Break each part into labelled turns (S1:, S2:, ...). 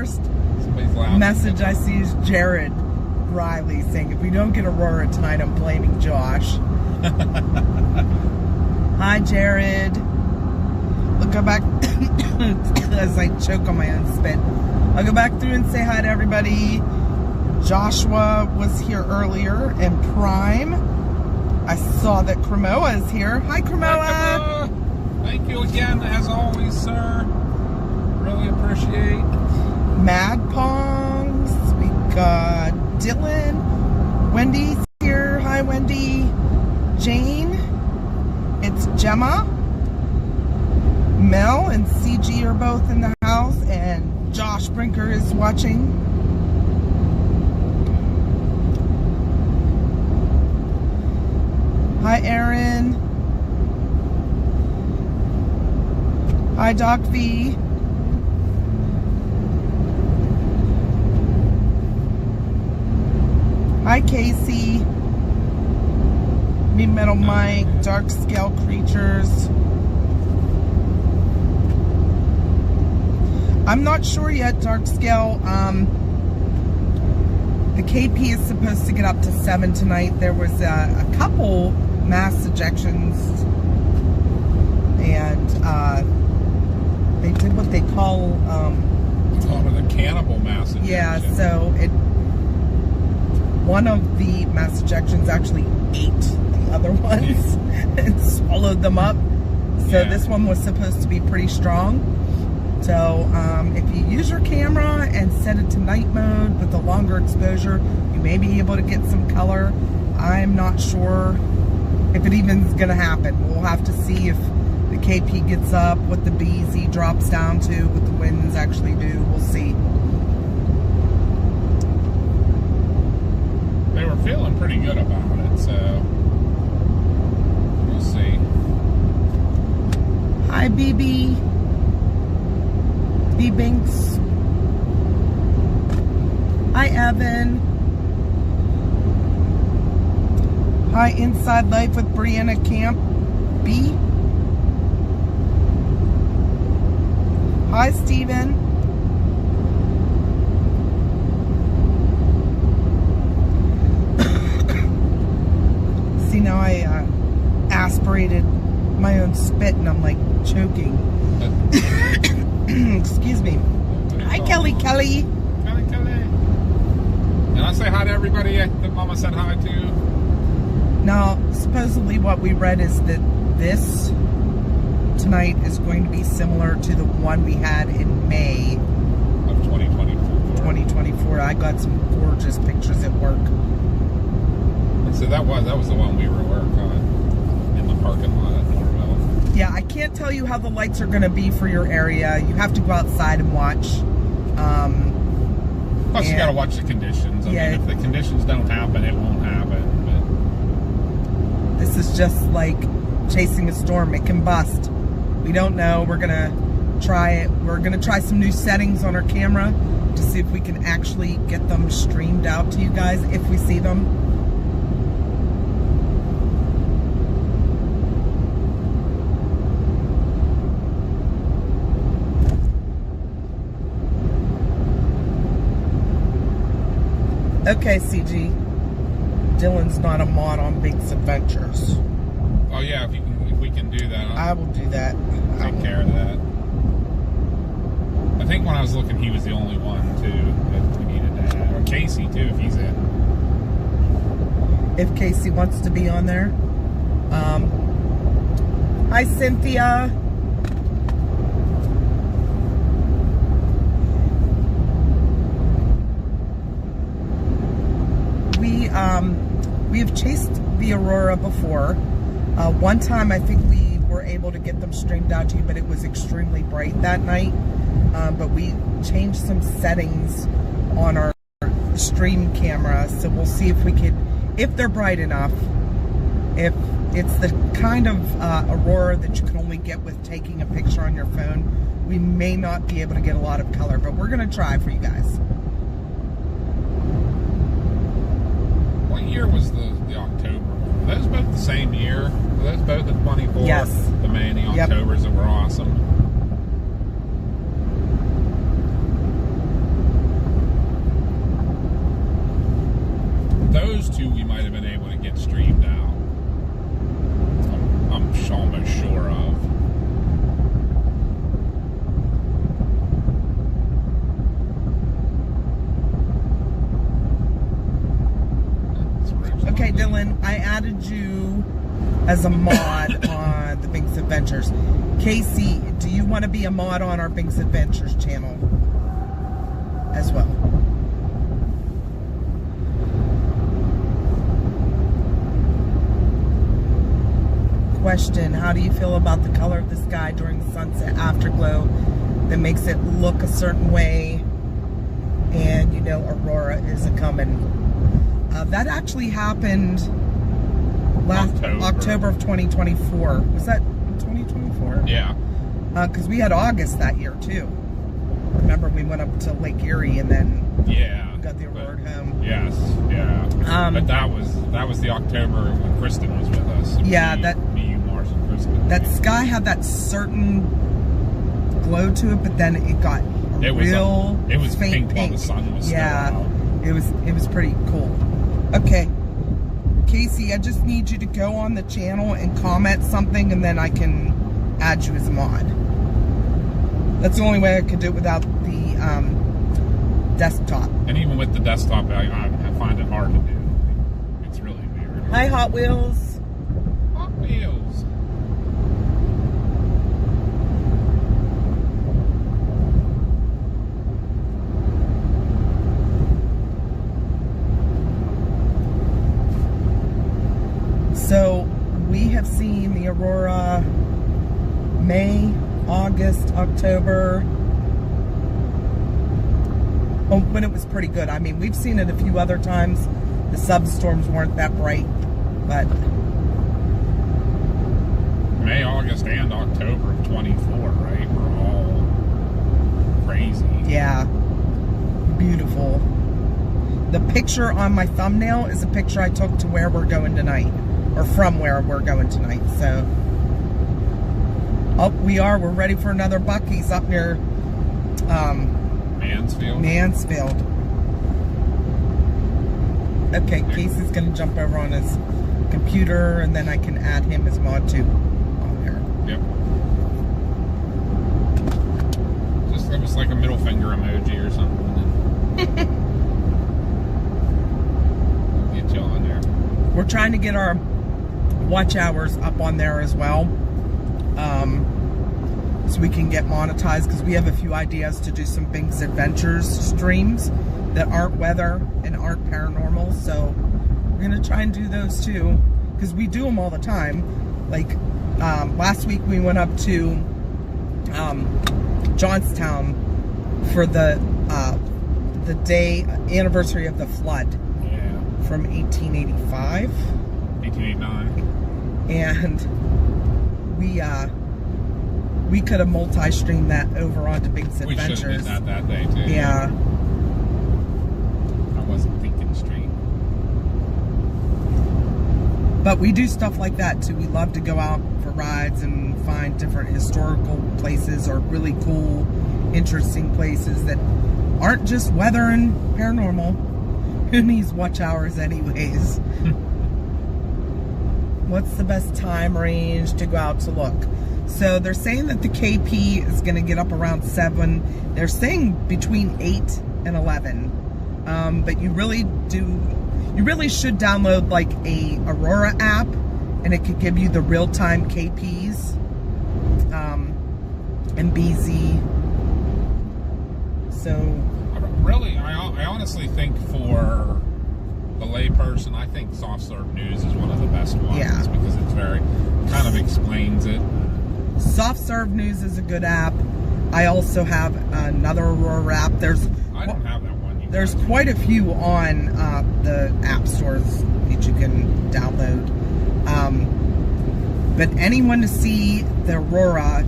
S1: first message I see is Jared Riley saying, if we don't get Aurora tonight, I'm blaming Josh. Hi, Jared. I'll go back as I choke on my own spit. I'll go back through and say hi to everybody. Joshua was here earlier, and Prime. I saw that Cremoa is here. Hi, Cremoa.
S2: Hi, Cremoa. Thank you again, as always, sir. Really appreciate.
S1: Mad Pongs. We got Dylan. Wendy's here. Hi, Wendy. Jane. It's Gemma. Mel and CG are both in the house, and Josh Brinker is watching. Hi, Aaron. Hi, Doc V. Hi, Casey. Me Metal Mike, Dark Scale Creatures. I'm not sure yet, Dark Scale. The KP is supposed to get up to 7 tonight. There was a couple mass ejections, and they did what they call
S2: the cannibal mass ejection.
S1: Yeah, so one of the mass ejections actually ate the other ones and swallowed them up. So this one was supposed to be pretty strong. So if you use your camera and set it to night mode with a longer exposure, you may be able to get some color. I'm not sure if it even is going to happen. We'll have to see if the KP gets up, what the BZ drops down to, what the winds actually do. We'll see.
S2: They were feeling pretty good about it, so we'll see.
S1: Hi, BB. B Binks. Hi, Evan. Hi, Inside Life with Brianna Camp B. Hi, Steven. See, now I aspirated my own spit and I'm like choking. Excuse me. Hi, Kelly.
S2: Kelly. And I say hi to everybody that Mama said hi to.
S1: Now, supposedly what we read is that this tonight is going to be similar to the one we had in May
S2: of 2024.
S1: I got some gorgeous pictures at work.
S2: So that was the one we were working on in the parking lot at Norville.
S1: Yeah, I can't tell you how the lights are going to be for your area. You have to go outside and watch.
S2: Plus, you got to watch the conditions. I mean, if the conditions don't happen, it won't happen. But
S1: this is just like chasing a storm. It can bust. We don't know. We're going to try it. We're going to try some new settings on our camera to see if we can actually get them streamed out to you guys if we see them. Okay, CG. Dylan's not a mod on Big's Adventures.
S2: Oh yeah, if we can do that,
S1: I will do that.
S2: Take care of that. I think when I was looking, he was the only one too that we needed to add, or Casey too, if he's in.
S1: If Casey wants to be on there. Hi, Cynthia. We have chased the Aurora before. One time I think we were able to get them streamed out to you, but it was extremely bright that night. But we changed some settings on our stream camera, so we'll see if we could, if they're bright enough, if it's the kind of Aurora that you can only get with taking a picture on your phone, we may not be able to get a lot of color, but we're going to try for you guys.
S2: What year was the October one? Were those both the same year? Were those both at 24?
S1: Yes.
S2: The May and the Octobers that were awesome.
S1: Carolyn, I added you as a mod on the Binks Adventures. Casey, do you want to be a mod on our Binks Adventures channel as well? Question, how do you feel about the color of the sky during the sunset afterglow that makes it look a certain way, and you know Aurora is a-coming? That actually happened last October of 2024. Was that 2024?
S2: Yeah.
S1: Because we had August that year too. Remember, we went up to Lake Erie and then got the Aurora home.
S2: Yes, yeah. But that was the October when Kristen was with us.
S1: Yeah,
S2: me, Mars, and Kristen.
S1: That sky had that certain glow to it, but then it got real.
S2: It was
S1: faint
S2: pink while the sun was still out.
S1: It was pretty cool. Okay, Casey, I just need you to go on the channel and comment something, and then I can add you as a mod. That's the only way I could do it without the desktop.
S2: And even with the desktop, I find it hard to do. It's really weird.
S1: Hi, Hot Wheels.
S2: Hot Wheels.
S1: So we have seen the Aurora May, August, October, when it was pretty good. I mean, we've seen it a few other times. The substorms weren't that bright, but
S2: May, August, and October of 24, right? Were all crazy.
S1: Yeah, beautiful. The picture on my thumbnail is a picture I took to where we're going tonight, or from where we're going tonight. So, we're ready for another Buc-ee's up near Mansfield. Okay, Casey's gonna jump over on his computer, and then I can add him as mod too on there.
S2: Yep. Just it was like a middle finger emoji or something. Get you on there.
S1: We're trying to get our watch hours up on there as well, so we can get monetized, because we have a few ideas to do some Binks Adventures streams that aren't weather and aren't paranormal. So we're gonna try and do those too, because we do them all the time. Like last week we went up to Johnstown for the anniversary of the flood.
S2: Yeah.
S1: From 1885.
S2: 1889.
S1: And we could have multi-streamed that over onto Binks Adventures.
S2: We should have did that day too.
S1: Yeah.
S2: I wasn't thinking straight.
S1: But we do stuff like that too. We love to go out for rides and find different historical places or really cool, interesting places that aren't just weather and paranormal. Who needs watch hours anyways? What's the best time range to go out to look? So they're saying that the KP is going to get up around 7. They're saying between 8 and 11. But you really should download like a Aurora app, and it could give you the real-time KPs and BZ. So
S2: really, I honestly think for the layperson, I think Soft Serve News is one of the best ones.
S1: Yeah.
S2: Because it's kind of explains it.
S1: Soft Serve News is a good app. I also have another Aurora app.
S2: I don't have that one.
S1: There's quite a few on the app stores that you can download. But anyone to see the Aurora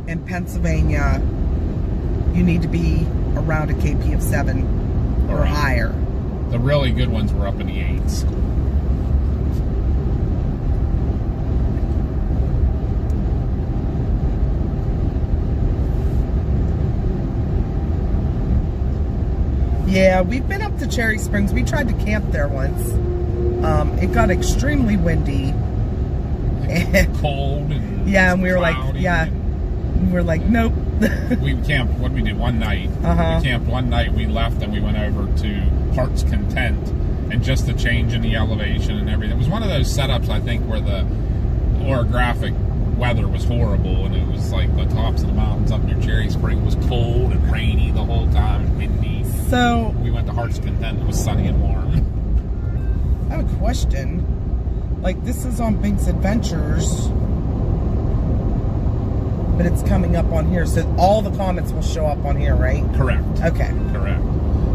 S1: in Pennsylvania, you need to be around a KP of 7 or higher.
S2: The really good ones were up in the 8s.
S1: Yeah, we've been up to Cherry Springs. We tried to camp there once. It got extremely windy.
S2: Cold and
S1: yeah, and we were like, nope.
S2: We camped, we did one night.
S1: Uh-huh.
S2: We camped one night, we left, and we went over to Heart's Content, and just the change in the elevation and everything. It was one of those setups, I think, where the orographic weather was horrible, and it was like the tops of the mountains up near Cherry Spring was cold and rainy the whole time, and windy.
S1: So
S2: we went to Heart's Content, it was sunny and warm.
S1: I have a question. Like, this is on Binks Adventures, but it's coming up on here, so all the comments will show up on here, right?
S2: Correct.
S1: Okay.
S2: Correct.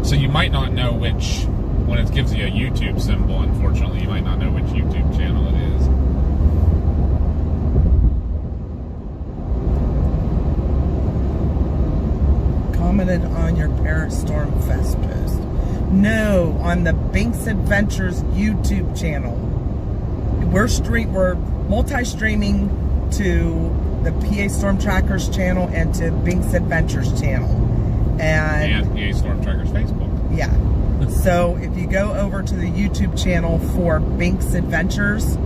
S2: So you might not know which, when it gives you a YouTube symbol, unfortunately, you might not know which YouTube channel it is.
S1: Commented on your Parrot Storm Fest post. No, on the Binks Adventures YouTube channel. We're multi-streaming to the PA Storm Trackers channel and to Binks Adventures channel. And
S2: PA Storm Trackers Facebook.
S1: Yeah. So if you go over to the YouTube channel for Binks Adventures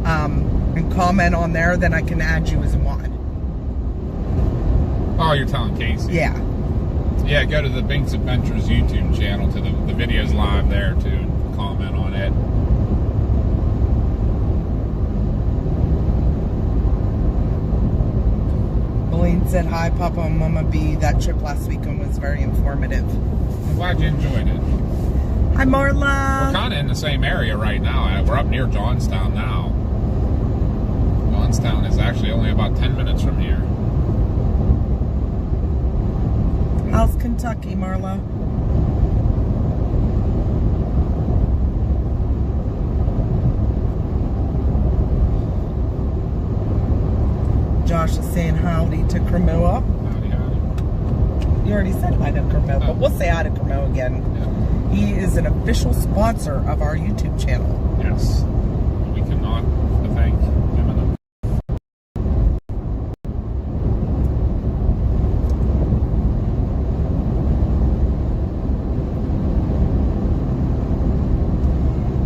S1: and comment on there, then I can add you as a mod.
S2: Oh, you're telling Casey?
S1: Yeah.
S2: Yeah, go to the Binks Adventures YouTube channel, to the videos live there too, and comment on it.
S1: Pauline said, hi, Papa and Mama B. That trip last weekend was very informative.
S2: I'm glad you enjoyed it.
S1: Hi, Marla.
S2: We're kind of in the same area right now. We're up near Johnstown now. Johnstown is actually only about 10 minutes from here.
S1: How's Kentucky, Marla? Josh is saying howdy to Cremoa.
S2: Howdy, howdy.
S1: You already said hi to Cremoa, but we'll say hi to Cremoa again.
S2: Yeah.
S1: He is an official sponsor of our YouTube channel.
S2: Yes. We cannot thank him enough.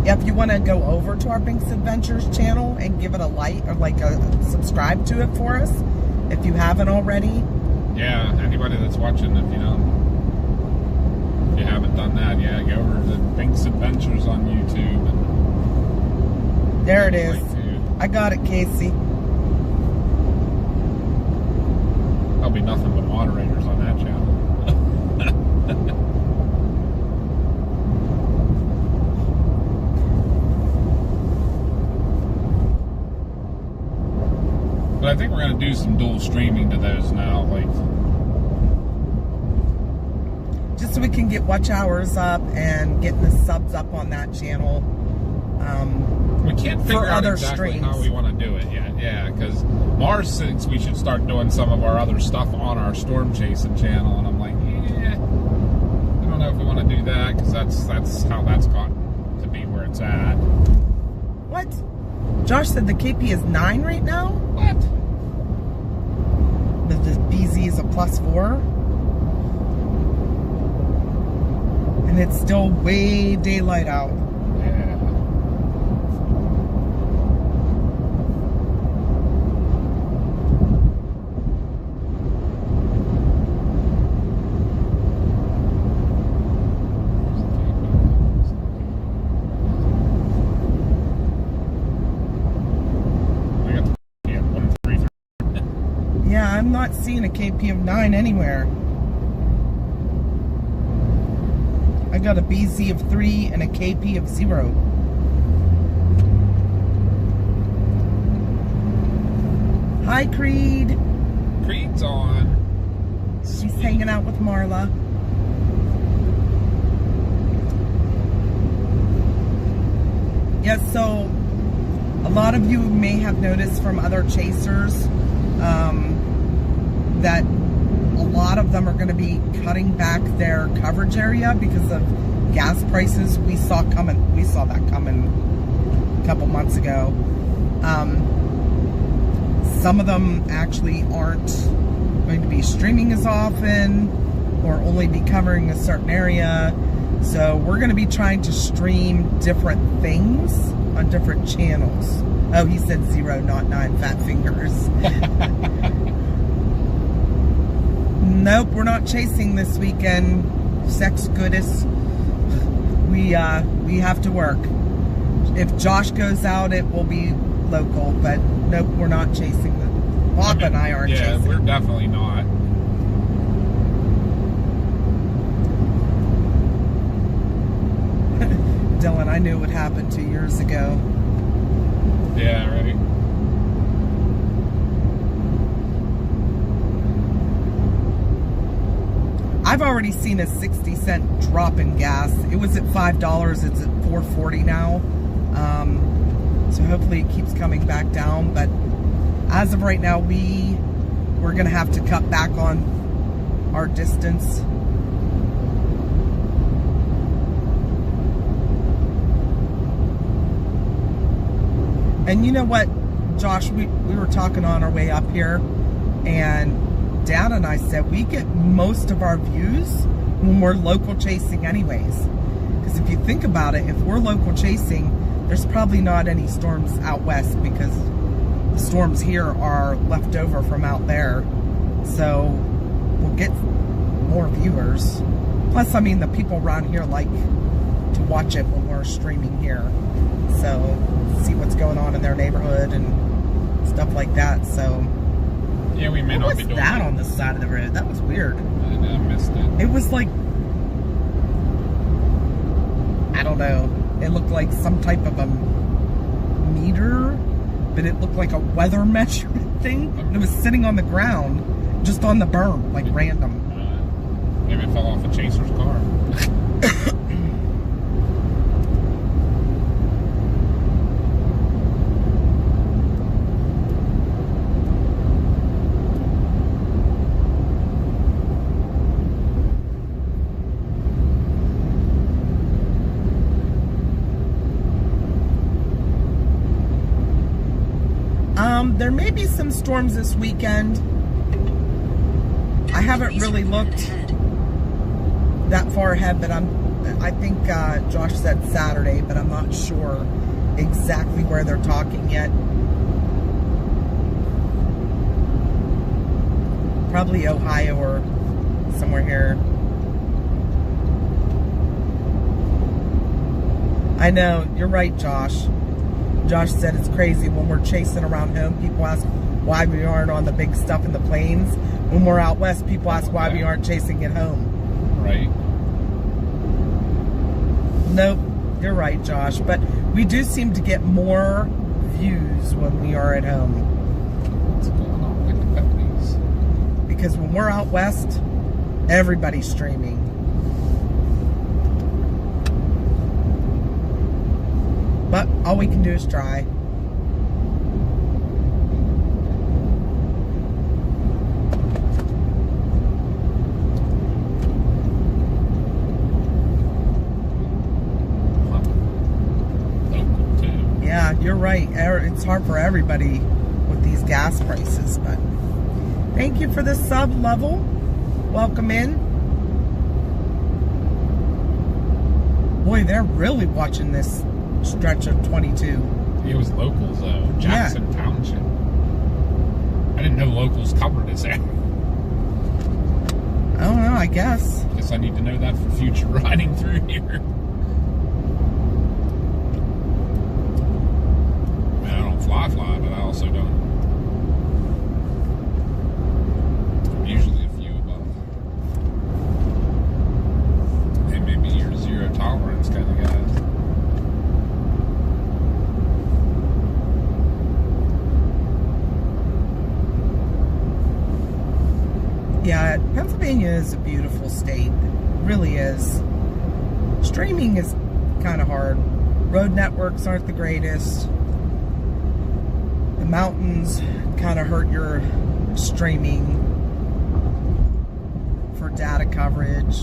S1: Yeah, if you want to go over to our Binks Adventures channel and give it a like or like a subscribe to it for us, if you haven't already.
S2: Yeah, anybody that's watching, if you haven't done that, yeah, go over to Binks Adventures on YouTube. And
S1: there it is. I got it, Casey.
S2: There'll be nothing but moderators on that channel. But I think we're going to do some dual streaming to those now, like,
S1: just so we can get watch hours up and get the subs up on that channel.
S2: We can't figure out
S1: other
S2: exactly
S1: streams.
S2: how we want to do it yet. Yeah, because Mars thinks we should start doing some of our other stuff on our storm chasing channel, and I'm like, yeah, I don't know if we want to do that, because that's how that's got to be where it's at.
S1: What? Josh said the KP is 9 right now?
S2: What?
S1: The BZ is a +4? And it's still way daylight out.
S2: Yeah.
S1: Yeah, I'm not seeing a KP of 9 anywhere. I got a BZ of 3 and a KP of 0. Hi, Creed.
S2: Creed's on.
S1: She's hanging out with Marla. Yes, so a lot of you may have noticed from other chasers that a lot of them are going to be cutting back their coverage area because of gas prices. We saw that coming a couple months ago. Some of them actually aren't going to be streaming as often or only be covering a certain area. So we're going to be trying to stream different things on different channels. Oh, he said 0, not 9, fat fingers. Nope, we're not chasing this weekend. Sex goodness. we have to work. If Josh goes out, it will be local, but nope, we're not chasing the Bob and I aren't chasing.
S2: Yeah, we're definitely not.
S1: Dylan, I knew what happened 2 years ago.
S2: Yeah, right.
S1: I've already seen a 60-cent drop in gas. It was at $5. It's at $4.40 now. So hopefully it keeps coming back down. But as of right now, we're going to have to cut back on our distance. And you know what, Josh, we were talking on our way up here, and Dad and I said we get most of our views when we're local chasing anyways. Because if you think about it, if we're local chasing, there's probably not any storms out west because the storms here are left over from out there. So we'll get more viewers. Plus, I mean, the people around here like to watch it when we're streaming here. So see what's going on in their neighborhood and stuff like that. So
S2: yeah, we may not be doing
S1: that on the side of the road. That was weird.
S2: I missed it.
S1: It was like, I don't know. It looked like some type of a meter, but it looked like a weather measurement thing. It was sitting on the ground, just on the berm, like random.
S2: Maybe it fell off a chaser's car.
S1: There may be some storms this weekend. I haven't really looked that far ahead, but I think Josh said Saturday, but I'm not sure exactly where they're talking yet. Probably Ohio or somewhere here. I know, you're right, Josh. Josh said it's crazy when we're chasing around home. People ask why we aren't on the big stuff in the plains. When we're out west, people ask why we aren't chasing it home.
S2: Right.
S1: Nope, you're right, Josh. But we do seem to get more views when we are at home.
S2: What's going on with the companies?
S1: Because when we're out west, everybody's streaming. But all we can do is try.
S2: Local too.
S1: Yeah, you're right. It's hard for everybody with these gas prices, but thank you for the sub level. Welcome in. Boy, they're really watching this stretch of 22.
S2: It was locals though. Jackson Township. I didn't know locals covered this area.
S1: I don't know, I guess.
S2: Guess I need to know that for future riding through here. I mean, I don't fly, but I also don't. I'm usually a few above. They may be your zero tolerance kind of guys.
S1: Yeah, Pennsylvania is a beautiful state. It really is. Streaming is kind of hard. Road networks aren't the greatest. The mountains kind of hurt your streaming for data coverage.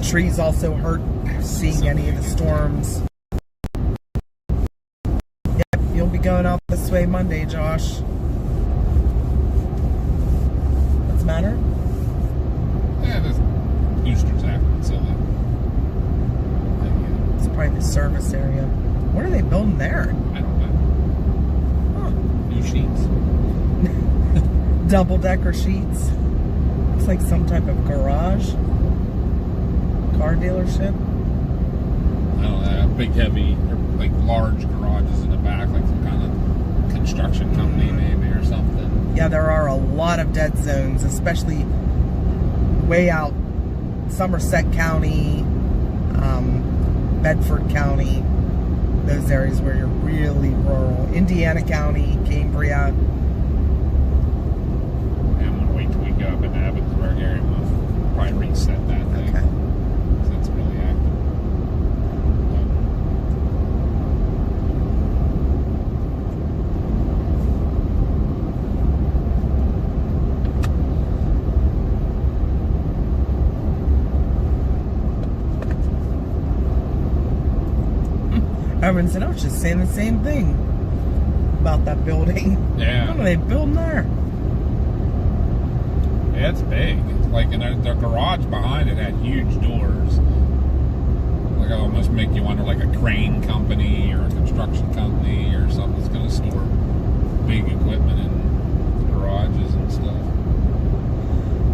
S1: Trees also hurt seeing any of the storms. Yep, you'll be going out this way Monday, Josh. Matter?
S2: Yeah, there's boosters happening, so
S1: it's probably the service area. What are they building there?
S2: I don't know.
S1: Huh.
S2: New sheets.
S1: Double-decker sheets. Looks like some type of garage. car dealership?
S2: I don't know, big heavy, like large garages in the back, like some kind of construction company maybe or something.
S1: Yeah, there are a lot of dead zones, especially way out Somerset County, Bedford County, those areas where you're really rural. Indiana County, Cambria.
S2: Yeah, I'm gonna wait till we go up in the Evansburg area. We'll probably reset that thing.
S1: Okay.
S2: So it's really active.
S1: Everyone said, I was just saying the same thing about that building.
S2: Yeah.
S1: What are they building there?
S2: Yeah, it's big. Like, and their garage behind it had huge doors. Like, it almost make you wonder, like a crane company or a construction company or something that's going to store big equipment in garages and stuff.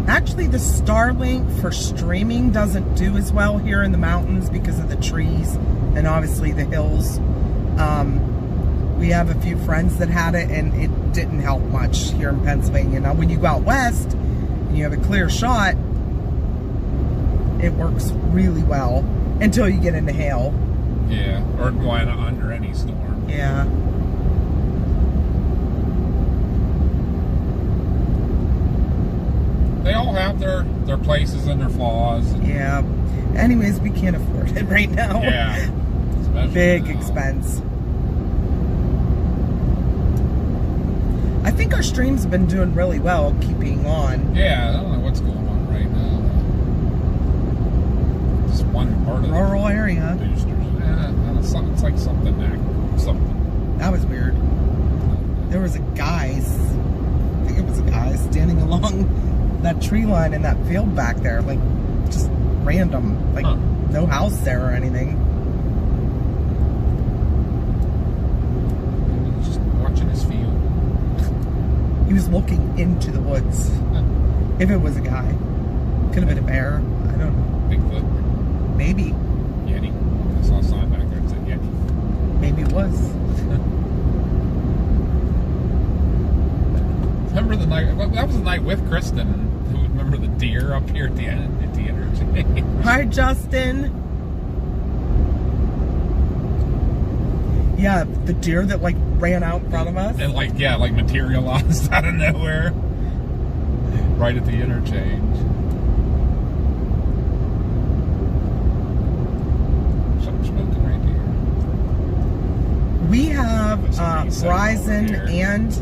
S1: Actually, the Starlink for streaming doesn't do as well here in the mountains because of the trees and obviously the hills. We have a few friends that had it, and it didn't help much here in Pennsylvania. Now, when you go out west and you have a clear shot, it works really well until you get into hail.
S2: Yeah, or going under any storm.
S1: Yeah.
S2: They all have their places and their flaws.
S1: Yeah. Anyways, we can't afford it right now.
S2: Yeah. Especially
S1: Big
S2: now.
S1: expense. I think our stream's been doing really well keeping on.
S2: Yeah, I don't know what's going on right now. Just one part of
S1: Rural area.
S2: the boosters. Yeah, it's like something.
S1: That was weird. There was a guy, I think it was a guy, standing along that tree line in that field back there. Like, just random. Like, no house there or anything.
S2: Just watching his field.
S1: He was looking into the woods. If it was a guy. Could have been a bear. I don't know.
S2: Bigfoot.
S1: Maybe.
S2: Yeti. I saw a sign back there that said Yeti.
S1: Maybe it was.
S2: Remember the night? That was the night with Kristen. Who remember the deer up here at the interchange?
S1: Hi, Justin. Yeah, the deer that like ran out in front of us.
S2: And like materialized out of nowhere, right at the interchange. Something smoking right here.
S1: We have Verizon and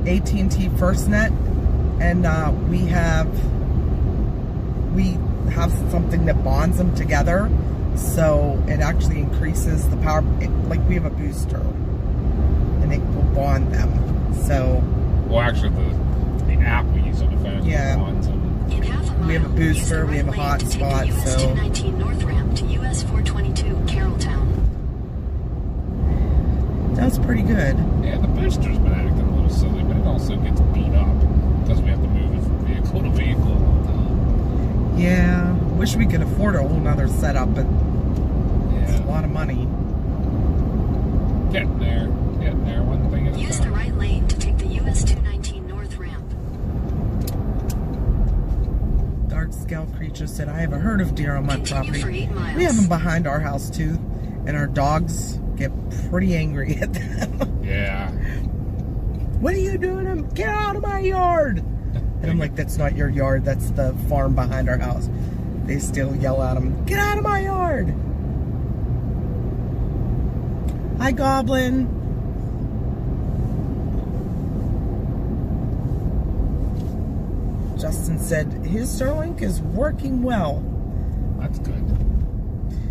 S1: AT&T FirstNet, and we have something that bonds them together, so it actually increases the power. Like, we have a booster, and it will bond them. So,
S2: well, actually, the app we use on the phone bonds them.
S1: We have a booster, we have a hotspot, so.
S3: US 219 North Ramp to US 422 Carrolltown.
S1: That's pretty good.
S2: Yeah, the booster's been acting a little silly, but it also gets beat up because we have to move it from vehicle to vehicle all the time.
S1: Yeah, wish we could afford a whole nother setup, but it's a lot of money.
S2: Getting there, one thing at a time.
S3: Use the right lane to take the US 219 North Ramp.
S1: Dark Scale Creature said, I have a herd of deer on my
S3: Continue
S1: property.
S3: for 8 miles.
S1: We have them behind our house too, and our dogs get pretty angry at them.
S2: Yeah.
S1: What are you doing? Get out of my yard! And I'm like, that's not your yard, that's the farm behind our house. They still yell at them, get out of my yard! Hi, Goblin. Justin said his Starlink is working well.
S2: That's good.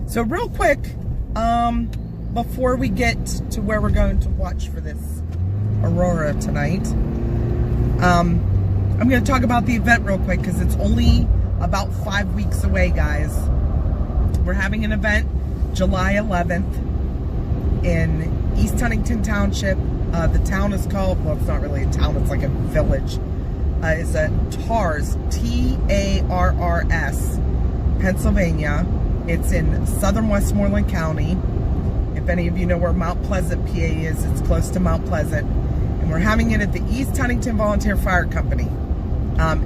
S1: So real quick, before we get to where we're going to watch for this Aurora tonight, I'm going to talk about the event real quick because it's only about 5 weeks away, guys. We're having an event July 11th in East Huntington Township. The town is called, well, it's not really a town, it's like a village. It's at TARS, T-A-R-R-S, Pennsylvania. It's in southern Westmoreland County. If any of you know where Mount Pleasant, PA is, it's close to Mount Pleasant. And we're having it at the East Huntington Volunteer Fire Company.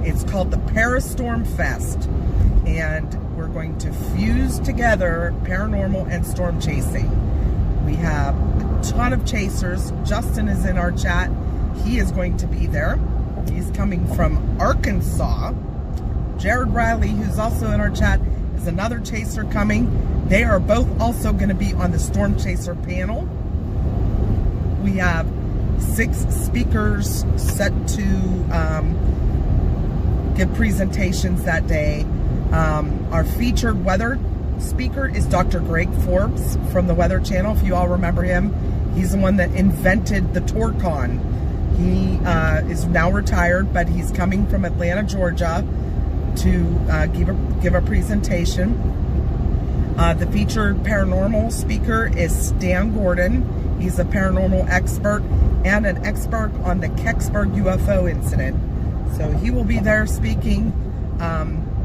S1: It's called the Parastorm Fest. And we're going to fuse together paranormal and storm chasing. We have a ton of chasers. Justin is in our chat. He is going to be there. He's coming from Arkansas. Jared Riley, who's also in our chat, is another chaser coming. They are both also going to be on the Storm Chaser panel. We have 6 speakers set to give presentations that day. Our featured weather speaker is Dr. Greg Forbes from the Weather Channel. If you all remember him, he's the one that invented the Torcon. He is now retired, but he's coming from Atlanta, Georgia to give a presentation. The featured paranormal speaker is Stan Gordon. He's a paranormal expert and an expert on the Kecksburg UFO incident. So he will be there speaking.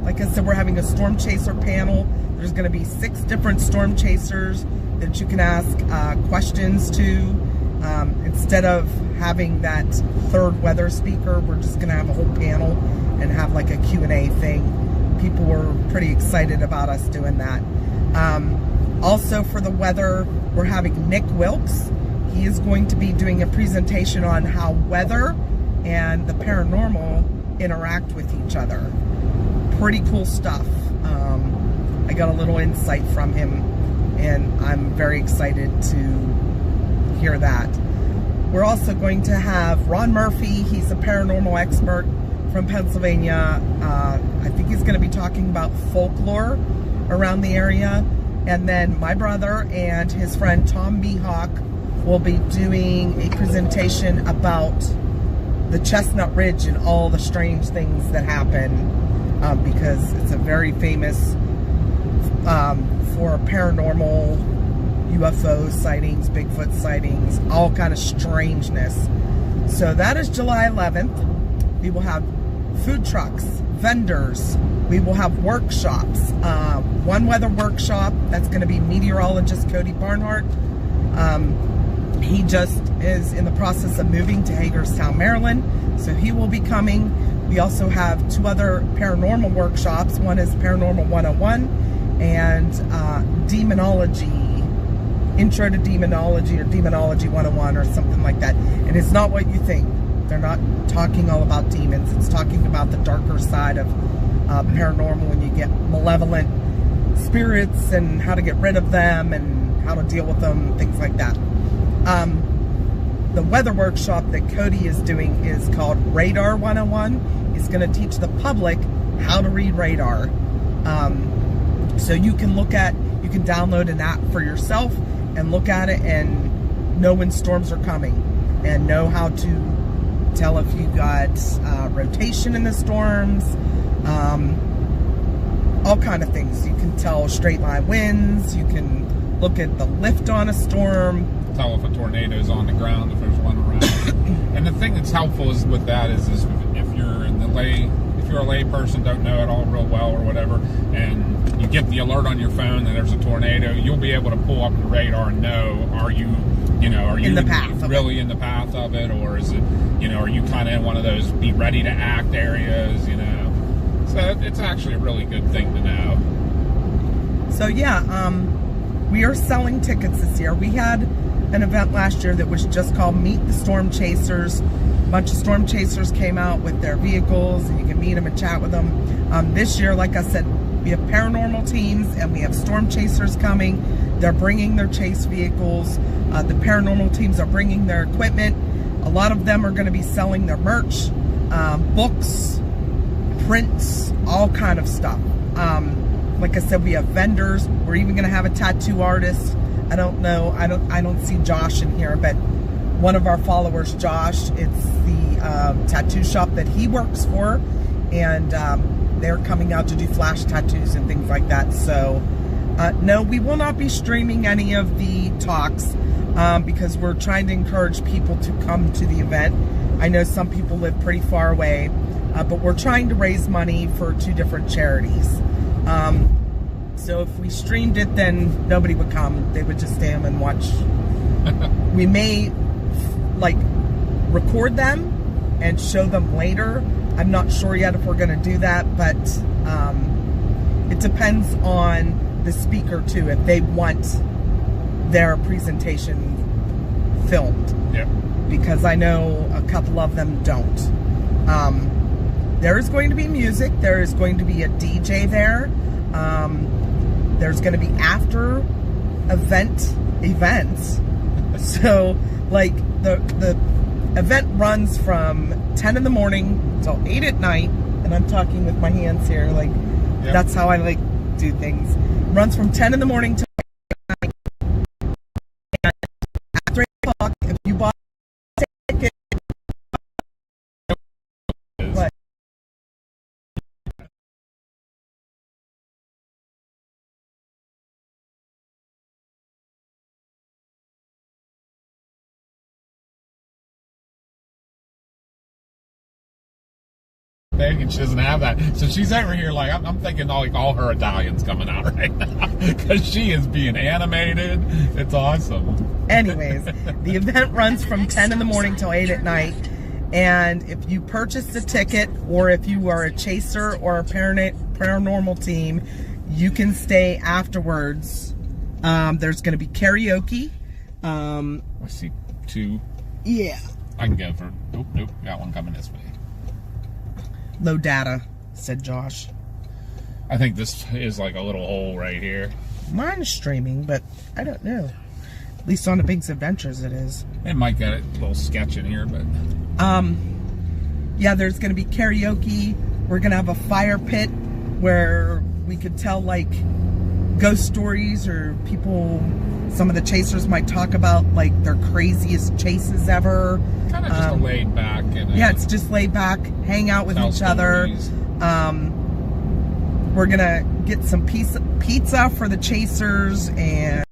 S1: Like I said, we're having a storm chaser panel. There's going to be 6 different storm chasers that you can ask questions to. Instead of having that 3rd weather speaker, we're just going to have a whole panel and have like a Q&A thing. People were pretty excited about us doing that. Also for the weather, we're having Nick Wilkes. He is going to be doing a presentation on how weather and the paranormal interact with each other. Pretty cool stuff. I got a little insight from him, and I'm very excited to hear that. We're also going to have Ron Murphy. He's a paranormal expert from Pennsylvania. I think he's going to be talking about folklore around the area. And then my brother and his friend Tom Mihawk will be doing a presentation about the Chestnut Ridge and all the strange things that happen, because it's a very famous for paranormal UFO sightings, Bigfoot sightings, all kind of strangeness. So that is July 11th. We will have food trucks, vendors. We will have workshops. One weather workshop, that's going to be meteorologist Cody Barnhart. He just is in the process of moving to Hagerstown, Maryland, so he will be coming. We also have 2 other paranormal workshops. One is Paranormal 101 and Demonology, Intro to Demonology, or Demonology 101 or something like that. And it's not what you think. They're not talking all about demons. It's talking about the darker side of paranormal, when you get malevolent spirits and how to get rid of them and how to deal with them, things like that. The weather workshop that Cody is doing is called Radar 101. He's going to teach the public how to read radar. So you can download an app for yourself and look at it and know when storms are coming and know how to tell if you got rotation in the storms, all kind of things. You can tell straight line winds. You can look at the lift on a storm.
S2: Tell if a tornado is on the ground, if there's one around. And the thing that's helpful is with that is if you're a lay person, don't know it all real well or whatever, and you get the alert on your phone that there's a tornado, you'll be able to pull up the radar and know, are you in the path really in the path of it, or is it, are you kind of in one of those be ready to act areas, So it's actually a really good thing to know. So yeah, we are selling tickets this year. We had an event last year that was just called Meet the Storm Chasers. A bunch of storm chasers came out with their vehicles, and you can meet them and chat with them. This year, like I said, we have paranormal teams and we have storm chasers coming. They're bringing their chase vehicles. The paranormal teams are bringing their equipment. A lot of them are going to be selling their merch, books, prints, all kind of stuff. Like I said, we have vendors. We're even going to have a tattoo artist. I don't know. I don't see Josh in here, but one of our followers, Josh, it's the tattoo shop that he works for, and they're coming out to do flash tattoos and things like that. So no, we will not be streaming any of the talks because we're trying to encourage people to come to the event. I know some people live pretty far away, but we're trying to raise money for 2 different charities.
S1: So if we streamed it, then nobody would come. They would just stay home and watch. We may like record them and show them later. I'm not sure yet if we're going to do that, but it depends on the speaker too, if they want their presentation filmed.
S2: Yep. Because
S1: I know a couple of them don't. There is going to be music. There is going to be a DJ there. There's going to be after events. So like the event runs from 10 in the morning till 8 at night, and I'm talking with my hands here, like that's how I like do things. Runs from 10 in the morning till 8 at night. And after 8 o'clock, if you bought a ticket, what?
S2: And she doesn't have that, so she's over here like I'm thinking like all her Italians coming out right now because she is being animated. It's awesome.
S1: Anyways, the event runs from 10 in the morning till 8 at night, and if you purchase a ticket or if you are a chaser or a paranormal team, you can stay afterwards. There's going to be karaoke.
S2: I see 2.
S1: Yeah.
S2: I can go for nope, got one coming this way.
S1: Low data, said Josh.
S2: I think this is like a little hole right here.
S1: Mine is streaming, but I don't know. At least on the Big's Adventures it is.
S2: It might get a little sketch in here, but...
S1: yeah, there's going to be karaoke. We're going to have a fire pit where we could tell, like, ghost stories, or people... Some of the chasers might talk about, like, their craziest chases ever.
S2: Kind of just a laid back.
S1: Yeah, it's just laid back, hang out with each other. We're going to get some pizza for the chasers and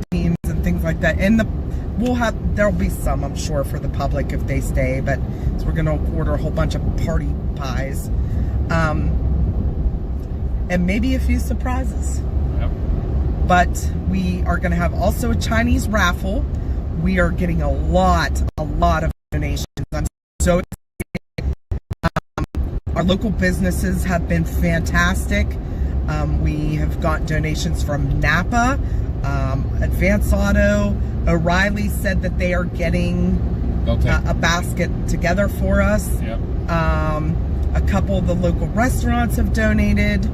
S1: teams and things like that. And there'll be some, I'm sure, for the public if they stay. But so we're going to order a whole bunch of party pies. And maybe a few surprises.
S2: Yep.
S1: But we are going to have also a Chinese raffle. We are getting a lot of donations. I'm so excited. Our local businesses have been fantastic. We have got donations from Napa, Advance Auto. O'Reilly said that they are getting a basket together for us.
S2: Yep.
S1: A couple of the local restaurants have donated.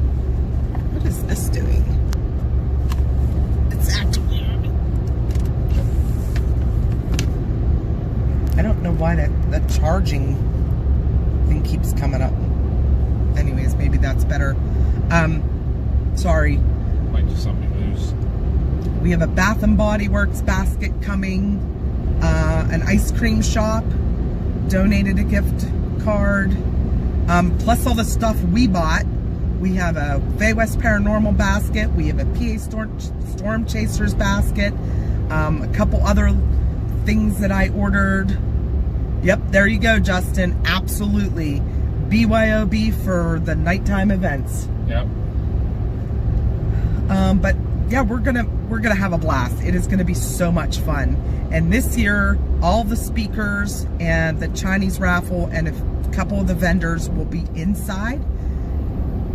S1: What is this doing? It's acting. I don't know why that charging thing keeps coming up. Anyways, maybe that's better. Sorry.
S2: Might do something loose.
S1: We have a Bath and Body Works basket coming. An ice cream shop donated a gift card. Plus all the stuff we bought. We have a Bay West Paranormal basket. We have a PA Storm Chasers basket. A couple other things that I ordered. Yep, there you go, Justin. Absolutely. BYOB for the nighttime events.
S2: Yep.
S1: But yeah, we're gonna have a blast. It is gonna be so much fun. And this year, all the speakers and the Chinese raffle and a couple of the vendors will be inside.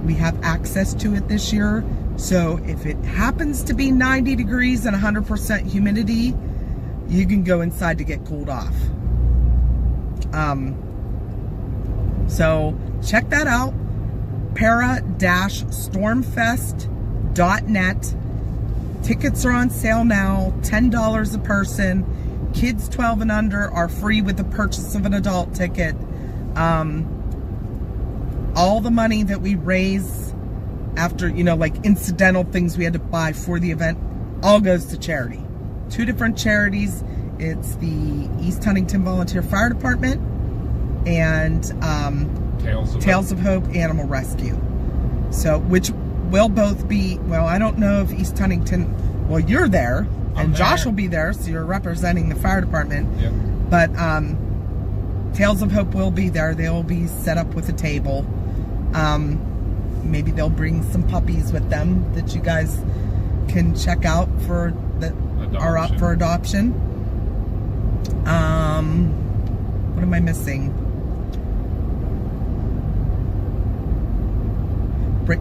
S1: We have access to it this year. So if it happens to be 90 degrees and 100% humidity, you can go inside to get cooled off. So check that out. para-stormfest.net. Tickets are on sale now, $10 a person. Kids 12 and under are free with the purchase of an adult ticket. All the money that we raise after, like incidental things we had to buy for the event, all goes to charity. 2 different charities. It's the East Huntington Volunteer Fire Department and Tales of Hope Animal Rescue. So, which will both be, well, I don't know if East Huntington, well, you're there, and Josh will be there, so you're representing the fire department.
S2: Yep.
S1: But Tales of Hope will be there. They will be set up with a table. maybe they'll bring some puppies with them that you guys can check out for that are up for adoption. What am I missing?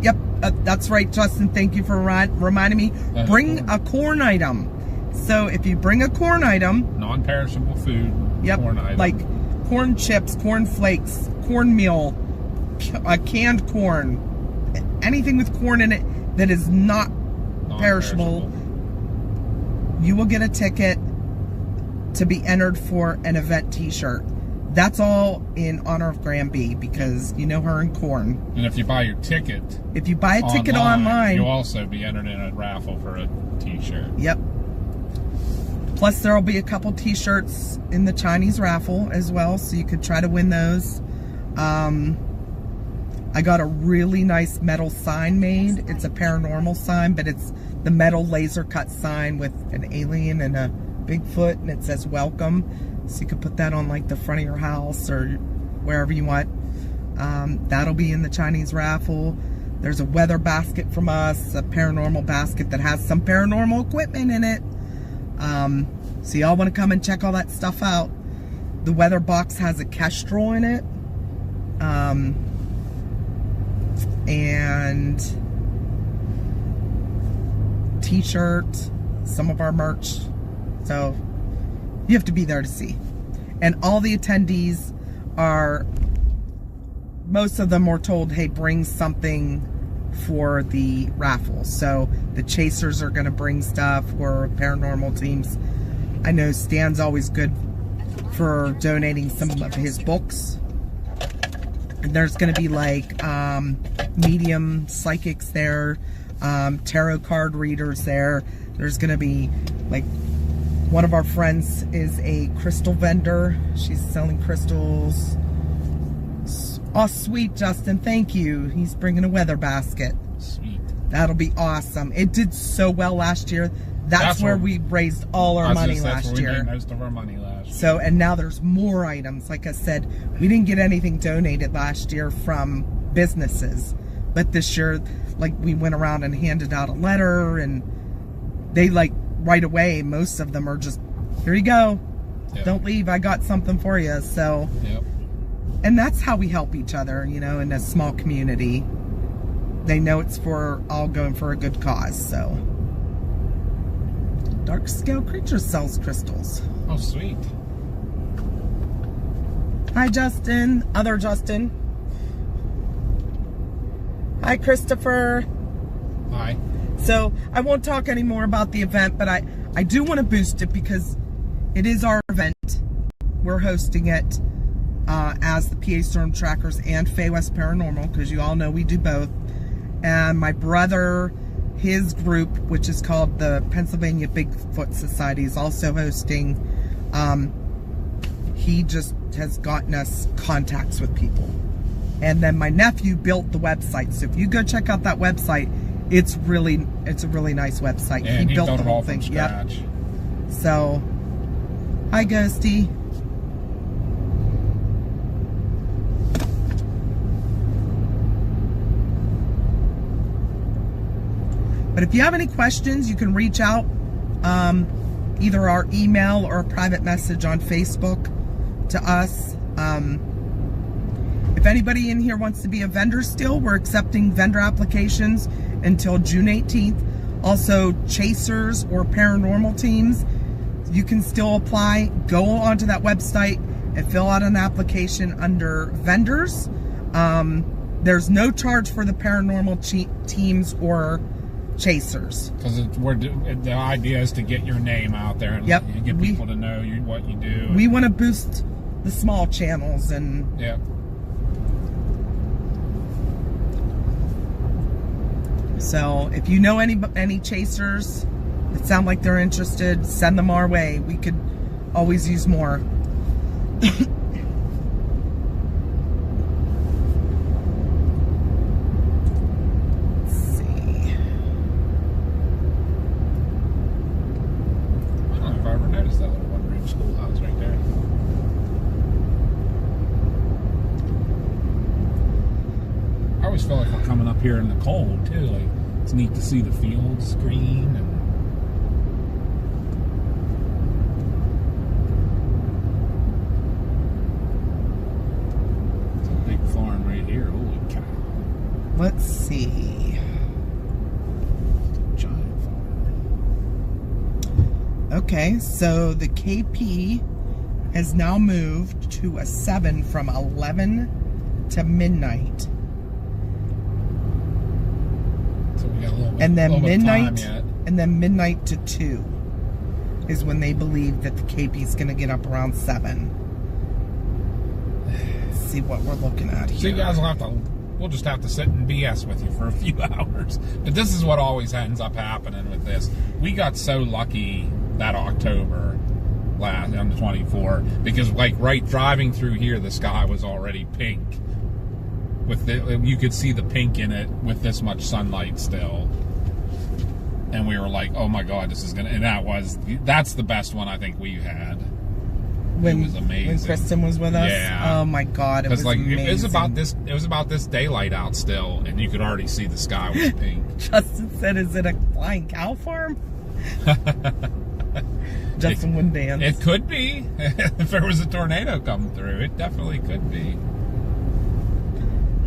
S1: Yep, that's right, Justin. Thank you for reminding me. Bring a corn item. So if you bring a corn item,
S2: non-perishable food.
S1: Yep,
S2: corn item.
S1: like corn chips, corn flakes, cornmeal, canned corn, anything with corn in it that is not perishable, you will get a ticket to be entered for an event t-shirt. That's all in honor of Granby, because you know her and corn.
S2: And if you buy your ticket,
S1: online,
S2: you'll also be entered in a raffle for a t-shirt.
S1: Yep. Plus there will be a couple t-shirts in the Chinese raffle as well, so you could try to win those. I got a really nice metal sign made. It's a paranormal sign, but it's the metal laser cut sign with an alien and a Bigfoot, and it says welcome. So you could put that on like the front of your house or wherever you want. That'll be in the Chinese raffle. There's a weather basket from us, a paranormal basket that has some paranormal equipment in it. So y'all want to come and check all that stuff out. The weather box has a kestrel in it. And t-shirt, some of our merch. So you have to be there to see. And all the attendees are, most of them were told, hey, bring something for the raffle. So the chasers are going to bring stuff, or paranormal teams. I know Stan's always good for donating some of his books. And there's going to be like medium psychics there, tarot card readers there. There's going to be like, one of our friends is a crystal vendor. She's selling crystals. Oh, sweet, Justin. Thank you. He's bringing a weather basket.
S2: Sweet.
S1: That'll be awesome. It did so well last year. That's where we raised all our money last year.
S2: We made most of our money last year.
S1: So, and now there's more items. Like I said, we didn't get anything donated last year from businesses. But this year, like, we went around and handed out a letter, and they, like, right away, most of them are just, here you go. Yep. Don't leave. I got something for you. So,
S2: yep.
S1: And that's how we help each other, you know, in a small community. They know it's for all going for a good cause, so. Dark Scale Creature sells crystals.
S2: Oh, sweet.
S1: Hi, Justin. Other Justin. Hi, Christopher.
S2: Hi.
S1: So, I won't talk anymore about the event, but I do want to boost it because it is our event. We're hosting it as the PA Storm Trackers and Fay West Paranormal, because you all know we do both. And my brother, his group, which is called the Pennsylvania Bigfoot Society, is also hosting. He just has gotten us contacts with people. And then my nephew built the website. So if you go check out that website, it's a really nice website.
S2: Yeah, he built the whole thing.
S1: Yep. So, hi, Ghosty. But if you have any questions, you can reach out, either our email or a private message on Facebook to us. If anybody in here wants to be a vendor still, we're accepting vendor applications until June 18th. Also, chasers or paranormal teams, you can still apply. Go onto that website and fill out an application under vendors. There's no charge for the paranormal teams or chasers.
S2: Because the idea is to get your name out there and get people to know what you do.
S1: We want to boost the small channels and so if you know any chasers that sound like they're interested, send them our way. We could always use more.
S2: always feel like we're coming up here in the cold too. Like, it's neat to see the fields green and. It's a big farm right here. Holy cow!
S1: Let's see.
S2: Giant farm.
S1: Okay, so the KP has now moved to a 7 from 11 to midnight.
S2: So we got a little bit,
S1: And then
S2: little bit of time
S1: midnight,
S2: yet.
S1: and then midnight to 2 is when they believe that the KP is going to get up around 7. Let's see what we're looking at here.
S2: So you guys will have to. We'll just have to sit and BS with you for a few hours. But this is what always ends up happening with this. We got so lucky that October last on the 24th because, like, right driving through here, the sky was already pink. You could see the pink in it with this much sunlight still. And we were like, oh my God, this is gonna. And that's the best one I think we've had.
S1: When,
S2: it was amazing.
S1: When Kristen was with us?
S2: Yeah.
S1: Oh my God, it was
S2: like
S1: amazing.
S2: it was about this daylight out still, and you could already see the sky was pink.
S1: Justin said, is it a flying cow farm? Justin wouldn't dance.
S2: It could be. If there was a tornado coming through, it definitely could be.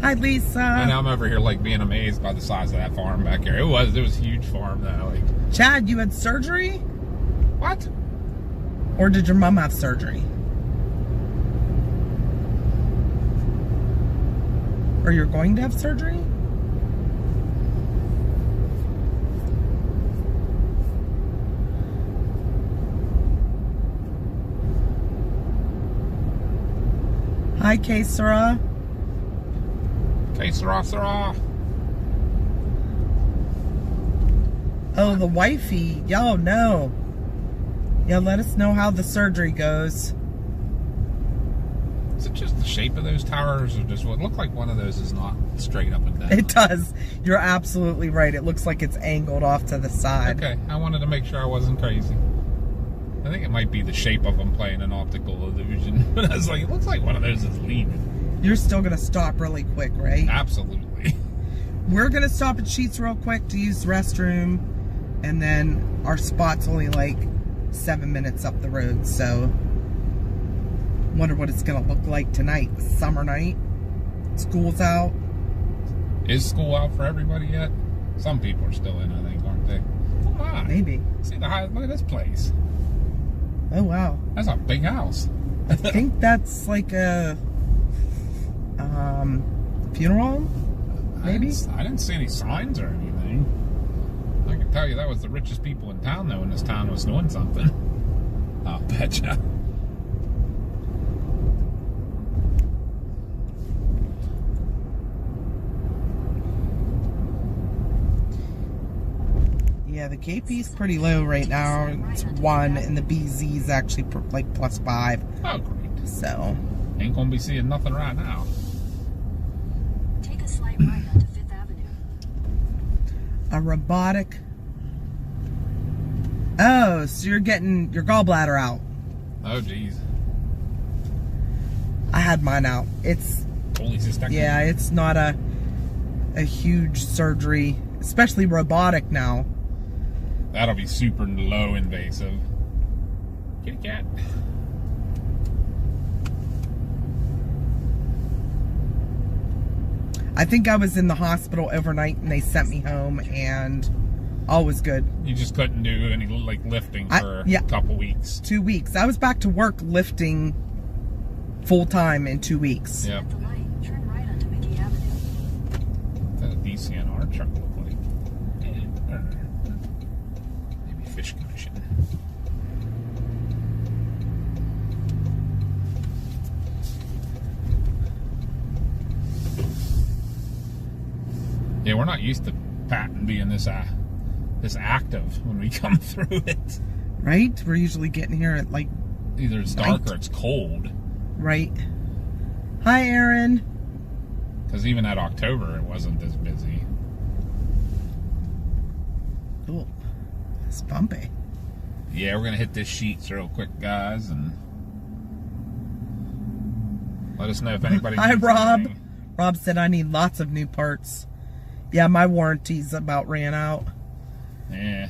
S1: Hi, Lisa.
S2: And I'm over here like being amazed by the size of that farm back here. It was a huge farm though. Like,
S1: Chad, you had surgery?
S2: what?
S1: Or did your mom have surgery? Or you're going to have surgery? Hi, K-Sara.
S2: Okay, Sarah.
S1: Oh, the wifey. Yo, no. Yeah, let us know how the surgery goes.
S2: Is it just the shape of those towers, or just what looked like one of those is not straight up and down?
S1: It does. You're absolutely right. It looks like it's angled off to the side.
S2: Okay, I wanted to make sure I wasn't crazy. I think it might be the shape of them playing an optical illusion. But I was like, it looks like one of those is leaning.
S1: You're still going to stop really quick, right?
S2: Absolutely.
S1: We're going to stop at Sheets real quick to use the restroom. And then our spot's only like 7 minutes up the road. So, wonder what it's going to look like tonight. Summer night. School's out.
S2: Is school out for everybody yet? Some people are still in, I think, aren't they? Oh my.
S1: Maybe.
S2: See the high, look at this place.
S1: Oh, wow.
S2: That's a big house.
S1: I think that's like a funeral home, maybe?
S2: I didn't see any signs or anything. I can tell you that was the richest people in town, though, when this town was doing something. I'll betcha.
S1: Yeah, the KP's pretty low right now. It's 1, and the BZ's actually like +5.
S2: Oh, great.
S1: So.
S2: Ain't gonna be seeing nothing right now.
S3: Take a slight right onto 5th Avenue.
S1: A robotic. Oh, so you're getting your gallbladder out.
S2: Oh, geez.
S1: I had mine out. It's,
S2: Cholecystectomy.
S1: yeah, it's not a huge surgery, especially robotic now.
S2: That'll be super low invasive. Kitty cat.
S1: I think I was in the hospital overnight and they sent me home and all was good.
S2: You just couldn't do any like lifting for
S1: yeah.
S2: a couple weeks.
S1: 2 weeks. I was back to work lifting full time in 2 weeks.
S2: Yep.
S3: At the light, turn right onto Mickey Avenue.
S2: What's that a DCNR truck look like? Maybe fish commission. Yeah, we're not used to Patton being this active when we come through it.
S1: Right? We're usually getting here at like
S2: Either it's dark or it's cold.
S1: right. Hi, Aaron.
S2: Because even at October, it wasn't this busy.
S1: Cool. It's bumpy.
S2: Yeah, we're going to hit this Sheets real quick, guys, and let us know if anybody
S1: Hi,
S2: needs
S1: Rob.
S2: anything.
S1: Rob said I need lots of new parts. Yeah, my warranty's about ran out.
S2: Yeah.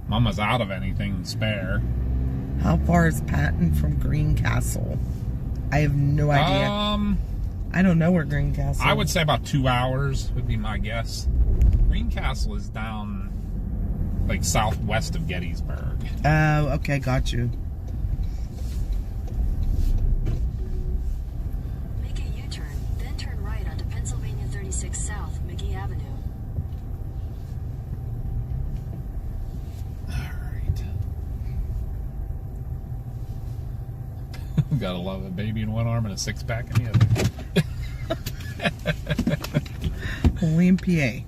S2: Mama's out of anything spare.
S1: How far is Patton from Greencastle? I have no idea. I don't know where Greencastle is.
S2: I would say about 2 hours would be my guess. Greencastle is down like southwest of Gettysburg.
S1: Oh, okay, got you.
S3: Make a U-turn, then turn right onto Pennsylvania 36 South, McGee Avenue.
S2: Gotta love a baby in one arm and a six-pack in the other.
S1: William PA.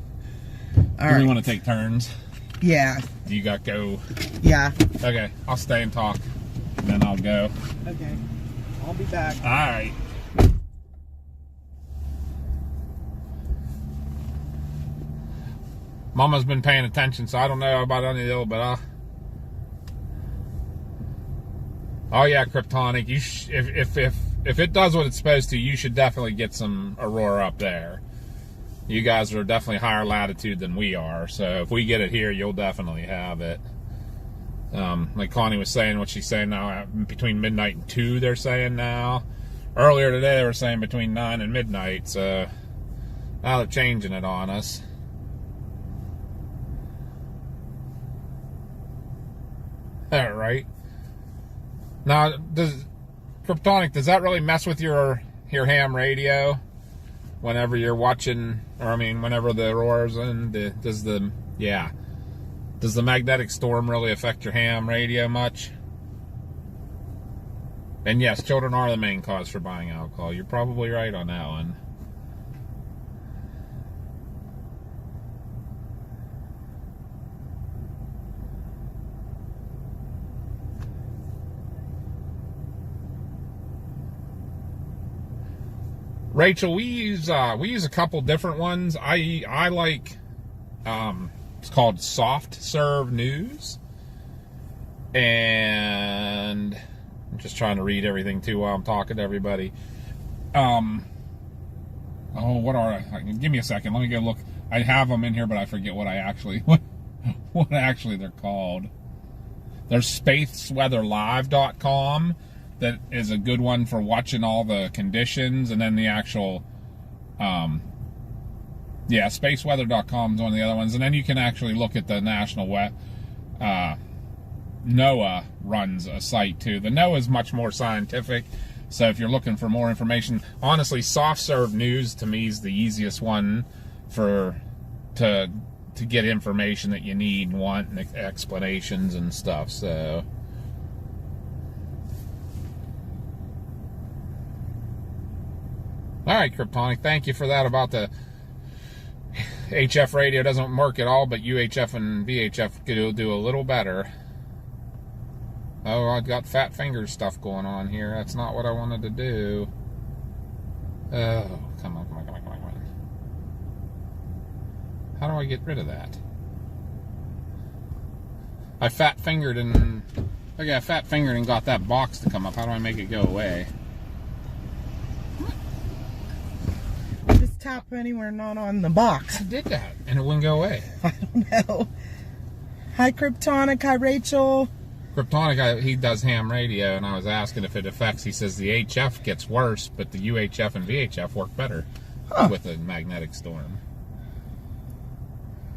S1: All
S2: Do
S1: right.
S2: we want to take turns?
S1: Yeah.
S2: You got go.
S1: Yeah.
S2: Okay, I'll stay and talk, and then I'll go.
S1: Okay. I'll be back.
S2: All right. Mama's been paying attention, so I don't know about any of it, but oh yeah, Kryptonic. You if it does what it's supposed to, you should definitely get some Aurora up there. You guys are definitely higher latitude than we are, so if we get it here, you'll definitely have it. Like Connie was saying, what she's saying now, between midnight and 2, they're saying now. Earlier today, they were saying between 9 and midnight, so now they're changing it on us. All right. Now, Kryptonic, does that really mess with your ham radio whenever you're watching, or I mean, whenever the Aurora's in? Does the magnetic storm really affect your ham radio much? And yes, children are the main cause for buying alcohol. You're probably right on that one. Rachel, we use a couple different ones. I like it's called Soft Serve News, and I'm just trying to read everything too while I'm talking to everybody. Oh, what are I? Give me a second. Let me go look. I have them in here, but I forget what what actually they're called. There's spaceweatherlive.com. That is a good one for watching all the conditions, and then the actual, spaceweather.com is one of the other ones, and then you can actually look at the national NOAA runs a site too. The NOAA is much more scientific, so if you're looking for more information, honestly, Soft Serve News to me is the easiest one to get information that you need and want, and explanations and stuff. So. All right, Kryptonic, thank you for that about the HF radio. Doesn't work at all, but UHF and VHF do a little better. Oh, I've got fat finger stuff going on here. That's not what I wanted to do. Oh, come on. How do I get rid of that? I fat fingered and got that box to come up. How do I make it go away?
S1: Tap anywhere not on the box.
S2: I did that and it wouldn't go away.
S1: I don't know. Hi Kryptonic, hi Rachel.
S2: Kryptonic, he does ham radio, and I was asking if it affects. He says the HF gets worse, but the UHF and VHF work better with a magnetic storm.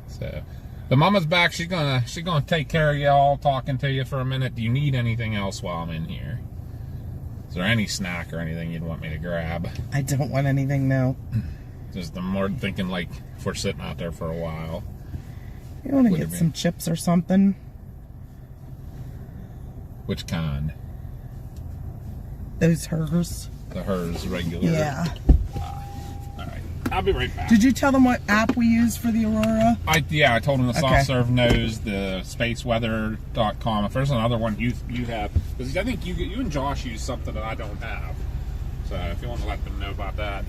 S2: So, the mama's back. She's gonna take care of y'all. Talking to you for a minute. Do you need anything else while I'm in here? Is there any snack or anything you'd want me to grab?
S1: I don't want anything, no.
S2: Just I'm more thinking like if we're sitting out there for a while.
S1: You want to get some chips or something?
S2: Which kind?
S1: Those hers.
S2: The hers regular.
S1: Yeah.
S2: All right. I'll be right back.
S1: Did you tell them what app we use for the Aurora?
S2: I told them the Soft Serve knows the spaceweather.com. If there's another one you have, because I think you and Josh use something that I don't have. So if you want to let them know about that.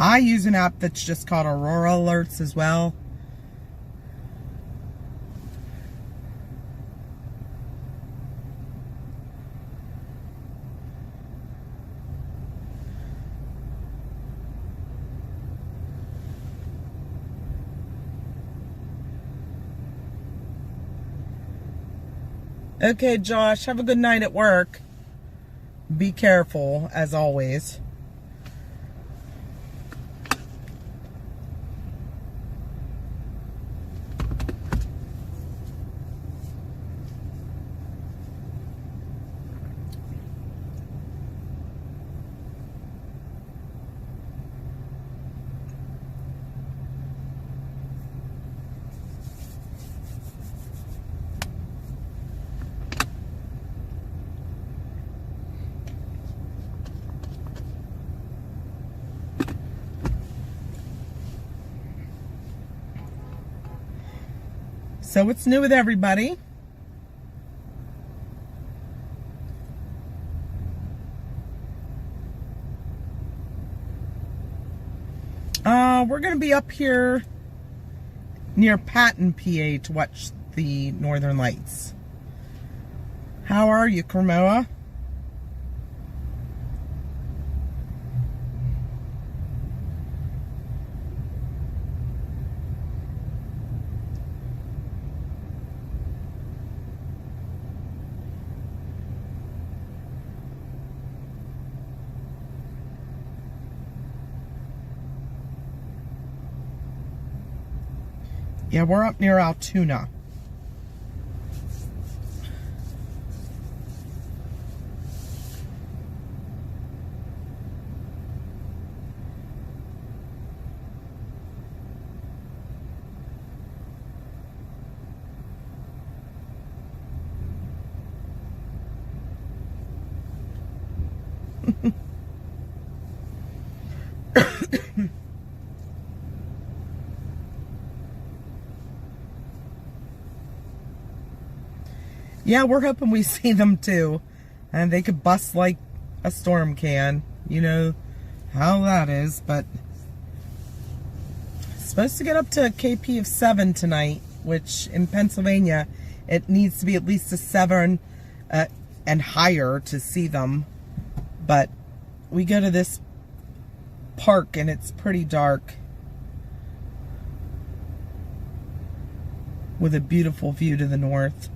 S1: I use an app that's just called Aurora Alerts as well. Okay, Josh, have a good night at work. Be careful, as always. So what's new with everybody? We're going to be up here near Patton, PA to watch the Northern Lights. How are you, Cremoa? Yeah, we're up near Altoona. Yeah, we're hoping we see them too. And they could bust like a storm can. You know how that is. But it's supposed to get up to a KP of 7 tonight. Which in Pennsylvania, it needs to be at least a 7 and higher to see them. But we go to this park and it's pretty dark. With a beautiful view to the north.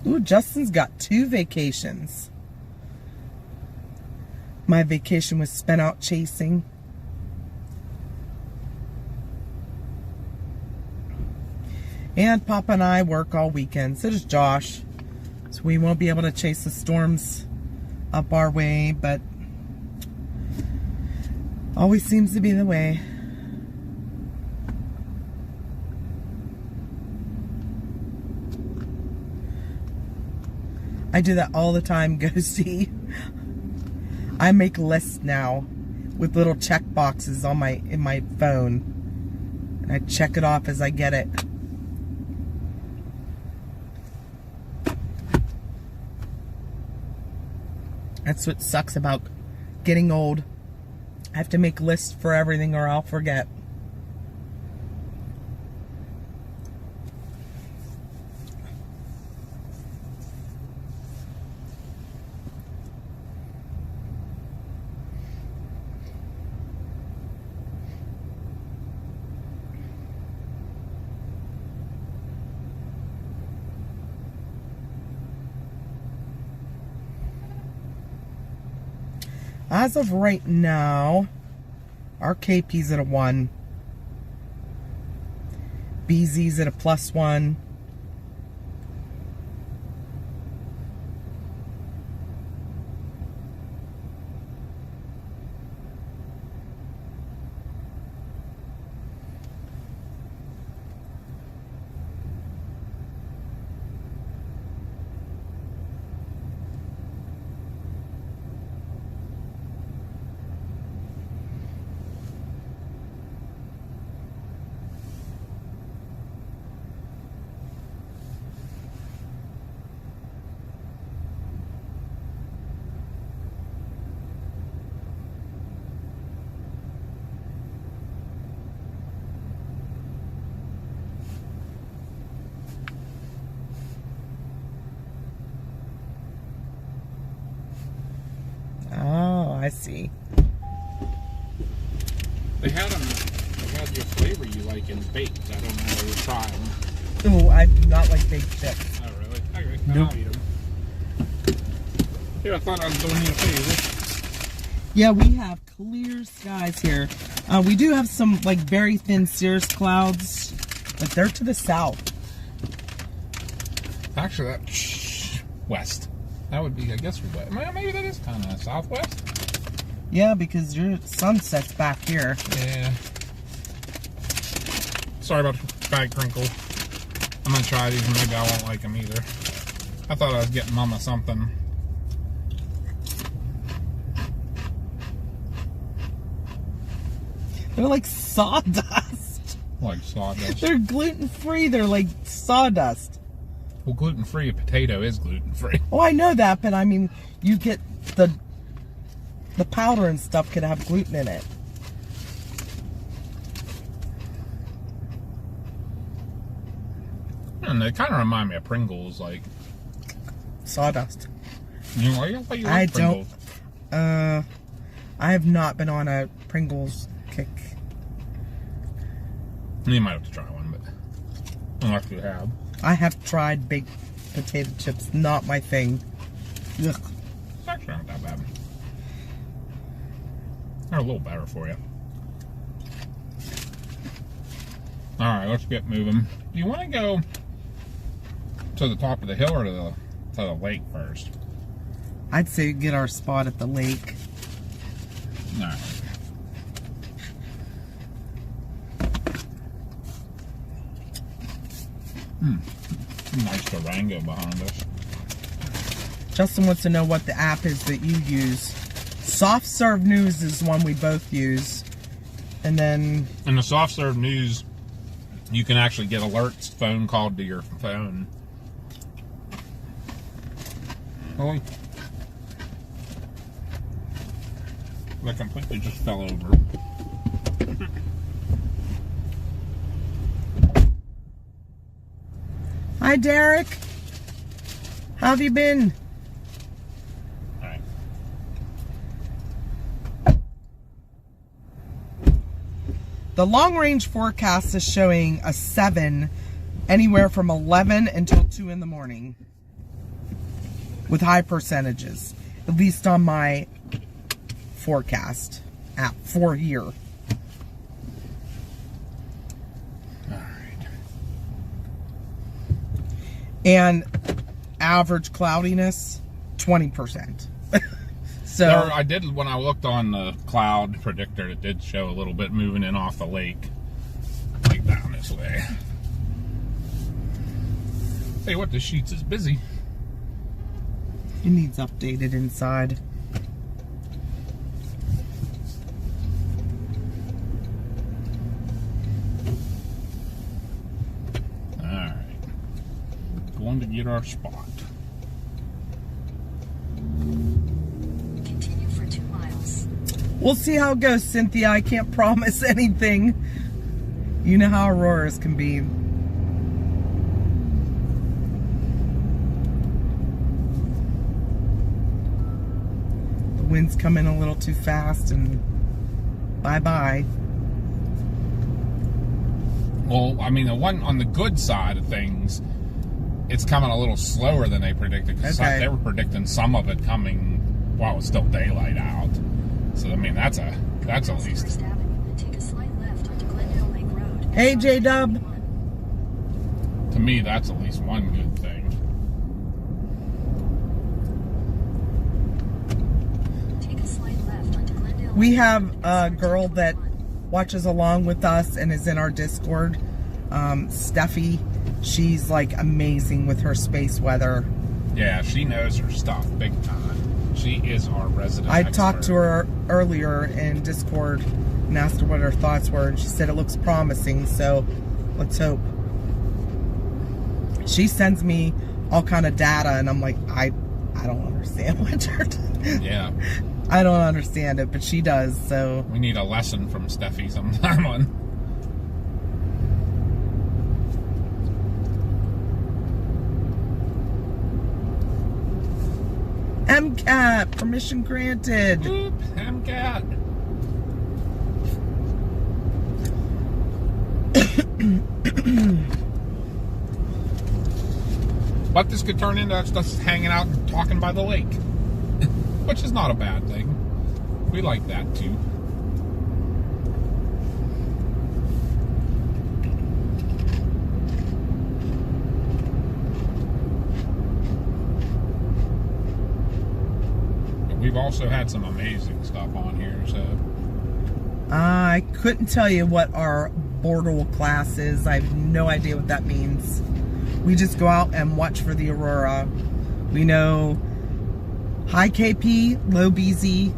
S1: Ooh, Justin's got 2 vacations. My vacation was spent out chasing. And Papa and I work all weekend. So does Josh. So we won't be able to chase the storms up our way, but always seems to be the way. I do that all the time, Ghosty. I make lists now with little check boxes on in my phone. And I check it off as I get it. That's what sucks about getting old. I have to make lists for everything or I'll forget. As of right now, our KP's at a 1. BZ's at a +1. I see.
S2: They had them. They had your flavor you like in baked. I don't know. We'll try them.
S1: Oh, I do not like baked chips.
S2: Oh, really? Okay,
S1: Nope.
S2: I'll eat them. Here, I thought I was doing you a favor.
S1: Yeah, we have clear skies here. We do have some like very thin cirrus clouds, but they're to the south.
S2: Actually, that west. That would be, I guess, west. Maybe that is kind of southwest.
S1: Yeah, because your sun sets back here.
S2: Yeah. Sorry about the bag crinkle. I'm gonna try these and maybe I won't like them either. I thought I was getting Mama something.
S1: They're like sawdust.
S2: Like sawdust.
S1: They're gluten-free. They're like sawdust.
S2: Well, gluten-free, a potato is gluten-free.
S1: Oh, I know that, but I mean, you get the powder and stuff could have gluten in it.
S2: And they kind of remind me of Pringles, like.
S1: Sawdust.
S2: You know, I thought you
S1: I
S2: liked Pringles.
S1: don't. I have not been on a Pringles kick.
S2: You might have to try one, but unless you have.
S1: I have tried baked potato chips. Not my thing. Ugh.
S2: It's actually not that bad. They're a little better for you. Alright, let's get moving. Do you want to go to the top of the hill or to the lake first?
S1: I'd say get our spot at the lake.
S2: Alright. Nice Durango behind us.
S1: Justin wants to know what the app is that you use. Soft Serve News is one we both use. And then...
S2: In the soft serve news, you can actually get alerts phone called to your phone. Oh. That completely just fell over.
S1: Hi, Derek. How have you been?
S2: Alright.
S1: The long-range forecast is showing a 7 anywhere from 11 until 2 in the morning. With high percentages. At least on my forecast app for here. And average cloudiness, 20%. So
S2: There, I did, when I looked on the cloud predictor, it did show a little bit moving in off the lake. Like down this way. Tell you what, the sheets is busy.
S1: it needs updated inside.
S2: Going to get our spot.
S3: Continue for 2 miles.
S1: We'll see how it goes, Cynthia. I can't promise anything. You know how Auroras can be. The winds come in a little too fast and bye-bye.
S2: Well, I mean, the one on the good side of things, it's coming a little slower than they predicted. Because
S1: Okay.
S2: they were predicting some of it coming while it's still daylight out. So I mean, that's at least.
S3: First Avenue, then take a slight left onto Glendale Lake Road.
S1: Hey, J-Dub.
S2: To me, that's at least one good thing.
S3: Take a slight left onto Glendale
S1: We
S3: Lake
S1: have
S3: Road,
S1: a
S3: then
S1: girl
S3: turn
S1: that
S3: right.
S1: watches along with us and is in our Discord, Steffi. She's like amazing with her space weather.
S2: Yeah, she knows her stuff big time. She is our resident
S1: I
S2: expert.
S1: talked to her earlier in Discord and asked her what her thoughts were, and she said it looks promising, so let's hope. She sends me all kind of data, and I'm like, I don't understand what you're doing.
S2: Yeah.
S1: I don't understand it, but she does, so.
S2: We need a lesson from Steffi sometime on.
S1: MK, MCAT, permission granted.
S2: Boop, MCAT. But this could turn into us just hanging out and talking by the lake, which is not a bad thing. We like that too. We've also had some amazing stuff on here, so.
S1: I couldn't tell you what our Bortle class is. I have no idea what that means. We just go out and watch for the Aurora. We know high KP, low BZ.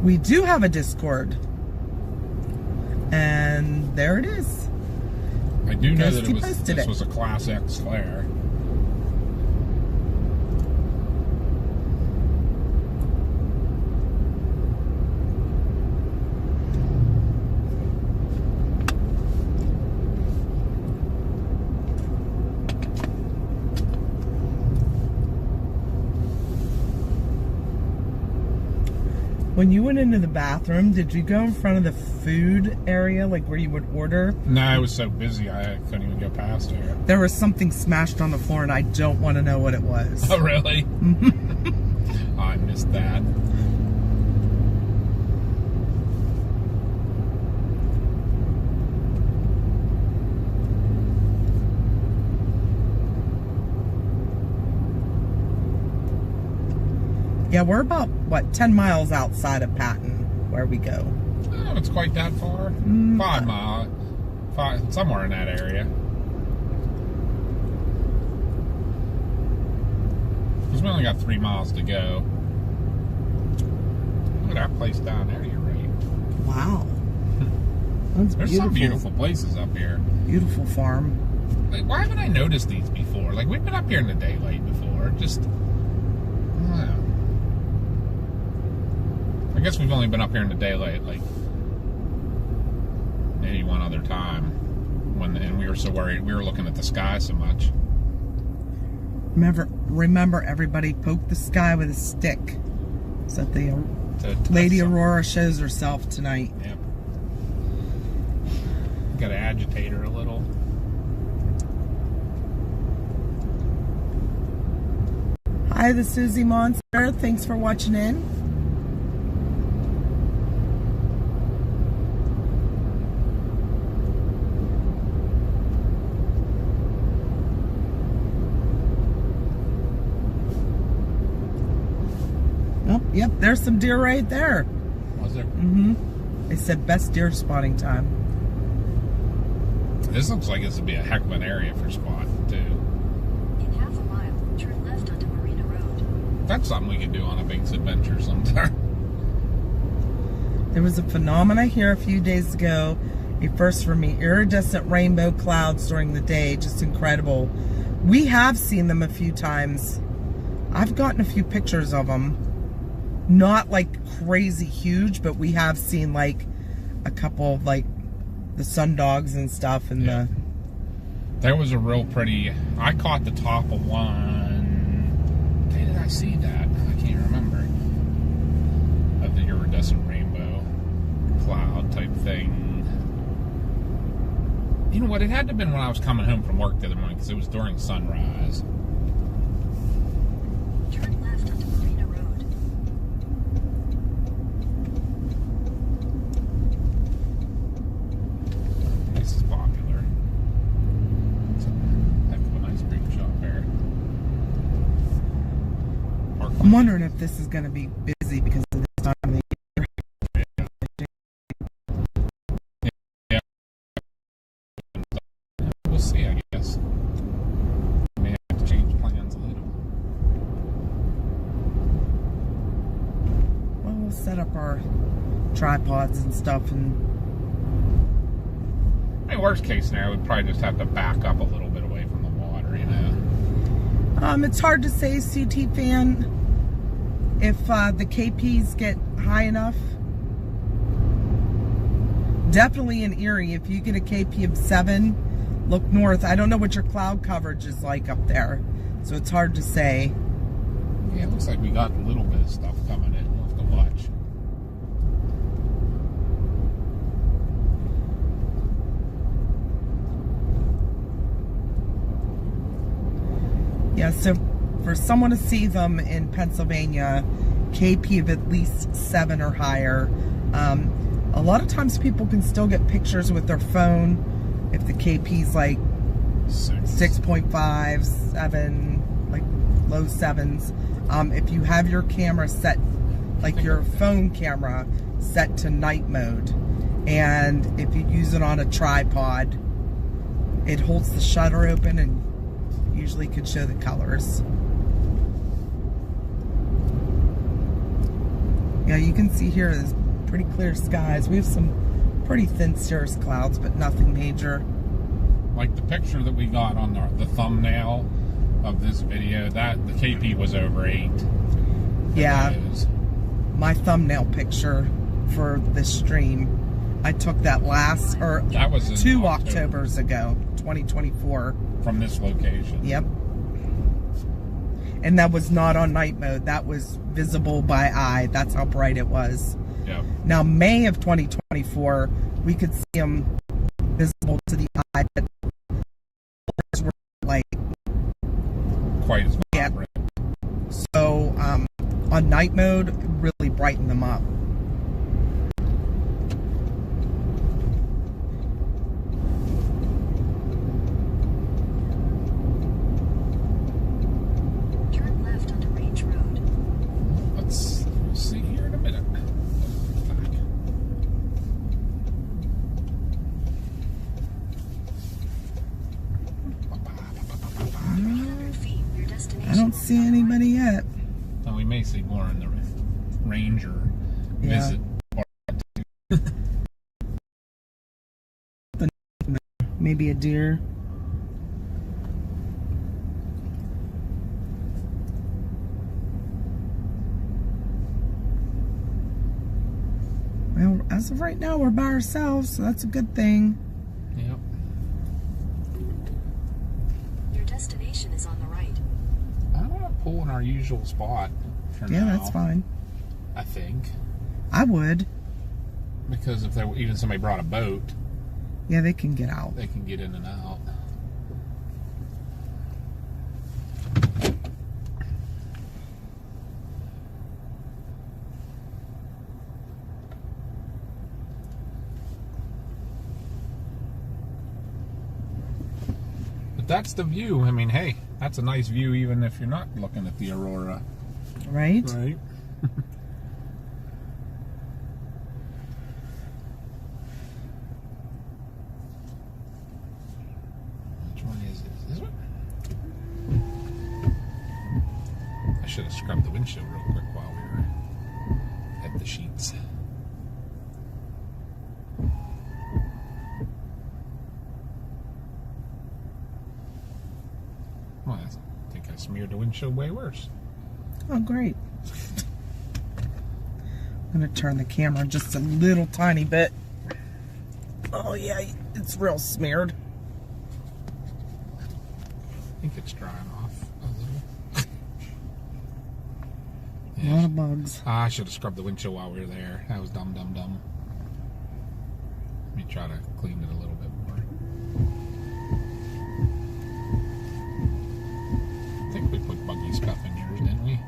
S1: We do have a Discord. And there it is.
S2: I do know that
S1: Posted
S2: this
S1: it.
S2: was a Class X flare.
S1: When you went into the bathroom, did you go in front of the food area, like where you would order?
S2: No, I was so busy I couldn't even go past her.
S1: There was something smashed on the floor, and I don't want to know what it was.
S2: Oh, really? I missed that.
S1: Yeah, we're about, what, 10 miles outside of Patton, where we go.
S2: Oh, it's quite that far. 5 miles. Somewhere in that area. Because we only got 3 miles to go. Look at that place down there, you're right.
S1: Wow. That's
S2: There's
S1: beautiful.
S2: some beautiful places up here.
S1: Beautiful farm.
S2: Like, why haven't I noticed these before? Like, we've been up here in the daylight before. Just, I don't know. I guess we've only been up here in the daylight, like, maybe one other time. And we were so worried. We were looking at the sky so much.
S1: Remember, everybody poke the sky with a stick. So that the
S2: To
S1: Lady
S2: some-
S1: Aurora shows herself tonight.
S2: Yep. Got to agitate her a little.
S1: Hi, the Susie Monster. Thanks for watching in. Oh, yep, there's some deer right there.
S2: Was there?
S1: They said best deer spotting time.
S2: This looks like this would be a heck of an area for spotting, too.
S3: In half a mile, turn left onto Marina Road.
S2: That's something we could do on a Binks adventure sometime.
S1: There was a phenomena here a few days ago. A first for me. Iridescent rainbow clouds during the day. Just incredible. We have seen them a few times. I've gotten a few pictures of them. Not like crazy huge, but we have seen like a couple of like the sundogs and stuff. And
S2: Yeah. There was a real pretty... I caught the top of one... Where did I see that? I can't remember. Of the iridescent rainbow cloud type thing. You know what? It had to have been when I was coming home from work the other morning because it was during sunrise.
S3: Turn left onto Marina Road.
S2: This is popular. It's a heck of an ice cream shop there.
S1: I'm wondering if this is going to be busy because of this time of the year.
S2: We'll see, I guess. May have to change plans a little.
S1: Well, we'll set up our tripods and stuff. And
S2: I mean, worst case scenario, we'd probably just have to back up a little bit away from the water, you know.
S1: it's hard to say, CT fan, if the KPs get high enough. Definitely in Erie, if you get a KP of 7, look north. I don't know what your cloud coverage is like up there, so it's hard to say.
S2: Yeah, it looks like we got a little bit of stuff coming in. We'll have to watch.
S1: Yeah, so for someone to see them in Pennsylvania, KP of at least 7 or higher. A lot of times people can still get pictures with their phone if the KP's like 6.5, 7, like low 7s. If you have your camera set, like your phone camera set to night mode, and if you use it on a tripod, it holds the shutter open and usually could show the colors. Yeah, you can see here is pretty clear skies. We have some pretty thin cirrus clouds, but nothing major.
S2: Like the picture that we got on the thumbnail of this video, that the KP was over 8.
S1: Yeah, my thumbnail picture for this stream, I took that
S2: that was in
S1: 2 Octobers ago, 2024.
S2: From this location.
S1: Yep. And that was not on night mode. That was visible by eye. That's how bright it was.
S2: Yep.
S1: Now, May of 2024, we could see them visible to the eye, but colors were like
S2: quite as vibrant.
S1: So, on night mode, it really brightened them up.
S2: See here in a minute.
S3: 300 feet, your destination.
S1: I don't see anybody yet.
S2: Now we may see more in the Ranger
S1: Yeah.
S2: visit.
S1: Maybe a deer. Well, as of right now, we're by ourselves, so that's a good thing.
S2: Yep.
S3: Your destination is on the right.
S2: I want to pull in our usual spot for now.
S1: Yeah, that's fine.
S2: I think.
S1: I would.
S2: Because if there even somebody brought a boat,
S1: Yeah, they can get out.
S2: they can get in and out. But that's the view. I mean, hey, that's a nice view even if you're not looking at the Aurora.
S1: Right?
S2: Right. Which one is it? This one? I should have scrubbed the windshield real quick while we were at the sheets. Well, I think I smeared the windshield way worse.
S1: Oh, great. I'm going to turn the camera just a little tiny bit. Oh, yeah, it's real smeared.
S2: I think it's drying off a little.
S1: A lot of bugs.
S2: I should have scrubbed the windshield while we were there. That was dumb. Let me try to clean it a little bit more. I think we put buggy stuff in yours, didn't we?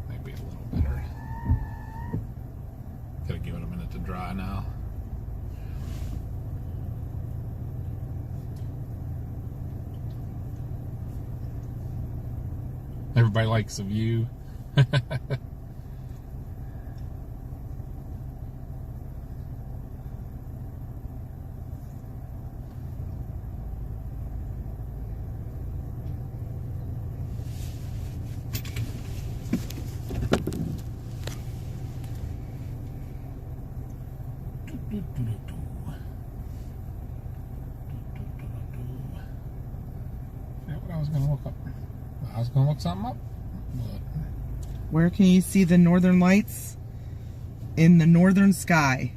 S2: Might be a little better. Gotta give it a minute to dry now. Everybody likes the view. What I was gonna look up. I was gonna look something up. But
S1: Where can you see the northern lights? in the northern sky.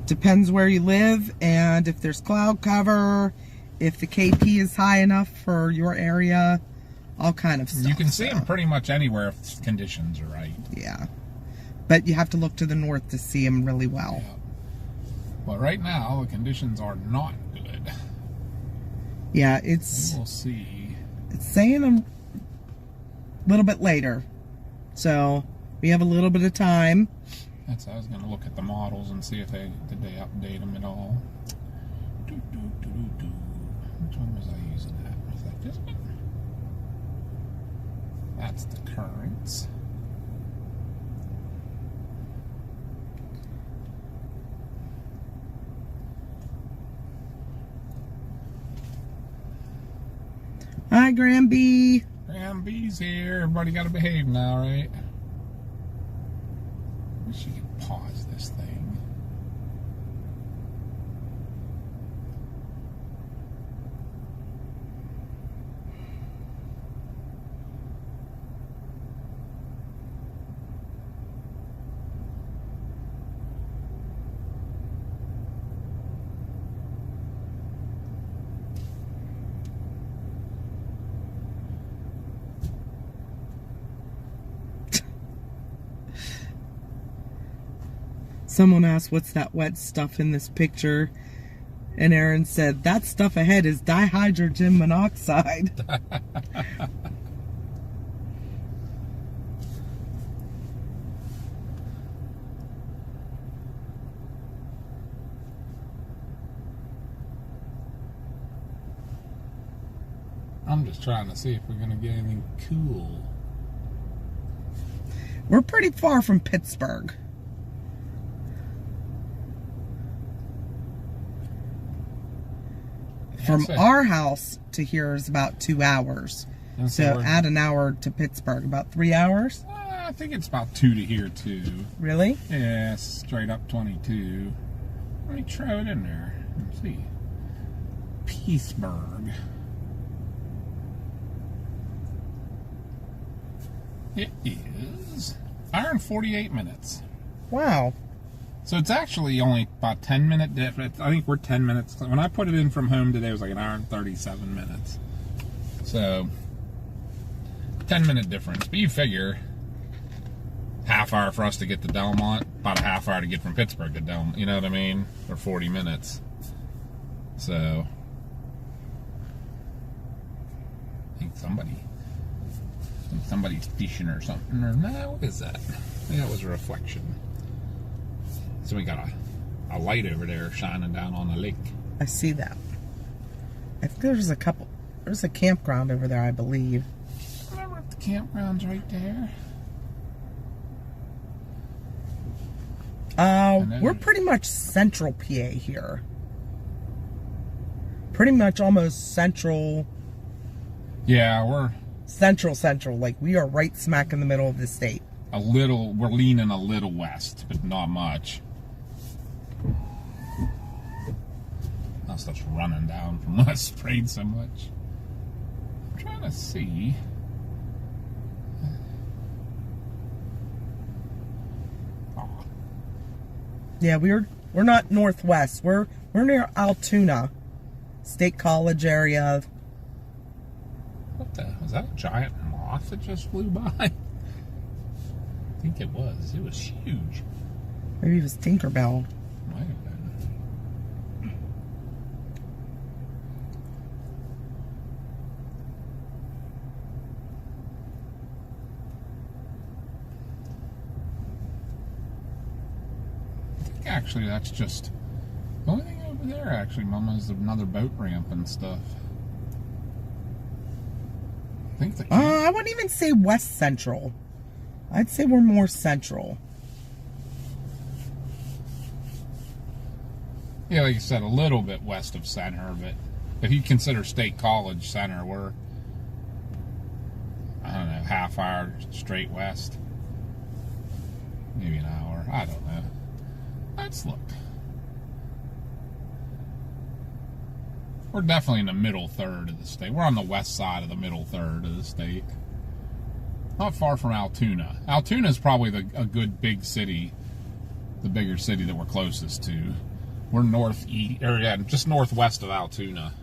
S1: Depends where you live and if there's cloud cover, if the KP is high enough for your area, all kind of stuff.
S2: You can see them pretty much anywhere if conditions are right.
S1: Yeah. But you have to look to the north to see them really well.
S2: Yeah. But right now, the conditions are not good.
S1: Yeah, it's...
S2: We'll see.
S1: It's saying a little bit later. So, we have a little bit of time.
S2: I was going to look at the models and see if did they update them at all. Which one was I using that? Was that this one? That's the currents.
S1: Hi, Granby.
S2: Granby's here. Everybody got to behave now, right? Wish you could pause this thing.
S1: Someone asked, what's that wet stuff in this picture? And Aaron said, that stuff ahead is dihydrogen monoxide.
S2: I'm just trying to see if we're going to get anything cool.
S1: We're pretty far from Pittsburgh. From our house to here is about 2 hours. So add an hour to Pittsburgh, about 3 hours?
S2: I think it's about 2 to here too.
S1: Really?
S2: Yeah, straight up 22. Let me throw it in there. Let's see. Pittsburgh. It is hour and 48 minutes.
S1: Wow.
S2: So it's actually only about 10-minute difference. I think we're 10 minutes. When I put it in from home today, it was like an hour and 37 minutes. So 10-minute difference. But you figure half hour for us to get to Delmont, about a half hour to get from Pittsburgh to Delmont. You know what I mean? Or 40 minutes. So I think somebody's fishing or something. Or no, what is that? I think that was a reflection. So we got a light over there shining down on the lake.
S1: I see that. I think there's a campground over there, I believe.
S2: I remember if the campground's right there.
S1: We're pretty much central PA here. Pretty much almost central.
S2: Yeah, we're
S1: central. Like we are right smack in the middle of the state.
S2: we're leaning a little west, but not much. That stuff's running down from when I sprayed so much. I'm trying to see. Oh.
S1: Yeah, we're not northwest. We're near Altoona State College area.
S2: What the? Was that a giant moth that just flew by? I think it was. It was huge.
S1: Maybe it was Tinkerbell.
S2: Might have been. I think actually that's just the only thing over there. Actually, Mama, is another boat ramp and stuff. I think the
S1: I wouldn't even say west central. I'd say we're more central.
S2: Yeah, like you said, a little bit west of center, but if you consider State College center, we're, I don't know, half hour straight west. Maybe an hour. I don't know. Let's look. We're definitely in the middle third of the state. We're on the west side of the middle third of the state. not far from Altoona. Altoona is probably a good big city, the bigger city that we're closest to. We're just northwest of Altoona.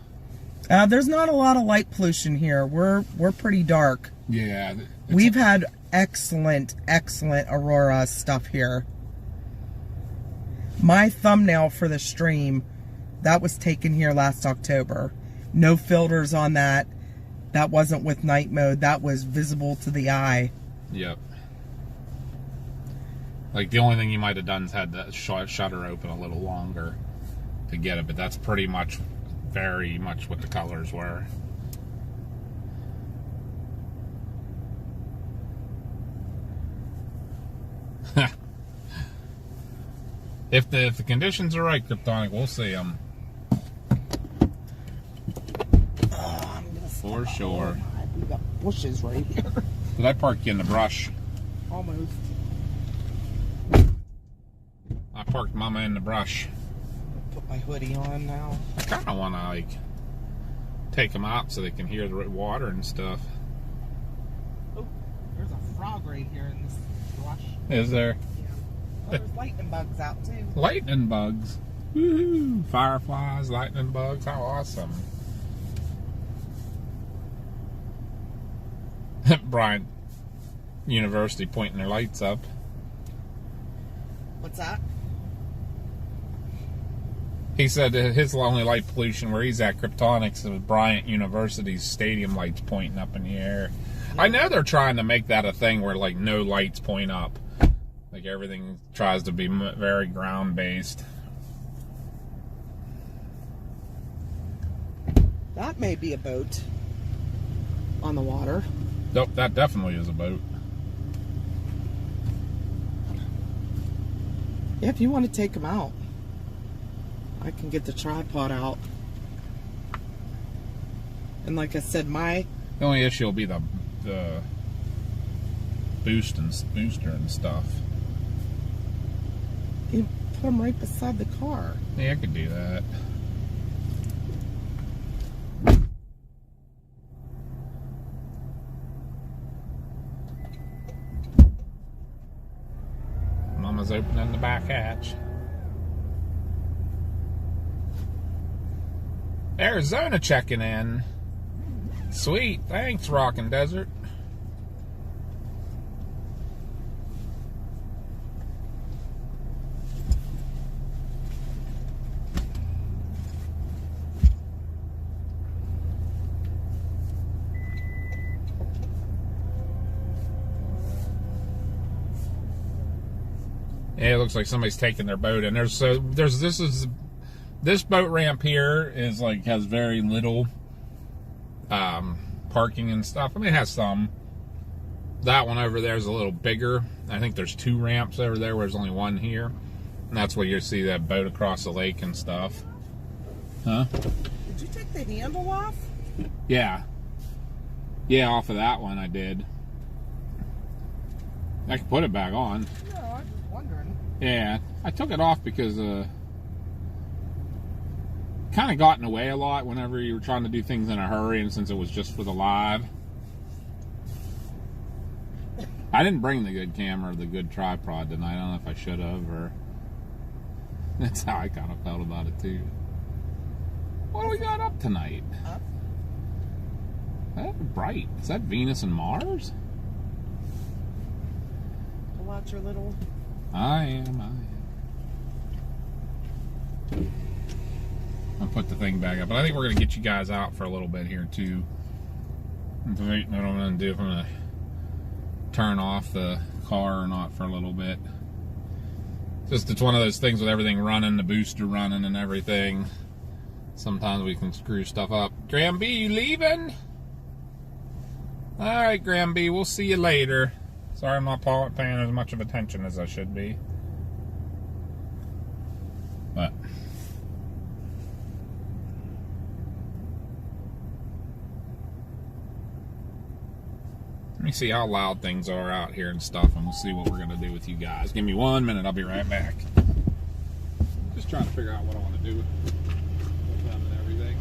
S1: There's not a lot of light pollution here. We're pretty dark.
S2: Yeah.
S1: We've had excellent Aurora stuff here. My thumbnail for the stream, that was taken here last October. No filters on that. That wasn't with night mode. That was visible to the eye.
S2: Yep. Like, the only thing you might have done is had the shutter open a little longer to get it, but that's pretty much, very much what the colors were. If the conditions are right, Kryptonic, we'll see them. For sure.
S1: We got bushes right here.
S2: Did I park you in the brush?
S1: Almost.
S2: I parked Mama in the brush.
S1: Put my hoodie on now.
S2: I kind of want to, like, take them out so they can hear the water and stuff.
S1: Oh, there's a frog right here in this brush.
S2: Is there?
S1: Yeah. Oh, there's lightning bugs out too.
S2: Lightning bugs. Woohoo! Fireflies, lightning bugs. How awesome. Bryant University pointing their lights up.
S1: What's that?
S2: He said that his only light pollution where he's at, Kryptonics, is Bryant University's stadium lights pointing up in the air. I know they're trying to make that a thing where, like, no lights point up. Like, everything tries to be very ground-based.
S1: That may be a boat on the water.
S2: Nope, that definitely is a boat.
S1: Yeah, if you want to take them out, I can get the tripod out. And like I said,
S2: the only issue will be the booster and stuff.
S1: You put them right beside the car.
S2: Yeah, I could do that. Mama's opening the back hatch. Arizona checking in. Sweet, thanks, Rockin' Desert. Yeah, it looks like somebody's taking their boat, and this boat ramp here is like has very little parking and stuff. I mean, it has some. That one over there is a little bigger. I think there's 2 ramps over there, where there's only one here, and that's where you see that boat across the lake and stuff. Huh?
S1: Did you take the handle off?
S2: Yeah. Yeah, off of that one I did. I can put it back on.
S1: No, I was just wondering.
S2: Yeah, I took it off because kind of got in the way a lot whenever you were trying to do things in a hurry, and since it was just for the live. I didn't bring the good camera or the good tripod tonight. I don't know if I should have, or that's how I kind of felt about it too. What do we got up tonight?
S1: Up?
S2: That's bright. Is that Venus and Mars?
S1: Pull out your little...
S2: I am. I'll put the thing back up. But I think we're going to get you guys out for a little bit here, too. I'm debating what I'm going to do, if I'm going to turn off the car or not for a little bit. Just, it's one of those things with everything running, the booster running and everything. Sometimes we can screw stuff up. Graham B, you leaving? Alright, Graham B, we'll see you later. Sorry I'm not paying as much of attention as I should be. But let me see how loud things are out here and stuff, and we'll see what we're going to do with you guys. Give me 1 minute, I'll be right back. Just trying to figure out what I want to do with them and everything.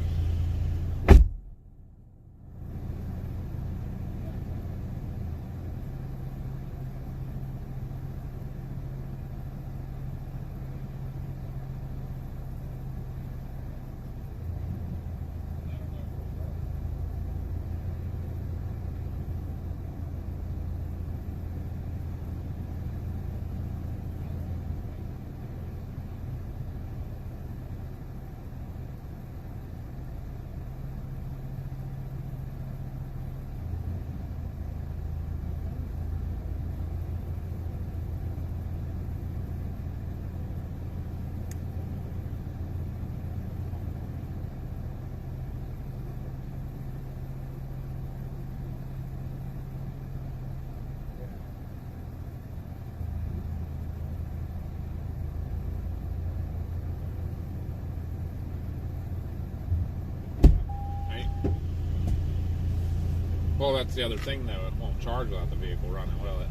S2: Well, that's the other thing, though. It won't charge without the vehicle running, will it?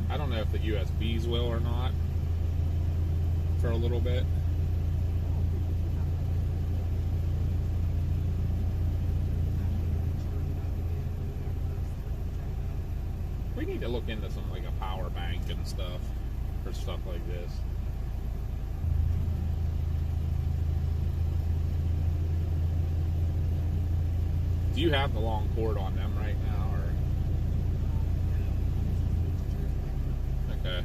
S2: I don't know if the USBs will or not for a little bit. We need to look into something like a power bank and stuff for stuff like this. Do you have the long cord on them right now, or? Okay.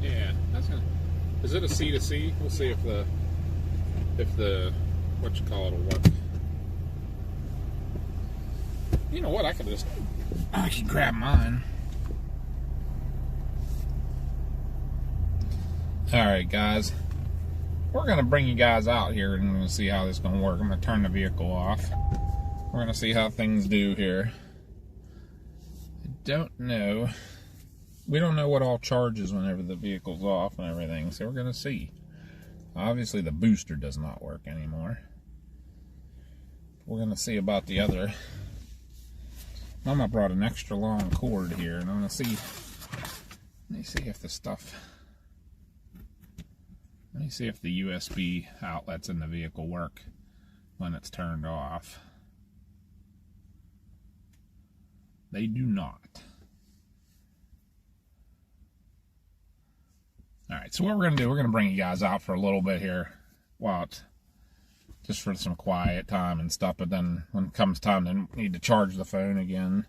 S2: Yeah, that's gonna. Is it a C to C? We'll see if the what you call it will work. You know what? I can grab mine. Alright guys, we're going to bring you guys out here and we're going to see how this is going to work. I'm going to turn the vehicle off. We're going to see how things do here. I don't know. We don't know what all charges whenever the vehicle's off and everything, so we're going to see. Obviously the booster does not work anymore. We're going to see about the other. Mama brought an extra long cord here and I'm going to see. Let me see if the stuff. Let me see if the USB outlets in the vehicle work when it's turned off. They do not. Alright, so what we're going to do, we're going to bring you guys out for a little bit here while it's just for some quiet time and stuff, but then when it comes time to need to charge the phone again,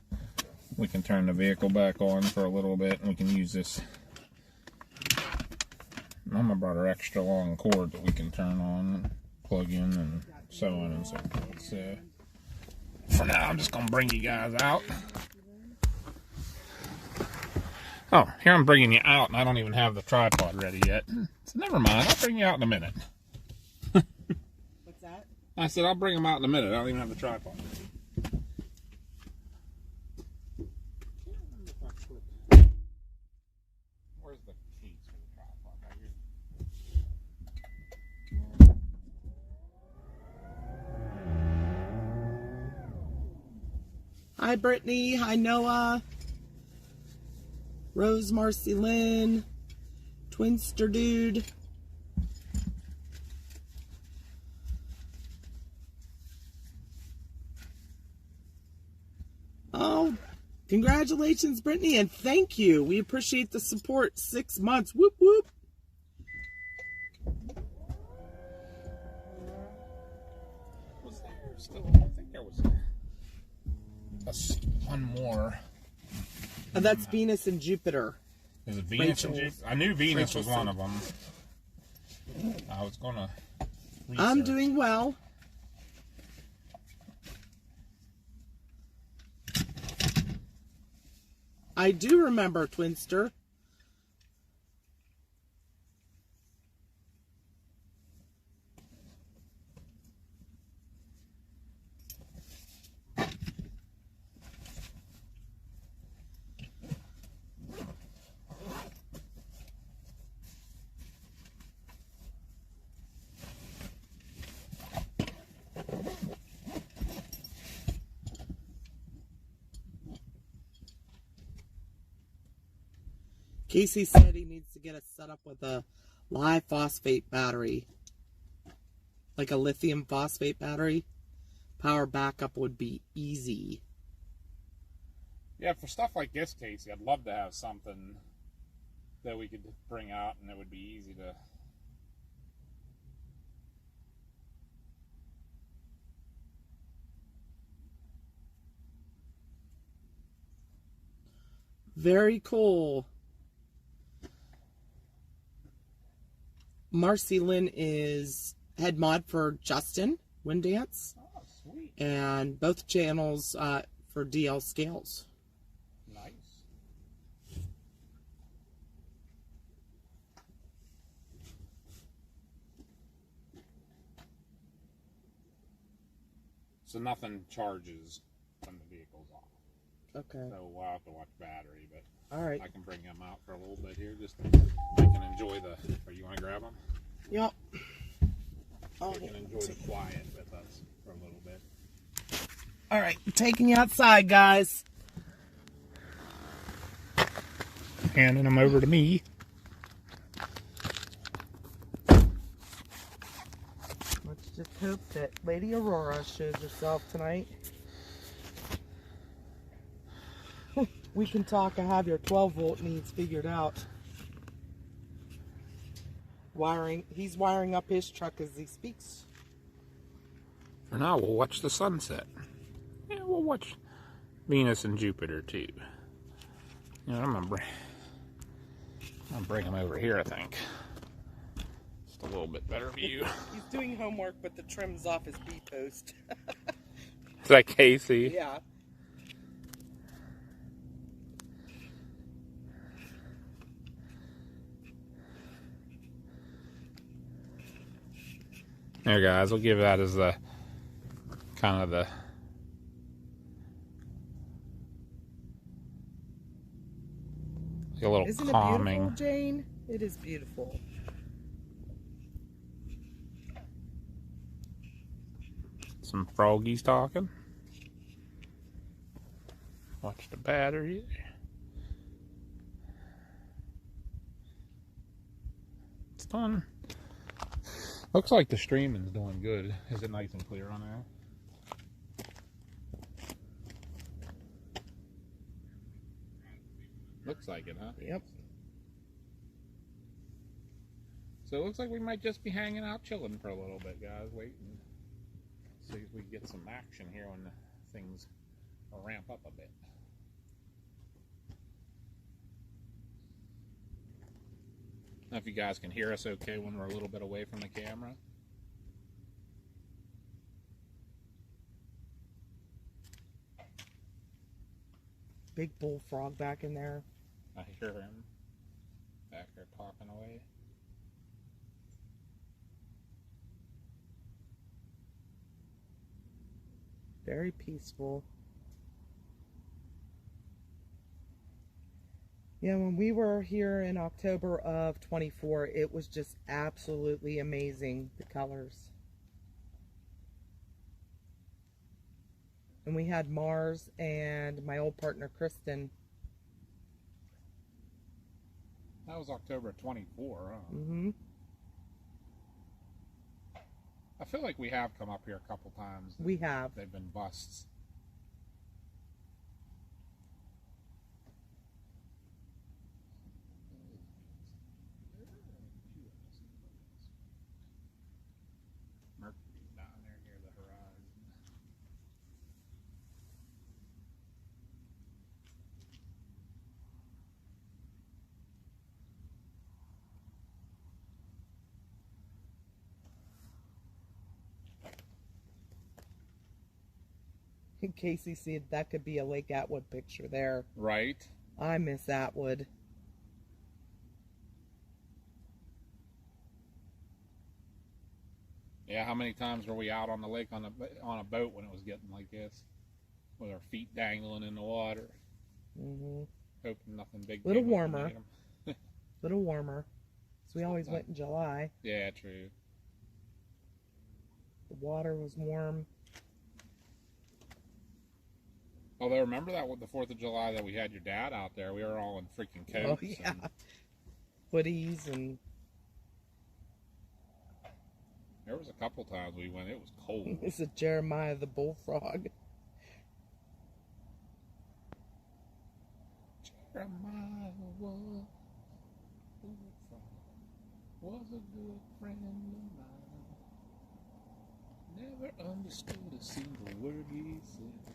S2: we can turn the vehicle back on for a little bit and we can use this. Mama brought her extra long cord that we can turn on, plug in, and so on and so forth. So, for now, I'm just going to bring you guys out. Oh, here I'm bringing you out, and I don't even have the tripod ready yet. So never mind, I'll bring you out in a minute.
S1: What's that?
S2: I said I'll bring them out in a minute. I don't even have the tripod ready. Where's the keys for the tripod? Right here.
S1: Hi, Brittany. Hi, Noah. Rose, Marcy, Lynn. Twinster Dude. Oh, congratulations, Brittany, and thank you. We appreciate the support. 6 months. Whoop, whoop.
S2: Was there still? I think there was one more.
S1: And that's Venus and Jupiter.
S2: Is it Venus and Jupiter? I knew Venus was one of them. I was going to research.
S1: I'm doing well. I do remember Twinster. Casey said he needs to get it set up with a live phosphate battery. Like a lithium phosphate battery. Power backup would be easy.
S2: Yeah, for stuff like this, Casey, I'd love to have something that we could bring out and it would be easy to...
S1: Very cool. Marcy Lynn is head mod for Justin Windance.
S2: Oh, sweet.
S1: And both channels for DL Scales.
S2: Nice. So nothing charges when the vehicle's off.
S1: Okay.
S2: So we'll have to watch battery, but
S1: All right.
S2: I can bring them out for a little bit here. Just they can enjoy the. Or you want to grab them?
S1: Yep.
S2: They can enjoy the quiet with us for a little bit.
S1: All right, I'm taking you outside, guys.
S2: Handing them over to me.
S1: Let's just hope that Lady Aurora shows herself tonight. We can talk. I have your 12-volt needs figured out. He's wiring up his truck as he speaks.
S2: For now, we'll watch the sunset. Yeah, we'll watch Venus and Jupiter too. Yeah, I'm gonna bring him over here, I think. Just a little bit better view.
S1: He's doing homework, but the trim's off his B-post.
S2: Is that Casey?
S1: Yeah.
S2: There, guys, we'll give that as the kind of the a little
S1: Isn't
S2: calming.
S1: it beautiful, Jane? It is beautiful.
S2: Some froggies talking. Watch the battery. It's done. Looks like the streaming's doing good. Is it nice and clear on there? Looks like it, huh?
S1: Yep.
S2: So it looks like we might just be hanging out chilling for a little bit, guys. Waiting. See if we get some action here when things ramp up a bit. I don't know if you guys can hear us okay when we're a little bit away from the camera.
S1: Big bullfrog back in there.
S2: I hear him back there talking away.
S1: Very peaceful. Yeah, when we were here in October of 24, it was just absolutely amazing, the colors. And we had Mars and my old partner, Kristen.
S2: That was October 24, huh?
S1: Mm-hmm.
S2: I feel like we have come up here a couple times.
S1: We have.
S2: They've been busts. Mercury's down there near the horizon.
S1: Casey said that could be a Lake Atwood picture there.
S2: Right.
S1: I miss Atwood.
S2: Yeah, how many times were we out on the lake on a boat when it was getting like this, with our feet dangling in the water,
S1: Mm-hmm.
S2: hoping nothing big.
S1: Little
S2: came up and
S1: warmer.
S2: ate 'em.
S1: Little warmer. So we always went in July.
S2: Yeah, true.
S1: The water was warm.
S2: Although remember that with the 4th of July that we had your dad out there, we were all in freaking coats.
S1: Oh yeah.
S2: And
S1: Hoodies and
S2: there was a couple times we went. It was cold.
S1: this is Jeremiah the bullfrog.
S2: Jeremiah was a good friend of mine. Never understood a single word he said.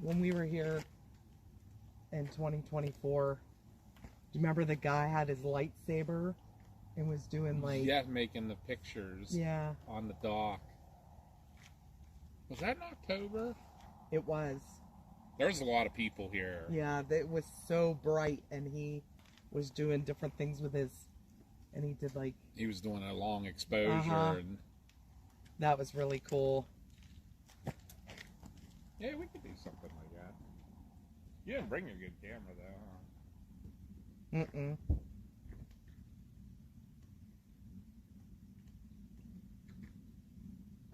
S1: When we were here in 2024, do you remember the guy had his lightsaber and was doing like...
S2: Yeah, making the pictures
S1: Yeah,
S2: on the dock. Was that in October?
S1: it was.
S2: There's a lot of people here.
S1: Yeah, it was so bright, and he was doing different things with his, and he did like...
S2: He was doing a long exposure. And
S1: that was really cool.
S2: yeah, we could do something like that. You didn't bring your good camera, though, huh?
S1: Mm-mm.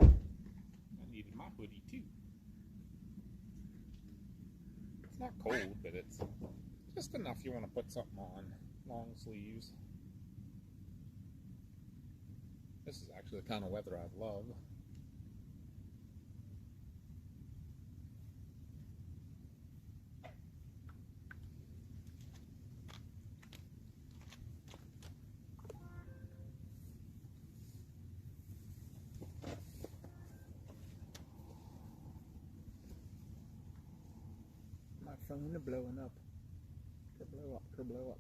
S2: I needed my hoodie, too. It's not cold, but it's just enough you want to put something on. Long sleeves. This is actually the kind of weather I love. My phone is blowing up. Could blow up, could blow up.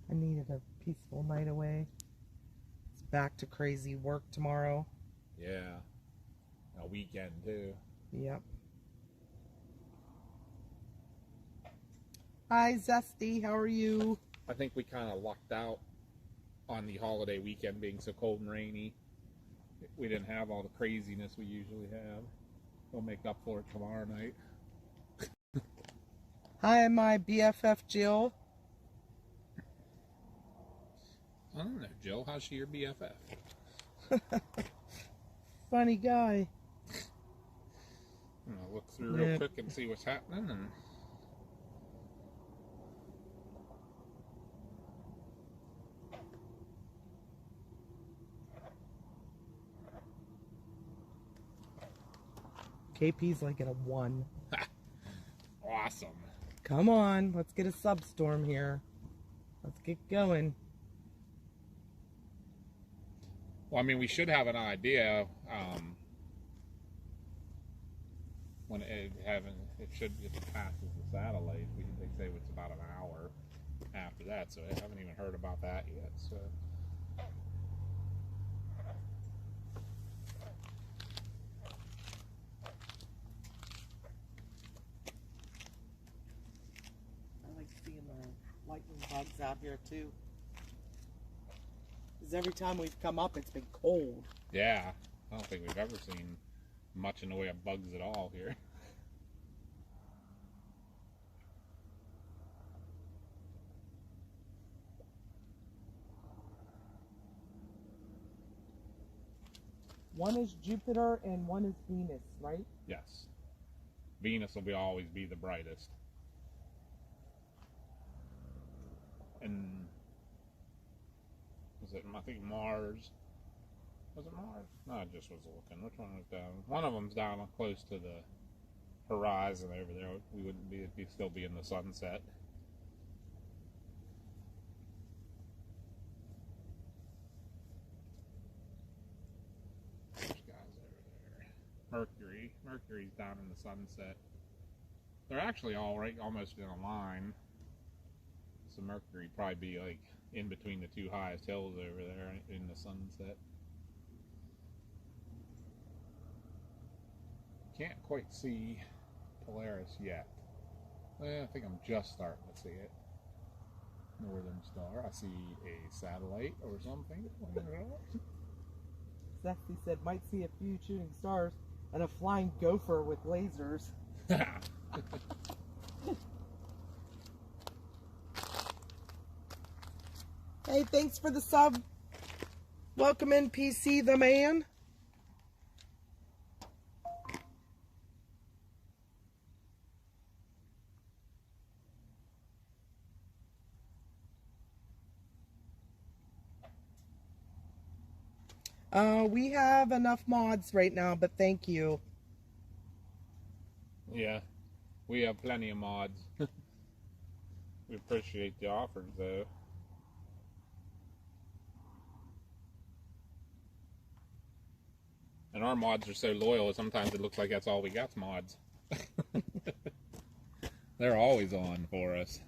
S1: I needed a peaceful night away. It's back to crazy work tomorrow.
S2: Yeah. A weekend, too.
S1: Yep. Hi, Zesty. How are you?
S2: I think we kind of lucked out on the holiday weekend being so cold and rainy. We didn't have all the craziness we usually have. We'll make up for it tomorrow night.
S1: Hi, my BFF Jill.
S2: I don't know, Jill. How's she your BFF?
S1: Funny guy.
S2: I'm gonna look through real quick and see what's happening. And
S1: KP's like at a 1.
S2: awesome.
S1: Come on, let's get a substorm here. Let's get going.
S2: Well, I mean, we should have an idea when it should, if it passes the satellite. They say it's about an hour after that, so I haven't even heard about that yet. So.
S1: I like seeing the lightning bugs out here too. Because every time we've come up, it's been cold.
S2: Yeah, I don't think we've ever seen much in the way of bugs at all here.
S1: One is Jupiter and one is Venus, right?
S2: Yes. Venus will always be the brightest. And was it, I think Mars. Was it Mars? No, I just was looking. Which one was down? One of them's down close to the horizon over there. We wouldn't be, it'd be still be in the sunset. There's guys over there. Mercury. Mercury's down in the sunset. They're actually all right, almost in a line. So Mercury'd probably be like in between the two highest hills over there in the sunset. Can't quite see Polaris yet. Well, I think I'm just starting to see it. Northern Star. I see a satellite or something.
S1: Zesty said, might see a few shooting stars and a flying gopher with lasers. Hey, thanks for the sub. Welcome in, PC the man. We have enough mods right now, but thank you.
S2: Yeah, we have plenty of mods. We appreciate the offers, though. And our mods are so loyal, sometimes it looks like that's all we got's mods. They're always on for us.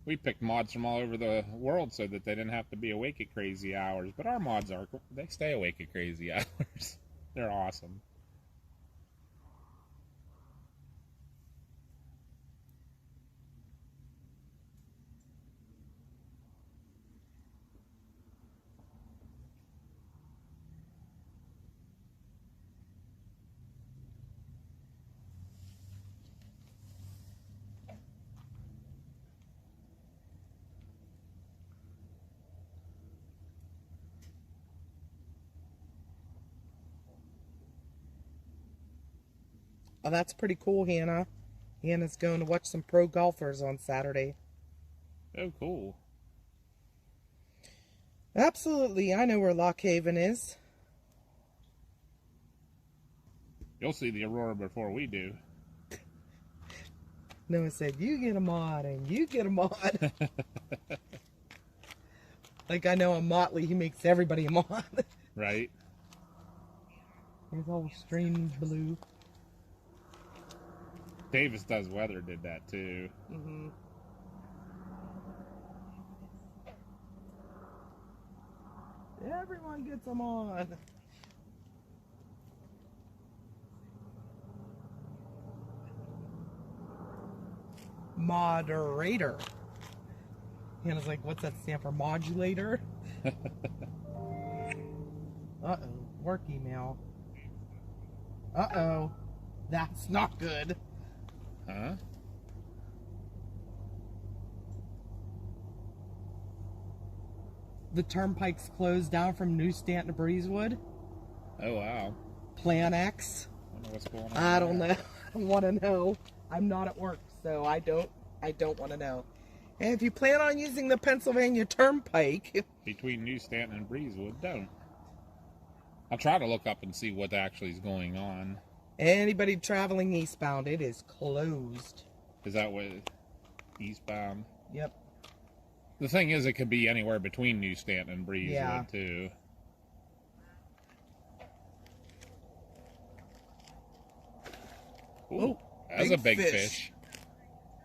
S2: we picked mods from all over the world so that they didn't have to be awake at crazy hours. But our mods they stay awake at crazy hours. They're awesome.
S1: Oh, that's pretty cool, Hannah. Hannah's going to watch some pro golfers on Saturday.
S2: Oh, cool.
S1: Absolutely. I know where Lock Haven is.
S2: You'll see the Aurora before we do.
S1: Noah said, you get a mod and you get a mod. Like I know a Motley, he makes everybody a mod.
S2: Right.
S1: Here's all strange blue.
S2: Davis Does Weather did that too.
S1: Mm-hmm. Everyone gets them on. Moderator. Hannah's like, what's that stand for? Modulator? Uh-oh. Work email. Uh-oh. That's not good.
S2: Huh?
S1: The turnpike's closed down from New Stanton to Breezewood.
S2: Oh, wow.
S1: Plan X.
S2: I don't know what's going on.
S1: I don't know. I want to know. I'm not at work, so I don't want to know. And if you plan on using the Pennsylvania Turnpike,
S2: between New Stanton and Breezewood, don't. I'll try to look up and see what actually is going on.
S1: anybody traveling eastbound, it is closed.
S2: Is that what eastbound?
S1: Yep.
S2: The thing is, it could be anywhere between New Stanton and Breezewood, too. Ooh,
S1: Oh,
S2: that's a big fish.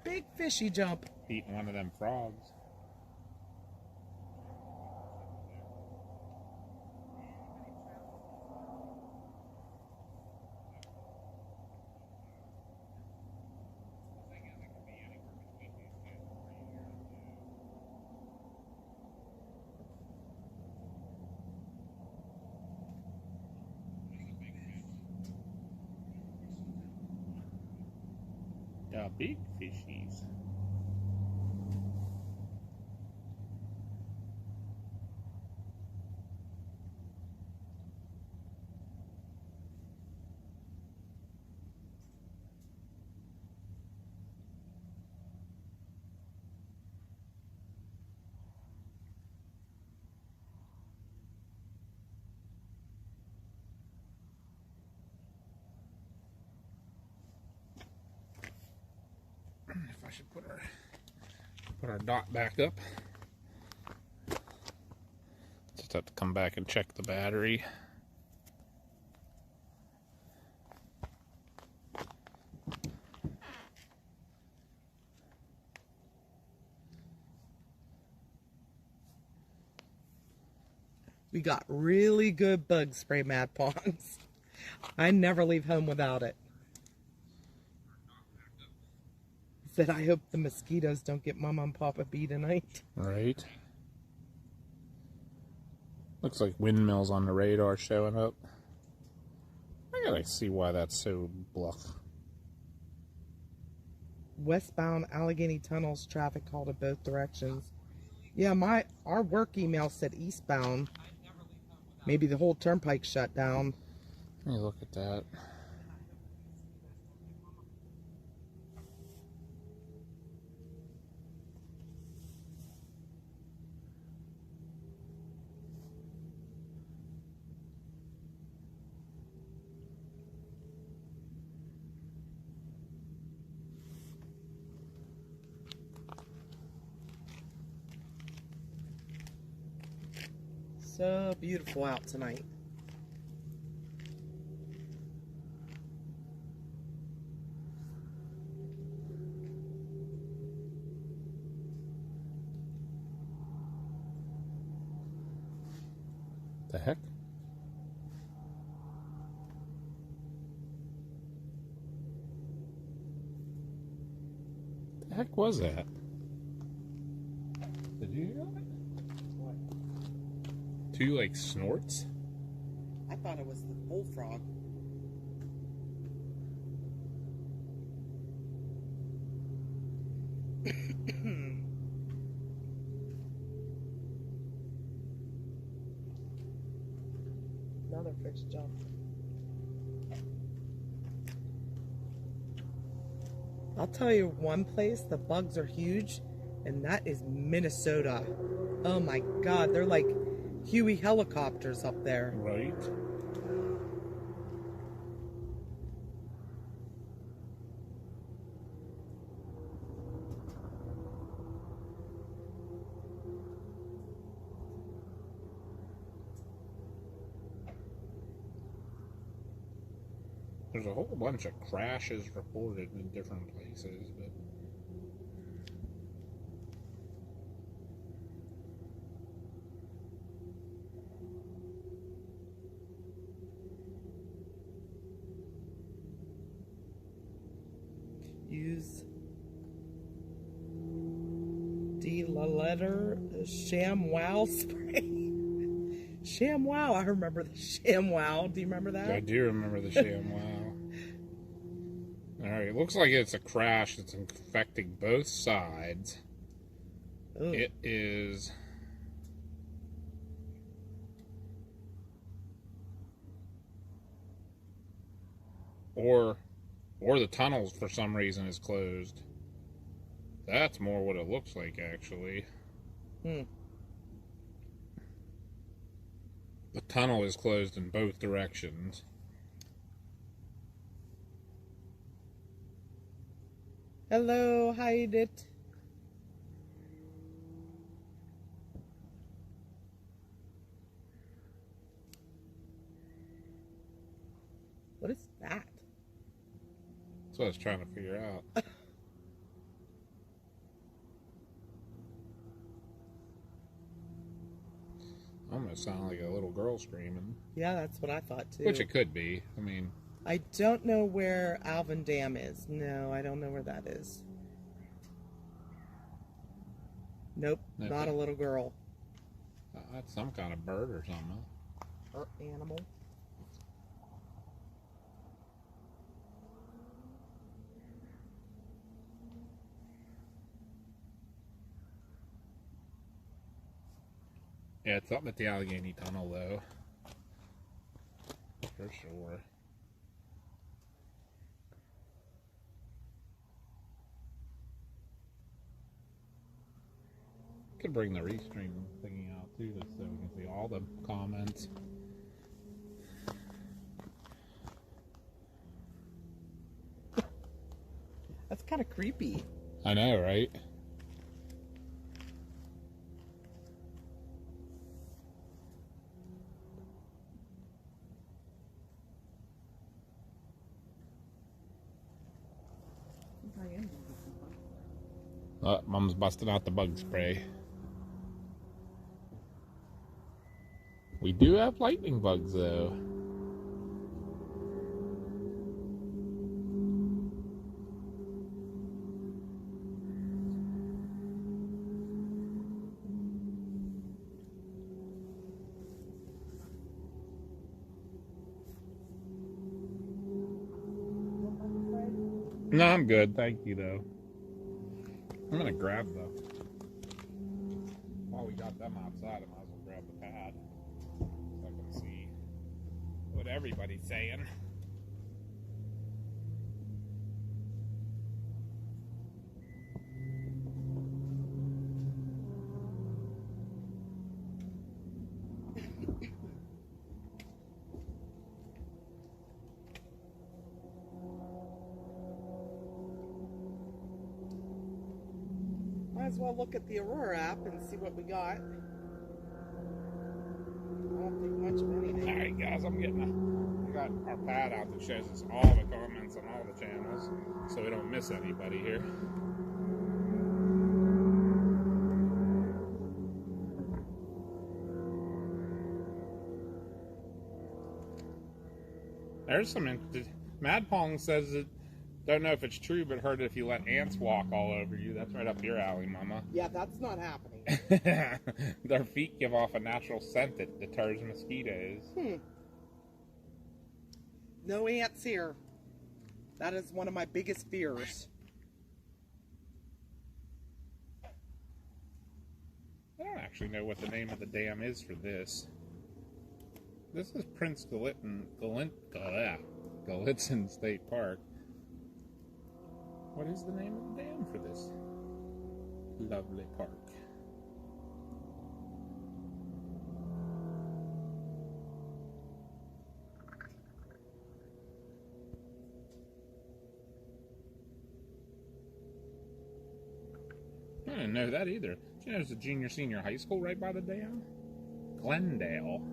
S1: Big fishy jump.
S2: Eating one of them frogs. Yeah, big fishies. If I should put our dot back up. Just have to come back and check the battery.
S1: We got really good bug spray Mad Ponds. I never leave home without it. Said I hope the mosquitoes don't get Mama and Papa B tonight.
S2: Right. Looks like windmills on the radar showing up. I gotta see why that's so bluff.
S1: Westbound Allegheny Tunnels traffic called in both directions. Yeah, our work email said eastbound. Maybe the whole turnpike shut down.
S2: Let me look at that.
S1: So beautiful out tonight.
S2: The heck? The heck was that? Did you hear that?
S1: What?
S2: Two like snorts?
S1: I thought it was the bullfrog. Another fish jumped. I'll tell you one place the bugs are huge, and that is Minnesota. Oh my God, they're like Huey helicopters up there.
S2: Right. There's a whole bunch of crashes reported in different places, but
S1: Use la letter ShamWow spray. ShamWow, I remember the ShamWow. Do you remember that?
S2: I do remember the ShamWow. Alright, it looks like it's a crash that's infecting both sides.
S1: Ugh.
S2: It is or the tunnels for some reason is closed. That's more what it looks like, actually.
S1: Hmm.
S2: The tunnel is closed in both directions.
S1: Hello, hide it. What is that?
S2: That's what I was trying to figure out. Almost sound like a little girl screaming.
S1: Yeah, that's what I thought too.
S2: Which it could be. I mean,
S1: I don't know where Alvin Dam is. No, I don't know where that is. Nope,
S2: Nope.
S1: not a little girl.
S2: that's some kind of bird or something.
S1: Or animal.
S2: Yeah, it's up at the Allegheny Tunnel, though. For sure. Could bring the restream thingy out, too, just so we can see all the comments.
S1: That's kind of creepy.
S2: I know, right? Mom's busting out the bug spray. We do have lightning bugs, though. No, I'm good. Thank you, though. I'm going to grab the... While we got them outside, I might as well grab the pad. So I can see what everybody's saying.
S1: Might as well look at the Aurora app and see what we got. I don't think much of anything.
S2: Alright guys, we got our pad out that shows us all the comments on all the channels, so we don't miss anybody here. There's some. Mad Pong says that. Don't know if it's true, but heard if you let ants walk all over you, that's right up your alley, Mama.
S1: Yeah, that's not happening.
S2: Their feet give off a natural scent that deters mosquitoes.
S1: No ants here. That is one of my biggest fears.
S2: I don't actually know what the name of the dam is for this. This is Prince Gallitzin State Park. What is the name of the dam for this lovely park? I didn't know that either. Did you know there's a junior-senior high school right by the dam? Glendale.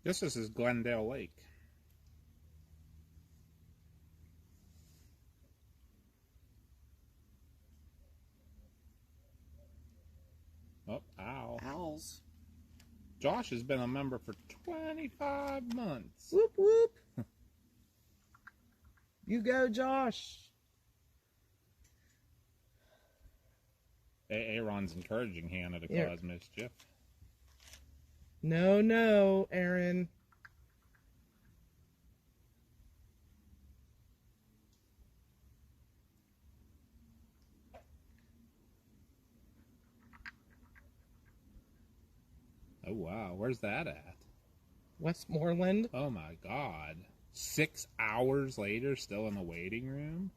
S2: This is Glendale Lake. Oh, ow.
S1: Owls.
S2: Josh has been a member for 25 months.
S1: Whoop, whoop. You go, Josh.
S2: Aaron's encouraging Hannah to cause mischief.
S1: No, no, Aaron.
S2: Oh, wow. Where's that at?
S1: Westmoreland.
S2: Oh, my God. 6 hours later, still in the waiting room?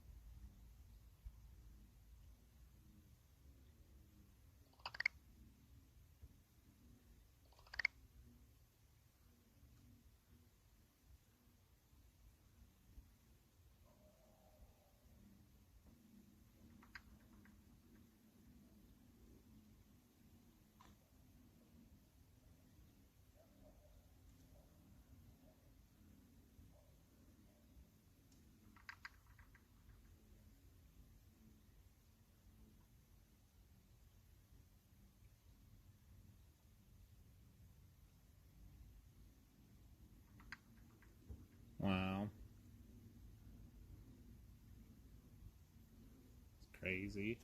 S2: Wow. It's crazy.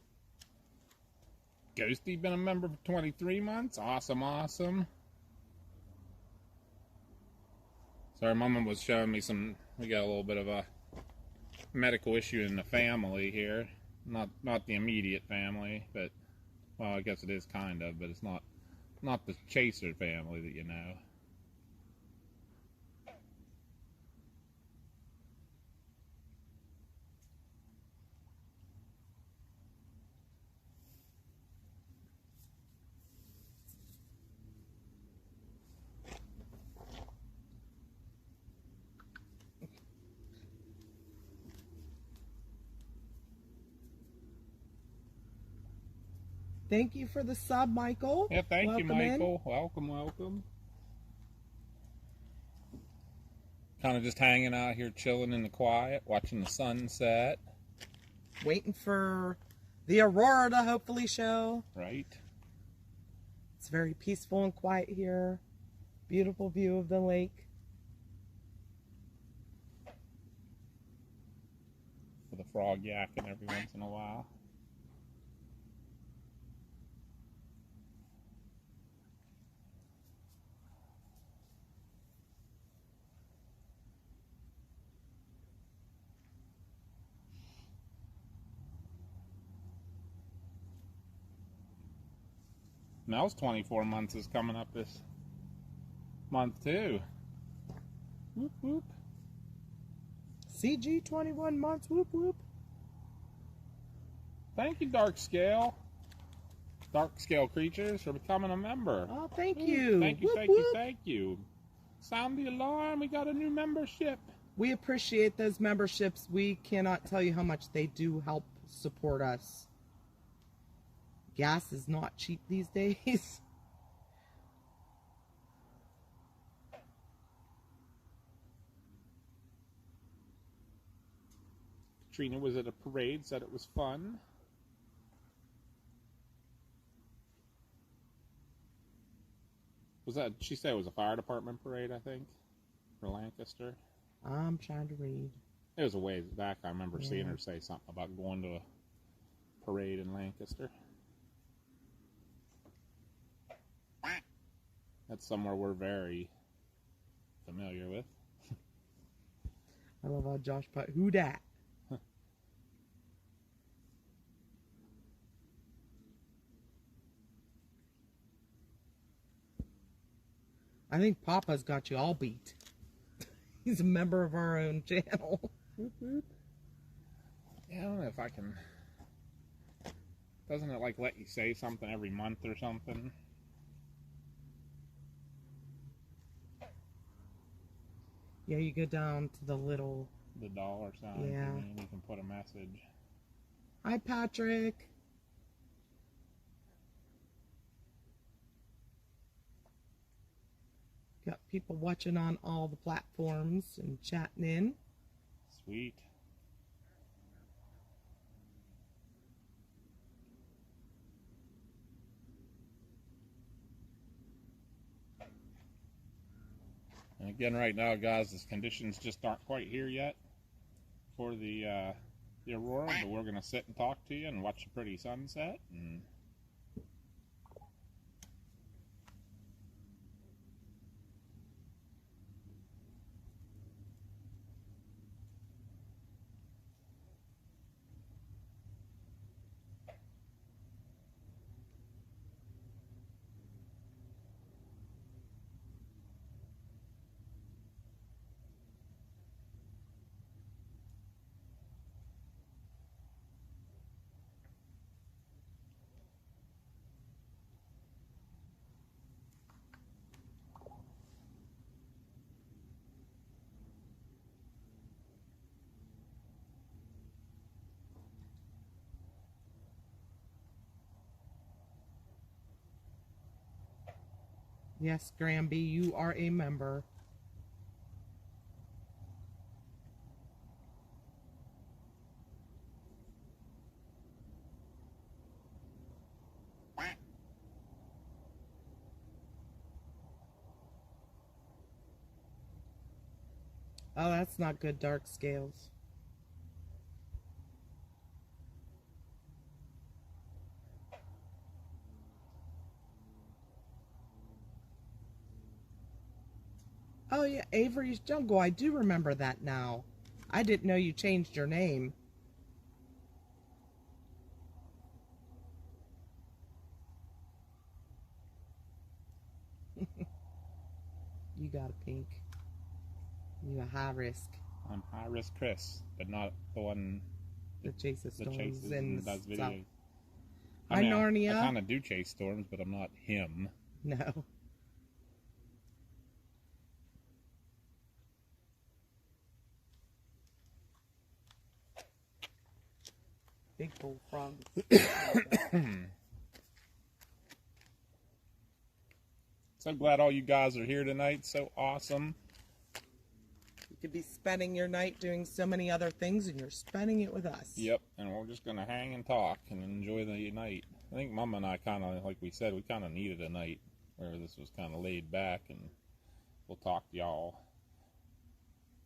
S2: Ghosty been a member for 23 months? Awesome, awesome. Sorry, Mama was showing me we got a little bit of a medical issue in the family here. Not the immediate family, but, well, I guess it is kind of, but it's not the Chaser family that you know.
S1: Thank you for the sub, Michael.
S2: Yeah, thank you,
S1: Welcome in.
S2: Michael. Welcome, welcome. Kind of just hanging out here, chilling in the quiet, watching the sunset.
S1: Waiting for the Aurora to hopefully show.
S2: Right.
S1: It's very peaceful and quiet here. Beautiful view of the lake.
S2: With a frog yakking every once in a while. Mel's 24 months is coming up this month too. Whoop, whoop.
S1: CG 21 months. Whoop, whoop.
S2: Thank you, Dark Scale Creatures, for becoming a member.
S1: Oh, thank you.
S2: Thank you,
S1: Whoop,
S2: thank
S1: whoop.
S2: you, thank you. Sound the alarm. We got a new membership.
S1: We appreciate those memberships. We cannot tell you how much they do help support us. Gas is not cheap these days.
S2: Trina was at a parade, said it was fun. She said it was a fire department parade, I think, for Lancaster.
S1: I'm trying to read.
S2: It was a ways back. I remember seeing her say something about going to a parade in Lancaster. That's somewhere we're very familiar with.
S1: I love how Josh put, who dat? I think Papa's got you all beat. He's a member of our own channel.
S2: Yeah, I don't know if I can... Doesn't it like let you say something every month or something?
S1: Yeah, you go down to the little...
S2: The dollar sign.
S1: Yeah.
S2: And you can put a message.
S1: Hi, Patrick. Got people watching on all the platforms and chatting in.
S2: Sweet. And again, right now, guys, the conditions just aren't quite here yet for the Aurora, but we're going to sit and talk to you and watch a pretty sunset. And
S1: Yes, Granby, you are a member. Oh, that's not good, Dark Scales. Oh yeah, Avery's Jungle. I do remember that now. I didn't know you changed your name. You got a pink. You a high risk.
S2: I'm high risk Chris, but not the one
S1: that chases storms
S2: chases
S1: and
S2: does
S1: stuff.
S2: videos.
S1: Hi, Narnia.
S2: I kind of do chase storms, but I'm not him.
S1: No. Big bullfrogs.
S2: So glad all you guys are here tonight. So awesome.
S1: You could be spending your night doing so many other things, and you're spending it with us.
S2: Yep, and we're just going to hang and talk and enjoy the night. I think Mama and I kind of, like we said, we kind of needed a night where this was kind of laid back, and we'll talk to y'all.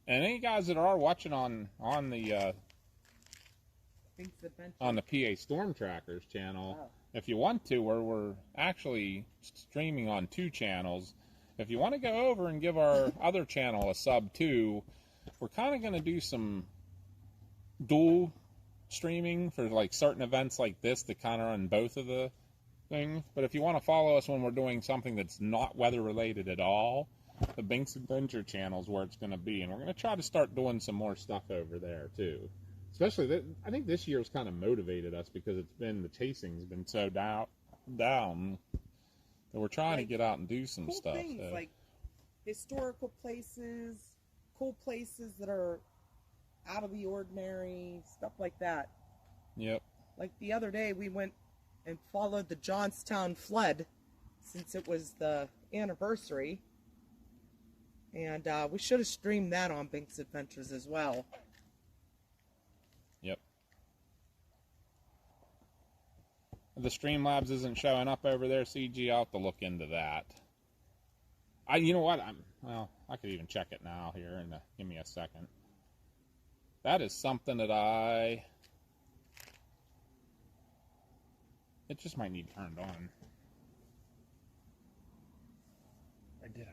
S2: And any guys that are watching on the PA Storm Trackers channel, if you want to, we're actually streaming on 2 channels. If you want to go over and give our other channel a sub too, we're kind of going to do some dual streaming for like certain events like this that kind of run both of the things. But if you want to follow us when we're doing something that's not weather related at all, the Binks Adventure channel is where it's going to be, and we're going to try to start doing some more stuff over there too. Especially, I think this year's kind of motivated us because the chasing's been so down that we're trying to get out and do some
S1: cool
S2: stuff.
S1: Things,
S2: so.
S1: like historical places, cool places that are out of the ordinary, stuff like that.
S2: Yep.
S1: Like the other day, we went and followed the Johnstown flood since it was the anniversary. And we should have streamed that on Binks Adventures as well.
S2: Yep. The Streamlabs isn't showing up over there, CG. I'll have to look into that. You know what? I could even check it now here, and give me a second. That is something that it just might need turned on. Or did I?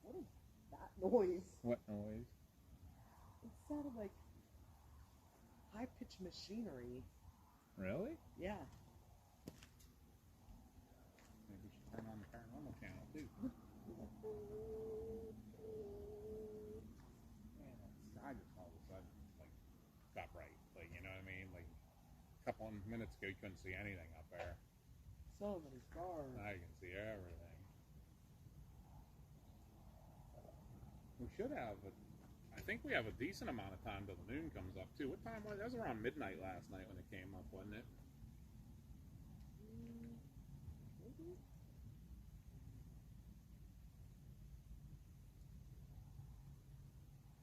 S1: What is that noise?
S2: What noise?
S1: It sounded like high-pitched machinery.
S2: Really?
S1: Yeah.
S2: Maybe we should turn on the paranormal channel too. Man, that sky just all of a sudden got bright. You know what I mean? A couple of minutes ago you couldn't see anything up there.
S1: So many stars.
S2: Now you can see everything. We should have I think we have a decent amount of time till the moon comes up too. What time was it? That was around midnight last night when it came up, wasn't it?
S1: Maybe.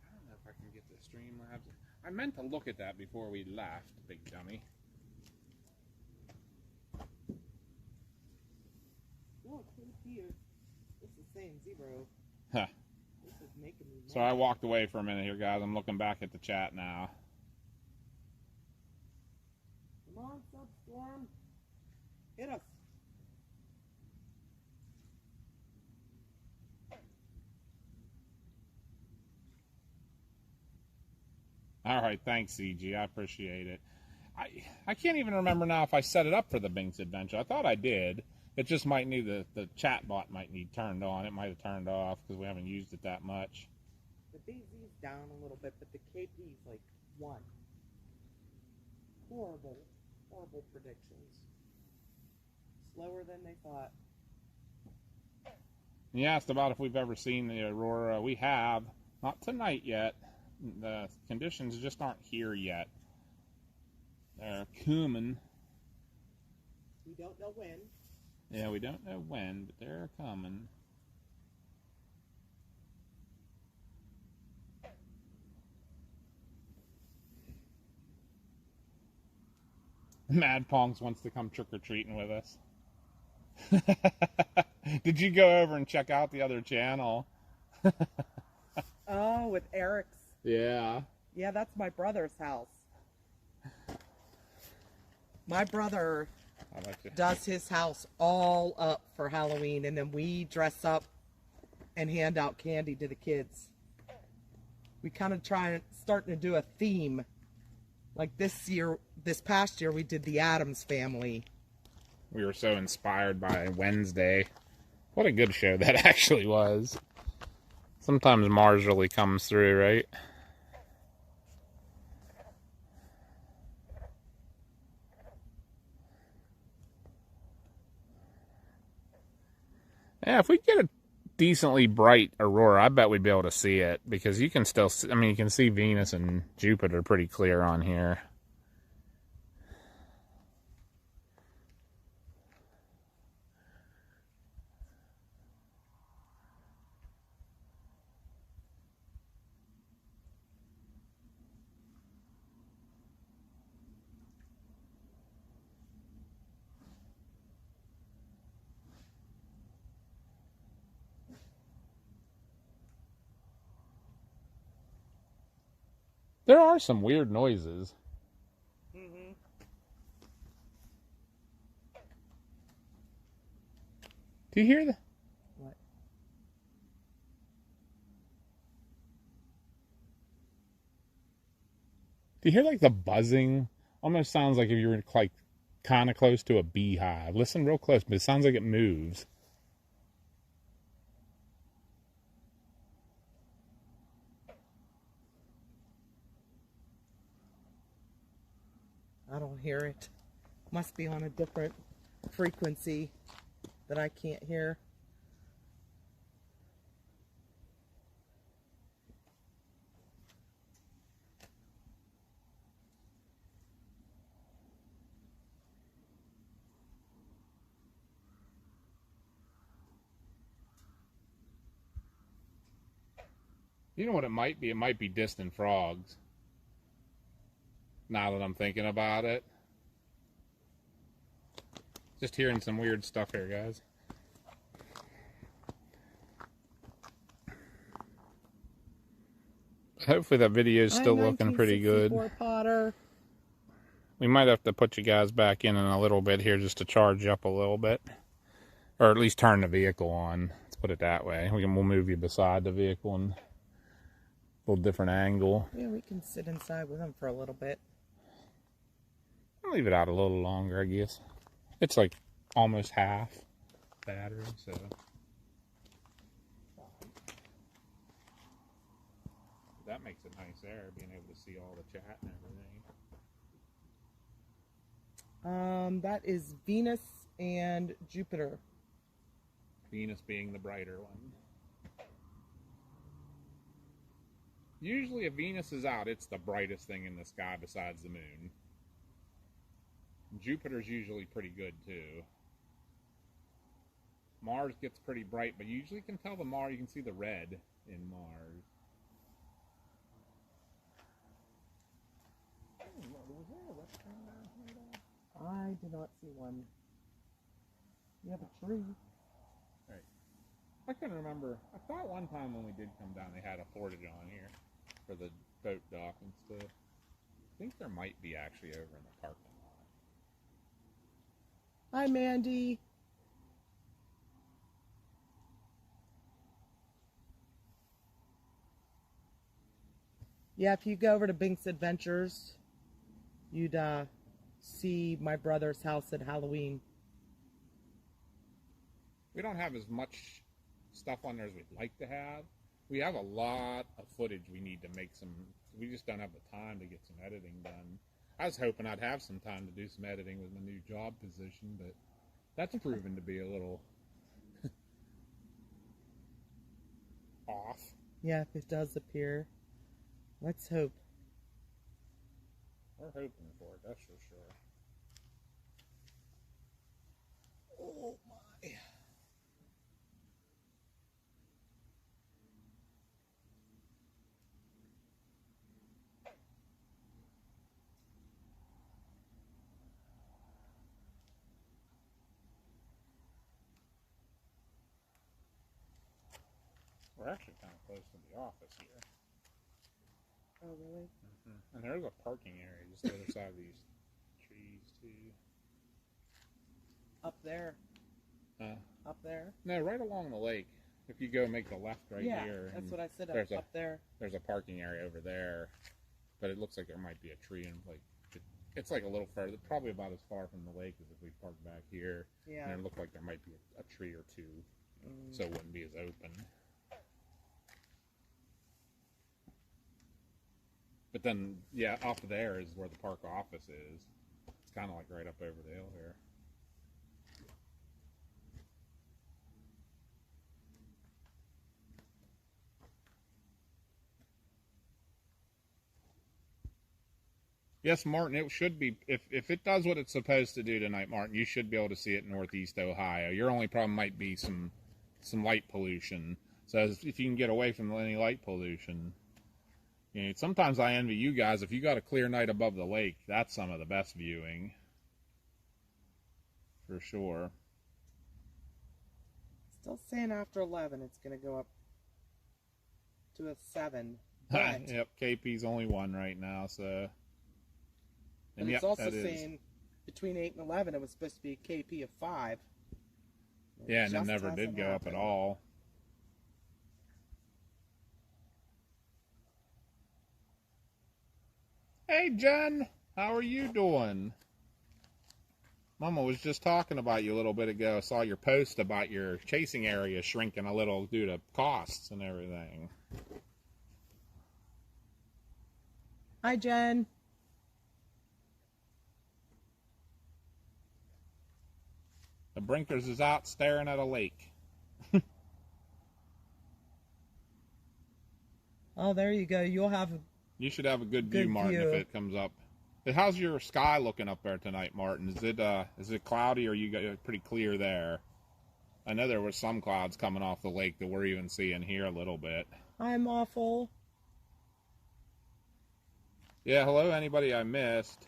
S2: I don't know if I can get the Streamlabs. I meant to look at that before we left, big dummy.
S1: Well, KP is the same, 0.
S2: Huh.
S1: This is making me mad.
S2: So I walked away for a minute here, guys. I'm looking back at the chat now.
S1: Come on, Substorm. Hit us.
S2: All right, thanks, CG. I appreciate it. I can't even remember now if I set it up for the Binks Adventure. I thought I did. It just might need the chat bot might need turned on. It might have turned off because we haven't used it that much.
S1: The BZ's down a little bit, but the KP's like 1. Horrible, horrible predictions. Slower than they thought.
S2: You asked about if we've ever seen the Aurora. We have. Not tonight yet. The conditions just aren't here yet. They're coming.
S1: We don't know when.
S2: Yeah, we don't know when, but they're coming. Mad Pongs wants to come trick-or-treating with us. Did you go over and check out the other channel?
S1: Oh, with Eric's.
S2: Yeah.
S1: Yeah, that's my brother's house. My brother does his house all up for Halloween, and then we dress up and hand out candy to the kids. We kind of starting to do a theme. Like this past year, we did the Addams Family.
S2: We were so inspired by Wednesday. What a good show that actually was. Sometimes Mars really comes through, right? Yeah, if we get a decently bright aurora, I bet we'd be able to see it because you can still see, I mean, you can see Venus and Jupiter pretty clear on here. There are some weird noises.
S1: Mm-hmm.
S2: Do you hear that?
S1: What?
S2: Do you hear like the buzzing Almost sounds like if you were like kind of close to a beehive. Listen real close, but it sounds like it moves.
S1: I don't hear it. Must be on a different frequency that I can't hear.
S2: You know what it might be? It might be distant frogs. Now that I'm thinking about it. Just hearing some weird stuff here, guys. Hopefully that video is still looking pretty good.
S1: Potter.
S2: We might have to put you guys back in a little bit here just to charge you up a little bit. Or at least turn the vehicle on. Let's put it that way. We'll move you beside the vehicle and a little different angle.
S1: Yeah, we can sit inside with them for a little bit.
S2: I'll leave it out a little longer, I guess. It's like almost half battery, so. That makes it nice there, being able to see all the chat and everything.
S1: That is Venus and Jupiter.
S2: Venus being the brighter one. Usually if Venus is out, it's the brightest thing in the sky besides the moon. Jupiter's usually pretty good too. Mars gets pretty bright, but you usually can tell the Mars, you can see the red in Mars.
S1: I do not see one. You have a tree.
S2: Right. I couldn't remember. I thought one time when we did come down, they had a portage on here for the boat dock and stuff. I think there might be actually over in the parking lot.
S1: Hi, Mandy. Yeah, if you go over to Bink's Adventures, you'd see my brother's house at Halloween.
S2: We don't have as much stuff on there as we'd like to have. We have a lot of footage we need to make some. We just don't have the time to get some editing done. I was hoping I'd have some time to do some editing with my new job position, but that's proven to be a little off.
S1: Yeah, if it does appear. Let's hope.
S2: We're hoping for it, that's for sure.
S1: Oh my.
S2: We're actually kind of close to the office here.
S1: Oh, really?
S2: Mm-hmm. And there's a parking area just the other side of these trees, too.
S1: Up there. Up there?
S2: No, right along the lake. If you go make the left right here.
S1: That's what I said, up there.
S2: There's a parking area over there. But it looks like there might be a tree and like it's like a little further, probably about as far from the lake as if we parked back here.
S1: Yeah.
S2: And it looked like there might be a tree or two. So it wouldn't be as open. But then, yeah, up there is where the park office is. It's kind of like right up over the hill here. Yes, Martin, it should be, if it does what it's supposed to do tonight, Martin, you should be able to see it in Northeast Ohio. Your only problem might be some light pollution. So if you can get away from any light pollution. You know, sometimes I envy you guys. If you got a clear night above the lake, that's some of the best viewing. For sure.
S1: Still saying after 11 it's going to go up to a 7. But,
S2: Yep, KP's only 1 right now, so.
S1: And it's also saying between 8 and 11 it was supposed to be a KP of 5.
S2: Yeah, and it never did go up at all. Hey, Jen. How are you doing? Mama was just talking about you a little bit ago. I saw your post about your chasing area shrinking a little due to costs and everything.
S1: Hi, Jen.
S2: The Brinkers is out staring at a lake.
S1: Oh, there you go. You'll have a
S2: You should have a good view,
S1: Good
S2: Martin,
S1: view.
S2: if it comes up. How's your sky looking up there tonight, Martin? Is it cloudy or you got it pretty clear there? I know there were some clouds coming off the lake that we're even seeing here a little bit.
S1: I'm awful.
S2: Yeah, hello, anybody I missed?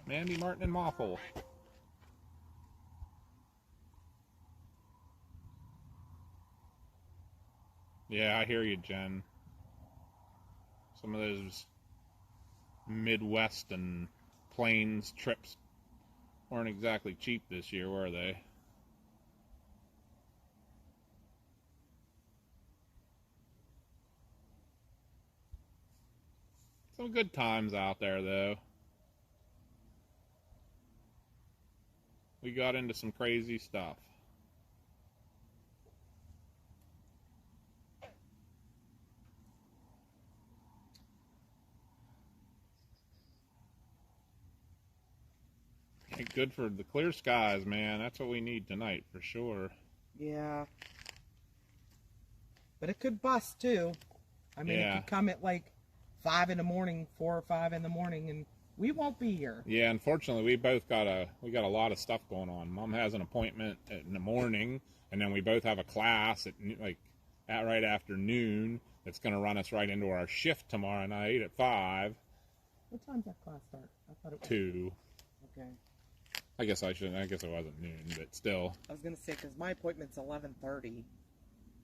S2: Mandy, Martin, and Moffle. Yeah, I hear you, Jen. Some of those Midwest and plains trips weren't exactly cheap this year, were they? Some good times out there, though. We got into some crazy stuff. Good for the clear skies, man. That's what we need tonight, for sure.
S1: Yeah. But it could bust, too. I mean,
S2: Yeah.
S1: it could come at like 5 in the morning, 4 or 5 in the morning, and we won't be here.
S2: Yeah, unfortunately, we got a lot of stuff going on. Mom has an appointment in the morning, and then we both have a class at right after noon. That's going to run us right into our shift tomorrow night at 5.
S1: What time's that class start? I thought it was
S2: 2.
S1: Okay.
S2: I guess it wasn't noon, but still.
S1: I was gonna say because my appointment's 11:30.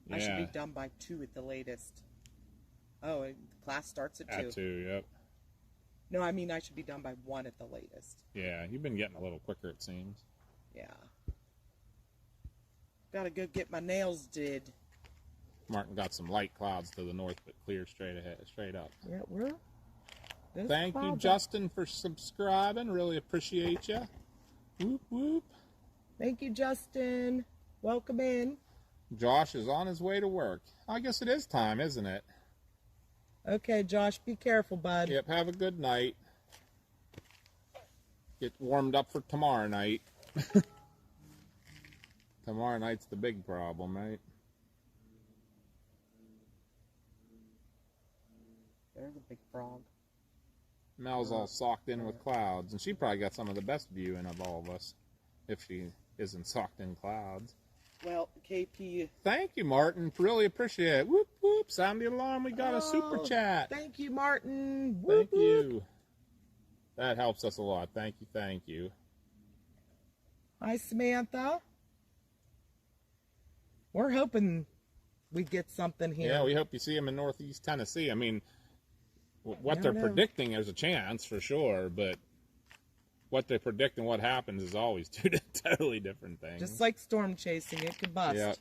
S2: Yeah.
S1: I should be done by 2 at the latest. Oh, the class starts at 2.
S2: At 2, yep.
S1: No, I mean I should be done by 1 at the latest.
S2: Yeah, you've been getting a little quicker, it seems.
S1: Yeah. Gotta go get my nails did.
S2: Martin got some light clouds to the north, but clear straight up.
S1: Yeah,
S2: Thank you, Justin, for subscribing. Really appreciate you. Whoop, whoop.
S1: Thank you, Justin. Welcome in.
S2: Josh is on his way to work. I guess it is time, isn't it?
S1: Okay, Josh, be careful, bud.
S2: Yep, have a good night. Get warmed up for tomorrow night. Tomorrow night's the big problem, right?
S1: There's a big frog.
S2: Mel's all socked in with clouds, and she probably got some of the best viewing of all of us, if she isn't socked in clouds.
S1: Well, KP.
S2: Thank you, Martin. Really appreciate it. Whoop, whoop. Sound the alarm. We got a super chat.
S1: Thank you, Martin.
S2: Thank you. That helps us a lot. Thank you, thank you.
S1: Hi, Samantha. We're hoping we get something here.
S2: Yeah, we hope you see them in Northeast Tennessee. I mean, what they're predicting, there's a chance for sure, but what they predict and what happens is always two totally different things.
S1: Just like storm chasing, it could bust.
S2: Yeah.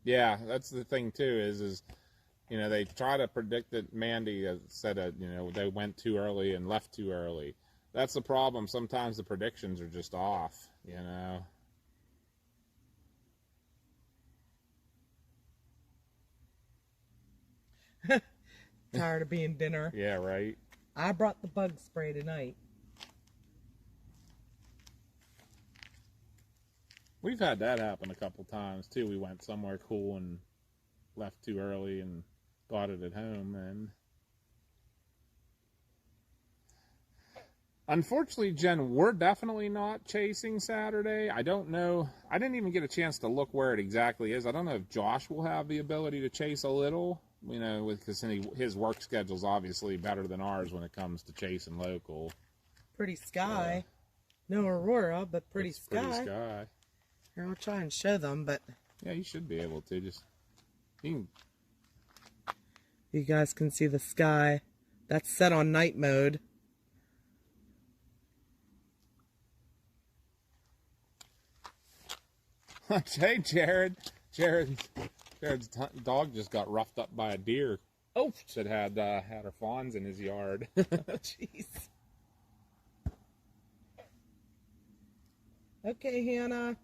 S2: Yeah, that's the thing too. Is they try to predict it. Mandy said they went too early and left too early. That's the problem. Sometimes the predictions are just off.
S1: Tired of being dinner.
S2: Yeah, right.
S1: I brought the bug spray tonight.
S2: We've had that happen a couple times too. We went somewhere cool and left too early and got it at home. And unfortunately, Jen, we're definitely not chasing Saturday. I don't know. I didn't even get a chance to look where it exactly is. I don't know if Josh will have the ability to chase a little. Because his work schedule's obviously better than ours when it comes to chasing local.
S1: Pretty sky. No Aurora, but pretty sky.
S2: Pretty sky.
S1: Here, I'll try and show them, but...
S2: Yeah, you should be able to. You
S1: guys can see the sky. That's set on night mode.
S2: Hey, Jared. Jared's dog just got roughed up by a deer.
S1: Oh,
S2: That had her fawns in his yard.
S1: jeez. Okay, Hannah.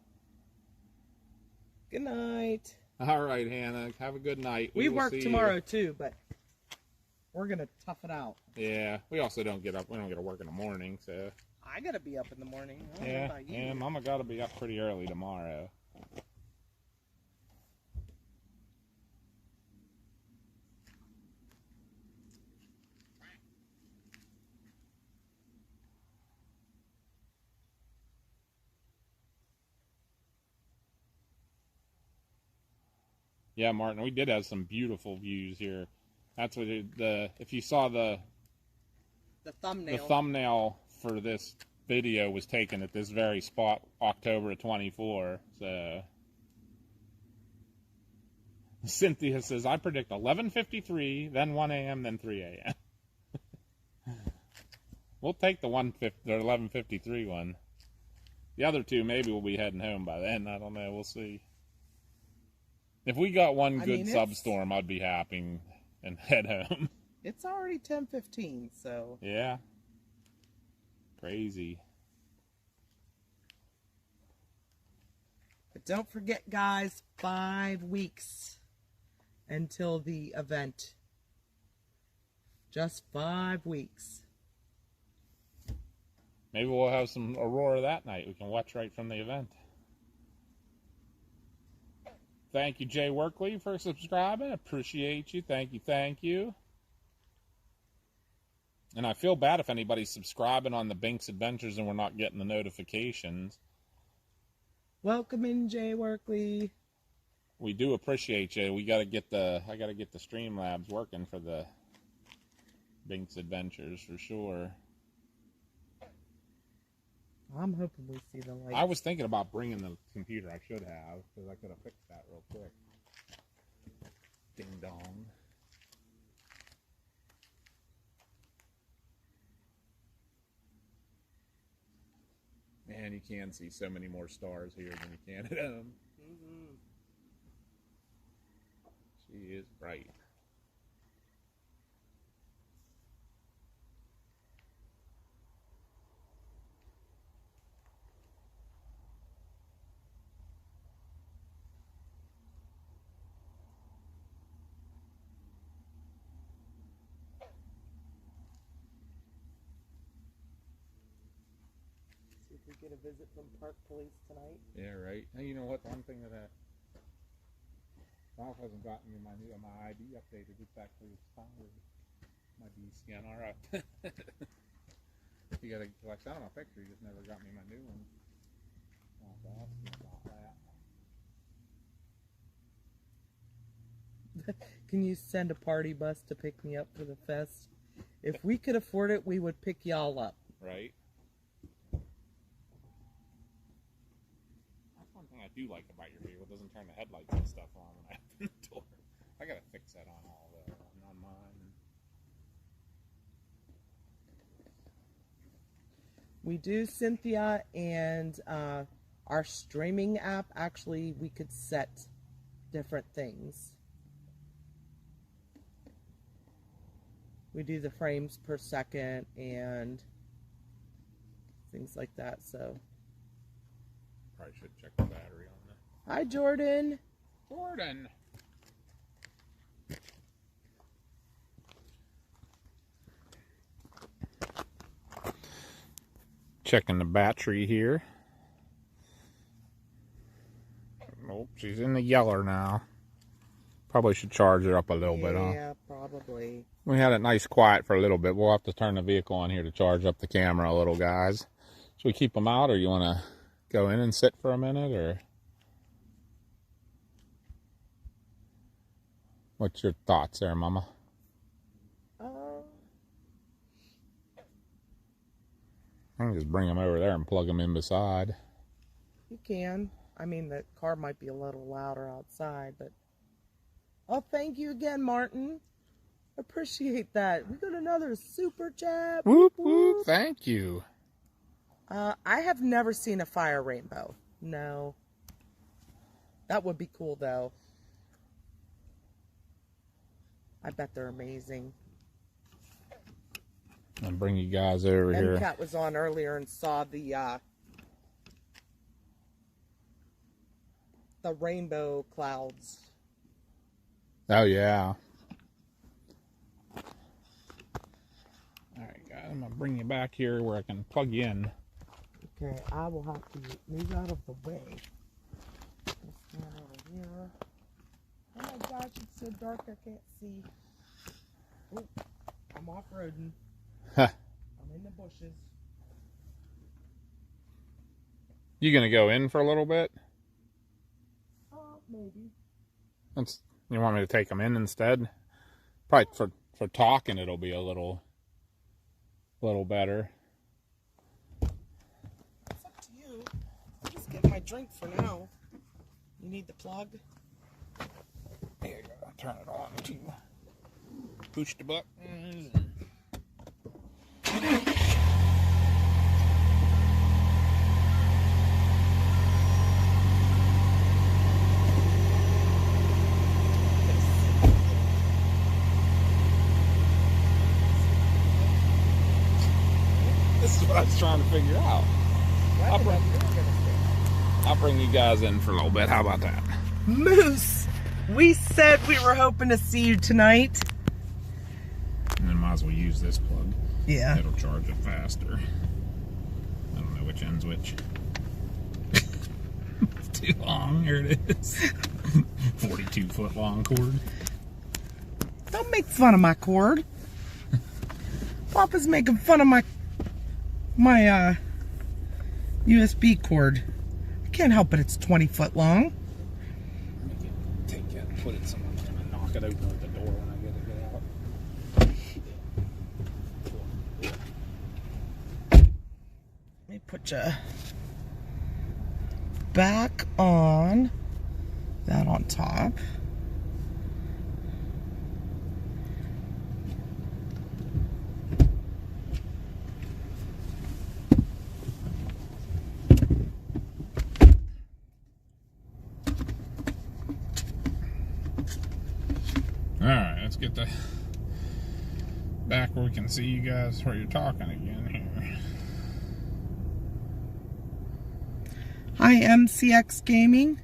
S1: Good night.
S2: All right, Hannah. Have a good night.
S1: We
S2: will
S1: work
S2: see
S1: tomorrow
S2: you.
S1: too, but we're gonna tough it out.
S2: Yeah, we also don't get up. We don't get to work in the morning, so.
S1: I gotta be up in the morning. I don't know
S2: Yeah,
S1: about you.
S2: yeah. Mama got to be up pretty early tomorrow. Yeah, Martin, we did have some beautiful views here. That's what if you saw the thumbnail for this video was taken at this very spot, October of 24. So Cynthia says, I predict 11:53, then 1 a.m., then 3 a.m. We'll take the 11:53 one. The other two, maybe we'll be heading home by then. I don't know. We'll see. If we got one good substorm, I'd be happy and head home.
S1: It's already 10:15, so.
S2: Yeah. Crazy.
S1: But don't forget, guys, 5 weeks until the event. Just 5 weeks.
S2: Maybe we'll have some Aurora that night. We can watch right from the event. Thank you, Jay Workley, for subscribing. Appreciate you. Thank you, thank you. And I feel bad if anybody's subscribing on the Binks Adventures and we're not getting the notifications.
S1: Welcome in, Jay Workley.
S2: We do appreciate you. I gotta get the Streamlabs working for the Binks Adventures for sure.
S1: I'm hoping we see the light.
S2: I was thinking about bringing the computer. I should have, because I could have fixed that real quick. Ding dong. Man, you can see so many more stars here than you can at home.
S1: Mm-hmm.
S2: She is bright.
S1: See if we get a visit from Park Police tonight.
S2: Yeah, right. Hey, you know what? One thing that Ralph hasn't gotten me my ID updated. It's actually expired. My DCNR. You gotta like sent him a picture. He just never got me my new one. I'll have to ask him about that.
S1: Can you send a party bus to pick me up for the fest? If we could afford it, we would pick y'all up.
S2: Right. That's one thing I do like about your vehicle. It doesn't turn the headlights and stuff on when I open the door. I gotta fix that on all on mine.
S1: We do, Cynthia, and our streaming app, actually, we could set different things. We do the frames per second and things like that, so.
S2: Probably should check the battery on that.
S1: Hi, Jordan.
S2: Jordan. Checking the battery here. Nope, she's in the yeller now. Probably should charge her up a little bit, huh?
S1: Yeah, probably.
S2: We had it nice quiet for a little bit. We'll have to turn the vehicle on here to charge up the camera a little, guys. Should we keep them out, or you want to go in and sit for a minute, or what's your thoughts there, Mama? I can just bring them over there and plug them in beside.
S1: You can. I mean, the car might be a little louder outside, but... Oh, thank you again, Martin. Appreciate that. We got another super chat.
S2: Whoop, whoop. Thank you.
S1: I have never seen a fire rainbow. No. That would be cool, though. I bet they're amazing.
S2: I'll bring you guys over here.
S1: MCAT was on earlier and saw the rainbow clouds.
S2: Oh, yeah. Alright, guys, I'm going to bring you back here where I can plug you in.
S1: Okay, I will have to move out of the way. Stand over here. Oh my gosh, it's so dark I can't see. Oh, I'm off-roading.
S2: Huh.
S1: I'm in the bushes.
S2: You going to go in for a little bit?
S1: Maybe.
S2: You want me to take them in instead? Probably for talking it'll be a little better.
S1: It's up to you. I'll just get my drink for now. You need the plug?
S2: There you go. Turn it on to push the buttons. This is what I was trying to figure out. I'll bring you guys in for a little bit. How about that?
S1: Moose! We said we were hoping to see you tonight.
S2: And then might as well use this plug.
S1: Yeah.
S2: It'll charge it faster. I don't know which end's which. It's too long. Here it is. 42-foot long cord.
S1: Don't make fun of my cord. Papa's making fun of my USB cord. I can't help it, it's 20 foot long.
S2: Take it and put it somewhere and knock it open at the door when I get out.
S1: Let me put you back on that on top.
S2: Alright, let's get the back where we can see you guys where you're talking again here.
S1: Hi, MCX Gaming.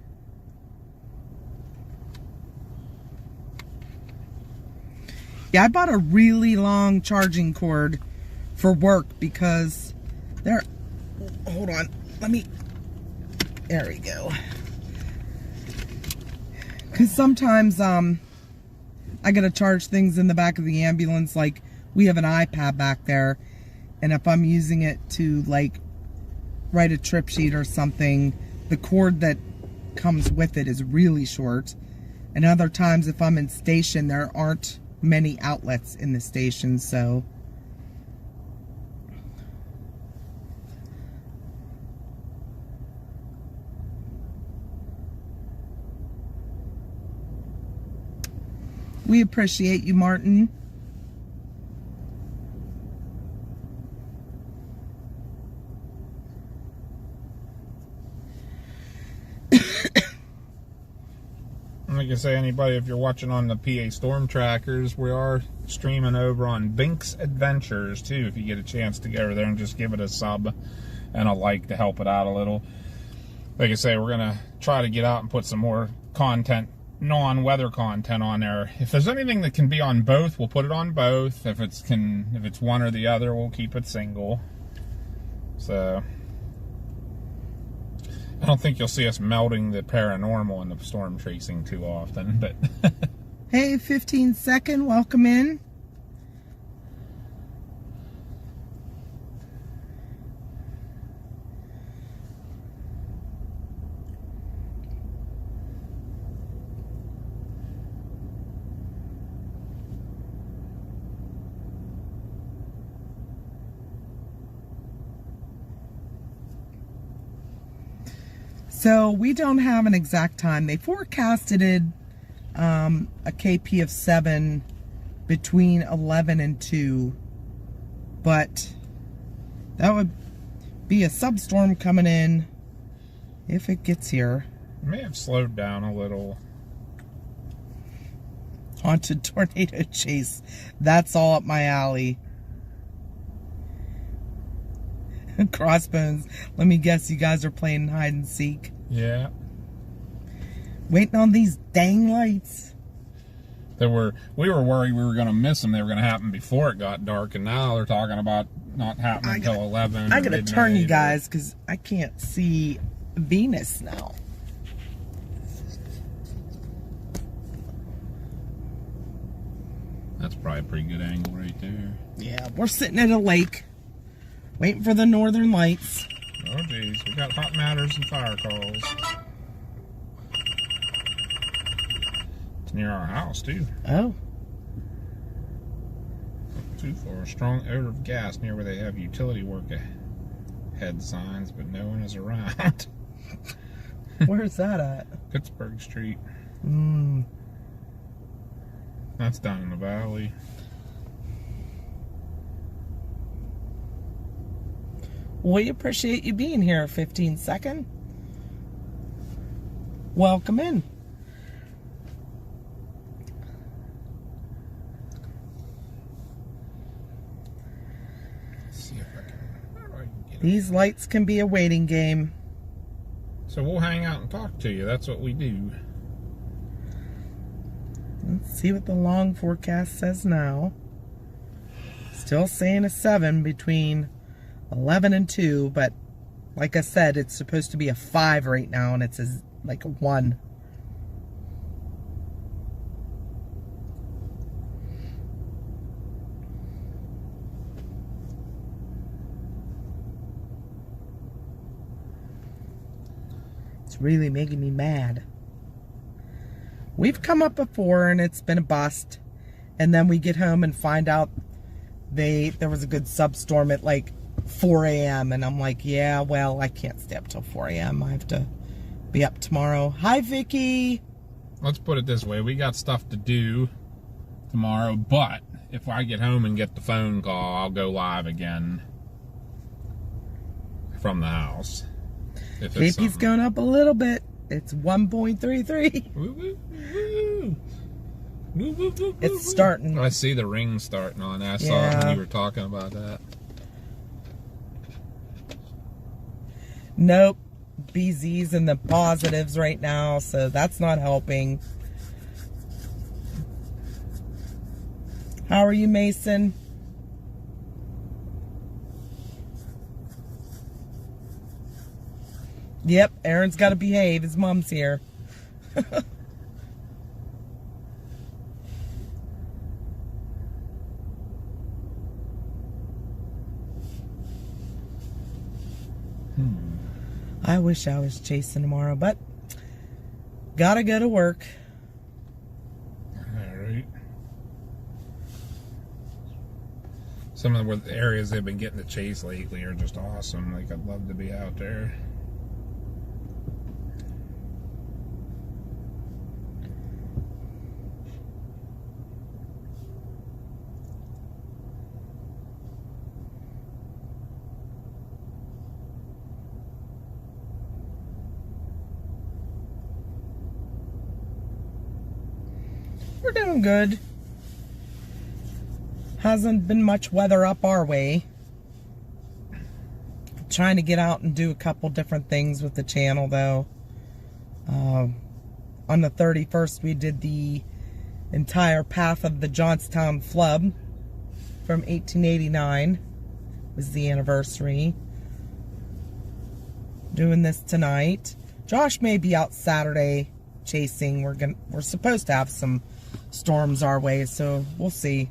S1: Yeah, I bought a really long charging cord for work because hold on, there we go. Because sometimes, I gotta charge things in the back of the ambulance, like we have an iPad back there, and if I'm using it to like write a trip sheet or something, the cord that comes with it is really short. And other times if I'm in station, there aren't many outlets in the station, so we appreciate you, Martin.
S2: Like I say, anybody, if you're watching on the PA Storm Trackers, we are streaming over on Bink's Adventures too, if you get a chance to go over there and just give it a sub and a like to help it out a little. Like I say, we're gonna try to get out and put some more content, non-weather content on there. If there's anything that can be on both, we'll put it on both. If it's one or the other, we'll keep it single. So I don't think you'll see us melding the paranormal and the storm tracing too often, but
S1: Hey, 15 second, welcome in. So we don't have an exact time. They forecasted a KP of 7 between 11 and 2, but that would be a substorm coming in if it gets here.
S2: It may have slowed down a little.
S1: Haunted tornado chase. That's all up my alley. Crossbones. Let me guess, you guys are playing hide and seek.
S2: Yeah.
S1: Waiting on these dang lights.
S2: We were worried we were going to miss them. They were going to happen before it got dark, and now they're talking about not happening until 11.
S1: I gotta turn you guys because I can't see Venus now.
S2: That's probably a pretty good angle right there.
S1: Yeah, we're sitting at a lake, waiting for the northern lights.
S2: Oh geez, we got hot matters and fire calls. It's near our house too.
S1: Oh.
S2: Too far. Strong odor of gas near where they have utility work ahead signs, but no one is around.
S1: Where's that at?
S2: Pittsburgh Street.
S1: Mm.
S2: That's down in the valley.
S1: We appreciate you being here. 15 second. Welcome in.
S2: Let's see if I can get
S1: These lights can be a waiting game.
S2: So we'll hang out and talk to you. That's what we do.
S1: Let's see what the long forecast says now. Still saying a 7 between 11 and 2, but like I said, it's supposed to be a 5 right now, and it's like a 1. It's really making me mad. We've come up before and it's been a bust, and then we get home and find out there was a good substorm at like 4 a.m. and I'm like, yeah, well, I can't stay up till 4 a.m. I have to be up tomorrow. Hi, Vicky.
S2: Let's put it this way. We got stuff to do tomorrow, but if I get home and get the phone call, I'll go live again from the house.
S1: KP's going up a little bit. It's 1.33.
S2: Woo, woo, woo. Woo, woo, woo,
S1: It's starting.
S2: I see the ring starting on that. I saw it when you were talking about that.
S1: Nope. BZ's in the positives right now, so that's not helping. How are you, Mason? Yep, Aaron's got to behave. His mom's here. I wish I was chasing tomorrow, but gotta go to work.
S2: Alright. Some of the areas they've been getting to chase lately are just awesome. Like, I'd love to be out there.
S1: We're doing good. Hasn't been much weather up our way. Trying to get out and do a couple different things with the channel, though. On the 31st, we did the entire path of the Johnstown flood from 1889. Was the anniversary. Doing this tonight. Josh may be out Saturday chasing. We're supposed to have some storms our way, so we'll see.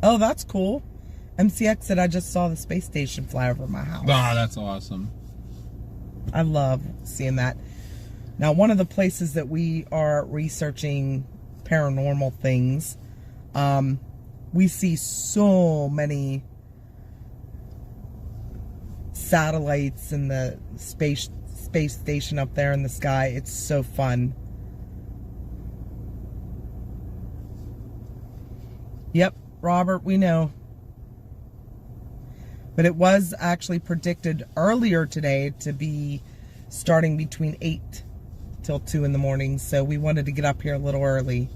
S1: Oh, that's cool. MCX said I just saw the space station fly over my house.
S2: Oh, that's awesome.
S1: I love seeing that. Now, one of the places that we are researching paranormal things, we see so many satellites in the space station up there in the sky. It's so fun. Yep, Robert, we know. But it was actually predicted earlier today to be starting between 8 till 2 in the morning. So we wanted to get up here a little early.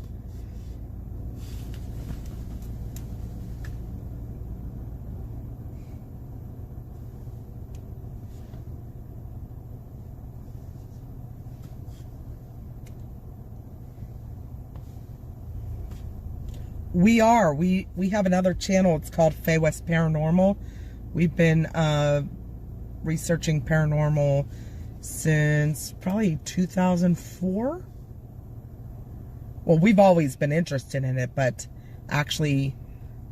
S1: We are. We have another channel. It's called Faye West Paranormal. We've been researching paranormal since probably 2004. Well, we've always been interested in it, but actually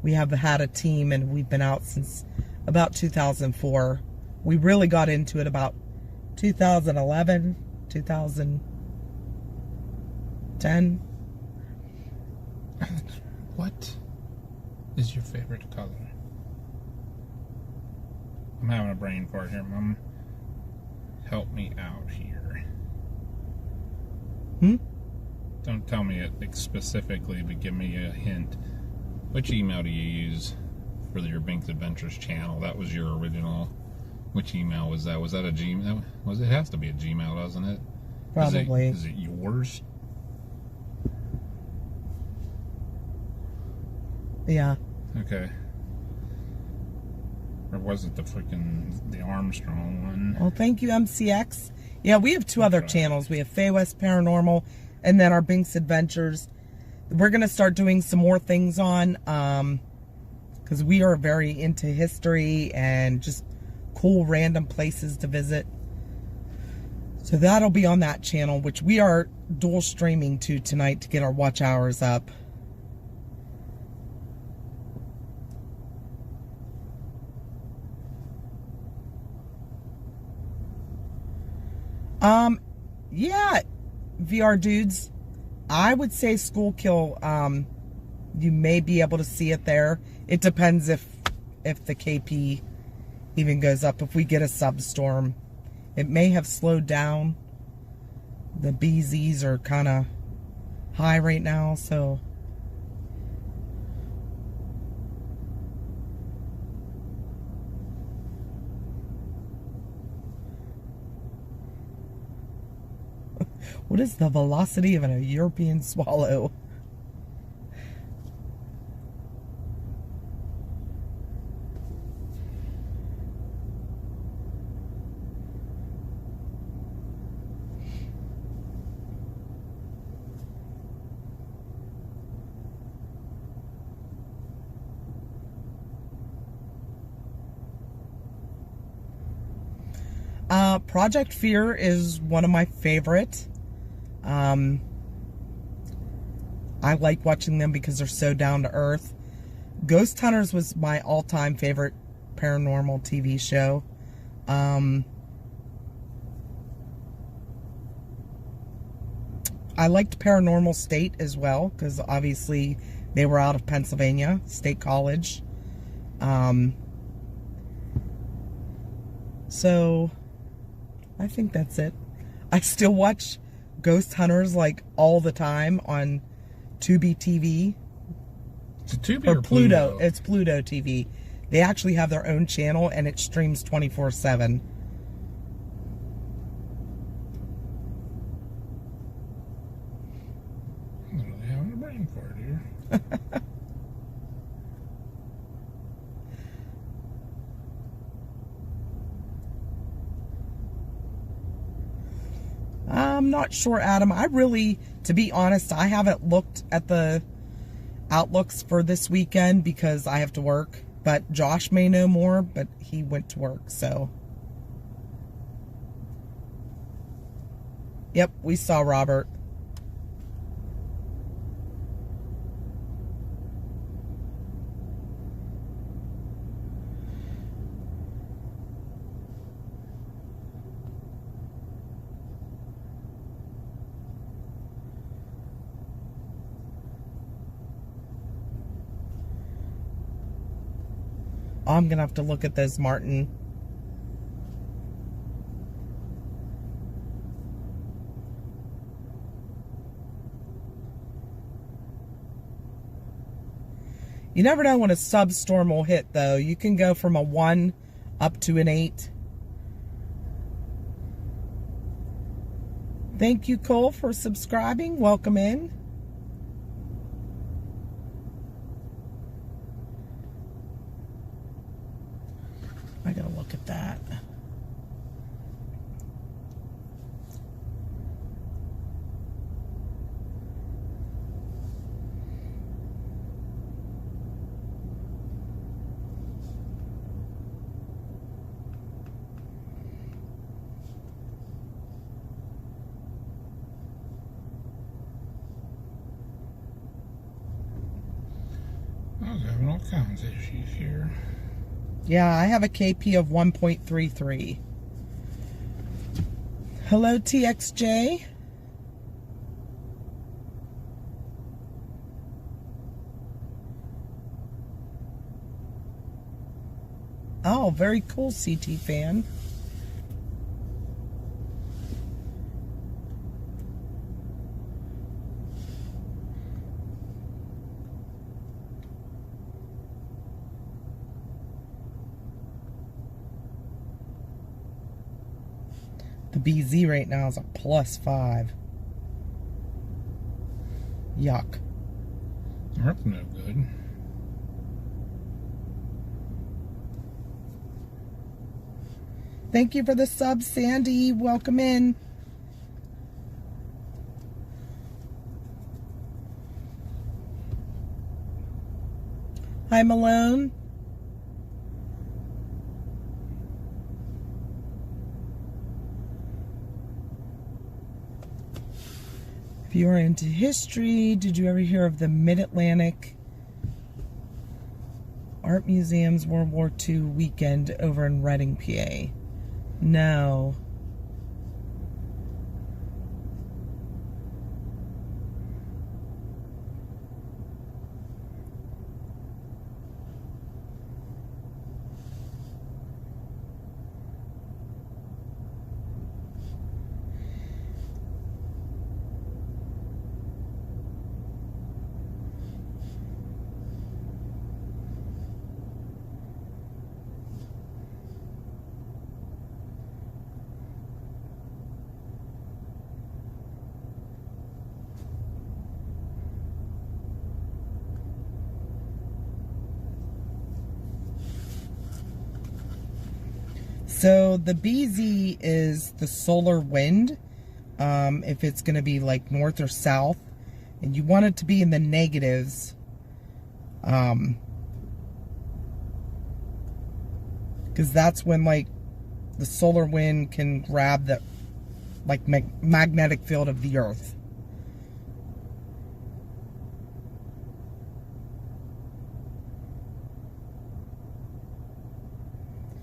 S1: we have had a team and we've been out since about 2004. We really got into it about 2011, 2010.
S2: What is your favorite color? I'm having a brain fart here, Mom. Help me out here. Don't tell me it specifically, but give me a hint. Which email do you use for your Binks Adventures channel? That was your original. Which email was that? Was that a Gmail? It has to be a Gmail, doesn't it?
S1: Probably.
S2: Is it yours?
S1: Yeah.
S2: Okay. Or was it the Armstrong one?
S1: Well, thank you, MCX. Yeah, we have two other channels. We have Faye West Paranormal and then our Binks Adventures. We're going to start doing some more things on, because we are very into history and just cool random places to visit. So that'll be on that channel, which we are dual streaming to tonight to get our watch hours up. Yeah, VR dudes, I would say Schuylkill, you may be able to see it there. It depends if the KP even goes up. If we get a substorm, it may have slowed down. The BZs are kind of high right now, so... What is the velocity of a European swallow? Project Fear is one of my favorite. I like watching them because they're so down to earth. Ghost Hunters was my all-time favorite paranormal TV show. I liked Paranormal State as well, because obviously they were out of Pennsylvania State College. So I think that's it. I still watch Ghost Hunters like all the time on Tubi TV.
S2: Is it Tubi
S1: or
S2: or
S1: Pluto? It's Pluto TV. They actually have their own channel and it streams 24/7.
S2: I'm really having a brain fart here.
S1: I'm not sure, Adam. I really, to be honest, I haven't looked at the outlooks for this weekend because I have to work. But Josh may know more, but he went to work, so. Yep, we saw Robert. I'm going to have to look at this, Martin. You never know when a substorm will hit, though. You can go from a 1 up to an 8. Thank you, Cole, for subscribing. Welcome in. I gotta look at that.
S2: I was having all kinds of issues here.
S1: Yeah, I have a KP of 1.33. Hello, TXJ. Oh, very cool, CT fan. The BZ right now is a +5. Yuck.
S2: That's no good.
S1: Thank you for the sub, Sandy. Welcome in. Hi, Malone. If you are into history, did you ever hear of the Mid-Atlantic Art Museum's World War II weekend over in Reading, PA? No. So the BZ is the solar wind, if it's going to be like north or south, and you want it to be in the negatives, because that's when like the solar wind can grab the like magnetic field of the earth.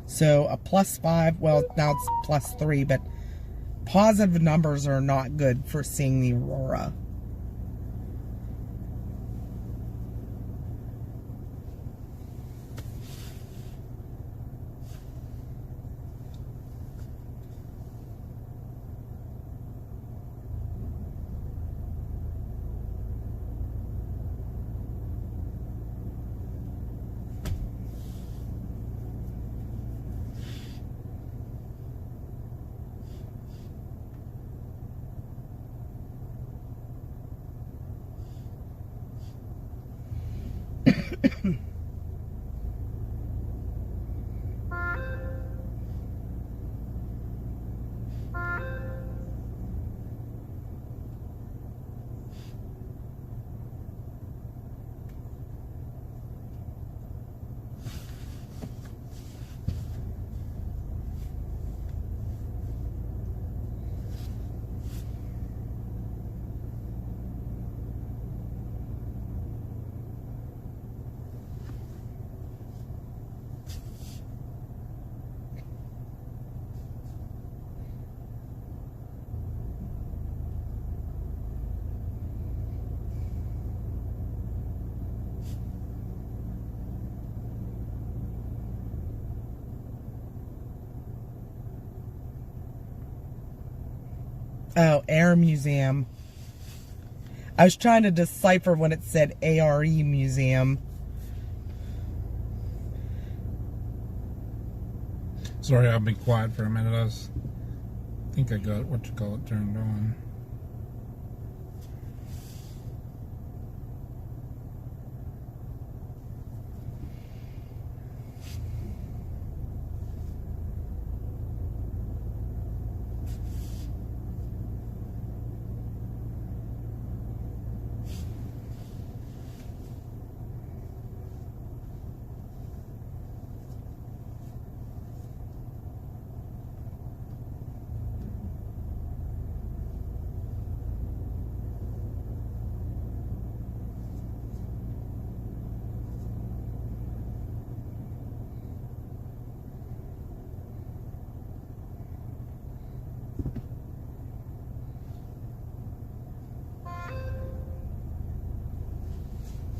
S1: So a +5, well, now it's +3, but positive numbers are not good for seeing the aurora. Oh, Air Museum. I was trying to decipher when it said ARE Museum.
S2: Sorry, I'll be quiet for a minute. I think I got what you call it turned on.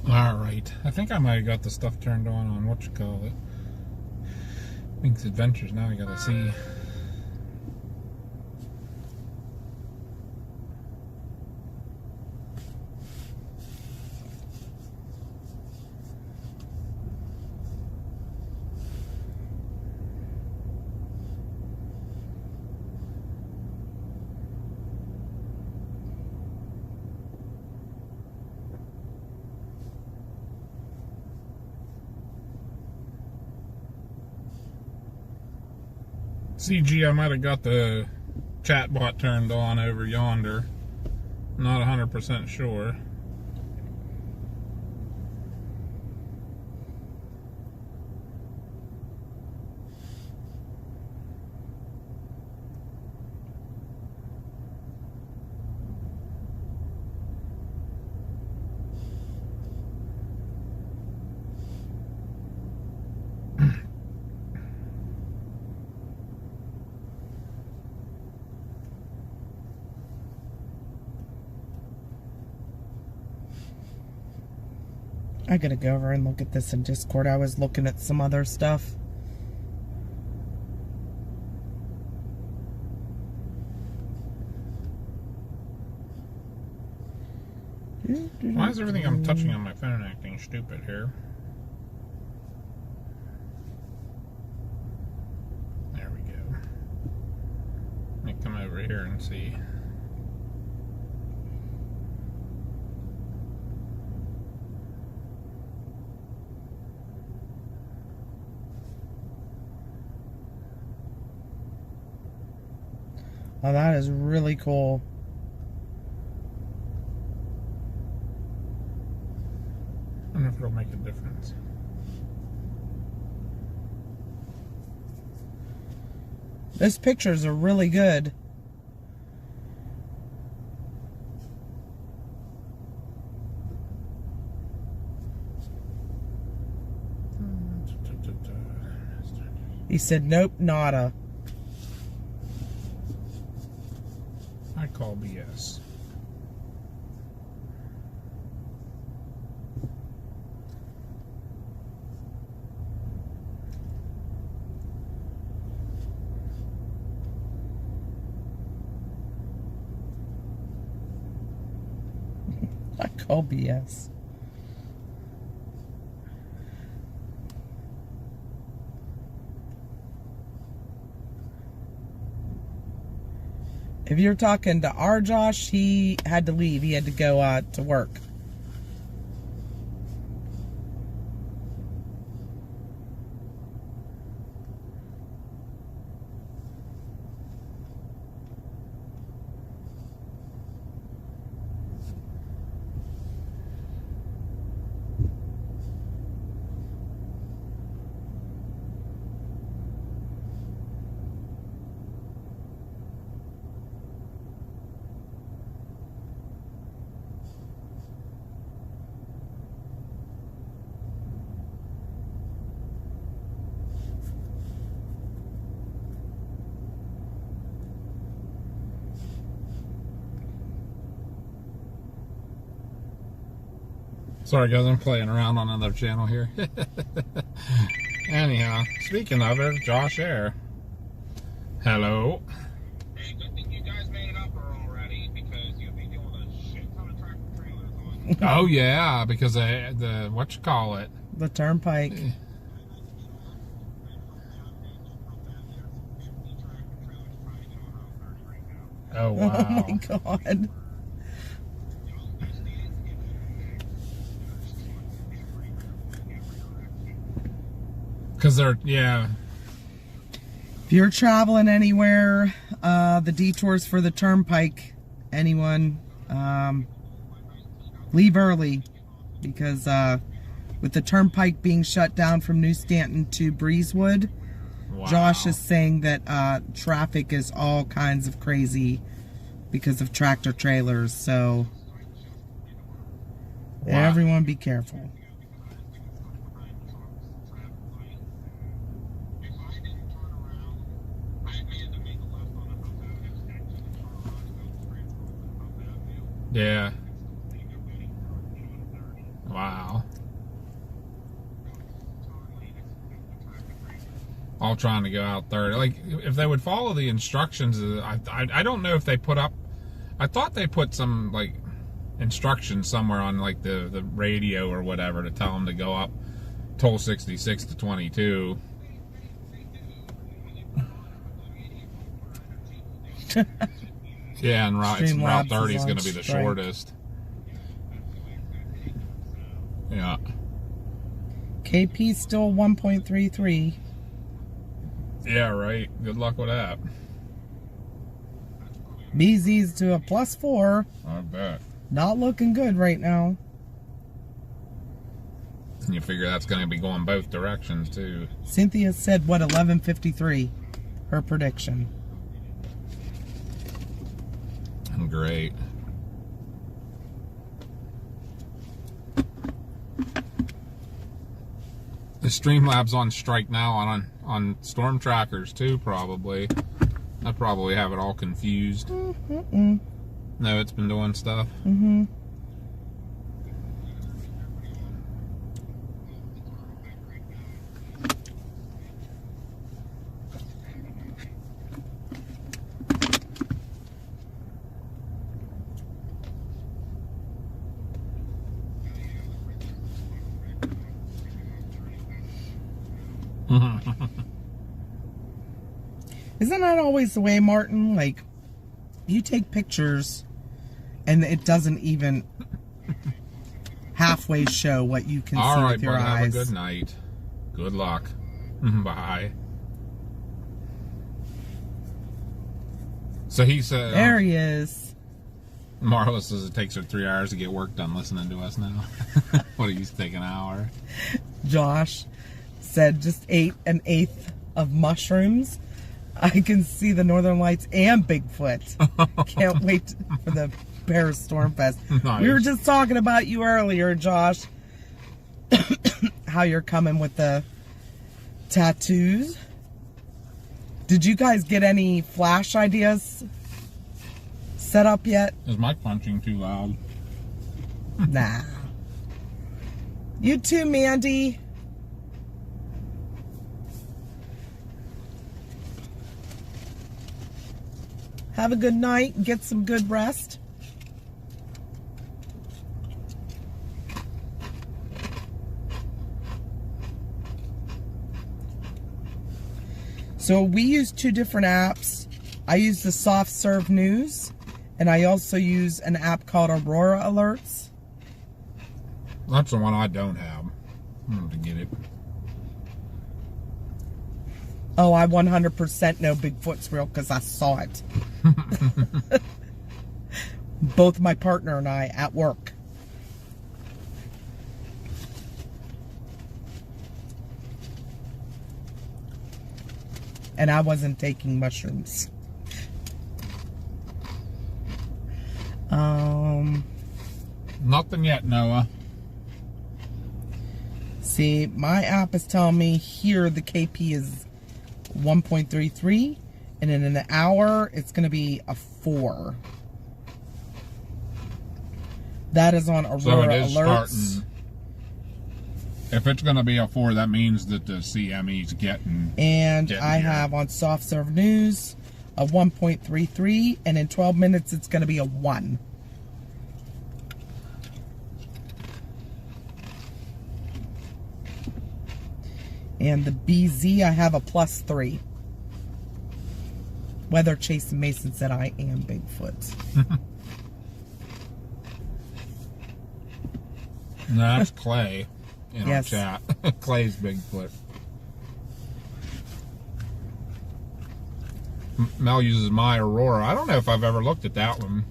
S2: Alright, I think I might have got the stuff turned on what you call it. Link's Adventures, now I gotta see. CG, I might have got the chatbot turned on over yonder. Not 100% sure.
S1: I gotta go over and look at this in Discord. I was looking at some other stuff.
S2: Why is everything I'm touching on my phone acting stupid here? There we go. Let me come over here and see.
S1: Oh, that is really cool.
S2: I don't know if it'll make a difference.
S1: Those pictures are really good. He said, nope, nada.
S2: I call BS.
S1: I call BS. If you're talking to our Josh, he had to leave. He had to go to work.
S2: Sorry guys, I'm playing around on another channel here. Anyhow, speaking of it, Josh Air. Hello.
S4: Hey, good thing you guys made it up already, because you'll be doing a shit ton of tractor trailers on.
S2: Oh yeah, because the what you call it?
S1: The turnpike.
S2: Oh, wow.
S1: Oh my God.
S2: Because they're, yeah.
S1: If you're traveling anywhere, the detours for the turnpike, anyone, leave early, because with the turnpike being shut down from New Stanton to Breezewood,
S2: Wow.
S1: Josh is saying that traffic is all kinds of crazy because of tractor trailers. So
S2: Wow.
S1: everyone be careful.
S2: Yeah. Wow. All trying to go out there. Like, if they would follow the instructions, I don't know if they put up. I thought they put some like instructions somewhere on like the radio or whatever to tell them to go up toll 66 to 22. Yeah, and Route 30 is going to be the shortest. Yeah.
S1: KP still 1.33.
S2: Yeah, right. Good luck with that.
S1: BZ's to a +4.
S2: I bet.
S1: Not looking good right now.
S2: And you figure that's going to be going both directions, too.
S1: Cynthia said, what, 11:53? Her prediction.
S2: Great. The Streamlabs on strike now on storm trackers too, probably. I probably have it all confused.
S1: Mm-mm.
S2: No, it's been doing stuff.
S1: Mm-hmm. Isn't that always the way, Martin? Like, you take pictures and it doesn't even halfway show what you can
S2: all
S1: see
S2: right,
S1: with your
S2: buddy,
S1: eyes.
S2: have a good night. Good luck. Bye. So he said...
S1: There he is.
S2: Marla says it takes her 3 hours to get work done listening to us now. What, it used to take an hour?
S1: Josh said just ate an eighth of mushrooms. I can see the Northern Lights and Bigfoot. Can't wait for the Paris Storm Fest.
S2: Nice.
S1: We were just talking about you earlier, Josh. How you're coming with the tattoos. Did you guys get any flash ideas set up yet?
S2: Is my punching too loud?
S1: Nah. You too, Mandy. Have a good night. Get some good rest. So we use two different apps. I use the Soft Serve News, and I also use an app called Aurora Alerts.
S2: That's the one I don't have. I'm going to get it.
S1: Oh, I 100% know Bigfoot's real because I saw it. Both my partner and I at work. And I wasn't taking mushrooms.
S2: Nothing yet, Noah.
S1: See, my app is telling me here the KP is 1.33, and in an hour it's going to be a 4. That is on Aurora
S2: So it is
S1: Alerts.
S2: starting. If it's going to be a 4, that means that the CME's getting.
S1: And I have on Soft Serve News a 1.33, and in 12 minutes it's going to be a 1. And the BZ, I have a +3. Weather Chase and Mason said I am Bigfoot.
S2: No, that's Clay in
S1: Yes.
S2: our chat. Clay's Bigfoot. Mel uses My Aurora. I don't know if I've ever looked at that one.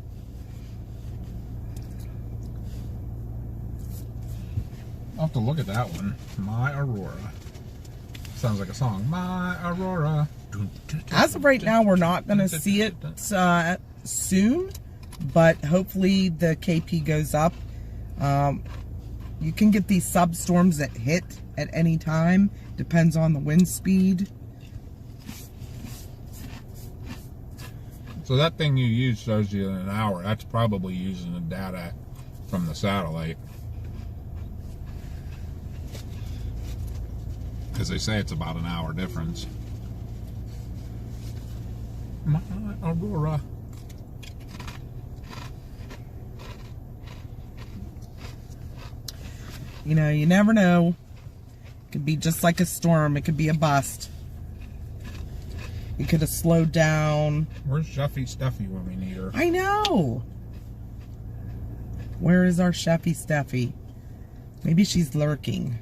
S2: I'll have to look at that one. My Aurora. Sounds like a song. My Aurora.
S1: As of right now, we're not going to see it soon, but hopefully the KP goes up. You can get these substorms that hit at any time. Depends on the wind speed.
S2: So that thing you use shows you in an hour. That's probably using the data from the satellite. Because they say it's about an hour difference. My Aurora.
S1: You know, you never know. It could be just like a storm. It could be a bust. It could have slowed down.
S2: Where's Shuffy Stuffy when we need her?
S1: I know. Where is our Chefy Steffi? Maybe she's lurking.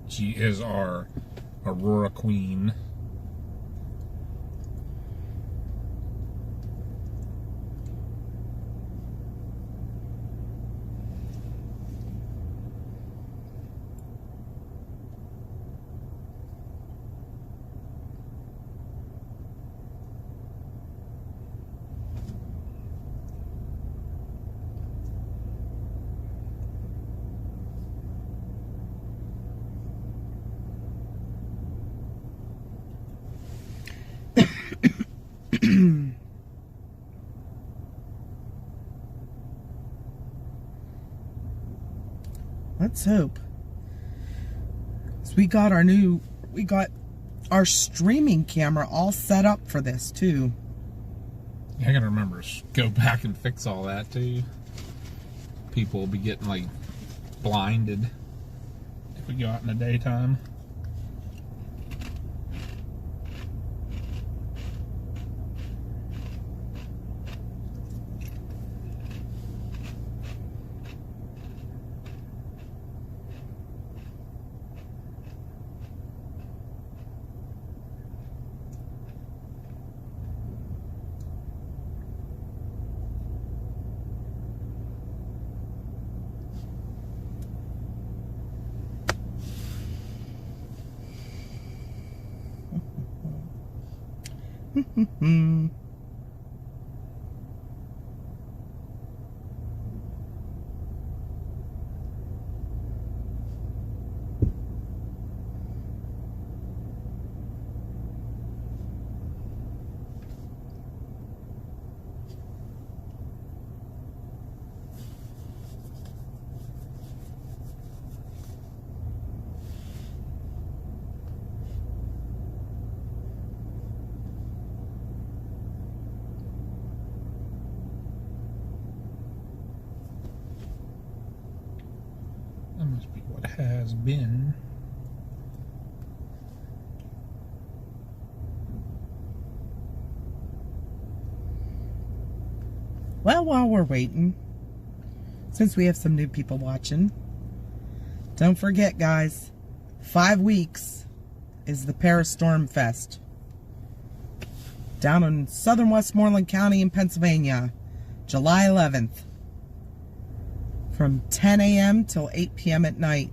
S2: She is our Aurora Queen.
S1: Let's hope. So we got our streaming camera all set up for this too.
S2: I gotta remember to go back and fix all that too. People will be getting like blinded if we go out in the daytime. That must be what has been.
S1: Well, while we're waiting, since we have some new people watching, don't forget, guys, 5 weeks is the Paris Storm Fest down in southern Westmoreland County in Pennsylvania, July 11th, from 10 a.m. till 8 p.m. at night.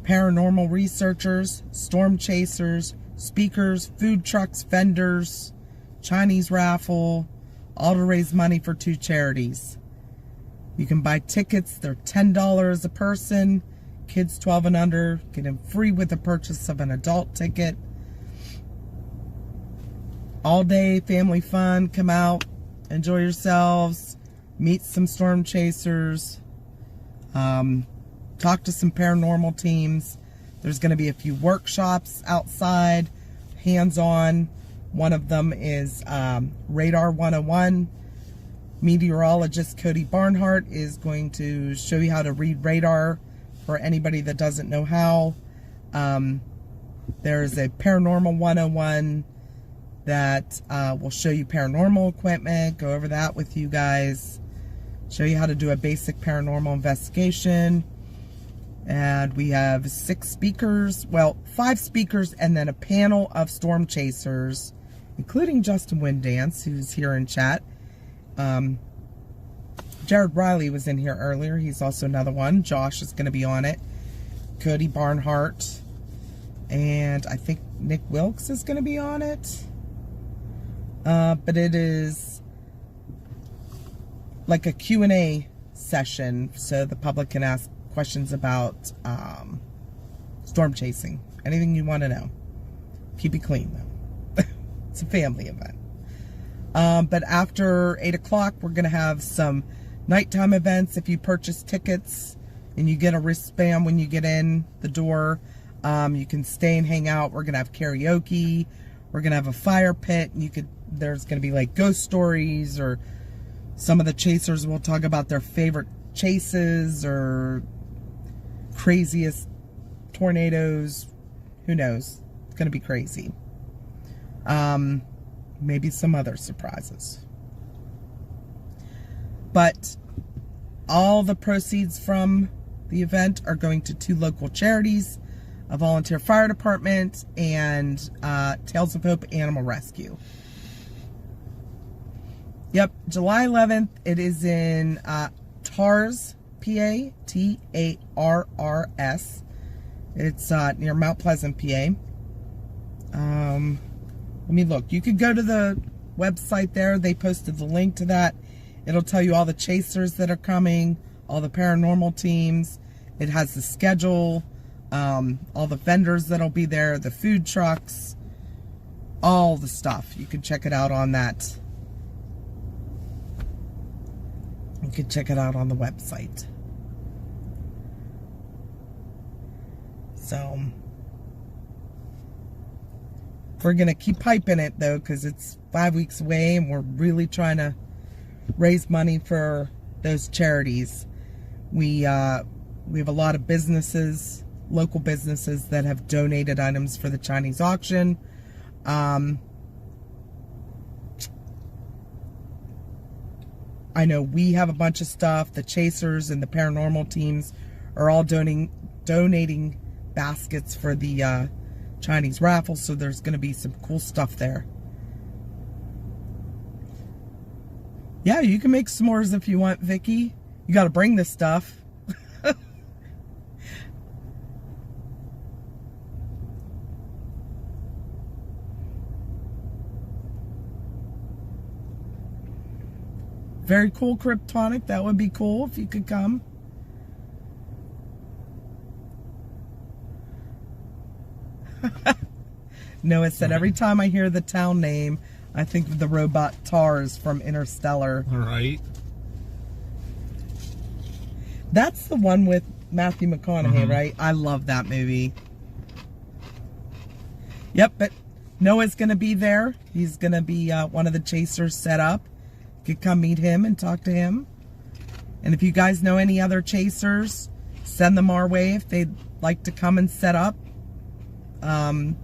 S1: Paranormal researchers, storm chasers, speakers, food trucks, vendors, Chinese raffle, all to raise money for 2 charities. You can buy tickets. They're $10 a person. Kids 12 and under get them free with the purchase of an adult ticket. All day family fun. Come out, enjoy yourselves, meet some storm chasers, talk to some paranormal teams. There's going to be a few workshops outside, hands-on. One of them is Radar 101. Meteorologist Cody Barnhart is going to show you how to read radar for anybody that doesn't know how. There's a Paranormal 101 that will show you paranormal equipment, go over that with you guys, show you how to do a basic paranormal investigation. And we have 6 speakers, well, 5 speakers, and then a panel of storm chasers, including Justin Windance, who's here in chat. Jared Riley was in here earlier. He's also another one. Josh is going to be on it. Cody Barnhart. And I think Nick Wilkes is going to be on it. But it is like a Q&A session, so the public can ask questions about storm chasing. Anything you want to know. Keep it clean, though. It's a family event. But after 8 o'clock, we're going to have some nighttime events. If you purchase tickets and you get a wristband when you get in the door, you can stay and hang out. We're going to have karaoke. We're going to have a fire pit. And there's going to be like ghost stories, or some of the chasers will talk about their favorite chases or craziest tornadoes. Who knows? It's going to be crazy. Maybe some other surprises. But all the proceeds from the event are going to 2 local charities, a volunteer fire department, and Tales of Hope Animal Rescue. Yep, July 11th. It is in Tarrs, PA, Tarrs. It's near Mount Pleasant, PA. Let me look. You could go to the website there. They posted the link to that. It'll tell you all the chasers that are coming, all the paranormal teams. It has the schedule, all the vendors that'll be there, the food trucks, all the stuff. You can check it out on that. You can check it out on the website. So we're going to keep hyping it, though, because it's 5 weeks away, and we're really trying to raise money for those charities. We have a lot of businesses, local businesses, that have donated items for the Chinese auction. I know we have a bunch of stuff. The chasers and the paranormal teams are all donating baskets for the Chinese raffle, so there's going to be some cool stuff there. Yeah, you can make s'mores if you want, Vicky. You got to bring this stuff. Very cool, Kryptonic. That would be cool if you could come. Noah said, every time I hear the town name, I think of the robot Tars from Interstellar.
S2: All right.
S1: That's the one with Matthew McConaughey, right? I love that movie. Yep, but Noah's going to be there. He's going to be one of the chasers set up. You could come meet him and talk to him. And if you guys know any other chasers, send them our way if they'd like to come and set up.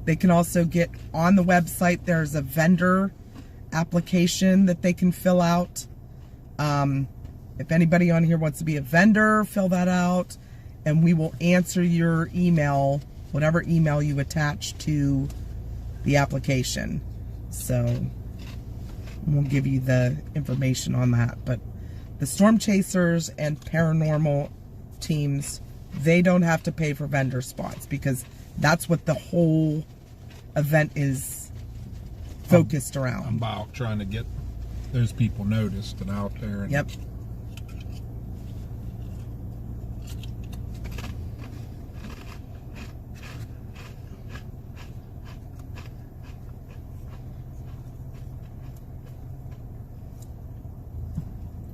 S1: They can also get on the website. There's a vendor application that they can fill out. If anybody on here wants to be a vendor, fill that out, and we will answer your email, whatever email you attach to the application. So we'll give you the information on that. But the storm chasers and paranormal teams, they don't have to pay for vendor spots, because that's what the whole event is focused around.
S2: I'm about trying to get those people noticed and out there. And
S1: yep.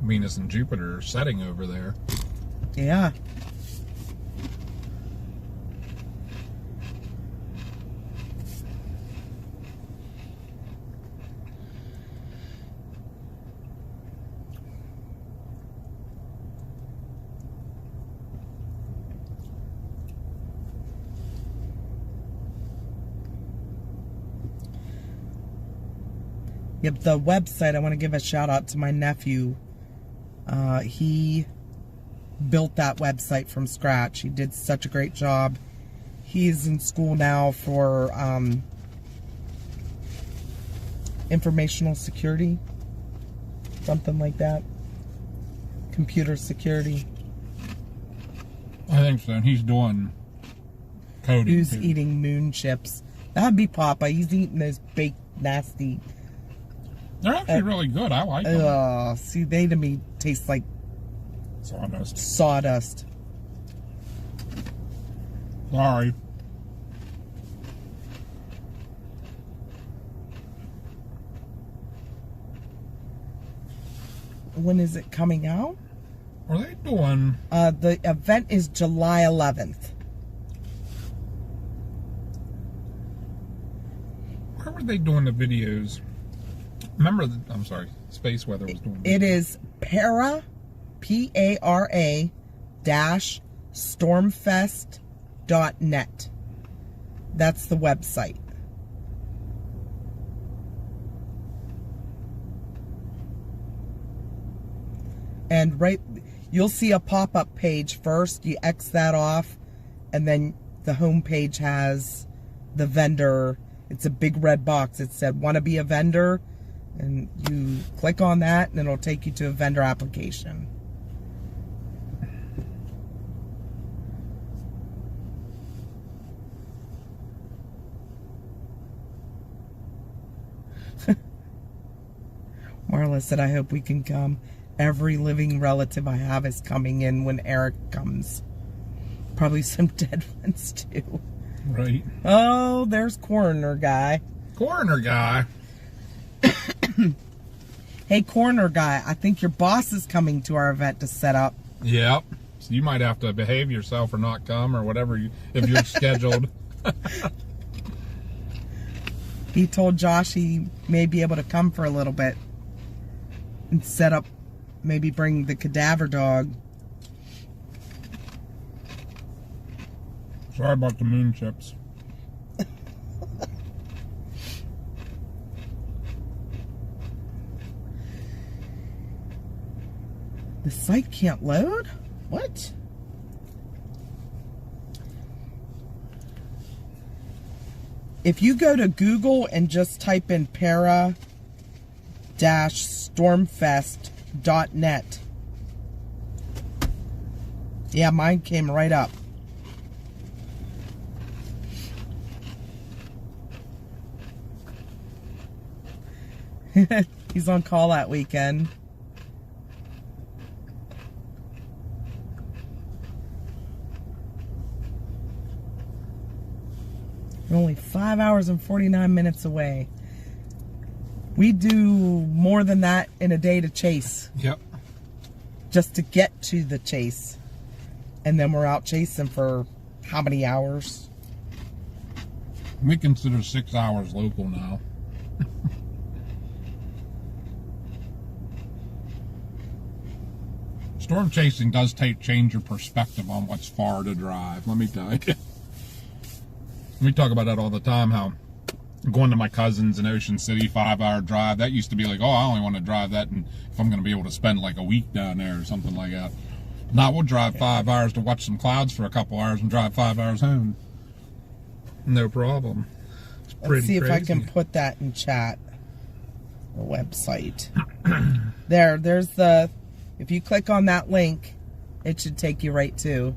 S2: Venus and Jupiter are setting over there.
S1: Yeah. Yep, the website, I want to give a shout out to my nephew. He built that website from scratch. He did such a great job. He's in school now for informational security, something like that. Computer security.
S2: I think so. And he's doing coding.
S1: Who's
S2: too.
S1: eating moon chips? That'd be Papa. He's eating those baked, nasty.
S2: They're actually really good. I like them.
S1: See, they to me taste like
S2: Sawdust.
S1: sawdust.
S2: Sorry.
S1: When is it coming out?
S2: Are they doing?
S1: The event is July 11th.
S2: Where were they doing the videos? Remember, I'm sorry, Space Weather was doing
S1: It is Para, P-A-R-A dash stormfest.net. That's the website. And right, you'll see a pop-up page first. You X that off, and then the home page has the vendor. It's a big red box. It said, "Want to be a vendor?" And you click on that, and it'll take you to a vendor application. Marla said, "I hope we can come. Every living relative I have is coming in when Eric comes. Probably some dead ones too."
S2: right.
S1: Oh, there's Coroner Guy.
S2: Coroner guy.
S1: Hey, Coroner Guy, I think your boss is coming to our event to set up.
S2: Yep. So you might have to behave yourself or not come or whatever if you're scheduled.
S1: He told Josh he may be able to come for a little bit and set up, maybe bring the cadaver dog.
S2: Sorry about the moon chips.
S1: The site can't load? What? If you go to Google and just type in para-stormfest.net. Yeah, mine came right up. He's on call that weekend. We're only 5 hours and 49 minutes away. We do more than that in a day to chase.
S2: Yep.
S1: Just to get to the chase. And then we're out chasing for how many hours?
S2: We consider 6 hours local now. Storm chasing does change your perspective on what's far to drive, let me tell you. We talk about that all the time, how going to my cousins in Ocean City, 5-hour drive, that used to be like, oh, I only want to drive that and if I'm going to be able to spend like a week down there or something like that. Now we'll drive 5 hours to watch some clouds for a couple hours and drive 5 hours home. No problem. It's pretty
S1: Let's see if I
S2: crazy.
S1: can put that in chat. The website. There's the, if you click on that link, it should take you right to.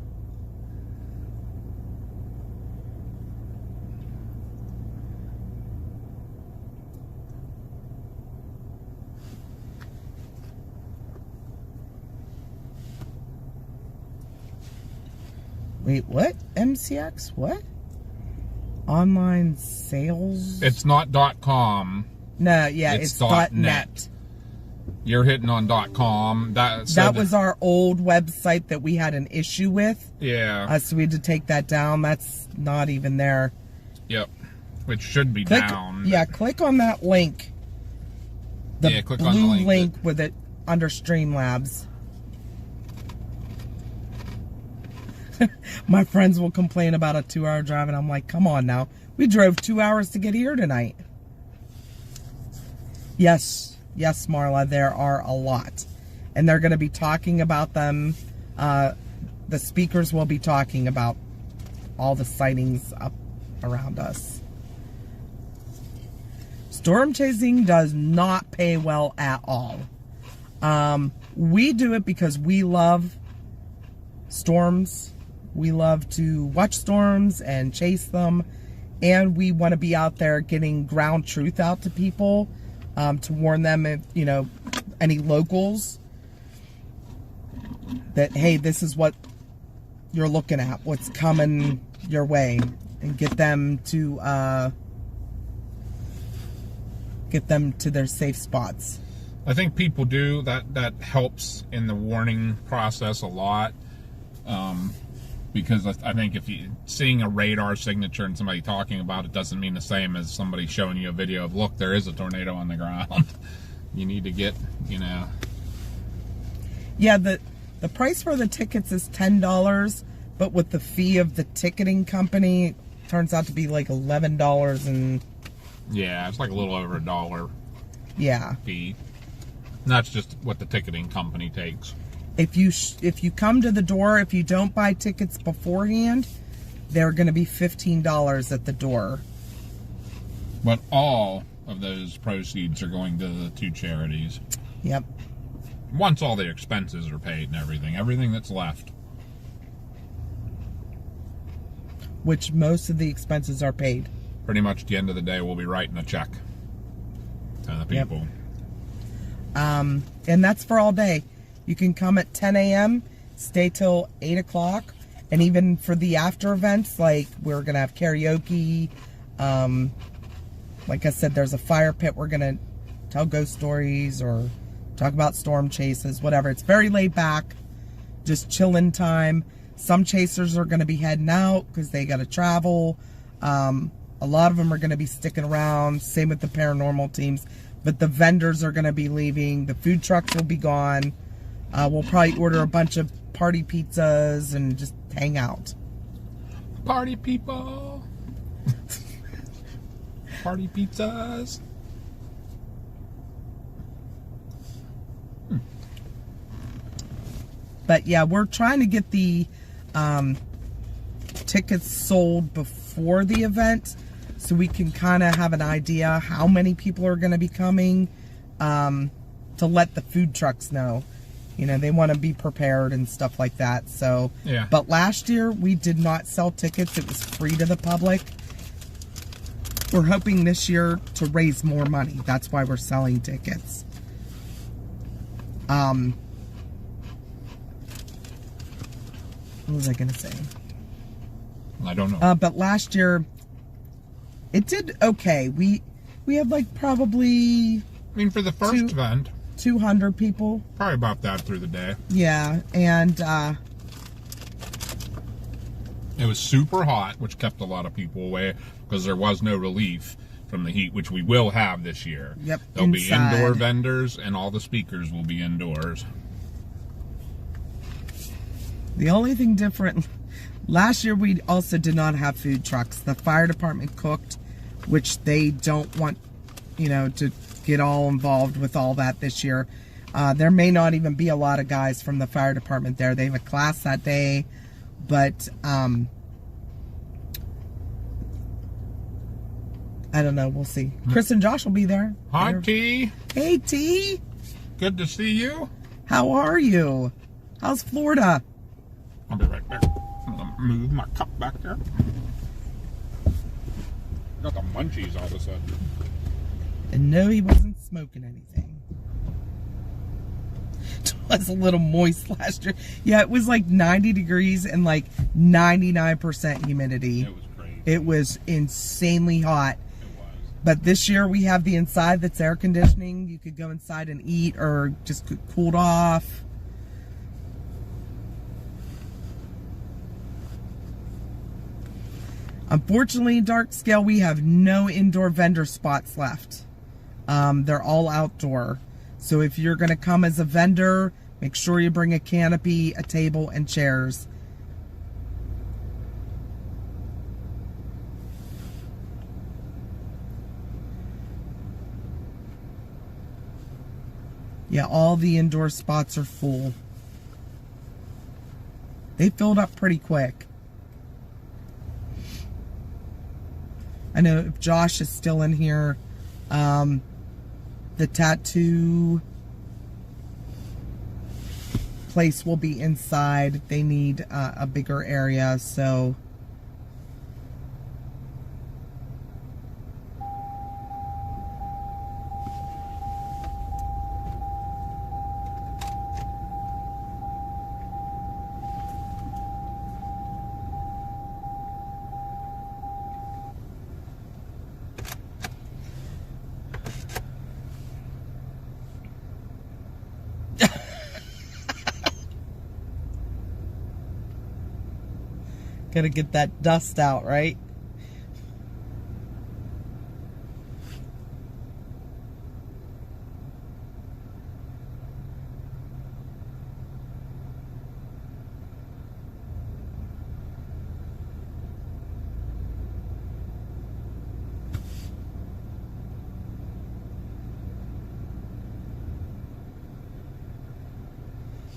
S1: Wait, what? MCX? What? Online sales?
S2: It's not .com.
S1: No, yeah,
S2: It's
S1: it's
S2: .net.
S1: .net.
S2: You're hitting on .com.
S1: That was our old website that we had an issue with.
S2: Yeah.
S1: So we had to take that down. That's not even there.
S2: Yep. Which should be
S1: Click,
S2: down.
S1: yeah, click on that link. The
S2: Click
S1: blue
S2: on the
S1: link with it under Streamlabs. My friends will complain about a 2-hour drive, and I'm like, come on now. We drove 2 hours to get here tonight. Yes, Marla, there are a lot. And they're going to be talking about them. The speakers will be talking about all the sightings up around us. Storm chasing does not pay well at all. We do it because we love storms. We love to watch storms and chase them. And we want to be out there getting ground truth out to people, to warn them, if, you know, any locals, that, hey, this is what you're looking at, what's coming your way, and get them to their safe spots.
S2: I think people do that. That helps in the warning process a lot, because I think if you seeing a radar signature and somebody talking about it doesn't mean the same as somebody showing you a video of, look, there is a tornado on the ground. You need to get, you know.
S1: Yeah, the price for the tickets is $10, but with the fee of the ticketing company, it turns out to be like $11 and...
S2: Yeah, it's like a little over $1
S1: yeah.
S2: fee. And that's just what the ticketing company takes.
S1: If you come to the door, if you don't buy tickets beforehand, they're going to be $15 at the door.
S2: But all of those proceeds are going to the 2 charities.
S1: Yep.
S2: Once all the expenses are paid and everything that's left.
S1: Which most of the expenses are paid.
S2: Pretty much at the end of the day, we'll be writing a check to the people.
S1: Yep. And that's for all day. You can come at 10 a.m., stay till 8 o'clock, and even for the after events, like we're going to have karaoke. Like I said, there's a fire pit. We're going to tell ghost stories or talk about storm chases, whatever. It's very laid back, just chilling time. Some chasers are going to be heading out because they got to travel. A lot of them are going to be sticking around. Same with the paranormal teams. But the vendors are going to be leaving. The food trucks will be gone. We'll probably order a bunch of party pizzas and just hang out.
S2: Party people. Party pizzas.
S1: But yeah, we're trying to get the tickets sold before the event so we can kind of have an idea how many people are going to be coming, to let the food trucks know. You know, they want to be prepared and stuff like that. So,
S2: yeah.
S1: But last year we did not sell tickets. It was free to the public. We're hoping this year to raise more money. That's why we're selling tickets. What was I going to say?
S2: I don't know.
S1: But last year, it did okay. We had like probably...
S2: I mean, for the first event...
S1: 200 people.
S2: Probably about that through the day.
S1: Yeah, and...
S2: it was super hot, which kept a lot of people away because there was no relief from the heat, which we will have this year.
S1: Yep,
S2: There'll be
S1: inside.
S2: indoor vendors, and all the speakers will be indoors.
S1: The only thing different, last year we also did not have food trucks. The fire department cooked, which they don't want, you know, to get all involved with all that this year. There may not even be a lot of guys from the fire department there. They have a class that day, but I don't know. We'll see. Chris and Josh will be there.
S2: Hi, T.
S1: Hey, T.
S2: Good to see you.
S1: How are you? How's Florida?
S2: I'll be right back. I'm gonna move my cup back there. Got the munchies all of a sudden.
S1: And no, he wasn't smoking anything. It was a little moist last year. Yeah, it was like 90 degrees and like 99% humidity.
S2: It was crazy.
S1: It was insanely hot.
S2: It was.
S1: But this year we have the inside that's air conditioning. You could go inside and eat or just cooled off. Unfortunately, Dark Scale, we have no indoor vendor spots left. They're all outdoor. So if you're going to come as a vendor, make sure you bring a canopy, a table, and chairs. Yeah, all the indoor spots are full. They filled up pretty quick. I know if Josh is still in here, the tattoo place will be inside. They need a bigger area, so gotta get that dust out, right?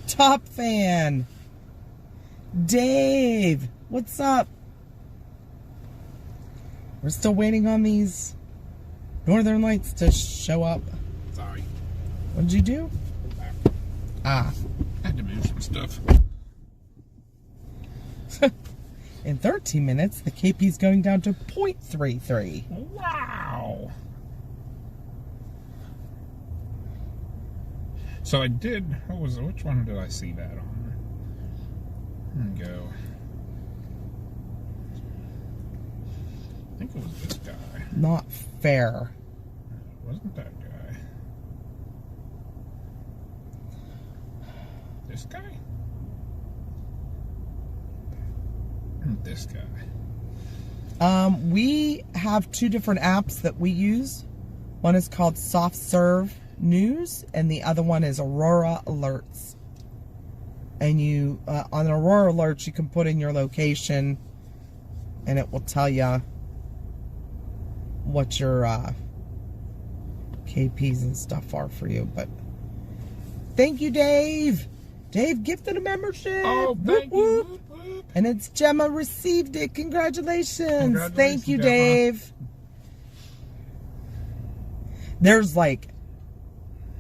S1: Top fan, Dave. What's up? We're still waiting on these Northern Lights to show up.
S2: Sorry.
S1: What did you do? Ah.
S2: I had to move some stuff.
S1: In 13 minutes, the KP's going down to 0.33.
S2: Wow. So I did, which one did I see that on? There we go. I think it was this guy.
S1: Not fair.
S2: It wasn't that guy. This guy? Or this guy?
S1: We have two different apps that we use. One is called Soft Serve News, and the other one is Aurora Alerts. And you, on Aurora Alerts, you can put in your location, and it will tell you what your KPs and stuff are for you. But thank you, Dave. Dave gifted a membership.
S2: Oh, thank you. Whoop, whoop.
S1: And it's Gemma received it. Congratulations. Thank you,
S2: Gemma.
S1: Dave. There's like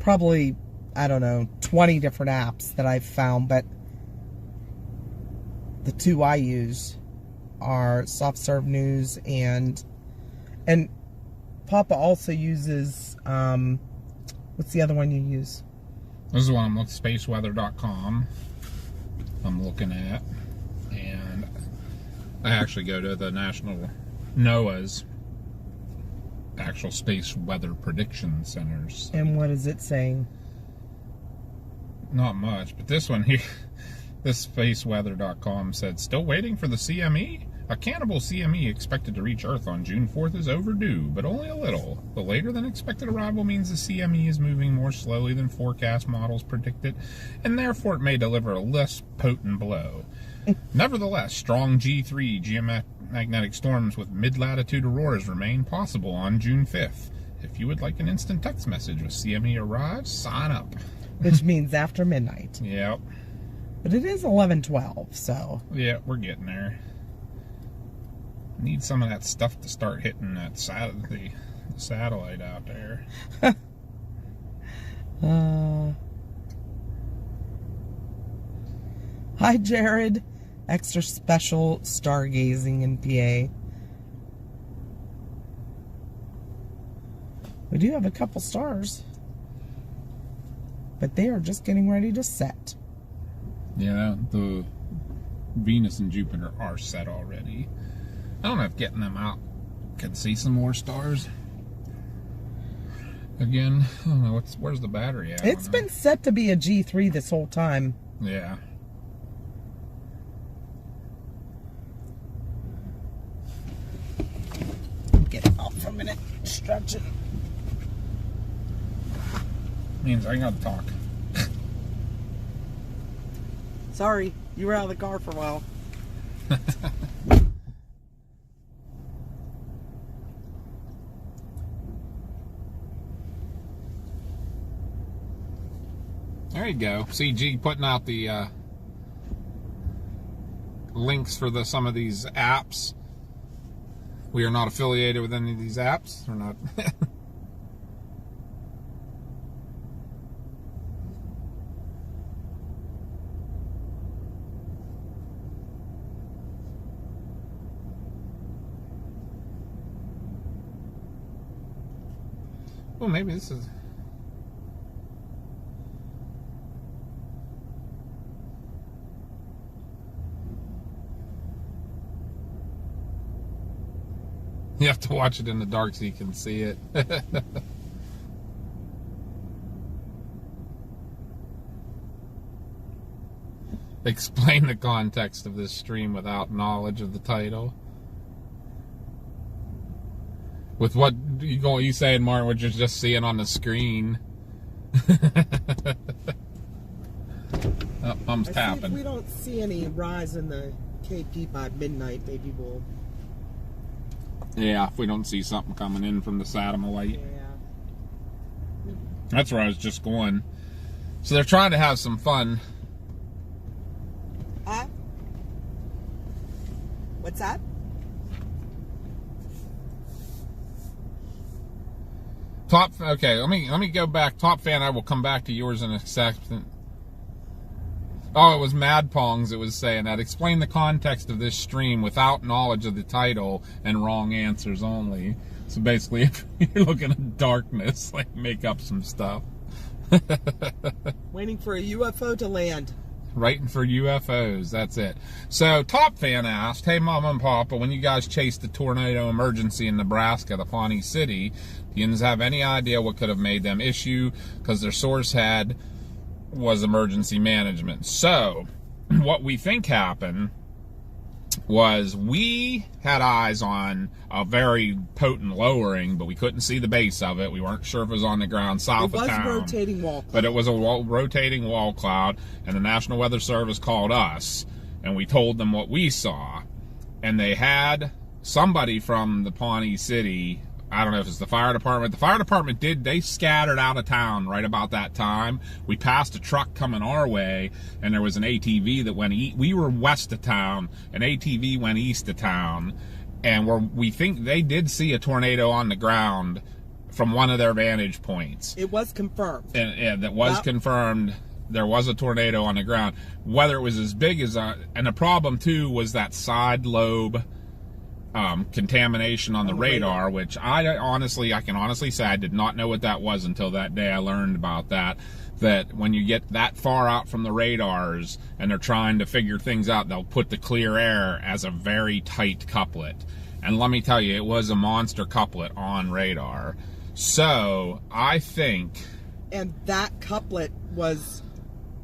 S1: probably, I don't know, 20 different apps that I've found, but the two I use are Soft Serve News and Papa also uses, what's the other one you use?
S2: This is one I'm looking, spaceweather.com. I'm looking at, and I actually go to the national NOAA's actual space weather prediction centers.
S1: And what is it saying?
S2: Not much, but this one here, this spaceweather.com said, still waiting for the CME? A cannibal CME expected to reach Earth on June 4th is overdue, but only a little. The later than expected arrival means the CME is moving more slowly than forecast models predicted, and therefore it may deliver a less potent blow. Nevertheless, strong G3 geomagnetic storms with mid-latitude auroras remain possible on June 5th. If you would like an instant text message with CME arrives, sign up.
S1: Which means after midnight.
S2: Yep.
S1: But it is 11:12, so.
S2: Yeah, we're getting there. Need some of that stuff to start hitting that the satellite out there.
S1: Hi, Jared. Extra special stargazing in PA. We do have a couple stars, but they are just getting ready to set.
S2: Yeah, the Venus and Jupiter are set already. I don't know if getting them out could see some more stars. Again, I don't know, where's the battery at?
S1: It's been set to be a G3 this whole time.
S2: Yeah.
S1: Get it off for a minute. Stretch it.
S2: Means I gotta talk.
S1: Sorry, you were out of the car for a while.
S2: There you go. CG putting out the links for some of these apps. We are not affiliated with any of these apps. We're not. Well, maybe this is. You have to watch it in the dark so you can see it. Explain the context of this stream without knowledge of the title. With what you saying, Martin, what you're just seeing on the screen. Oh, mom's tapping.
S1: If we don't see any rise in the KP by midnight, maybe we'll...
S2: Yeah, if we don't see something coming in from the satellite.
S1: Yeah.
S2: That's where I was just going. So they're trying to have some fun.
S1: What's that?
S2: Okay, let me go back. Top fan, I will come back to yours in a second. Oh, it was Mad Pongs that was saying that. Explain the context of this stream without knowledge of the title and wrong answers only. So basically, if you're looking at darkness, like, make up some stuff.
S1: Waiting for a UFO to land.
S2: Writing for UFOs, that's it. So, Top Fan asked, hey, Mom and Papa, when you guys chased the tornado emergency in Nebraska, the Pawnee City, do you have any idea what could have made them issue? Because their source was emergency management. So, what we think happened was we had eyes on a very potent lowering, but we couldn't see the base of it. We weren't sure if it was on the ground south of town.
S1: It was rotating wall cloud.
S2: But it was a rotating wall cloud, and the National Weather Service called us, and we told them what we saw. And they had somebody from the Pawnee City, I don't know if it's the fire department. The fire department they scattered out of town right about that time. We passed a truck coming our way, and there was an ATV that went we were west of town, an ATV went east of town, and we think they did see a tornado on the ground from one of their vantage points.
S1: It was confirmed.
S2: And that was confirmed. There was a tornado on the ground. Whether it was as big as and the problem too was that side lobe contamination on the radar, which I can honestly say I did not know what that was until that day I learned about that when you get that far out from the radars and they're trying to figure things out, they'll put the clear air as a very tight couplet. And let me tell you, it was a monster couplet on radar. So I think...
S1: And that couplet was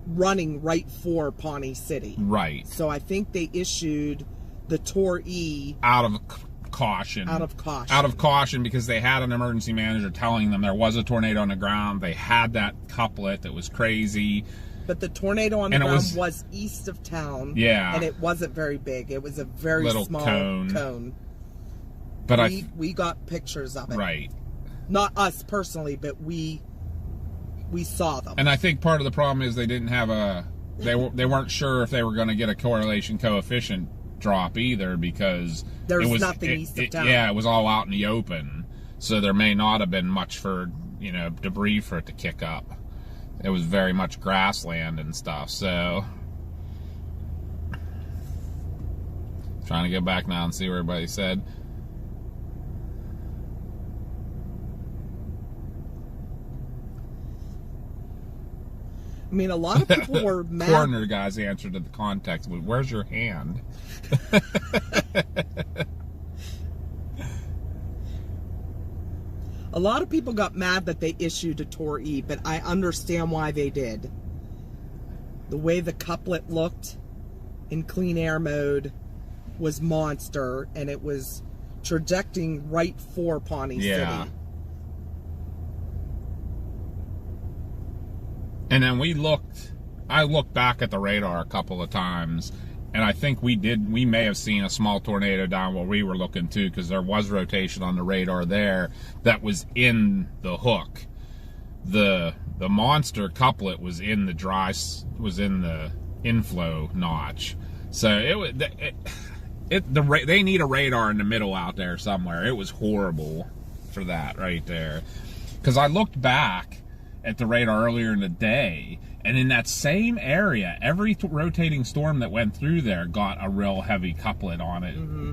S1: running right for Pawnee City.
S2: Right.
S1: So I think they issued the Tor-E
S2: out of caution.
S1: Out of caution.
S2: Out of caution, because they had an emergency manager telling them there was a tornado on the ground. They had that couplet that was crazy.
S1: But the tornado on the ground was east of town.
S2: Yeah.
S1: And it wasn't very big. It was a very small cone.
S2: But
S1: we got pictures of it.
S2: Right.
S1: Not us personally, but we saw them.
S2: And I think part of the problem is they didn't have they weren't sure if they were going to get a correlation coefficient drop either, because
S1: there was nothing east of town.
S2: Yeah, it was all out in the open, so there may not have been much for debris for it to kick up. It was very much grassland and stuff. So trying to go back now and see what everybody said.
S1: I mean, a lot of people were mad.
S2: Coroner guy's answer to the context was, "Where's your hand?"
S1: A lot of people got mad that they issued a Tor-E, but I understand why they did. The way the couplet looked in clean air mode was monster, and it was trajecting right for Pawnee City.
S2: And then I looked back at the radar a couple of times, and I think we may have seen a small tornado down where we were looking too, because there was rotation on the radar there that was in the hook. The the monster couplet was in the inflow notch. So they need a radar in the middle out there somewhere. It was horrible for that right there. Because I looked back at the radar earlier in the day, and in that same area, every rotating storm that went through there got a real heavy couplet on it.
S1: Mm-hmm.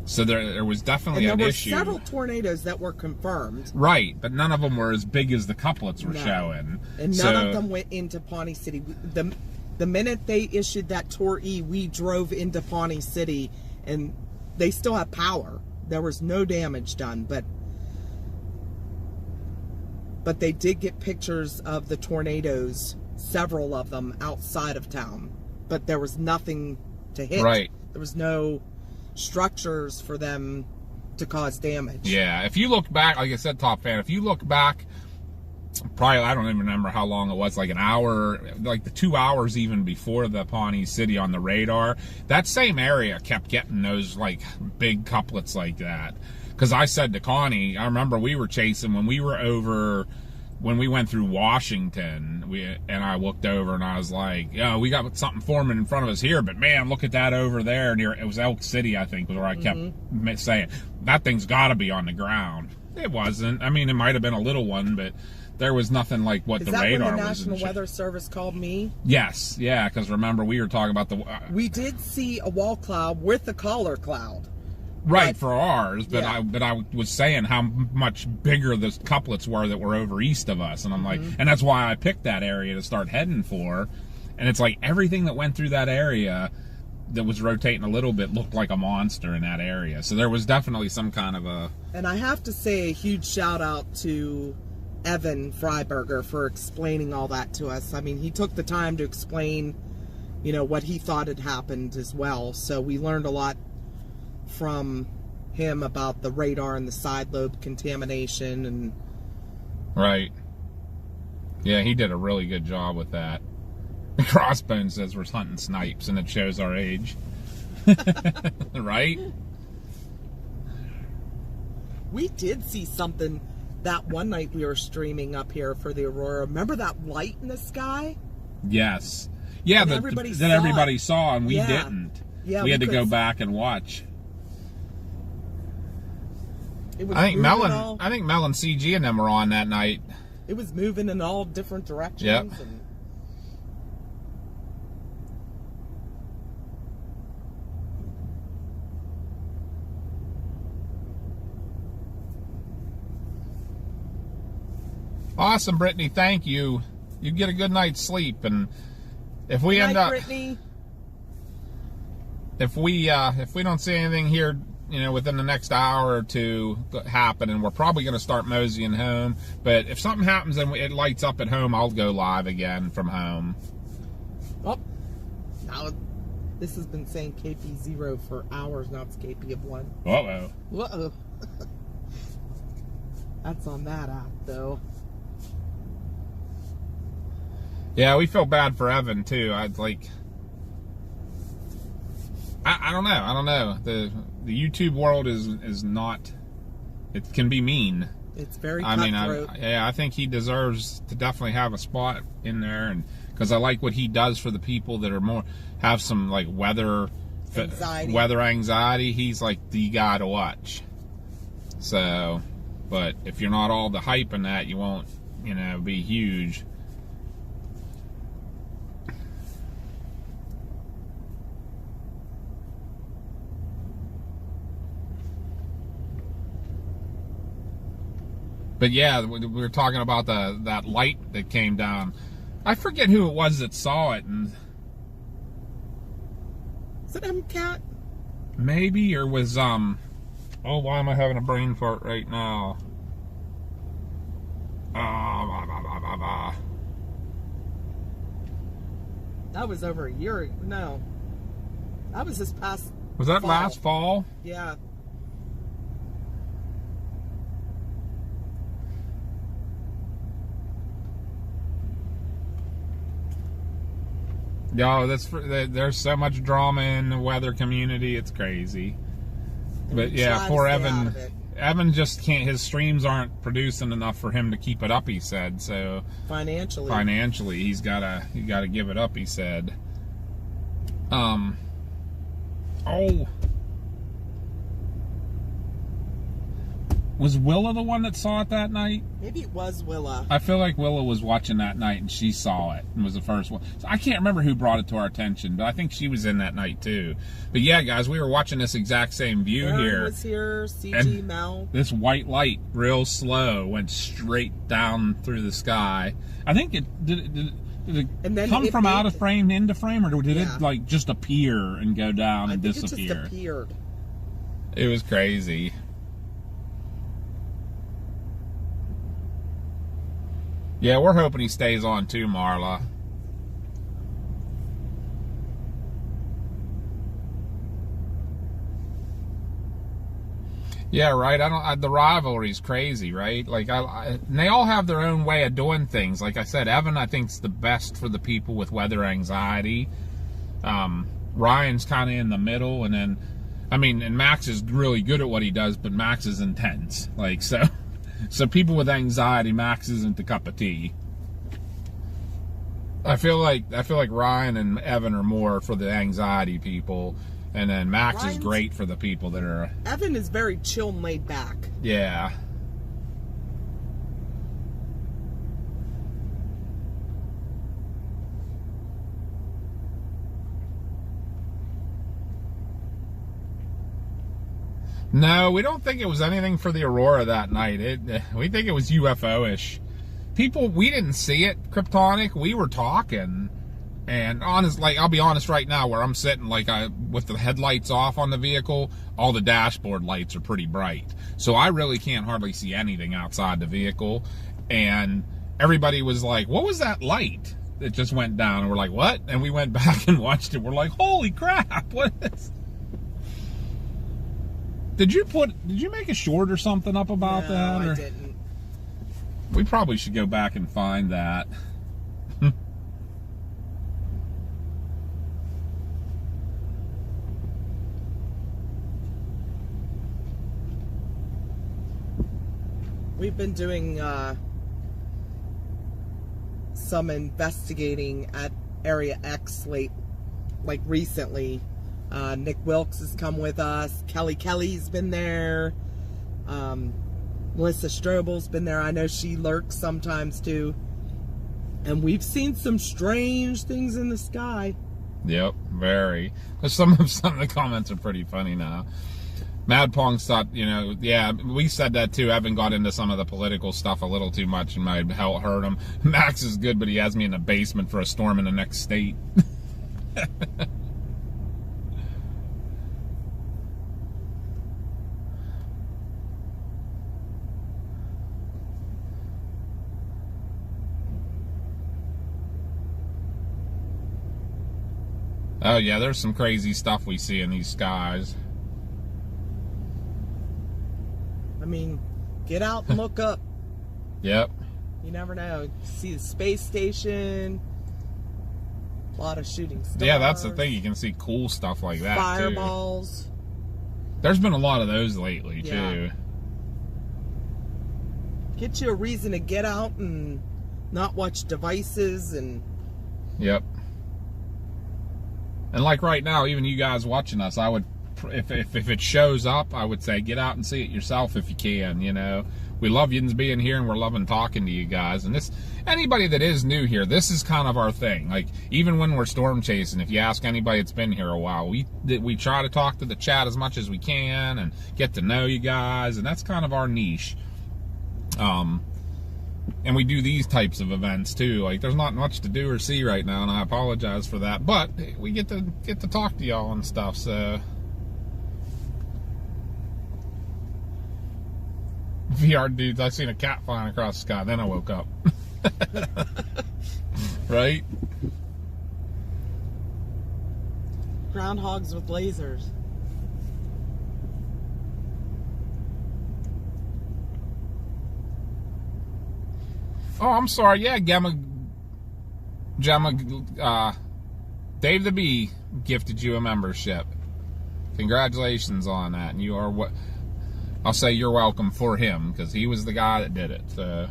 S2: So there was definitely an issue.
S1: There were several tornadoes that were confirmed.
S2: Right, but none of them were as big as the couplets were showing.
S1: And none of them went into Pawnee City. The minute they issued that Tor E, we drove into Pawnee City, and they still have power. There was no damage done, but they did get pictures of the tornadoes, several of them outside of town. But there was nothing to hit.
S2: Right.
S1: There was no structures for them to cause damage.
S2: Yeah, if you look back, like I said, Top Fan, if you look back, probably, I don't even remember how long it was, like an hour, like the 2 hours even before the Pawnee City on the radar, that same area kept getting those like big couplets like that. Because I said to Connie, I remember we were chasing when we went through Washington, and I looked over and I was like, yeah, we got something forming in front of us here, but man, look at that over there near, it was Elk City, I think, was where I kept saying, that thing's got to be on the ground. It wasn't. I mean, it might have been a little one, but there was nothing like what the radar was.
S1: Is that when the National Weather Service called me?
S2: Yes, yeah, because remember, we were talking about
S1: we did see a wall cloud with a collar cloud.
S2: Right, for ours, but
S1: yeah.
S2: I was saying how much bigger the couplets were that were over east of us, and I'm like, and that's why I picked that area to start heading for, and it's like everything that went through that area that was rotating a little bit looked like a monster in that area, so there was definitely some kind of a...
S1: And I have to say a huge shout out to Evan Freiberger for explaining all that to us. I mean, he took the time to explain, you know, what he thought had happened as well, so we learned a lot from him about the radar and the side lobe contamination. And
S2: right, yeah, he did a really good job with that. Crossbone says we're hunting snipes, and it shows our age. Right,
S1: we did see something that one night we were streaming up here for the Aurora. Remember that light in the sky?
S2: Yes, yeah, that everybody saw, and we didn't. Yeah, we had to go back and watch. I think Mel and CG and them were on that night.
S1: It was moving in all different directions.
S2: Yep.
S1: And
S2: awesome, Brittany. Thank you. You get a good night's sleep, and if we end up,
S1: Brittany.
S2: if we don't see anything here, you know, within the next hour or two happening, we're probably going to start moseying home. But if something happens and it lights up at home, I'll go live again from home.
S1: Oh, now this has been saying KP0 for hours. Now it's KP of 1.
S2: Uh-oh.
S1: Uh-oh. That's on that app, though.
S2: Yeah, we feel bad for Evan, too. I don't know. The YouTube world is not, it can be mean.
S1: It's very cutthroat.
S2: I think he deserves to definitely have a spot in there, and because I like what he does for the people that are have some like weather anxiety. He's like the guy to watch. So, but if you're not all the hype in that, you won't, you know, be huge. But yeah, we were talking about that light that came down. I forget who it was that saw it, and
S1: is it MCAT?
S2: Maybe, or was oh, why am I having a brain fart right now?
S1: That was over a year ago. No, that was this past.
S2: Was that
S1: fall.
S2: Last fall?
S1: Yeah.
S2: Yo, there's so much drama in the weather community, it's crazy. But yeah, poor Evan. Evan just can't. His streams aren't producing enough for him to keep it up. He said so. Financially, he's gotta give it up. He said. Oh. Was Willa the one that saw it that night?
S1: Maybe it was Willa.
S2: I feel like Willa was watching that night and she saw it and was the first one. So I can't remember who brought it to our attention, but I think she was in that night too. But yeah, guys, we were watching this exact same view here.
S1: Was here, CG, Mel.
S2: This white light, real slow, went straight down through the sky. I think it did it come from out of frame into frame, or did it like just appear and go down and disappear?
S1: It just appeared.
S2: It was crazy. Yeah, we're hoping he stays on too, Marla. Yeah, right. The rivalry's crazy, right? Like, and they all have their own way of doing things. Like I said, Evan, I think, is the best for the people with weather anxiety. Ryan's kind of in the middle, and then, I mean, and Max is really good at what he does, but Max is intense. Like, so people with anxiety, Max isn't the cup of tea. I feel like Ryan and Evan are more for the anxiety people, and then Max is great for the people that are.
S1: Evan is very chill and laid back.
S2: Yeah. No, we don't think it was anything for the Aurora that night. We think it was UFO-ish. People, we didn't see it, Kryptonic. We were talking, and I'll be honest right now, where I'm sitting, with the headlights off on the vehicle, all the dashboard lights are pretty bright. So I really can't hardly see anything outside the vehicle. And everybody was like, what was that light that just went down? And we're like, what? And we went back and watched it. We're like, holy crap, what is... Did you make a short or something up about that?
S1: No,
S2: I
S1: didn't.
S2: We probably should go back and find that.
S1: We've been doing some investigating at Area X recently. Nick Wilkes has come with us. Kelly's been there. Melissa Strobel's been there. I know she lurks sometimes too. And we've seen some strange things in the sky.
S2: Yep, very. Some of the comments are pretty funny now. Mad Pong's thought, yeah, we said that too. Evan got into some of the political stuff a little too much and might hurt him. Max is good, but he has me in the basement for a storm in the next state. Oh yeah, there's some crazy stuff we see in these skies.
S1: I mean, get out and look up.
S2: Yep.
S1: You never know. See the space station. A lot of shooting stars.
S2: Yeah, that's the thing. You can see cool stuff like that,
S1: Fireballs.
S2: too. There's been a lot of those lately, too.
S1: Get you a reason to get out and not watch devices and...
S2: Yep. And like right now, even you guys watching us, I would, if it shows up, I would say get out and see it yourself if you can, We love you being here, and we're loving talking to you guys. And this, anybody that is new here, this is kind of our thing. Like, even when we're storm chasing, if you ask anybody that's been here a while, we try to talk to the chat as much as we can and get to know you guys, and that's kind of our niche. And we do these types of events too. Like, there's not much to do or see right now, and I apologize for that. But we get to talk to y'all and stuff. So, VR dudes, I seen a cat flying across the sky. Then I woke up. Right?
S1: Groundhogs with lasers.
S2: Oh, I'm sorry. Yeah, Gemma, Dave the Bee gifted you a membership. Congratulations on that. And you are what? I'll say you're welcome for him, because he was the guy that did it. So.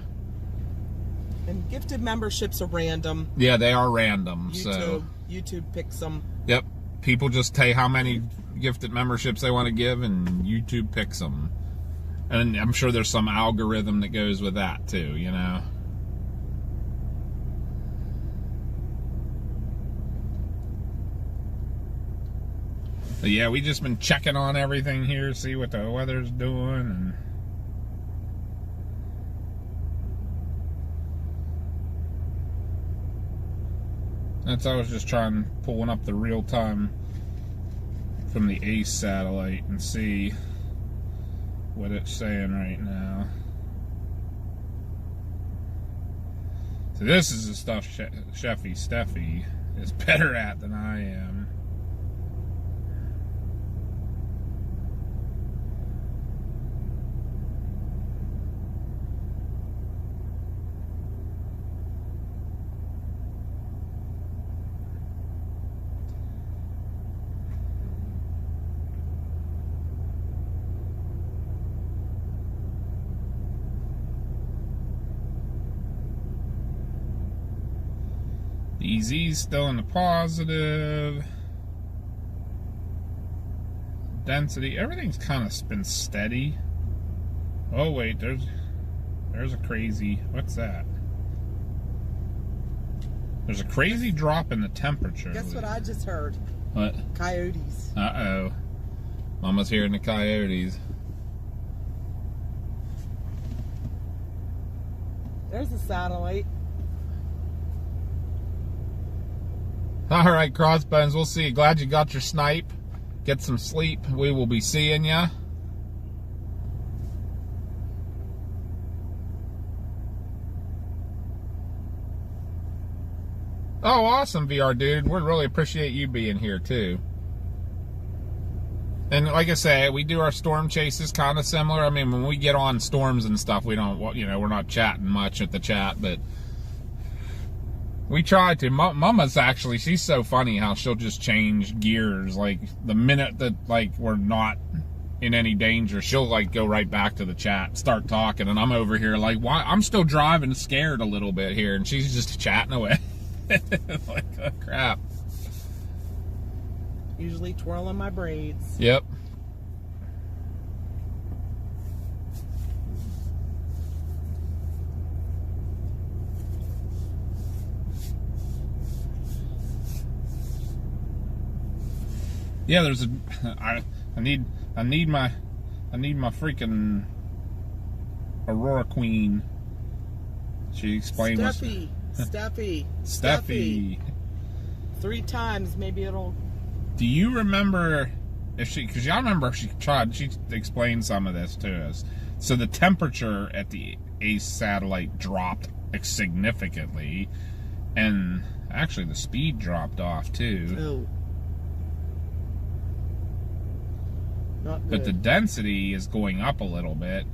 S1: And gifted memberships are random.
S2: Yeah, they are random.
S1: YouTube picks them.
S2: Yep. People just tell you how many gifted memberships they want to give, and YouTube picks them. And I'm sure there's some algorithm that goes with that too, you know. But yeah, we just been checking on everything here, see what the weather's doing, and I was just pulling up the real time from the ACE satellite and see what it's saying right now. So this is the stuff Steffi is better at than I am. EZ's still in the positive. Density, everything's kind of been steady. Oh wait, there's a crazy, what's that? There's a crazy drop in the temperature.
S1: Guess what I just heard?
S2: What?
S1: Coyotes.
S2: Uh-oh. Mama's hearing the coyotes.
S1: There's a satellite.
S2: All right, Crossbones, we'll see you. Glad you got your snipe. Get some sleep. We will be seeing ya. Oh, awesome, VR dude. We really appreciate you being here, too. And like I say, we do our storm chases kind of similar. I mean, when we get on storms and stuff, we don't, you know, we're not chatting much at the chat, but we try to. Mama's actually, she's so funny how she'll just change gears. Like, the minute that, like, we're not in any danger, she'll, like, go right back to the chat, start talking, and I'm over here, like, why? I'm still driving scared a little bit here, and she's just chatting away. Like, oh, crap.
S1: Usually twirling my braids.
S2: Yep. Yeah, there's a. I need my freaking Aurora Queen. She explained. Steffi.
S1: 3 times, maybe it'll.
S2: Do you remember if she? Because I remember she explained some of this to us. So the temperature at the ACE satellite dropped significantly, and actually the speed dropped off too.
S1: Oh. Not good.
S2: But the density is going up a little bit.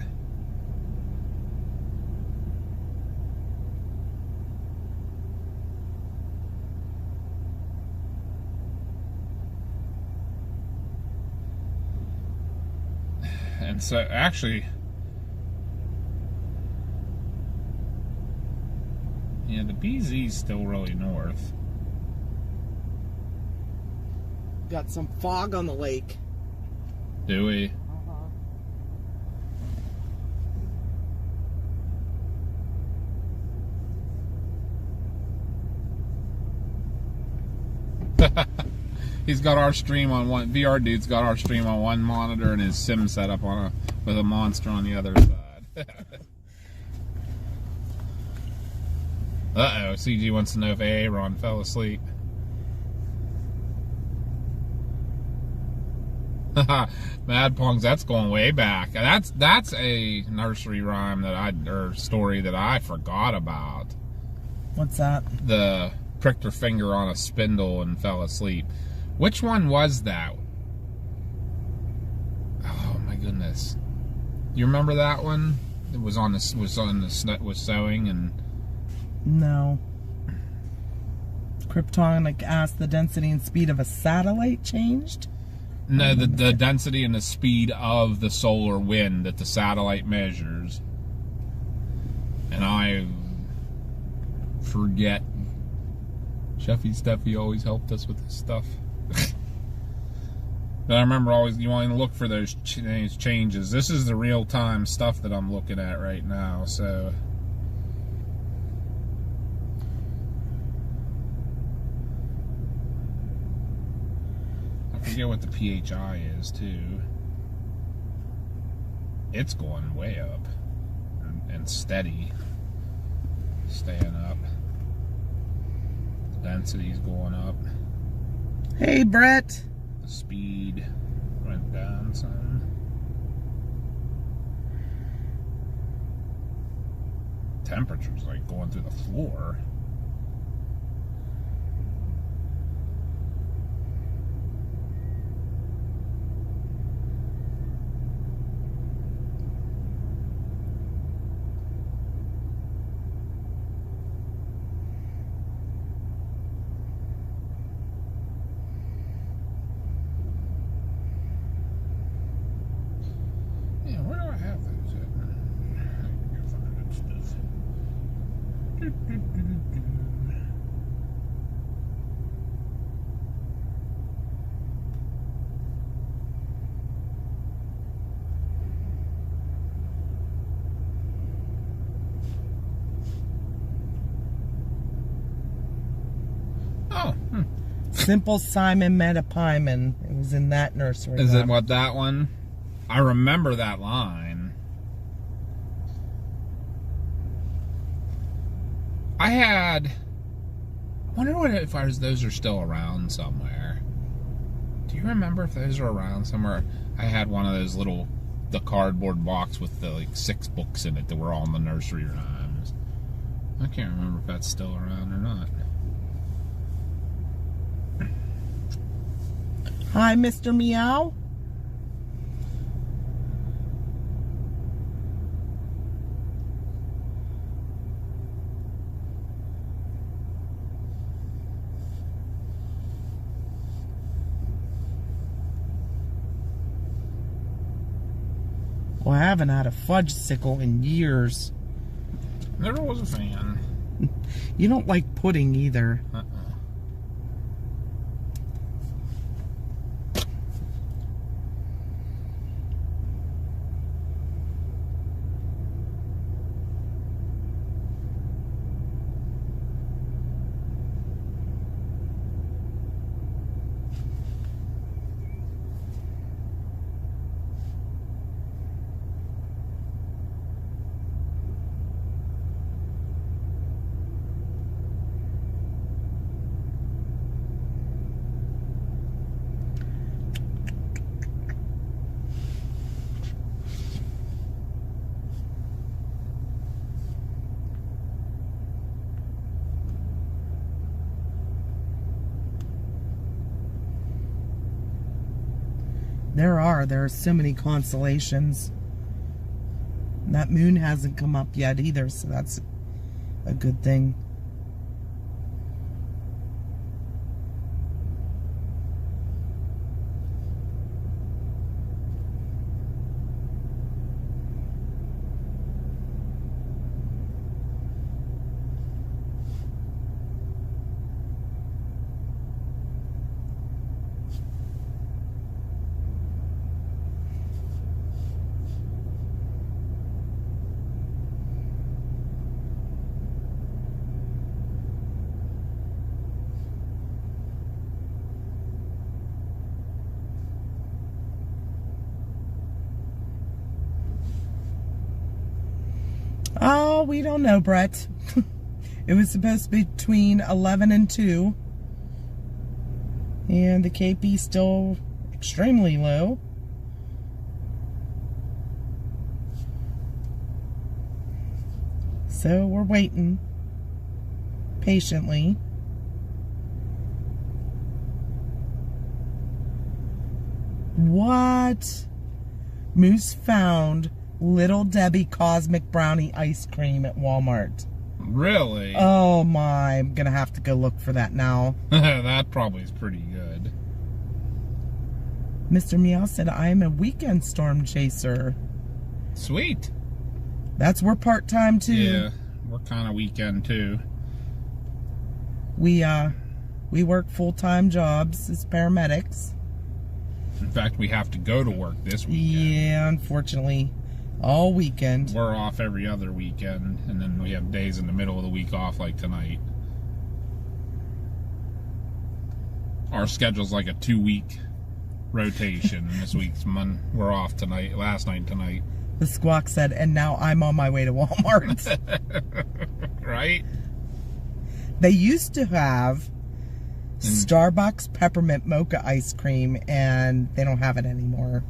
S2: And so, actually, yeah, the BZ's still really north.
S1: Got some fog on the lake.
S2: Do we? He's got our stream on one. VR dude's got our stream on one monitor and his sim set up on with a monster on the other side. Uh-oh, CG wants to know if Aaron fell asleep. Mad Pongs, that's going way back. That's a nursery rhyme or story that I forgot about.
S1: What's that?
S2: The pricked her finger on a spindle and fell asleep. Which one was that? Oh my goodness! You remember that one? It was sewing and.
S1: No. Kryptonic asked the density and speed of a satellite changed.
S2: No, the density and the speed of the solar wind that the satellite measures. And I forget. Sheffy Steffi always helped us with this stuff. But I remember always, you want to look for those changes. This is the real-time stuff that I'm looking at right now, so... I forget what the PHI is, too. It's going way up. And steady. Staying up. The density's going up.
S1: Hey, Brett.
S2: The speed went down some. Temperature's like going through the floor.
S1: Simple Simon Metapyman. It was in that nursery.
S2: Is it what, that one? I remember that line. I wonder what if those are still around somewhere. Do you remember if those are around somewhere? I had one of those the cardboard box with the 6 books in it that were all in the nursery rhymes. I can't remember if that's still around or not.
S1: Hi, Mr. Meow. Well, I haven't had a fudge sickle in years.
S2: Never was a fan.
S1: You don't like pudding either. There are so many constellations. And that moon hasn't come up yet either, so that's a good thing. Oh, we don't know, Brett. It was supposed to be between 11 and 2. And the KP still extremely low. So we're waiting patiently. What? Moose found Little Debbie Cosmic Brownie ice cream at Walmart.
S2: Really?
S1: Oh my, I'm gonna have to go look for that now.
S2: That probably is pretty good.
S1: Mr. Meow said, I am a weekend storm chaser.
S2: Sweet.
S1: We're part-time too.
S2: Yeah, we're kind of weekend too.
S1: We work full-time jobs as paramedics.
S2: In fact, we have to go to work this weekend.
S1: Yeah, unfortunately. All weekend.
S2: We're off every other weekend, and then we have days in the middle of the week off like tonight. Our schedule's like a 2-week rotation. This week's we're off tonight, last night tonight.
S1: The squawk said, and now I'm on my way to Walmart.
S2: Right?
S1: They used to have Starbucks peppermint mocha ice cream, and they don't have it anymore.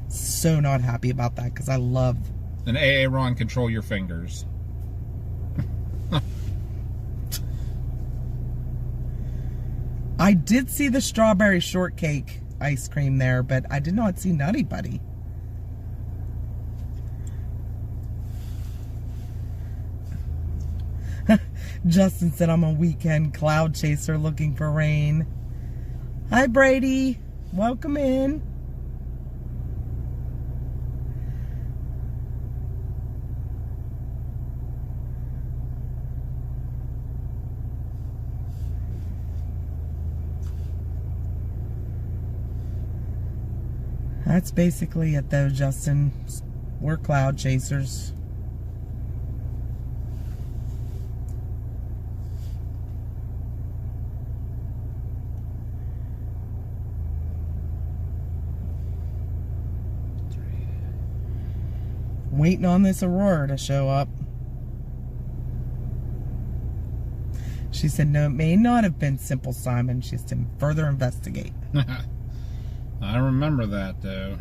S1: So not happy about that, because I love...
S2: And AA Ron, control your fingers.
S1: I did see the strawberry shortcake ice cream there, but I did not see Nutty Buddy. Justin said, I'm a weekend cloud chaser looking for rain. Hi, Brady. Welcome in. That's basically it though, Justin. We're cloud chasers. Waiting on this Aurora to show up. She said, no, it may not have been Simple Simon. She has to further investigate.
S2: I remember that, though.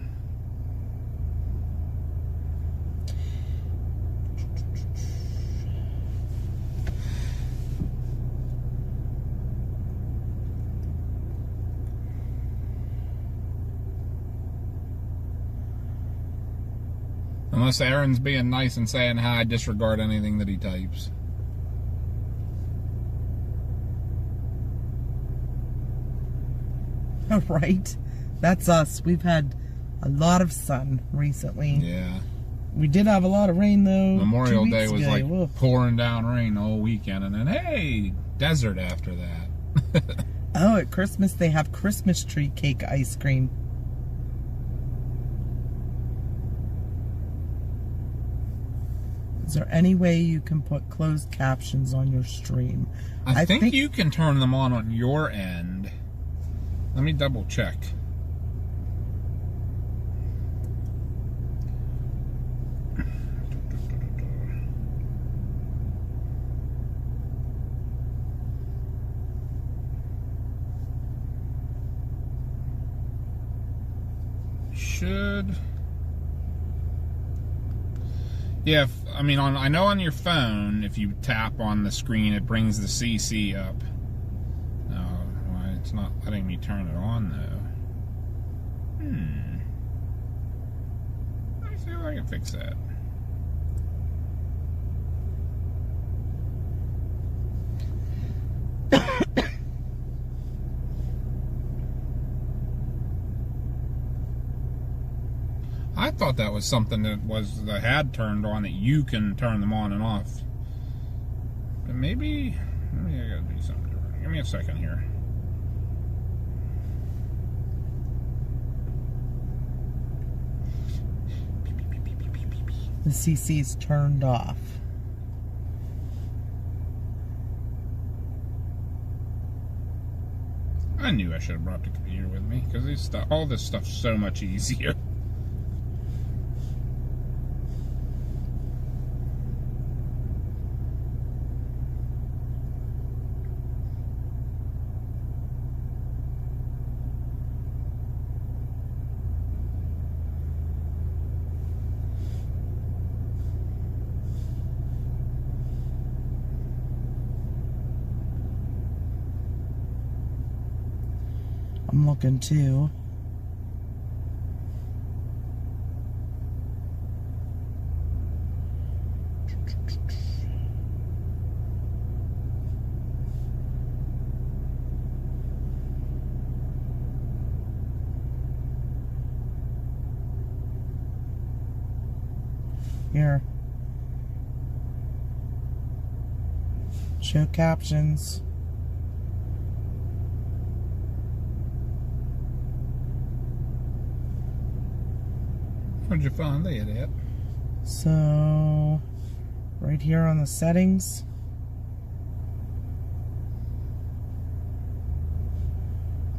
S2: Unless Aaron's being nice and saying hi, disregard anything that he types.
S1: Right? That's us. We've had a lot of sun recently.
S2: Yeah.
S1: We did have a lot of rain, though.
S2: Memorial
S1: 2
S2: Day
S1: weeks
S2: was
S1: ago.
S2: like
S1: Woof.
S2: pouring down rain all weekend, and then, hey, desert after that.
S1: Oh, at Christmas, they have Christmas tree cake ice cream. Is there any way you can put closed captions on your stream?
S2: I think you can turn them on your end. Let me double check. Should... Yeah, I mean, I know on your phone, if you tap on the screen, it brings the CC up. No, why it's not letting me turn it on, though. Let me see if I can fix that. I thought that was something that had turned on, that you can turn them on and off. But maybe I gotta do something different. Give me a second here.
S1: The CC is turned off.
S2: I knew I should have brought the computer with me, because all this stuff's so much easier.
S1: I'm looking too. Here. Show captions.
S2: Where'd you find that at?
S1: So, right here on the settings.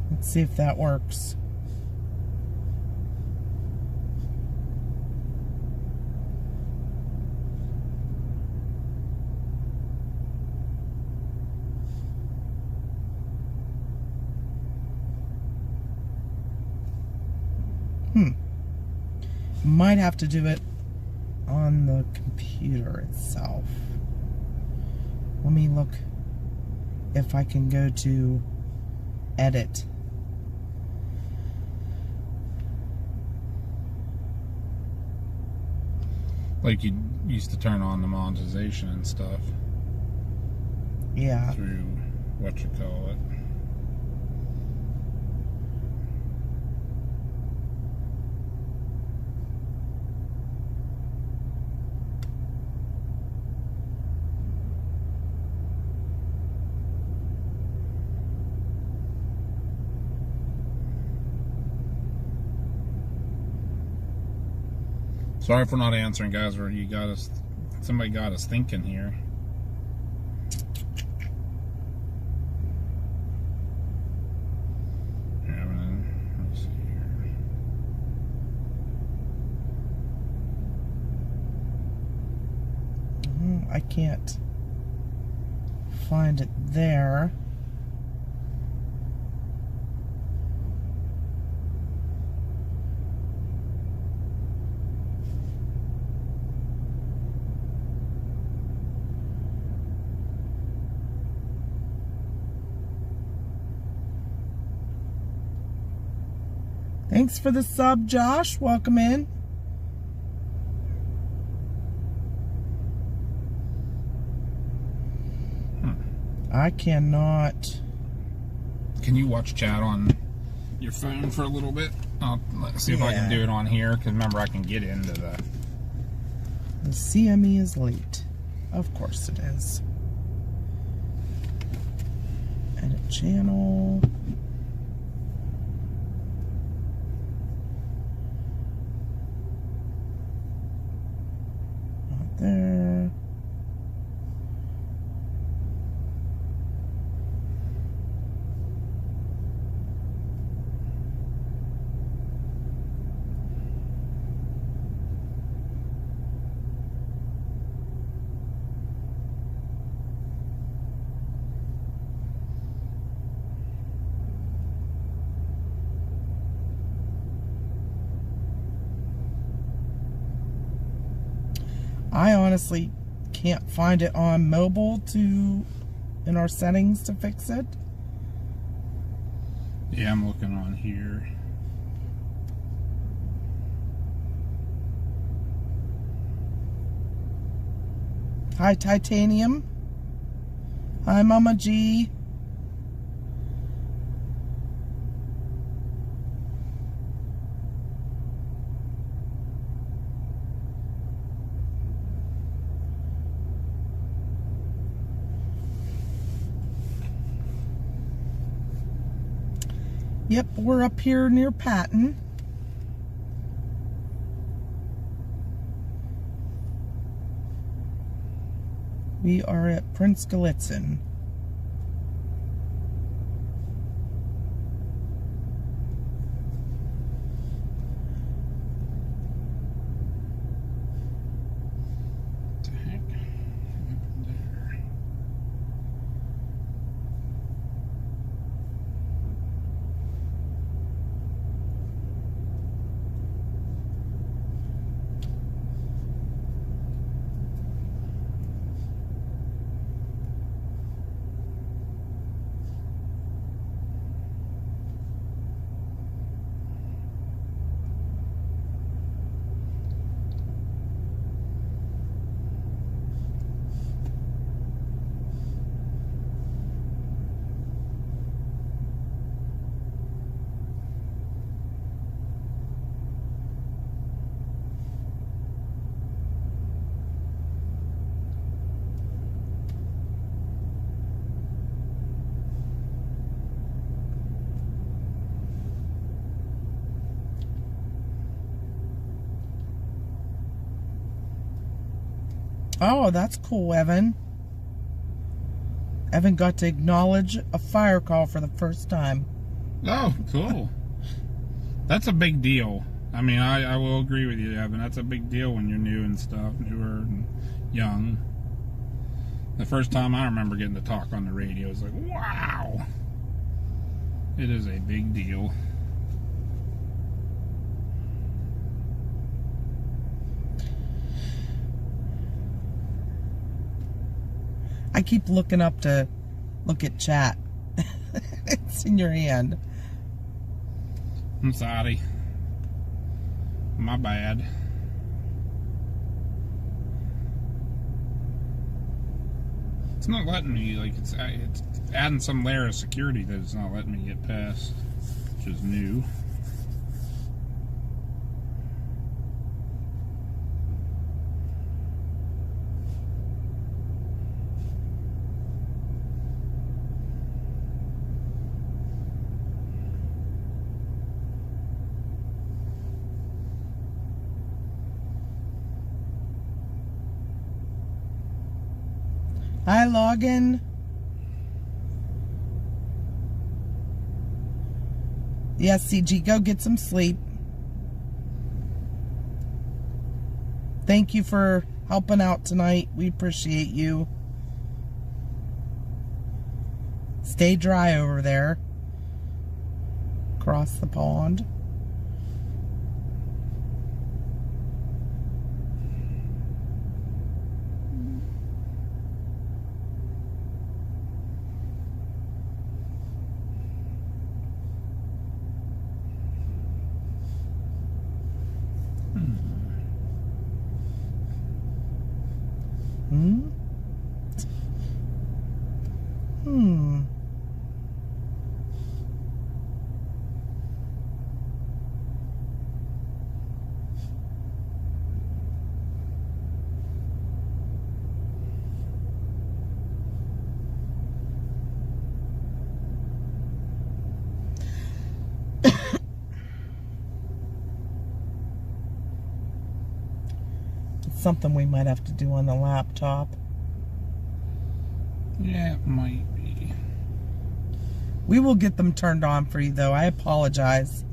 S1: Let's see if that works. Might have to do it on the computer itself. Let me look if I can go to edit.
S2: Like you used to turn on the monetization and stuff.
S1: Yeah.
S2: Through what you call it. Sorry for not answering, guys. Or you got us. Somebody got us thinking here. Let's see here.
S1: I can't find it there. Thanks for the sub, Josh. Welcome in. I cannot.
S2: Can you watch chat on your phone for a little bit? Let's see if I can do it on here. Because remember, I can get into the
S1: CME is late. Of course it is. Edit channel. Not there. I honestly can't find it on mobile in our settings to fix it.
S2: Yeah, I'm looking on here.
S1: Hi, Titanium. Hi, Mama G. Yep, we're up here near Patton. We are at Prince Gallitzin.
S2: What the heck? What happened there?
S1: Oh, that's cool, Evan. Evan got to acknowledge a fire call for the first time.
S2: Oh, cool. That's a big deal. I mean, I will agree with you, Evan. That's a big deal when you're new and stuff, newer and young. The first time I remember getting to talk on the radio, it's like, wow. It is a big deal.
S1: I keep looking up to look at chat. It's in your hand.
S2: I'm sorry. My bad. It's not letting me, like, it's adding some layer of security that it's not letting me get past, which is new.
S1: Hi, Logan. Yes, CG, go get some sleep. Thank you for helping out tonight. We appreciate you. Stay dry over there. Across the pond. It's something we might have to do on the laptop.
S2: Yeah, it might be.
S1: We will get them turned on for you, though. I apologize.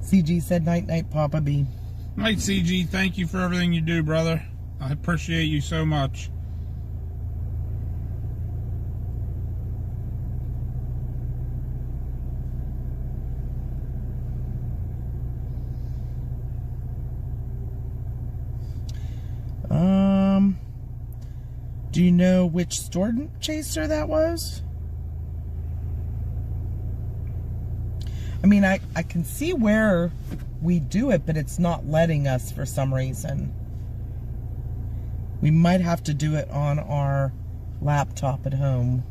S1: CG said night night, Papa B.
S2: Night, CG. Thank you for everything you do, brother. I appreciate you so much.
S1: Do you know which storm chaser that was? I mean, I can see where we do it, but it's not letting us for some reason. We might have to do it on our laptop at home.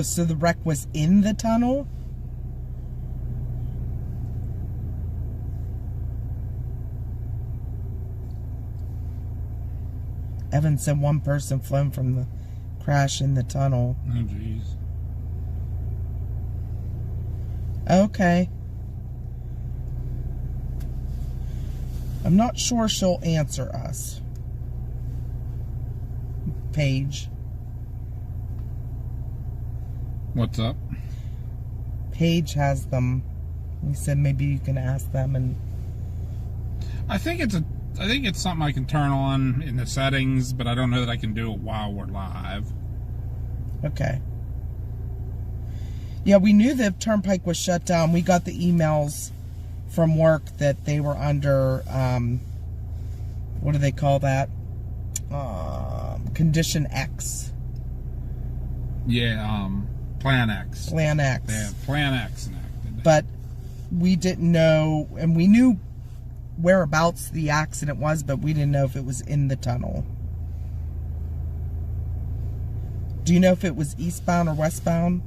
S1: So the wreck was in the tunnel? Evan said one person flown from the crash in the tunnel.
S2: Oh, jeez.
S1: Okay. I'm not sure she'll answer us. Paige.
S2: What's up?
S1: Paige has them. He said maybe you can ask them, and
S2: I think it's something I can turn on in the settings, but I don't know that I can do it while we're live.
S1: okay. Yeah, we knew the turnpike was shut down. We got the emails from work that they were under, what do they call that? Condition X.
S2: Yeah, Plan X.
S1: Plan X.
S2: Yeah, Plan X enacted.
S1: But we didn't know, and we knew whereabouts the accident was, but we didn't know if it was in the tunnel. Do you know if it was eastbound or westbound?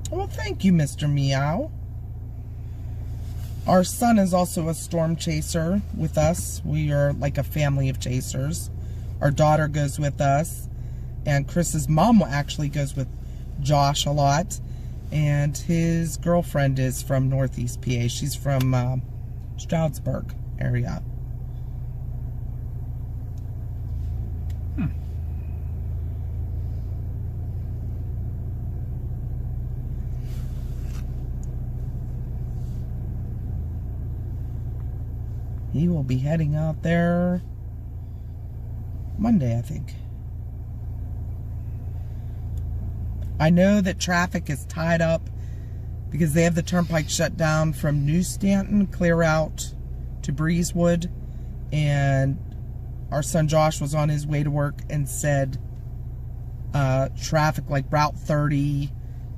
S1: Well, thank you, Mr. Meow. Our son is also a storm chaser with us. We are like a family of chasers. Our daughter goes with us, and Chris's mom actually goes with Josh a lot, and his girlfriend is from Northeast PA. She's from Stroudsburg area. He will be heading out there Monday, I think. I know that traffic is tied up because they have the turnpike shut down from New Stanton clear out to Breezewood, and our son Josh was on his way to work and said traffic like Route 30,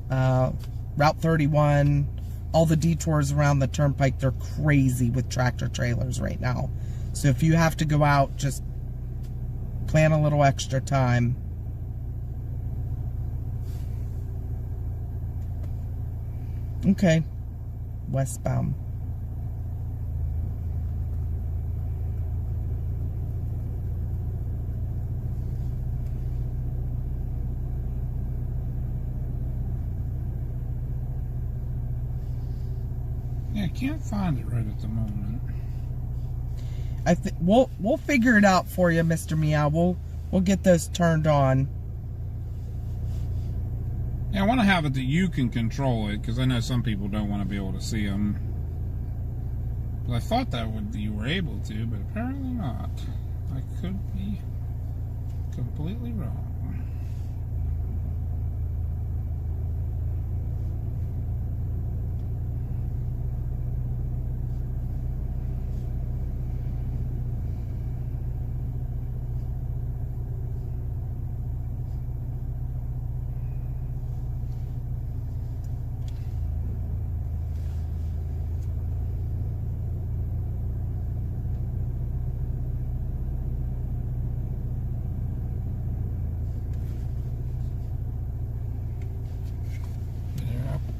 S1: Route 31, all the detours around the turnpike, they're crazy with tractor trailers right now. So if you have to go out, just plan a little extra time. Okay, westbound.
S2: Yeah, I can't find it right at the moment.
S1: I think we'll figure it out for you, Mr. Meow. We'll get those turned on.
S2: Yeah, I want to have it that you can control it, because I know some people don't want to be able to see them. But I thought you were able to, but apparently not. I could be completely wrong.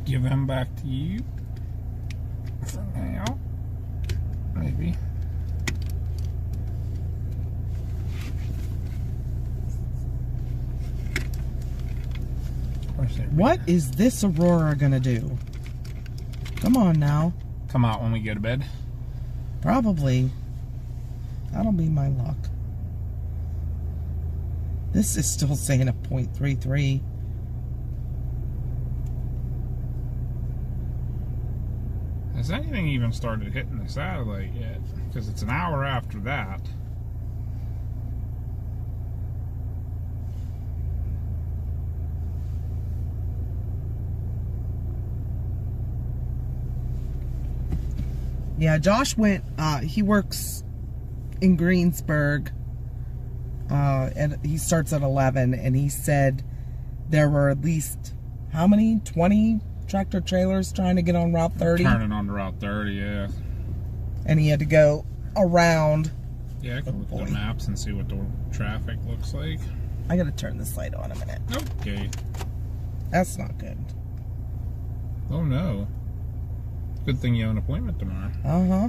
S2: Give them back to you for now, maybe. Of course
S1: What is this Aurora gonna do? Come on now.
S2: Come out when we go to bed.
S1: Probably. That'll be my luck. This is still saying a 0.33.
S2: Has anything even started hitting the satellite yet? Because it's an hour after that.
S1: Yeah, Josh went, he works in Greensburg, and he starts at 11, and he said there were at least, how many? 20 tractor trailers trying to get on Route 30?
S2: Turning on to Route 30, yeah.
S1: And he had to go around.
S2: Yeah, I can look at the maps and see what the traffic looks like.
S1: I gotta turn this light on a minute.
S2: Okay.
S1: That's not good.
S2: Oh no. Good thing you have an appointment tomorrow.
S1: Uh-huh.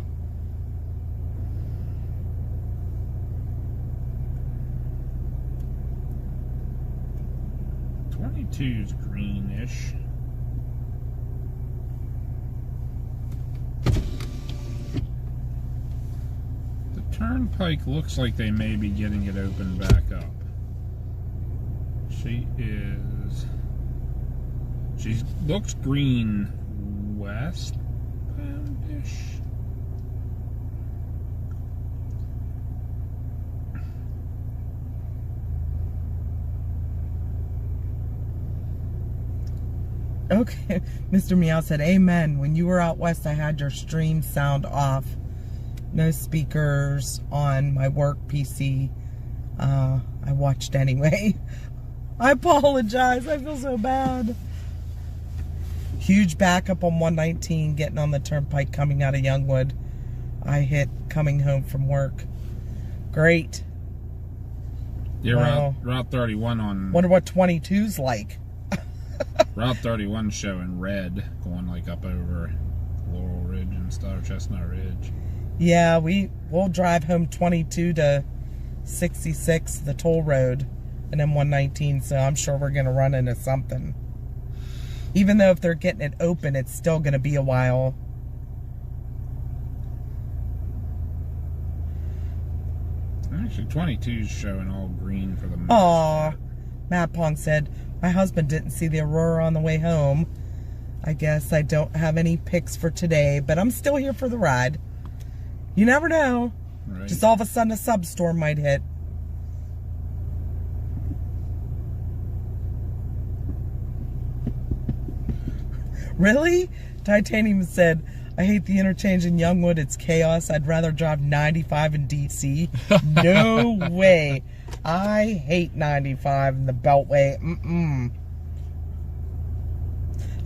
S2: 22's greenish. The turnpike looks like they may be getting it open back up. She looks green westbound-ish.
S1: Okay, Mr. Meow said, amen. When you were out west, I had your stream sound off. No speakers on my work PC. I watched anyway. I apologize. I feel so bad. Huge backup on 119 getting on the turnpike coming out of Youngwood. I hit coming home from work. Great.
S2: Yeah,
S1: Wow.
S2: Route 31 on...
S1: Wonder what 22's like.
S2: Route 31 showing red, going like up over Laurel Ridge and stuff, Chestnut Ridge.
S1: Yeah, we'll drive home 22 to 66, the toll road, and then 119, so I'm sure we're going to run into something. Even though if they're getting it open, it's still going to be a while.
S2: Actually, 22's showing all green for the most
S1: Aw,
S2: part.
S1: Matt Pong said, my husband didn't see the Aurora on the way home. I guess I don't have any pics for today, but I'm still here for the ride. You never know.
S2: Right.
S1: Just all of a sudden a substorm might hit. Really? Titanium said, I hate the interchange in Youngwood. It's chaos. I'd rather drive 95 in DC. No way. I hate 95 in the Beltway.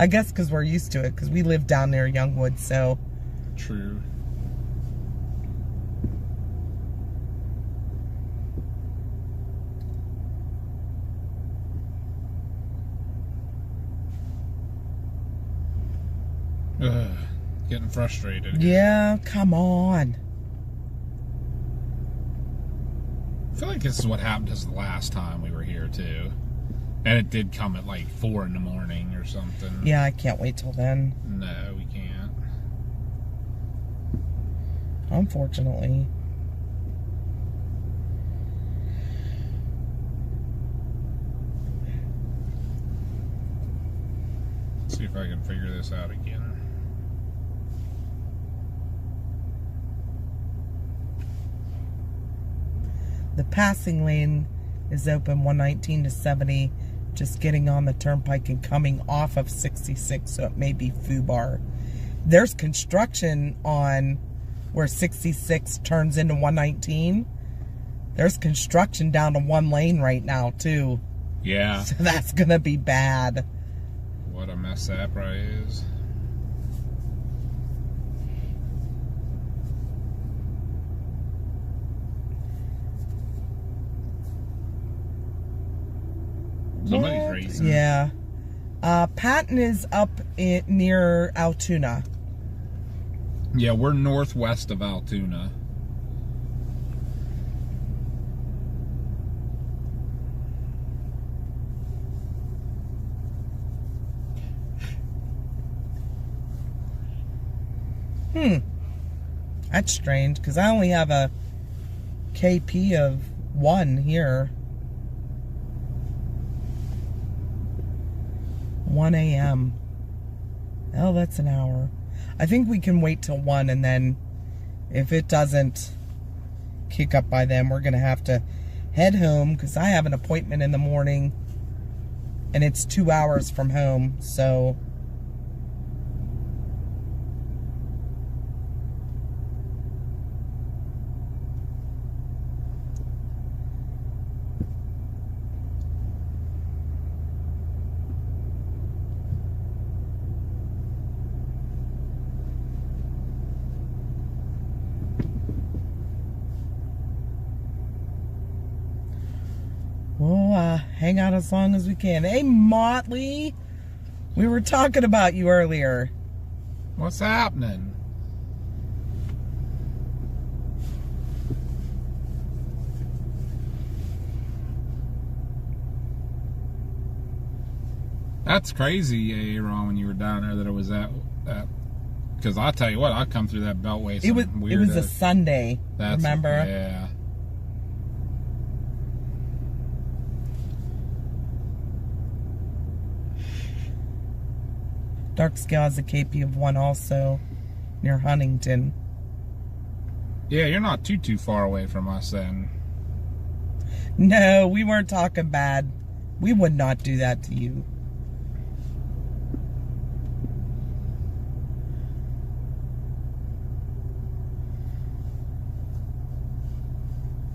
S1: I guess because we're used to it, because we live down near Youngwood, so.
S2: True. Ugh, getting frustrated.
S1: Yeah, come on.
S2: I feel like this is what happened to us the last time we were here too, and it did come at like 4 in the morning or something.
S1: Yeah, I can't wait till then.
S2: No, we can't.
S1: Unfortunately.
S2: Let's see if I can figure this out again.
S1: The passing lane is open 119 to 70, just getting on the turnpike and coming off of 66, so it may be FUBAR. There's construction on where 66 turns into 119. There's construction down to one lane right now, too.
S2: Yeah.
S1: So that's going to be bad.
S2: What a mess that probably is. Somebody's
S1: What?
S2: racing.
S1: Yeah. Patton is up near Altoona.
S2: Yeah, we're northwest of Altoona.
S1: That's strange, because I only have a KP of 1 here. 1 a.m. Oh, that's an hour. I think we can wait till 1, and then if it doesn't kick up by then, we're going to have to head home, because I have an appointment in the morning, and it's 2 hours from home, so... We'll hang out as long as we can. Hey, Motley! We were talking about you earlier.
S2: What's happening? That's crazy, Aaron, when you were down there that it was that. Because I'll tell you what, I come through that beltway.
S1: It was a Sunday. Remember?
S2: Yeah.
S1: Dark Scale has a KP of 1 also near Huntington.
S2: Yeah, you're not too far away from us then.
S1: No, we weren't talking bad. We would not do that to you.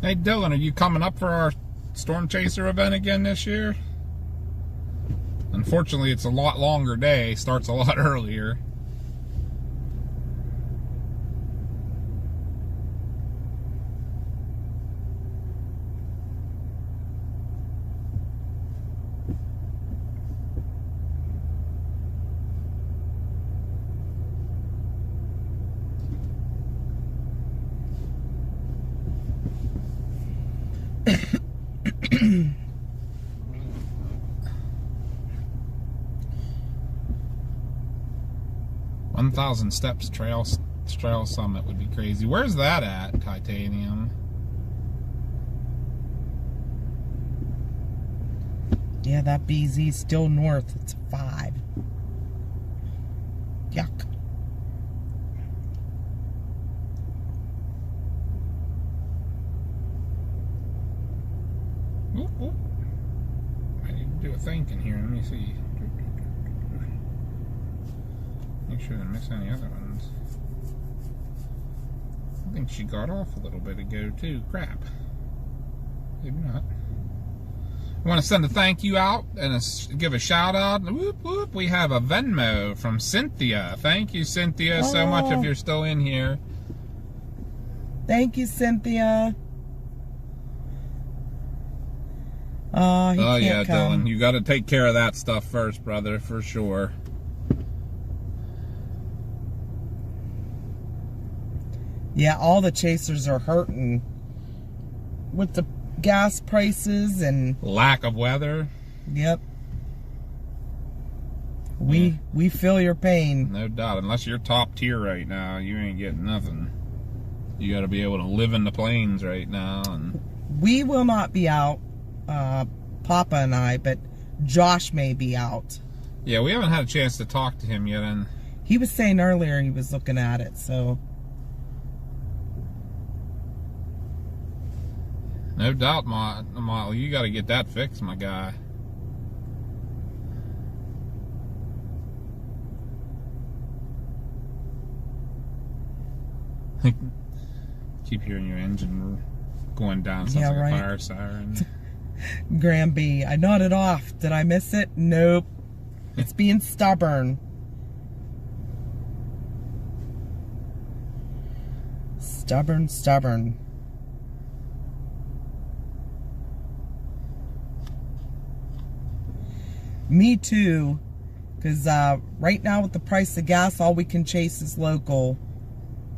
S2: Hey Dylan, are you coming up for our Storm Chaser event again this year? Unfortunately, it's a lot longer day. Starts a lot earlier. Thousand Steps Trail Summit would be crazy. Where's that at, Titanium?
S1: Yeah, that BZ still north. It's 5. Yuck.
S2: Oop, oop. I need to do a thinking here. Let me see. Make sure I didn't miss any other ones. I think she got off a little bit ago too. Crap. Maybe not. I want to send a thank you out and give a shout out. Whoop, whoop. We have a Venmo from Cynthia. Thank you, Cynthia, so much if you're still in here.
S1: Thank you, Cynthia. Oh,
S2: yeah,
S1: come.
S2: Dylan. You got to take care of that stuff first, brother, for sure.
S1: Yeah, all the chasers are hurting with the gas prices and
S2: lack of weather.
S1: Yep. We feel your pain.
S2: No doubt. Unless you're top tier right now, you ain't getting nothing. You got to be able to live in the plains right now. And
S1: we will not be out, Papa and I, but Josh may be out.
S2: Yeah, we haven't had a chance to talk to him yet, and
S1: he was saying earlier he was looking at it, so.
S2: No doubt, Motley, you got to get that fixed, my guy. Keep hearing your engine going down. Sounds like a fire siren.
S1: Graham B, I nodded off. Did I miss it? Nope. It's being stubborn. Stubborn. Me too, because right now with the price of gas, all we can chase is local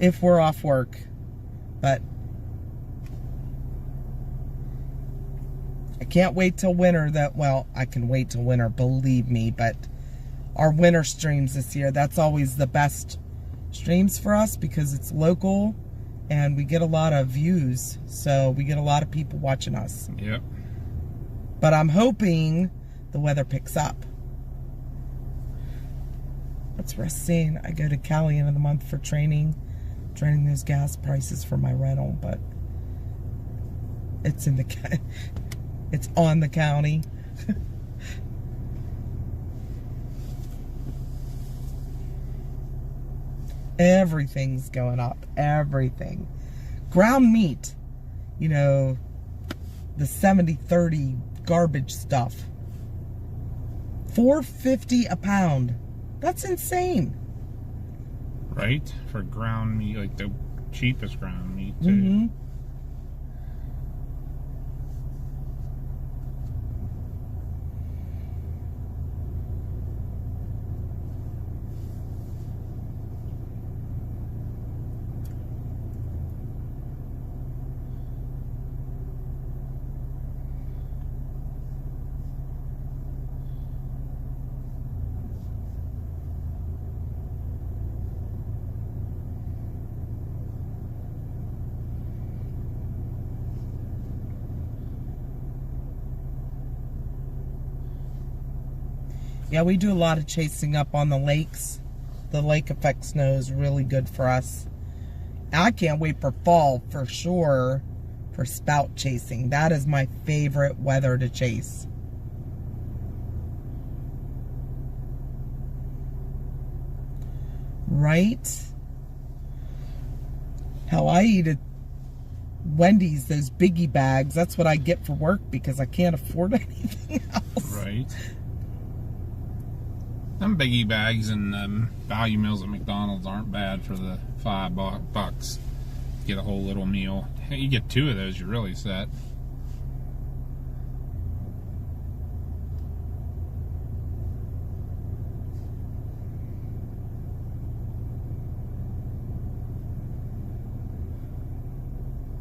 S1: if we're off work. But I can't wait till winter. Well, I can wait till winter, believe me, but our winter streams this year, that's always the best streams for us because it's local and we get a lot of views. So we get a lot of people watching us.
S2: Yep.
S1: But I'm hoping the weather picks up. What's Russ saying? I go to Cali end of the month for training those gas prices for my rental, but it's in the it's on the county. Everything's going up. Everything. Ground meat, you know, the 70-30 garbage stuff. $4.50 a pound. That's insane.
S2: Right? For ground meat, like the cheapest ground meat, too.
S1: Mm-hmm. Yeah, we do a lot of chasing up on the lakes. The lake effect snow is really good for us. I can't wait for fall for sure for spout chasing. That is my favorite weather to chase. Right? Hell, I eat at Wendy's, those biggie bags. That's what I get for work because I can't afford anything else.
S2: Right. Them biggie bags and value meals at McDonald's aren't bad for the $5. Get a whole little meal. Hey, you get 2 of those, you're really set.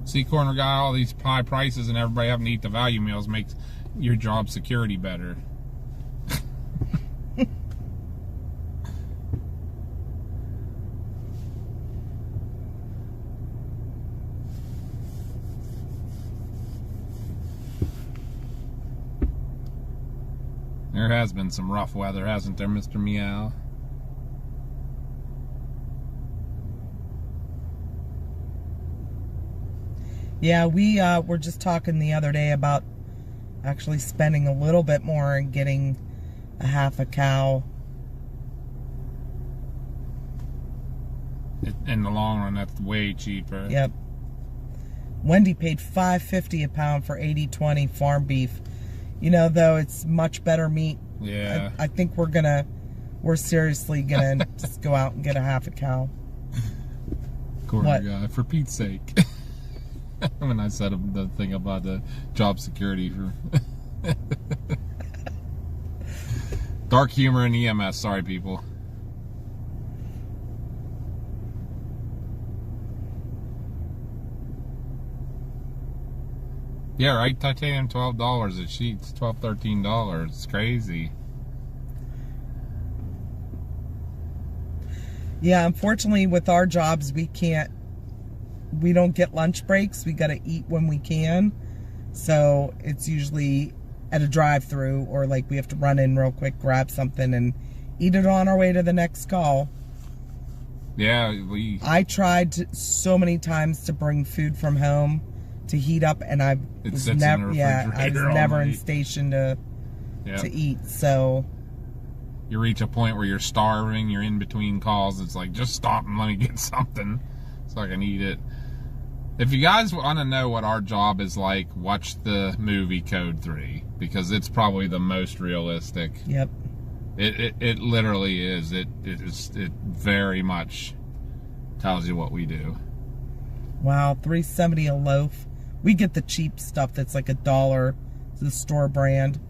S2: See, corner guy, all these high prices and everybody having to eat the value meals makes your job security better. There has been some rough weather, hasn't there, Mr. Meow?
S1: Yeah, we were just talking the other day about actually spending a little bit more and getting a half a cow.
S2: In the long run, that's way cheaper.
S1: Yep. Wendy paid $5.50 a pound for 80/20 farm beef. You know, though, it's much better meat.
S2: Yeah.
S1: I think we're seriously gonna just go out and get a half a cow.
S2: Corner
S1: What?
S2: guy, for Pete's sake. When I said the thing about the job security for dark humor and EMS, sorry people. Yeah, right, titanium $12 a sheet, $12, $13. It's crazy.
S1: Yeah, unfortunately with our jobs we don't get lunch breaks. We got to eat when we can. So it's usually at a drive-through or like we have to run in real quick, grab something and eat it on our way to the next call.
S2: Yeah,
S1: I tried so many times to bring food from home to heat up and I was never in station to eat. So
S2: you reach a point where you're starving, you're in between calls, it's like, just stop and let me get something so I can eat it. If you guys want to know what our job is like, watch the movie Code 3, because it's probably the most realistic.
S1: Yep.
S2: It literally is. It very much tells you what we do.
S1: Wow, $3.70 a loaf. We get the cheap stuff that's like $1, the store brand.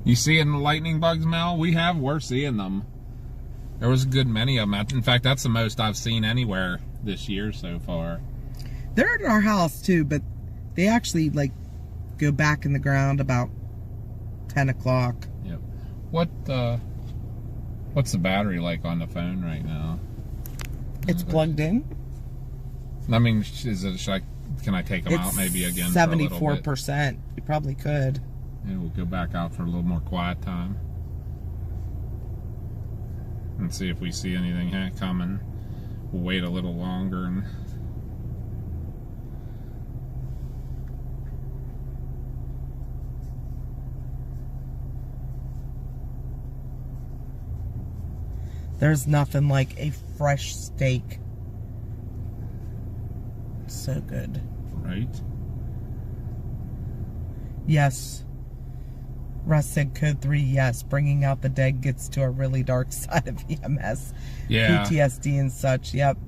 S2: You seeing the lightning bugs, Mel? We're seeing them. There was a good many of them. In fact, that's the most I've seen anywhere this year so far.
S1: They're at our house too, but they actually like go back in the ground about 10 o'clock.
S2: Yep. What's the battery like on the phone right now?
S1: It's plugged in.
S2: I mean, can I take them out maybe again for a little bit?
S1: 74%. You probably could.
S2: And we'll go back out for a little more quiet time and see if we see anything coming. We'll wait a little longer and
S1: There's nothing like a fresh steak. So good.
S2: Right?
S1: Yes. Russ said Code 3, yes. Bringing out the dead gets to a really dark side of EMS.
S2: Yeah.
S1: PTSD and such, yep.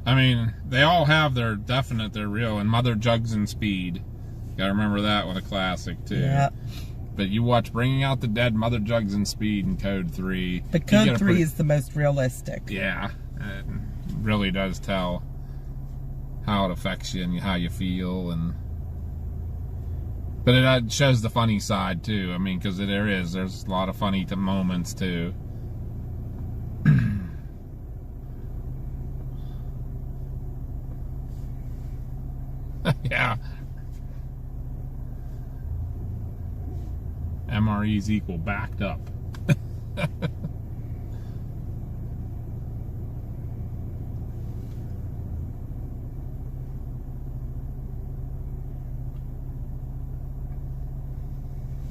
S2: I mean, they all have their real, and Mother Jugs and Speed. Gotta remember that one, a classic, too.
S1: Yeah.
S2: But you watch Bringing Out the Dead, Mother Jugs and Speed, and Code 3.
S1: But Code 3 is the most realistic.
S2: Yeah. It really does tell how it affects you and how you feel, but it shows the funny side too. I mean, because there's a lot of funny moments too. Yeah. MREs equal backed up.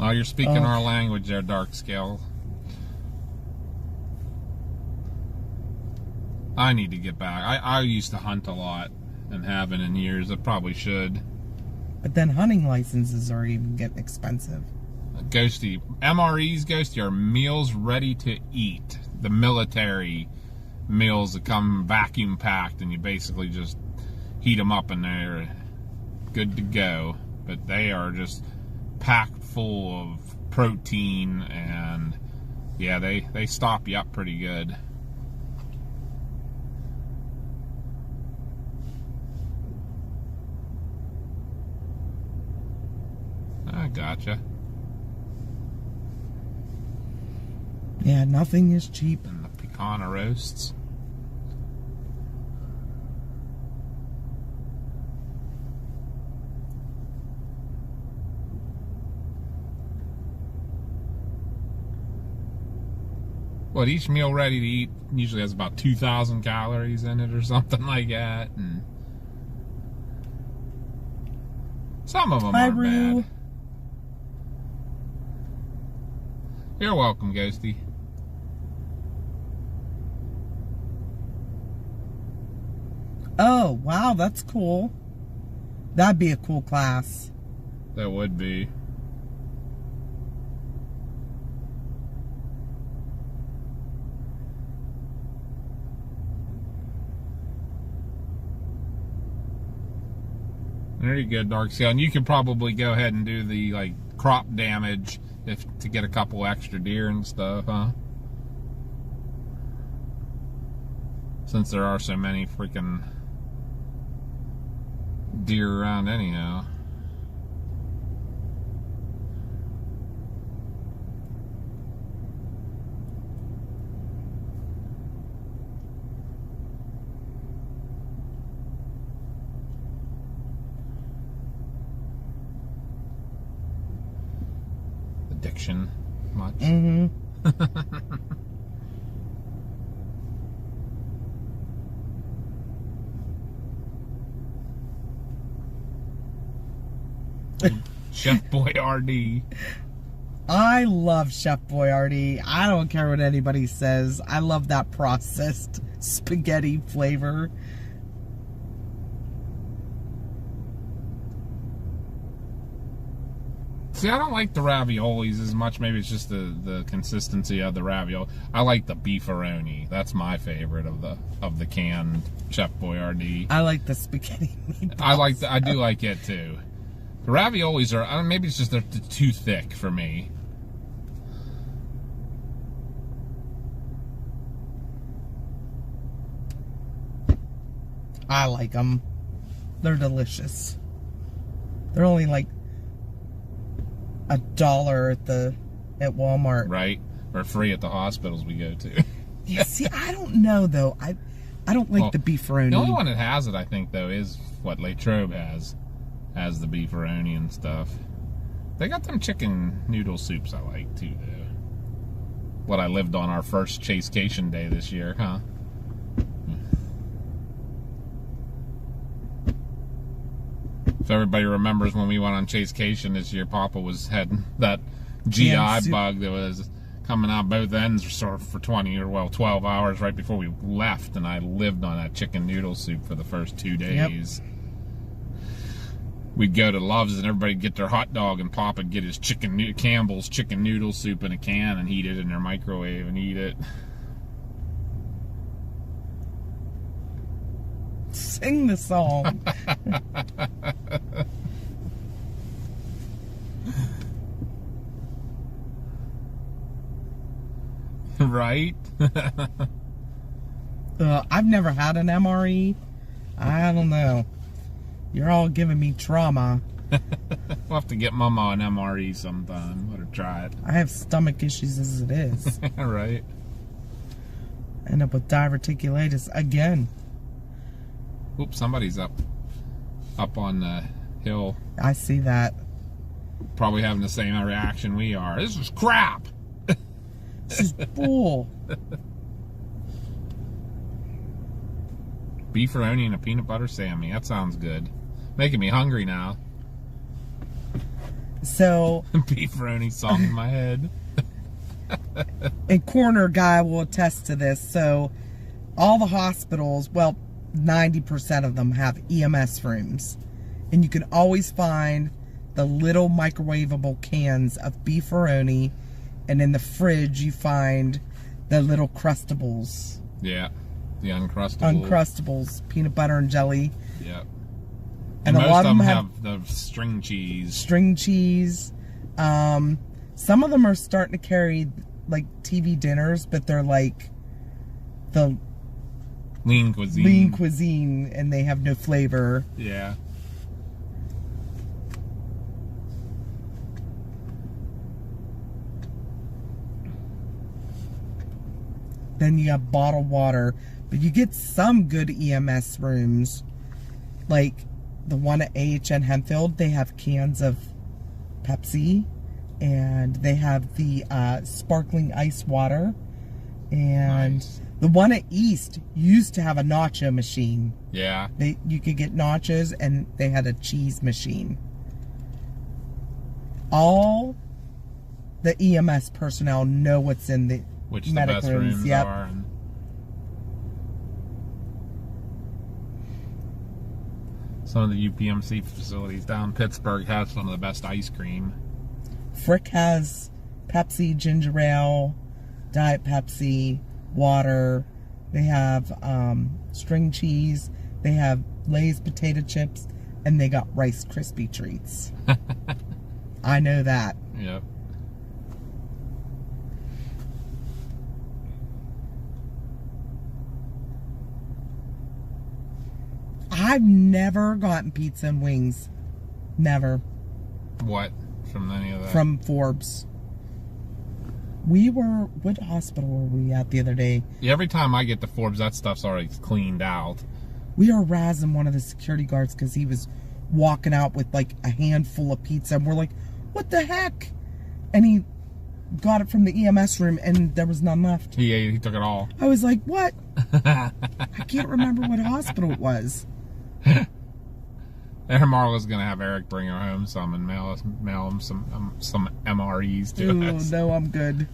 S2: Oh, you're speaking our language there, Dark Scale. I need to get back. I used to hunt a lot and haven't in years. I probably should.
S1: But then hunting licenses are even getting expensive.
S2: Ghosty. MREs, Ghosty, are meals ready to eat. The military meals that come vacuum packed and you basically just heat them up and they're good to go. But they are just packed full of protein and yeah, they stop you up pretty good. I gotcha.
S1: Yeah, nothing is cheap.
S2: And the pecan roasts. What, each meal ready to eat usually has about 2,000 calories in it or something like that. And some of them aren't bad. You're welcome, Ghosty.
S1: Oh, wow, that's cool. That'd be a cool class.
S2: That would be. There you go, Dark Scale. And you could probably go ahead and do the like crop damage to get a couple extra deer and stuff, huh? Since there are so many freaking deer around anyhow. Addiction much?
S1: Mm-hmm.
S2: Chef Boyardee.
S1: I love Chef Boyardee. I don't care what anybody says. I love that processed spaghetti flavor.
S2: See, I don't like the raviolis as much. Maybe it's just the consistency of the ravioli. I like the beefaroni. That's my favorite of the canned Chef Boyardee.
S1: I like the spaghetti meatballs.
S2: I do like it too. The raviolis are, I don't know, maybe it's just they're too thick for me.
S1: I like them. They're delicious. They're only like $1 at Walmart.
S2: Right? Or free at the hospitals we go to.
S1: Yeah, see, I don't know though. I don't like the beefaroni.
S2: The only one that has it, I think, though, is what Latrobe has the beefaroni and stuff. They got them chicken noodle soups I like too, though. What I lived on our first Chasecation day this year, huh? If everybody remembers when we went on Chasecation this year, Papa had that GI bug that was coming out both ends for 12 hours right before we left, and I lived on that chicken noodle soup for the first 2 days. Yep. We'd go to Love's and everybody'd get their hot dog, and Papa'd get his Campbell's chicken noodle soup in a can and heat it in their microwave and eat it.
S1: Sing the song.
S2: Right?
S1: I've never had an MRE. I don't know. You're all giving me trauma.
S2: We'll have to get Mama an MRE sometime. Let her try it.
S1: I have stomach issues as it is.
S2: Right.
S1: End up with diverticulitis again.
S2: Oops, somebody's up. up on the hill.
S1: I see that.
S2: Probably having the same reaction we are. This is crap.
S1: This is bull.
S2: Beefaroni and a peanut butter Sammy. That sounds good. Making me hungry now.
S1: So
S2: Beefaroni song in my head.
S1: a corner guy will attest to this. So all the hospitals, well, 90% of them have EMS rooms. And you can always find the little microwavable cans of beefaroni. And in the fridge, you find the little Crustables.
S2: Yeah. The Uncrustables.
S1: Uncrustables, peanut butter and jelly.
S2: Yep.
S1: And
S2: most
S1: a lot
S2: of them
S1: have
S2: the string cheese.
S1: String cheese. Some of them are starting to carry like TV dinners, but they're like the
S2: Lean cuisine.
S1: lean cuisine, and they have no flavor.
S2: Yeah.
S1: Then you got bottled water, but you get some good EMS rooms, like the one at AHN Hempfield. They have cans of Pepsi, and they have the sparkling ice water, and
S2: Nice.
S1: the one at East used to have a nacho machine.
S2: Yeah.
S1: You could get nachos, and they had a cheese machine. All the EMS personnel know what's in the
S2: Which the
S1: medic
S2: best
S1: rooms.
S2: rooms
S1: Yep.
S2: are. And some of the UPMC facilities down in Pittsburgh have some of the best ice cream.
S1: Frick has Pepsi, ginger ale, Diet Pepsi, water. They have string cheese. They have Lay's potato chips, and they got Rice Krispie treats. I know that.
S2: Yep.
S1: I've never gotten pizza and wings. Never.
S2: What? From any of that?
S1: From Forbes. What hospital were we at the other day?
S2: Yeah, every time I get to Forbes, that stuff's already cleaned out.
S1: We were razzing one of the security guards because he was walking out with like a handful of pizza, and we're like, what the heck? And he got it from the EMS room, and there was none left.
S2: He took it all.
S1: I was like, what? I can't remember what hospital it was.
S2: And Marla's gonna have Eric bring her home some and mail him some MREs to
S1: Ooh,
S2: us.
S1: no, I'm good.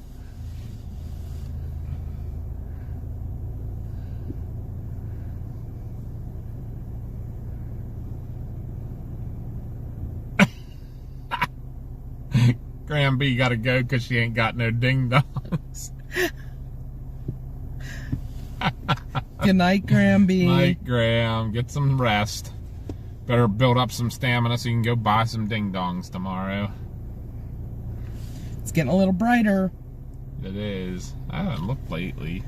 S2: Graham B gotta go because she ain't got no ding dongs.
S1: Good night, Gramby.
S2: Night, Graham. Get some rest. Better build up some stamina so you can go buy some ding dongs tomorrow.
S1: It's getting a little brighter.
S2: It is. I haven't looked lately.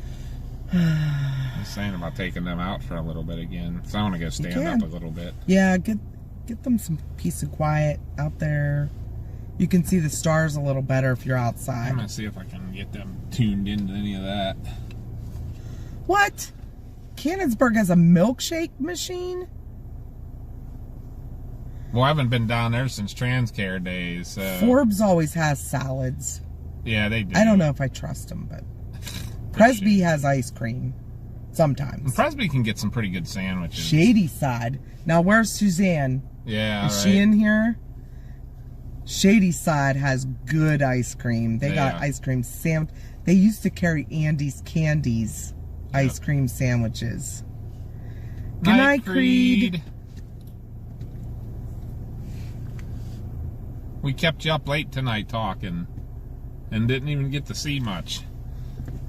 S2: I was saying about taking them out for a little bit again. So I want to go stand up a little bit.
S1: Yeah, get them some peace and quiet out there. You can see the stars a little better if you're outside.
S2: I'm going to see if I can get them tuned into any of that.
S1: What? Cannonsburg has a milkshake machine?
S2: Well, I haven't been down there since Transcare days, so...
S1: Forbes always has salads.
S2: Yeah, they do.
S1: I don't know if I trust them, but Presby has ice cream sometimes.
S2: Presby can get some pretty good sandwiches.
S1: Shady Side. Now, where's Suzanne?
S2: Yeah,
S1: Is she in here? Shady Side has good ice cream. They got
S2: Yeah.
S1: ice cream sandwich. They used to carry Andy's Candies ice cream sandwiches. Good night, Creed.
S2: We kept you up late tonight talking and didn't even get to see much.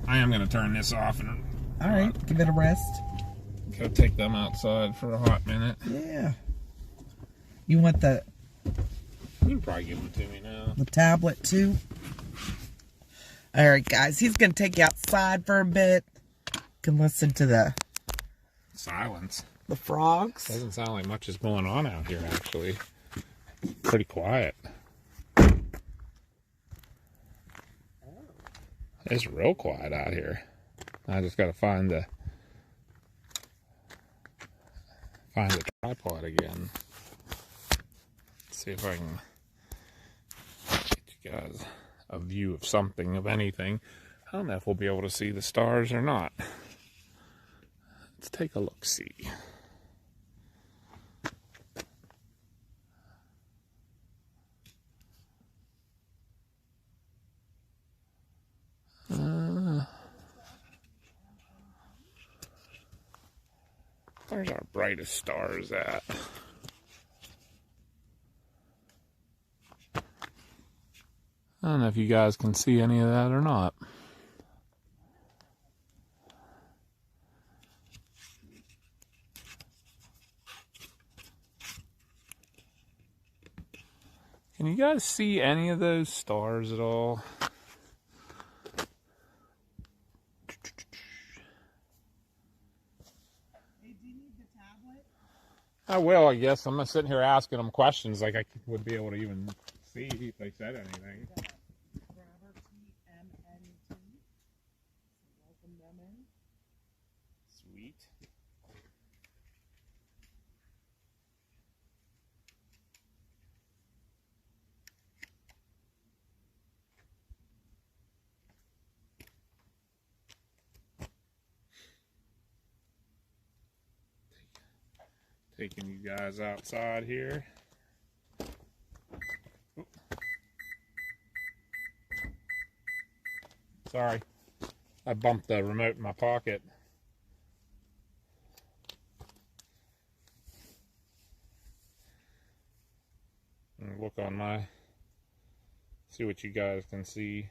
S2: I am going to turn this off and
S1: All right, give it a rest.
S2: go take them outside for a hot minute.
S1: Yeah. You want the
S2: You can probably give them to me now.
S1: tablet too? All right, guys. He's going to take you outside for a bit. You can listen to the
S2: Silence.
S1: frogs.
S2: Doesn't sound like much is going on out here, actually. Pretty quiet. It's real quiet out here. I just got to find find a tripod again. See if I can get you guys a view of something, of anything. I don't know if we'll be able to see the stars or not. Let's take a look-see. Where's our brightest stars at? I don't know if you guys can see any of that or not. Can you guys see any of those stars at all? I will, I guess. I'm not sitting here asking them questions like I would be able to even see if they said anything.
S1: Welcome them in.
S2: Sweet. Taking you guys outside here. Oop. Sorry, I bumped the remote in my pocket. And look on my, see what you guys can see.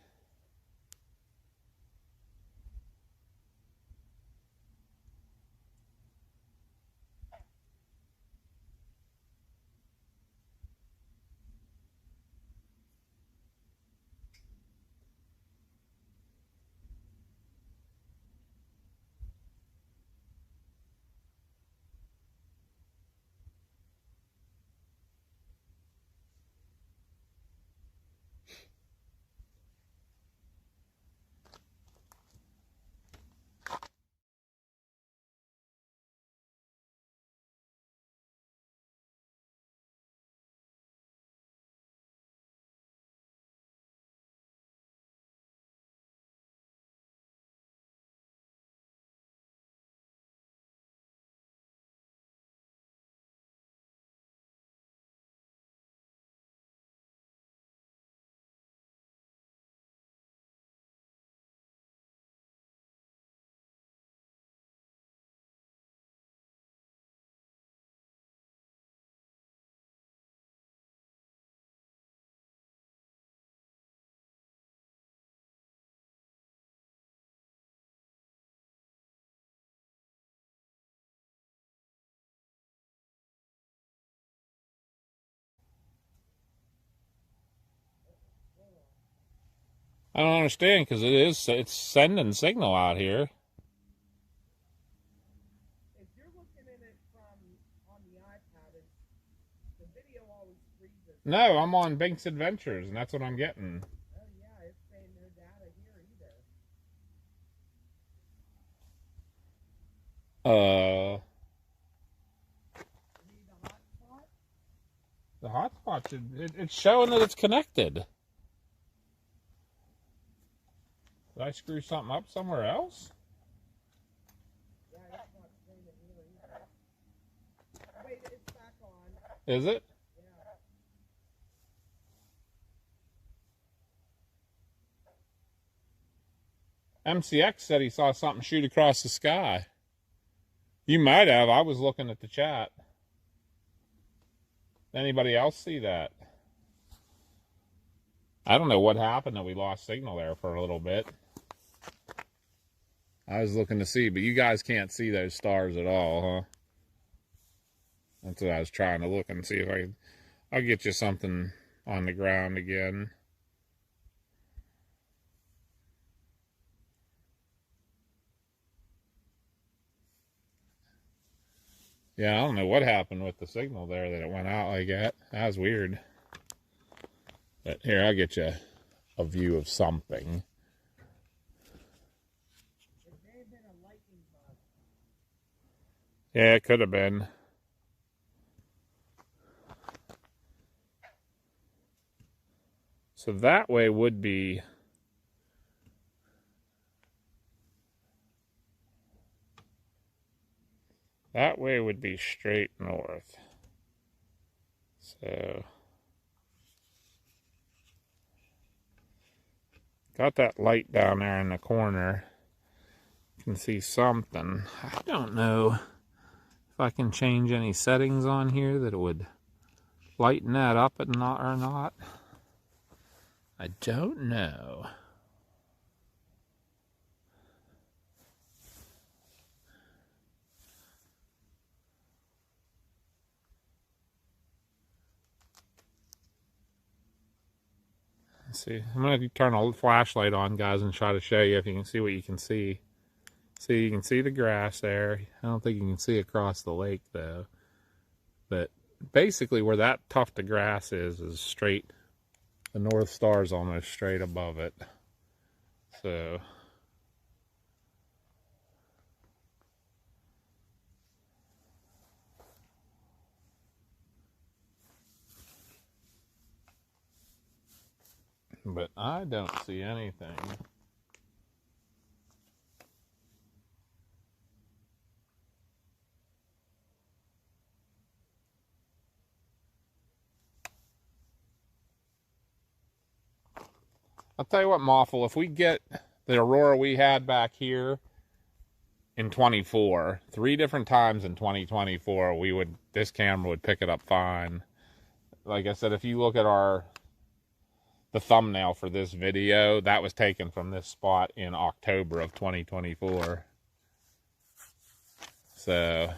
S2: I don't understand because it's sending signal out here.
S1: If you're looking at it from on the iPad, the video always freezes.
S2: No, I'm on Bink's Adventures, and that's what I'm getting.
S1: Oh yeah, it's saying no data here either. Need a hotspot?
S2: The hotspot, it's showing that it's connected. Did I screw something up somewhere else?
S1: Yeah, it's not saying it here either. Wait, it's back on.
S2: Is it?
S1: Yeah.
S2: MCX said he saw something shoot across the sky. You might have. I was looking at the chat. Anybody else see that? I don't know what happened that we lost signal there for a little bit. I was looking to see, but you guys can't see those stars at all, huh? That's what I was trying to look and see if I'll get you something on the ground again. Yeah, I don't know what happened with the signal there that it went out like that. That was weird. But here, I'll get you a view of something.
S1: It may have been a lightning bug.
S2: Yeah, it could have been. So that way would be straight north. So got that light down there in the corner. You can see something. I don't know if I can change any settings on here that it would lighten that up or not. I don't know. Let's see. I'm going to turn a flashlight on, guys, and try to show you if you can see what you can see. See, you can see the grass there. I don't think you can see across the lake, though. But basically where that tuft of grass is straight. The North Star is almost straight above it. So but I don't see anything. I'll tell you what, Moffel, if we get the Aurora we had back here in 24, 3 different times in 2024, this camera would pick it up fine. Like I said, if you look at the thumbnail for this video, that was taken from this spot in October of 2024. So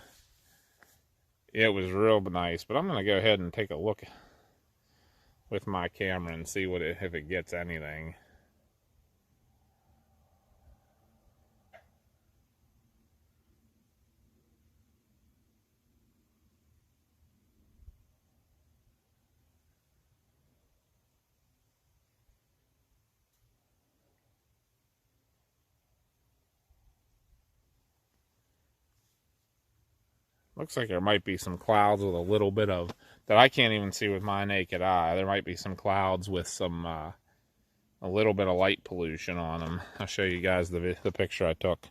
S2: it was real nice, but I'm going to go ahead and take a look with my camera and see if it gets anything. Looks like there might be some clouds with a little bit of, that I can't even see with my naked eye. There might be some clouds with some, a little bit of light pollution on them. I'll show you guys the picture I took.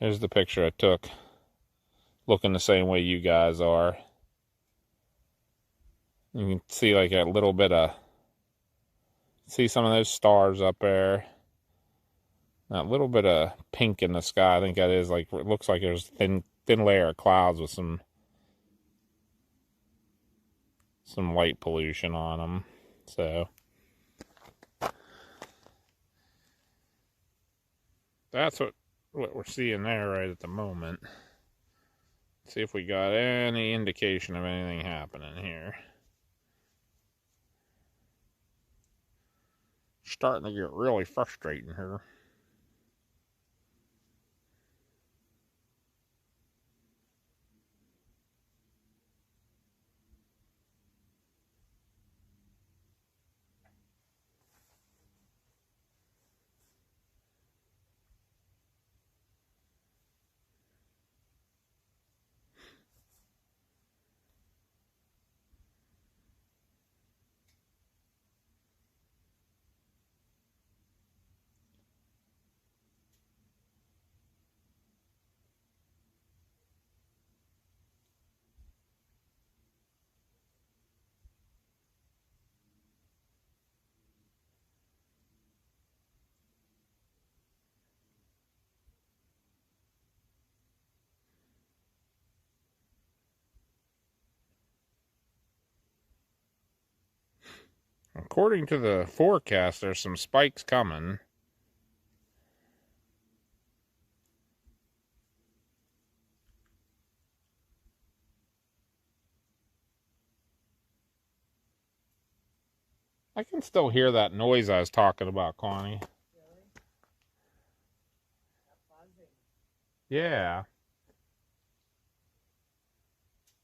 S2: Here's the picture I took. Looking the same way you guys are. You can see like a little bit of, see some of those stars up there. That little bit of pink in the sky, I think that is like, it looks like there's thin layer of clouds with some light pollution on them. So that's what we're seeing there right at the moment. See if we got any indication of anything happening here. Starting to get really frustrating here. According to the forecast, there's some spikes coming. I can still hear that noise I was talking about, Connie.
S1: Really? That buzzing.
S2: Yeah.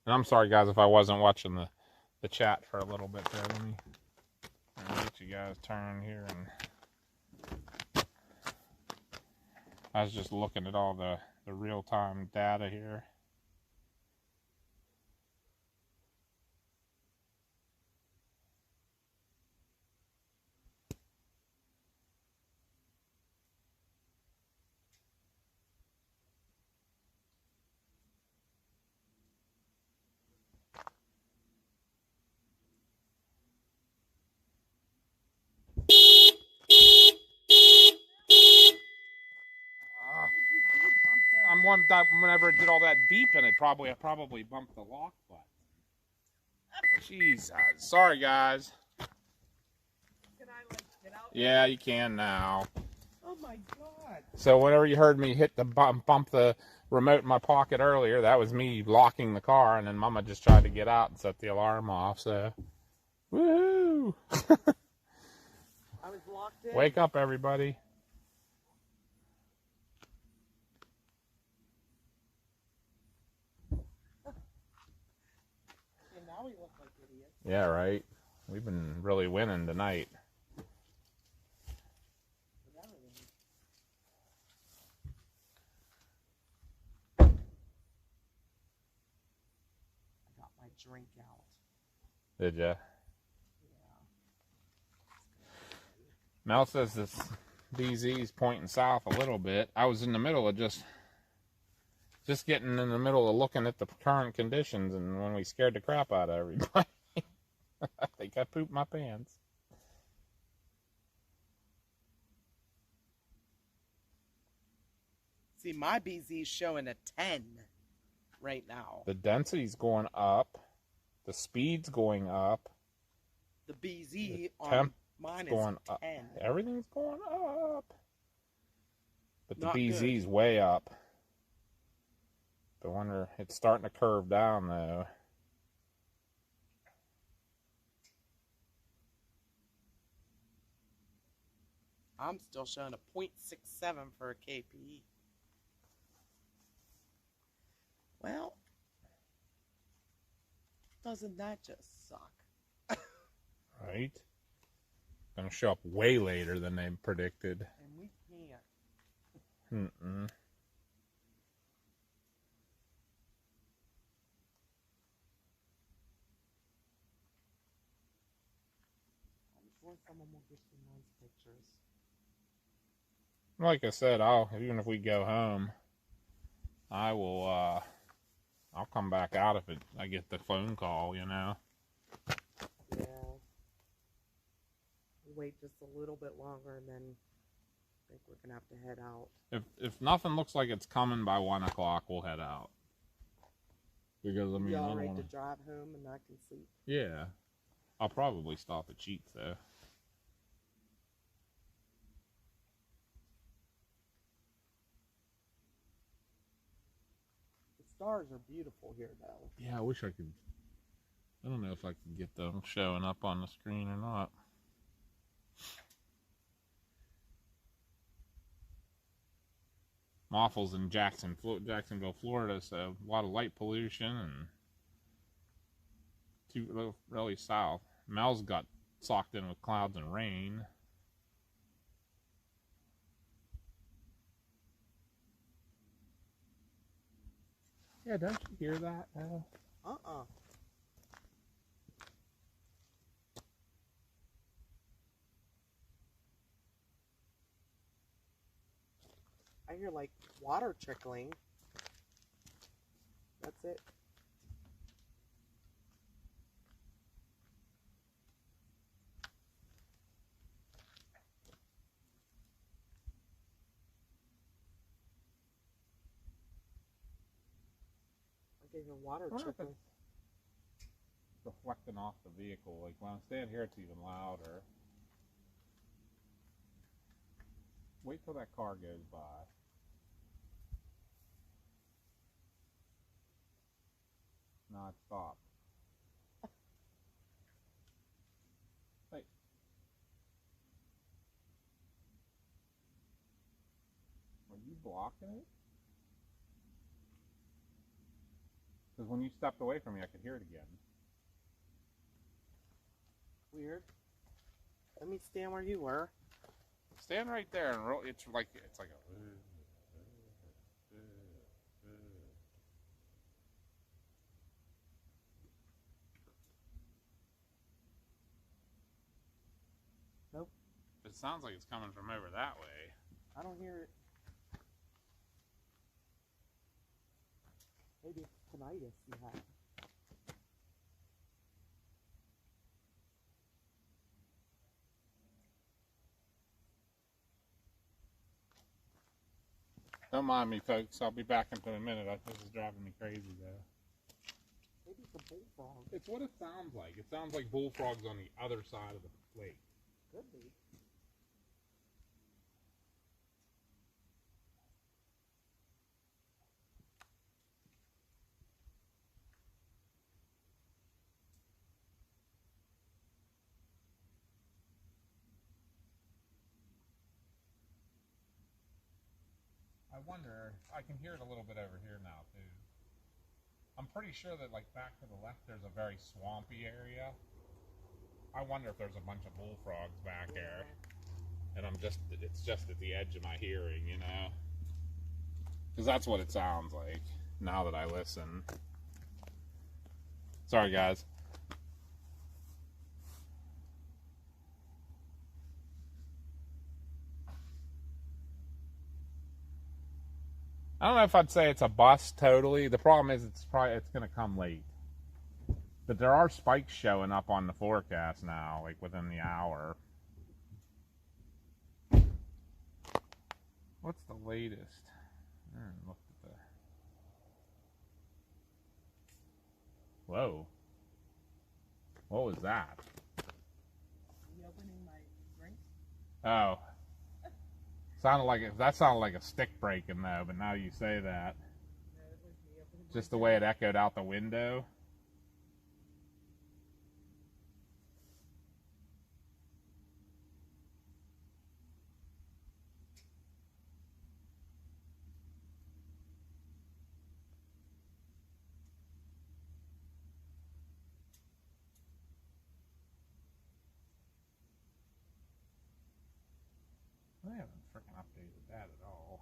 S2: And I'm sorry, guys, if I wasn't watching the chat for a little bit there. Let me get you guys turned here. And I was just looking at all the real-time data here. whenever it did all that beeping, I probably bumped the lock button. Jesus. Sorry, guys.
S1: Can I like get out?
S2: Yeah, you can now.
S1: Oh my God.
S2: So whenever you heard me hit the bump the remote in my pocket earlier, that was me locking the car, and then Mama just tried to get out and set the alarm off. So, woohoo!
S1: I was locked in.
S2: Wake up, everybody!
S1: And now we look like idiots.
S2: Yeah, right. We've been really winning tonight.
S1: I got my drink out.
S2: Did ya?
S1: Yeah.
S2: Mel says this DZ's pointing south a little bit. I was in the middle of just getting in the middle of looking at the current conditions, and when we scared the crap out of everybody, I think I pooped my pants.
S1: See, my BZ's showing a 10 right now.
S2: The density's going up. The speed's going up.
S1: The BZ on
S2: temp
S1: mine is
S2: going
S1: a
S2: up.
S1: 10.
S2: Everything's going up. But the
S1: Not
S2: BZ's
S1: good.
S2: way up. I wonder, it's starting to curve down though.
S1: I'm still showing a 0.67 for a KPE. Well, doesn't that just suck?
S2: Right? Gonna show up way later than they predicted.
S1: And we can't.
S2: Mm-mm.
S1: I'm sure someone will get some nice pictures.
S2: Like I said, even if we go home, I'll come back out if I get the phone call, you know.
S1: Yeah. We'll wait just a little bit longer and then I think we're gonna have to head out.
S2: If nothing looks like it's coming by 1 o'clock, we'll head out. Because I mean, I
S1: Y'all
S2: don't
S1: ready
S2: wanna...
S1: to drive home and I can sleep?
S2: Yeah, I'll probably stop at Cheats though.
S1: The stars are beautiful here though.
S2: Yeah, I wish I could. I don't know if I could get them showing up on the screen or not. I'm awful's in Jacksonville, Florida, so a lot of light pollution and too really south. Mel's got socked in with clouds and rain. Yeah, don't you hear that?
S1: Uh-uh. I hear like water trickling. That's it. I can hear water trickling.
S2: Reflecting off the vehicle. Like when I stand here, it's even louder. Wait till that car goes by. No, it stopped. Hey. Are you blocking it? Because when you stepped away from me, I could hear it again.
S1: Weird. Let me stand where you were.
S2: Stand right there and roll. It's like a.
S1: Nope.
S2: It sounds like it's coming from over that way.
S1: I don't hear it. Maybe it's tinnitus you have.
S2: Don't mind me, folks. I'll be back in a minute. This is driving me crazy, though. Maybe it's a bullfrog. It's what it sounds like. It sounds like bullfrogs on the other side of the lake.
S1: Could be.
S2: I wonder, I can hear it a little bit over here now, too. I'm pretty sure that, like, back to the left, there's a very swampy area. I wonder if there's a bunch of bullfrogs back there. And it's just at the edge of my hearing, you know? Because that's what it sounds like now that I listen. Sorry, guys. I don't know if I'd say it's a bust totally. The problem is it's going to come late. But there are spikes showing up on the forecast now, like within the hour. What's the latest? Look at the... Whoa. What was that?
S1: You opening my drink?
S2: Oh. That sounded like a stick breaking though, but now you say that.
S1: No, it was me opening
S2: Just the way it echoed out the window. I haven't freaking updated that at all.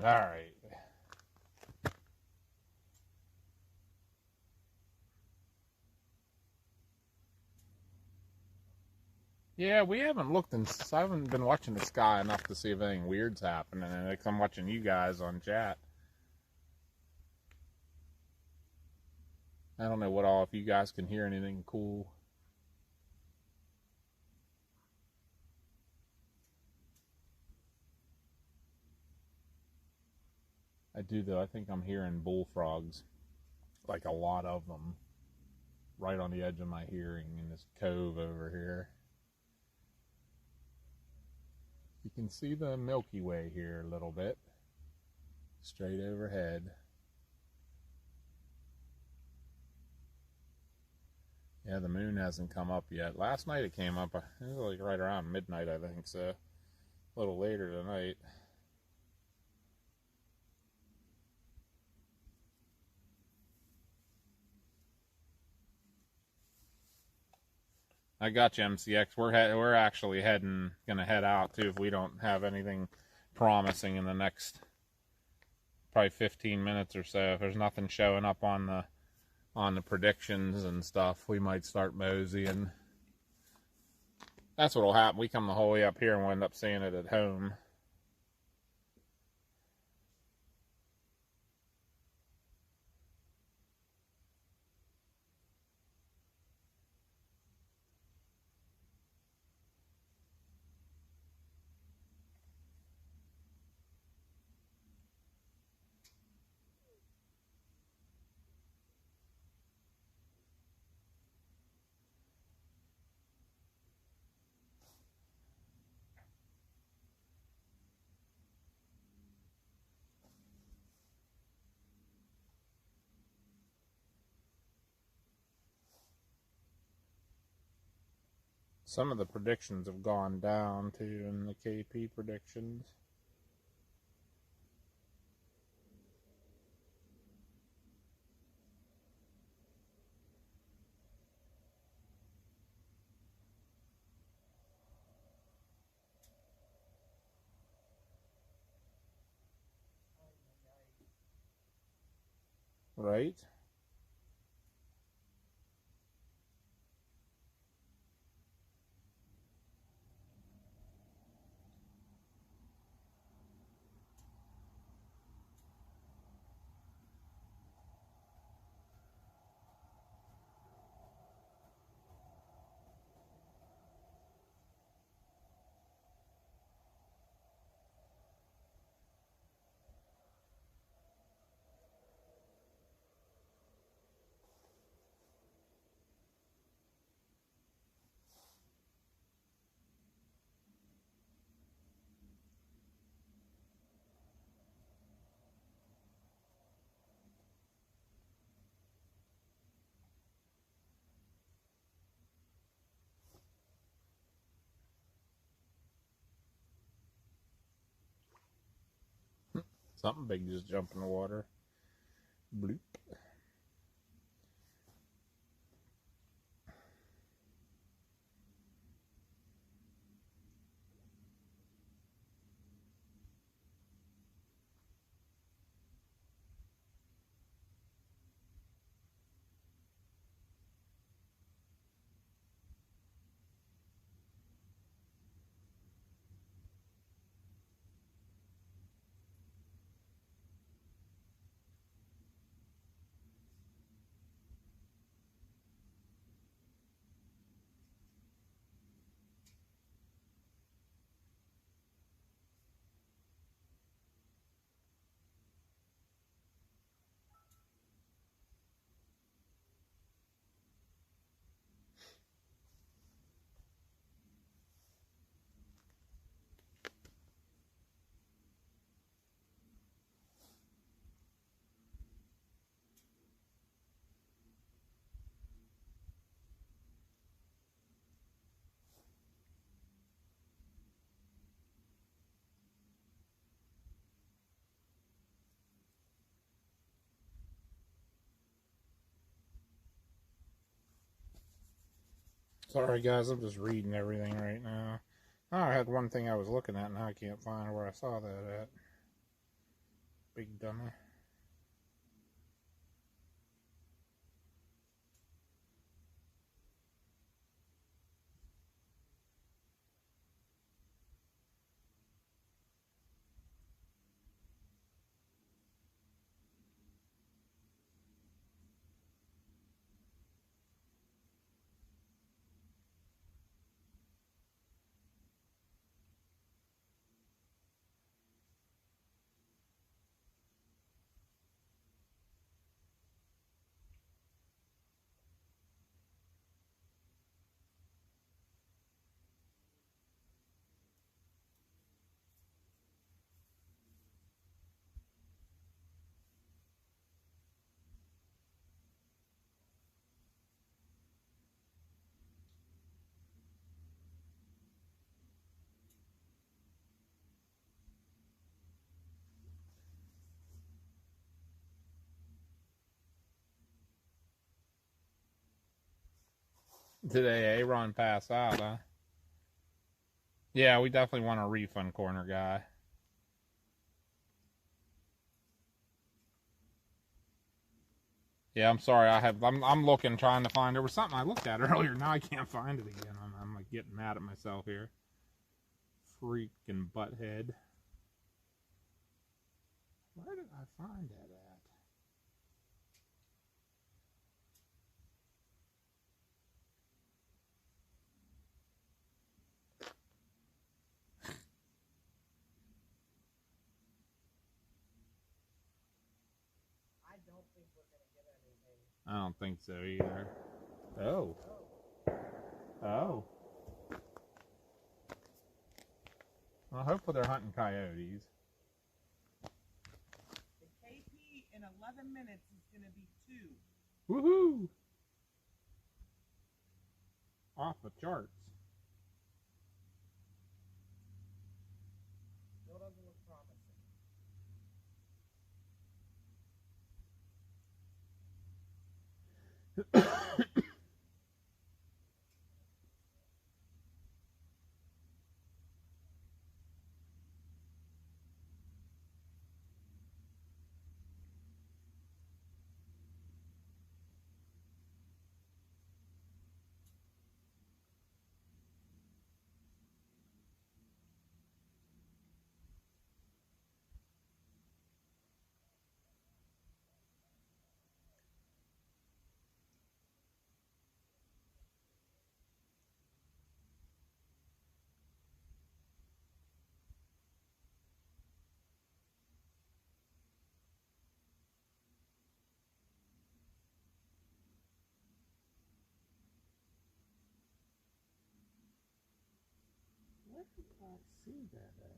S2: All right. Yeah, we haven't looked I haven't been watching the sky enough to see if anything weird's happening. And I'm watching you guys on chat. I don't know if you guys can hear anything cool. I do though. I think I'm hearing bullfrogs, like a lot of them, right on the edge of my hearing in this cove over here. You can see the Milky Way here a little bit, straight overhead. Yeah, the moon hasn't come up yet. Last night it came up, it was like right around midnight, I think, so a little later tonight. I got you, MCX. We're actually gonna head out too if we don't have anything promising in the next probably 15 minutes or so. If there's nothing showing up on the predictions and stuff, we might start moseying. That's what'll happen. We come the whole way up here and we'll end up seeing it at home. Some of the predictions have gone down too in the KP predictions. Right? Something big just jumped in the water. Bloop. Sorry guys, I'm just reading everything right now. Oh, I had one thing I was looking at and now I can't find where I saw that at. Big dummy. Today, Aaron passed out, huh? Yeah, we definitely want a refund corner guy. Yeah, I'm sorry. I'm looking, trying to find. There was something I looked at earlier. Now I can't find it again. I'm like getting mad at myself here. Freaking butthead. Where did I find that at?
S1: I don't think we're going to get anything.
S2: I don't think so either. Oh. Oh. Well, hopefully they're hunting coyotes.
S1: The KP in 11 minutes is going to be 2.
S2: Woohoo! Off the charts. Where did I see that at?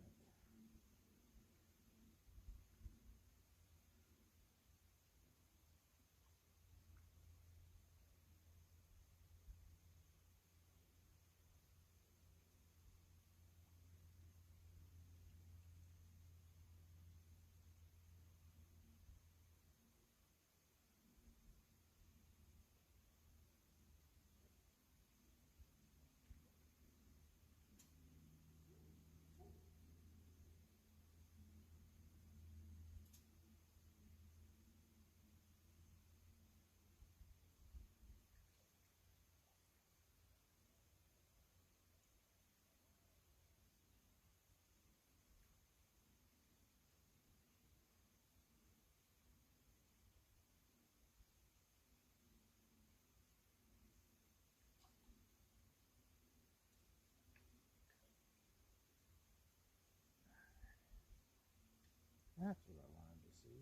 S2: That's what I wanted to see.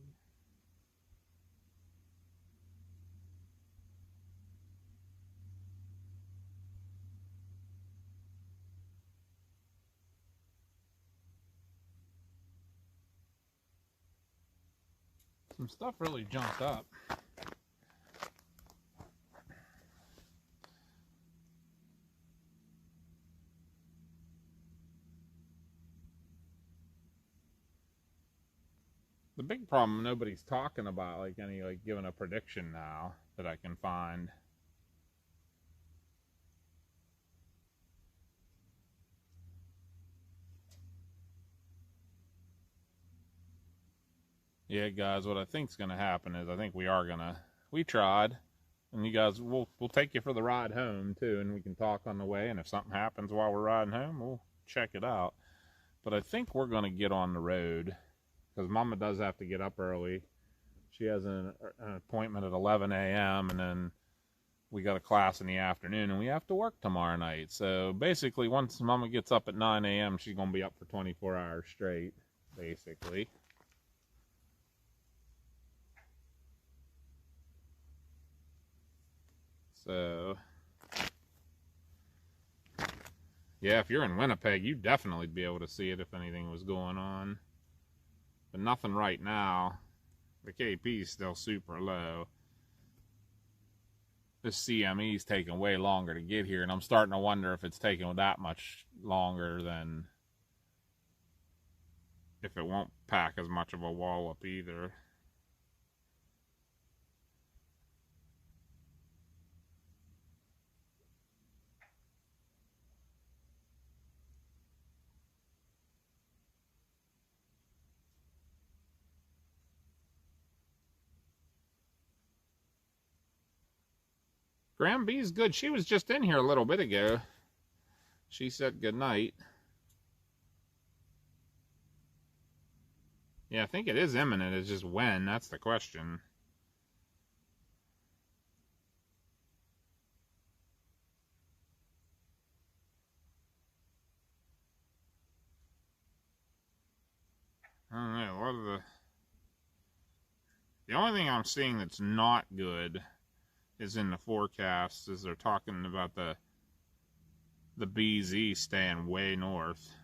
S2: Some stuff really jumped up. The big problem nobody's talking about, like giving a prediction now that I can find. Yeah, guys, what I think's gonna happen is I think we tried, and you guys we'll take you for the ride home too, and we can talk on the way, and if something happens while we're riding home, we'll check it out. But I think we're gonna get on the road because Mama does have to get up early. She has an appointment at 11 a.m. and then we got a class in the afternoon, and we have to work tomorrow night. So basically, once Mama gets up at 9 a.m., she's gonna be up for 24 hours straight, basically. So, yeah, if you're in Winnipeg, you'd definitely be able to see it if anything was going on. But nothing right now. The KP is still super low. This CME is taking way longer to get here, and I'm starting to wonder if it's taking that much longer than if it won't pack as much of a wallop either. Graham B's good. She was just in here a little bit ago. She said goodnight. Yeah, I think it is imminent. It's just when. That's the question. I don't know. What are the only thing I'm seeing that's not good is in the forecast is they're talking about the BZ staying way north.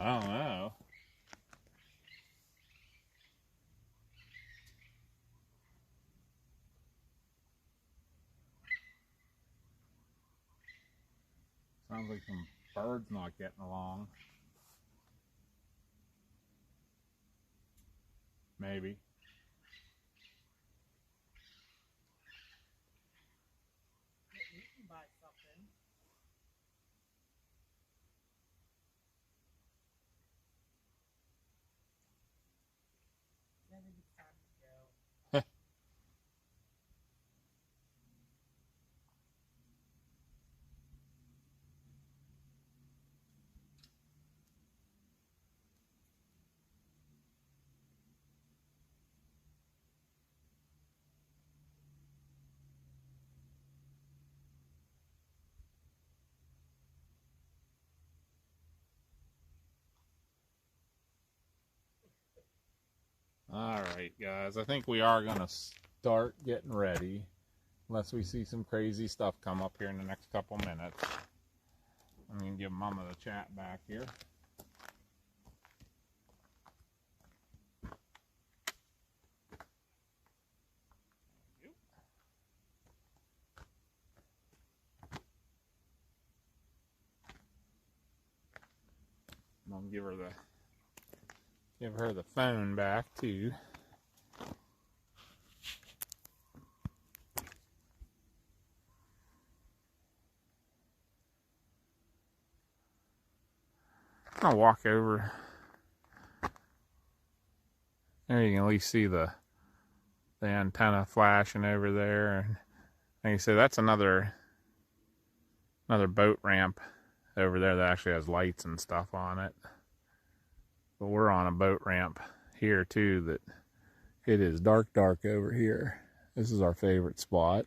S2: I don't know. Sounds like some birds not getting along. Maybe.
S1: You can buy something. Then it's time to go.
S2: Alright guys, I think we are going to start getting ready. Unless we see some crazy stuff come up here in the next couple minutes. I'm going to give Mama the chat back here. I'm going to give her the phone back too. I'll walk over. There you can at least see the antenna flashing over there. And like I said, that's another boat ramp over there that actually has lights and stuff on it. But we're on a boat ramp here too that it is dark over here. This is our favorite spot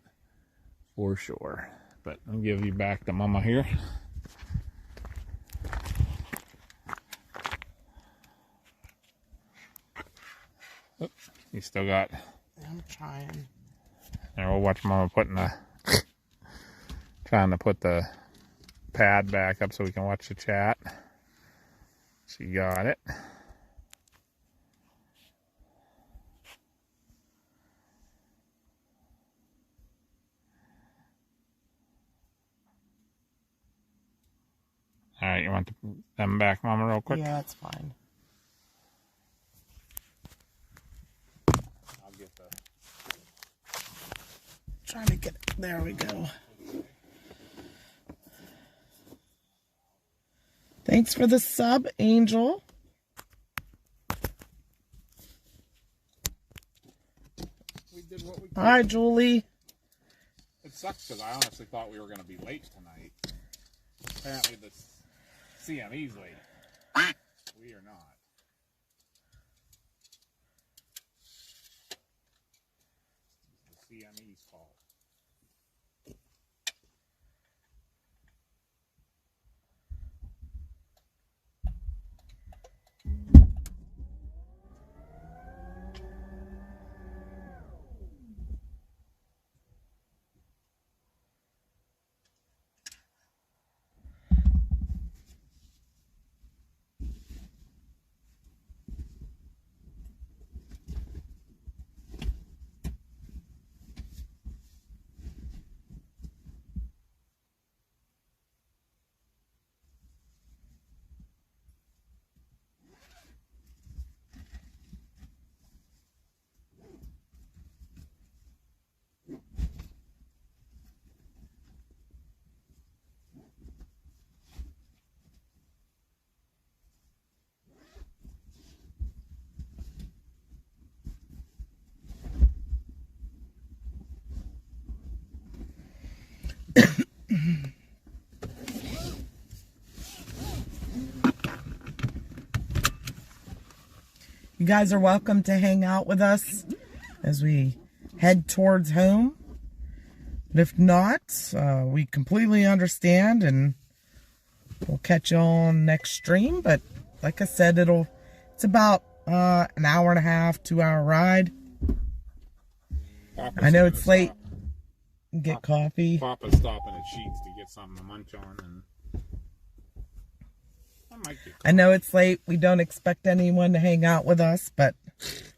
S2: for sure. But I'll give you back to Mama here. Oops, you still got.
S1: I'm trying.
S2: There, we'll watch Mama trying to put the pad back up so we can watch the chat. She got it. All right, you want them back, Mama, real quick?
S1: Yeah, that's fine.
S2: I'll get the...
S1: Trying to get it. There we go. Thanks for the sub, Angel.
S2: We did what we could.
S1: Hi, Julie.
S2: It sucks because I honestly thought we were going to be late tonight. Apparently the CME's late. We are not. It's the CME's fault.
S1: You guys are welcome to hang out with us as we head towards home. But if not, we completely understand, and we'll catch you on next stream. But like I said, it's about an hour and a half, 2-hour ride.
S2: Papa's
S1: I know
S2: gonna
S1: it's late.
S2: stop.
S1: Get coffee.
S2: Papa's stopping at Sheets to get something to munch on, and might be cool.
S1: I know it's late. We don't expect anyone to hang out with us, but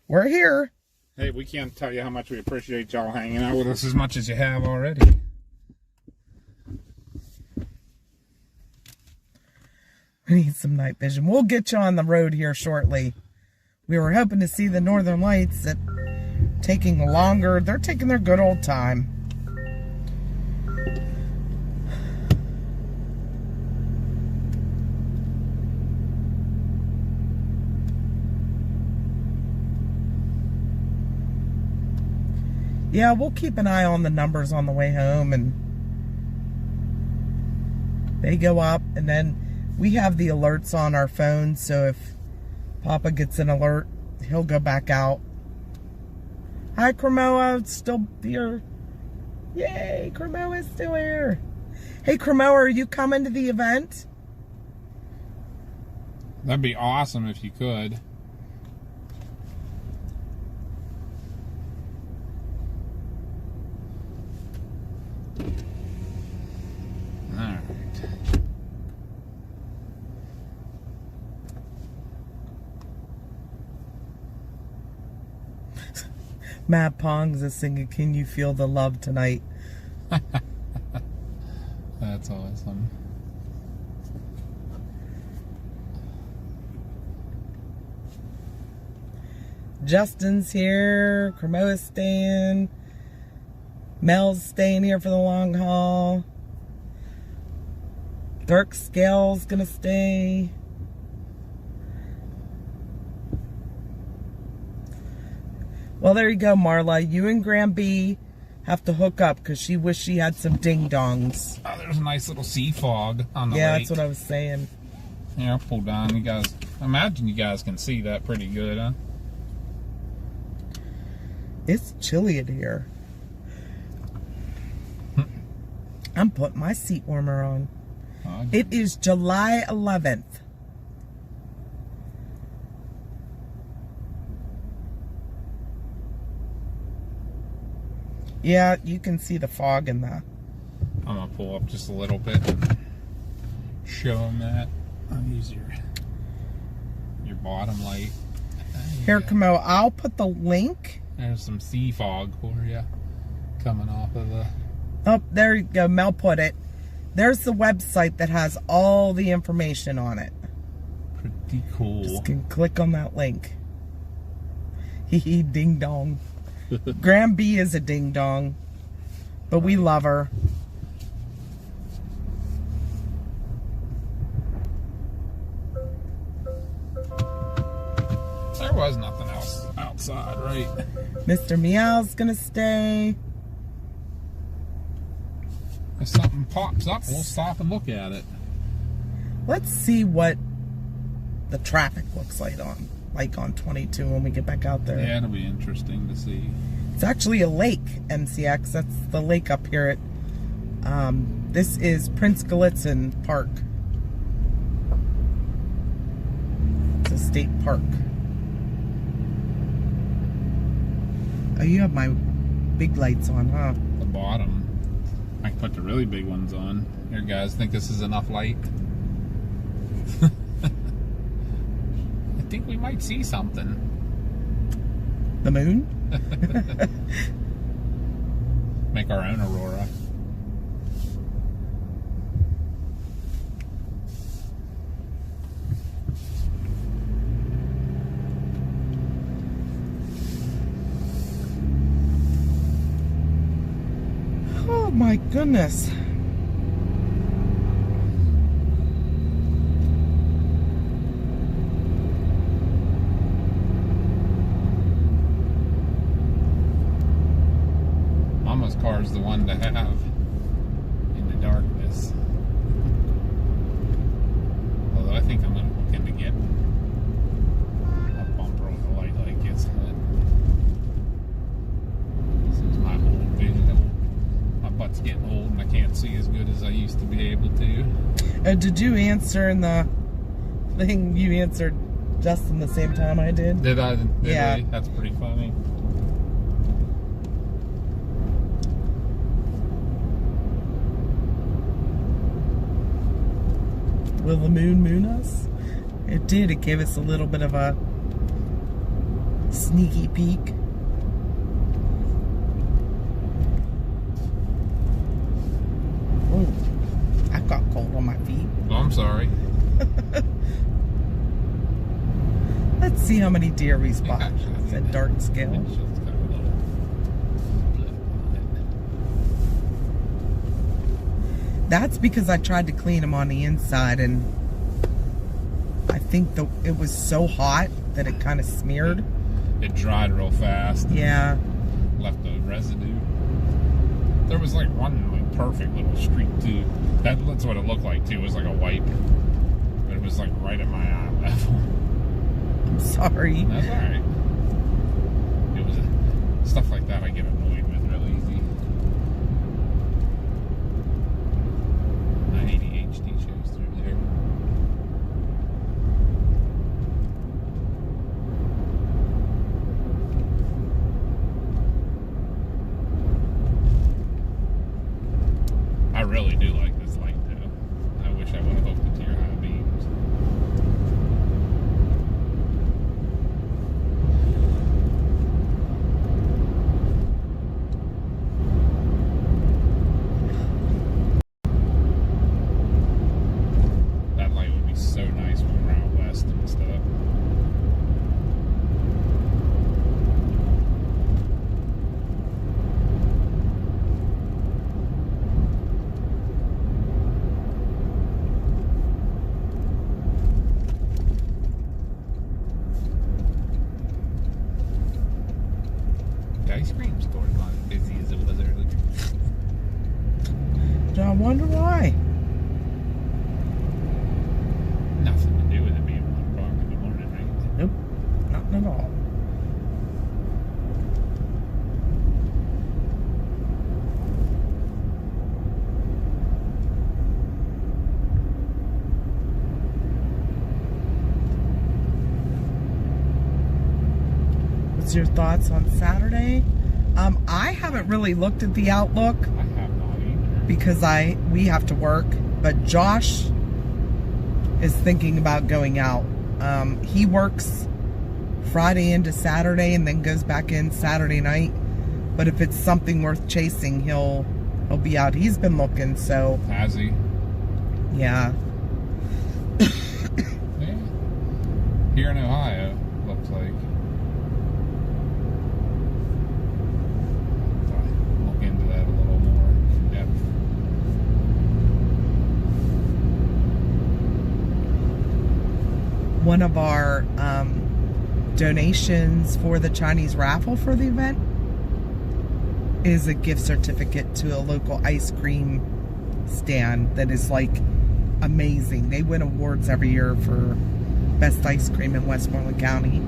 S1: we're here.
S2: Hey, we can't tell you how much we appreciate y'all hanging out with us as much as you have already.
S1: We need some night vision. We'll get you on the road here shortly. We were hoping to see the Northern Lights. That taking longer. They're taking their good old time. Yeah, we'll keep an eye on the numbers on the way home, and they go up, and then we have the alerts on our phone, so if Papa gets an alert, he'll go back out. Hi, Cremoa, still here. Yay, Cremoa's still here. Hey, Cremoa, are you coming to the event?
S2: That'd be awesome if you could. Alright.
S1: Matt Pongs is singing, "Can You Feel the Love Tonight?"
S2: That's awesome.
S1: Justin's here. Cremoa's staying. Mel's staying here for the long haul. Dirk Scale's gonna stay. Well, there you go, Marla. You and Graham B have to hook up because she wished she had some ding-dongs.
S2: Oh, there's a nice little sea fog on the
S1: Yeah,
S2: lake.
S1: that's what I was saying.
S2: Yeah, I'll pull down. You guys, I imagine you guys can see that pretty good, huh?
S1: It's chilly in here. I'm putting my seat warmer on.
S2: Oh,
S1: It is July 11th. Yeah, you can see the fog in the...
S2: I'm gonna pull up just a little bit and show them that. I'll use your bottom light.
S1: Here, Camo, I'll put the link.
S2: There's some sea fog for you coming off of the...
S1: Oh, there you go. Mel put it. There's the website that has all the information on it.
S2: Pretty cool.
S1: Just can click on that link. Hee hee, ding dong. Graham B is a ding dong, but we love her.
S2: There was nothing else outside, right?
S1: Mr. Meow's gonna stay.
S2: If something pops up, we'll stop and look at it.
S1: Let's see what the traffic looks like on 22 when we get back out there.
S2: Yeah, it'll be interesting to see.
S1: It's actually a lake, MCX. That's the lake up here at, this is Prince Gallitzin Park. It's a state park. Oh, you have my big lights on, huh?
S2: The bottom. I can put the really big ones on. Here, guys, think this is enough light? I think we might see something.
S1: The moon?
S2: Make our own Aurora.
S1: Oh my goodness.
S2: Mama's car is the one to have in the darkness. Although I think I'm going to look into getting a bumper with a light like this. This is my old vision. My butt's getting old and I can't see as good as I used to be able to.
S1: Did you answer in the thing? You answered just in the same time I did?
S2: Did I?
S1: Yeah.
S2: That's pretty funny.
S1: Will the moon us? It did. It gave us a little bit of a sneaky peek. Oh, I've got cold on my feet.
S2: Oh, I'm sorry.
S1: Let's see how many deer we spot.
S2: Yeah,
S1: It's a dart scale.
S2: It's just got a little flip on
S1: That's because I tried to clean them on the inside, and I think it was so hot that it kind of smeared.
S2: it dried real fast.
S1: Yeah.
S2: Left the residue. There was like one like perfect little streak too. That's what it looked like too. It was like a wipe, but it was like right at my eye level.
S1: I'm sorry.
S2: That's all right. It was stuff like that I get annoyed with real easy. My ADHD shows through there. I really do like this light though. I wish I would have hooked it to your high beams. That light would be so nice when we're out west and stuff. The ice cream store is not as busy as it was earlier.
S1: I wonder why.
S2: Nothing to do with it being 1 o'clock in the morning, right?
S1: Nope. Nothing at all. What's your thoughts on Saturday? I haven't really looked at the outlook
S2: I have not either.
S1: because we have to work, but Josh is thinking about going out. He works Friday into Saturday and then goes back in Saturday night. But if it's something worth chasing, he'll be out. He's been looking, so
S2: Has he?
S1: yeah.
S2: Yeah. Here in Ohio, looks like. Look into that a little more in depth.
S1: One of our donations for the Chinese raffle for the event is a gift certificate to a local ice cream stand that is like amazing. They win awards every year for best ice cream in Westmoreland County.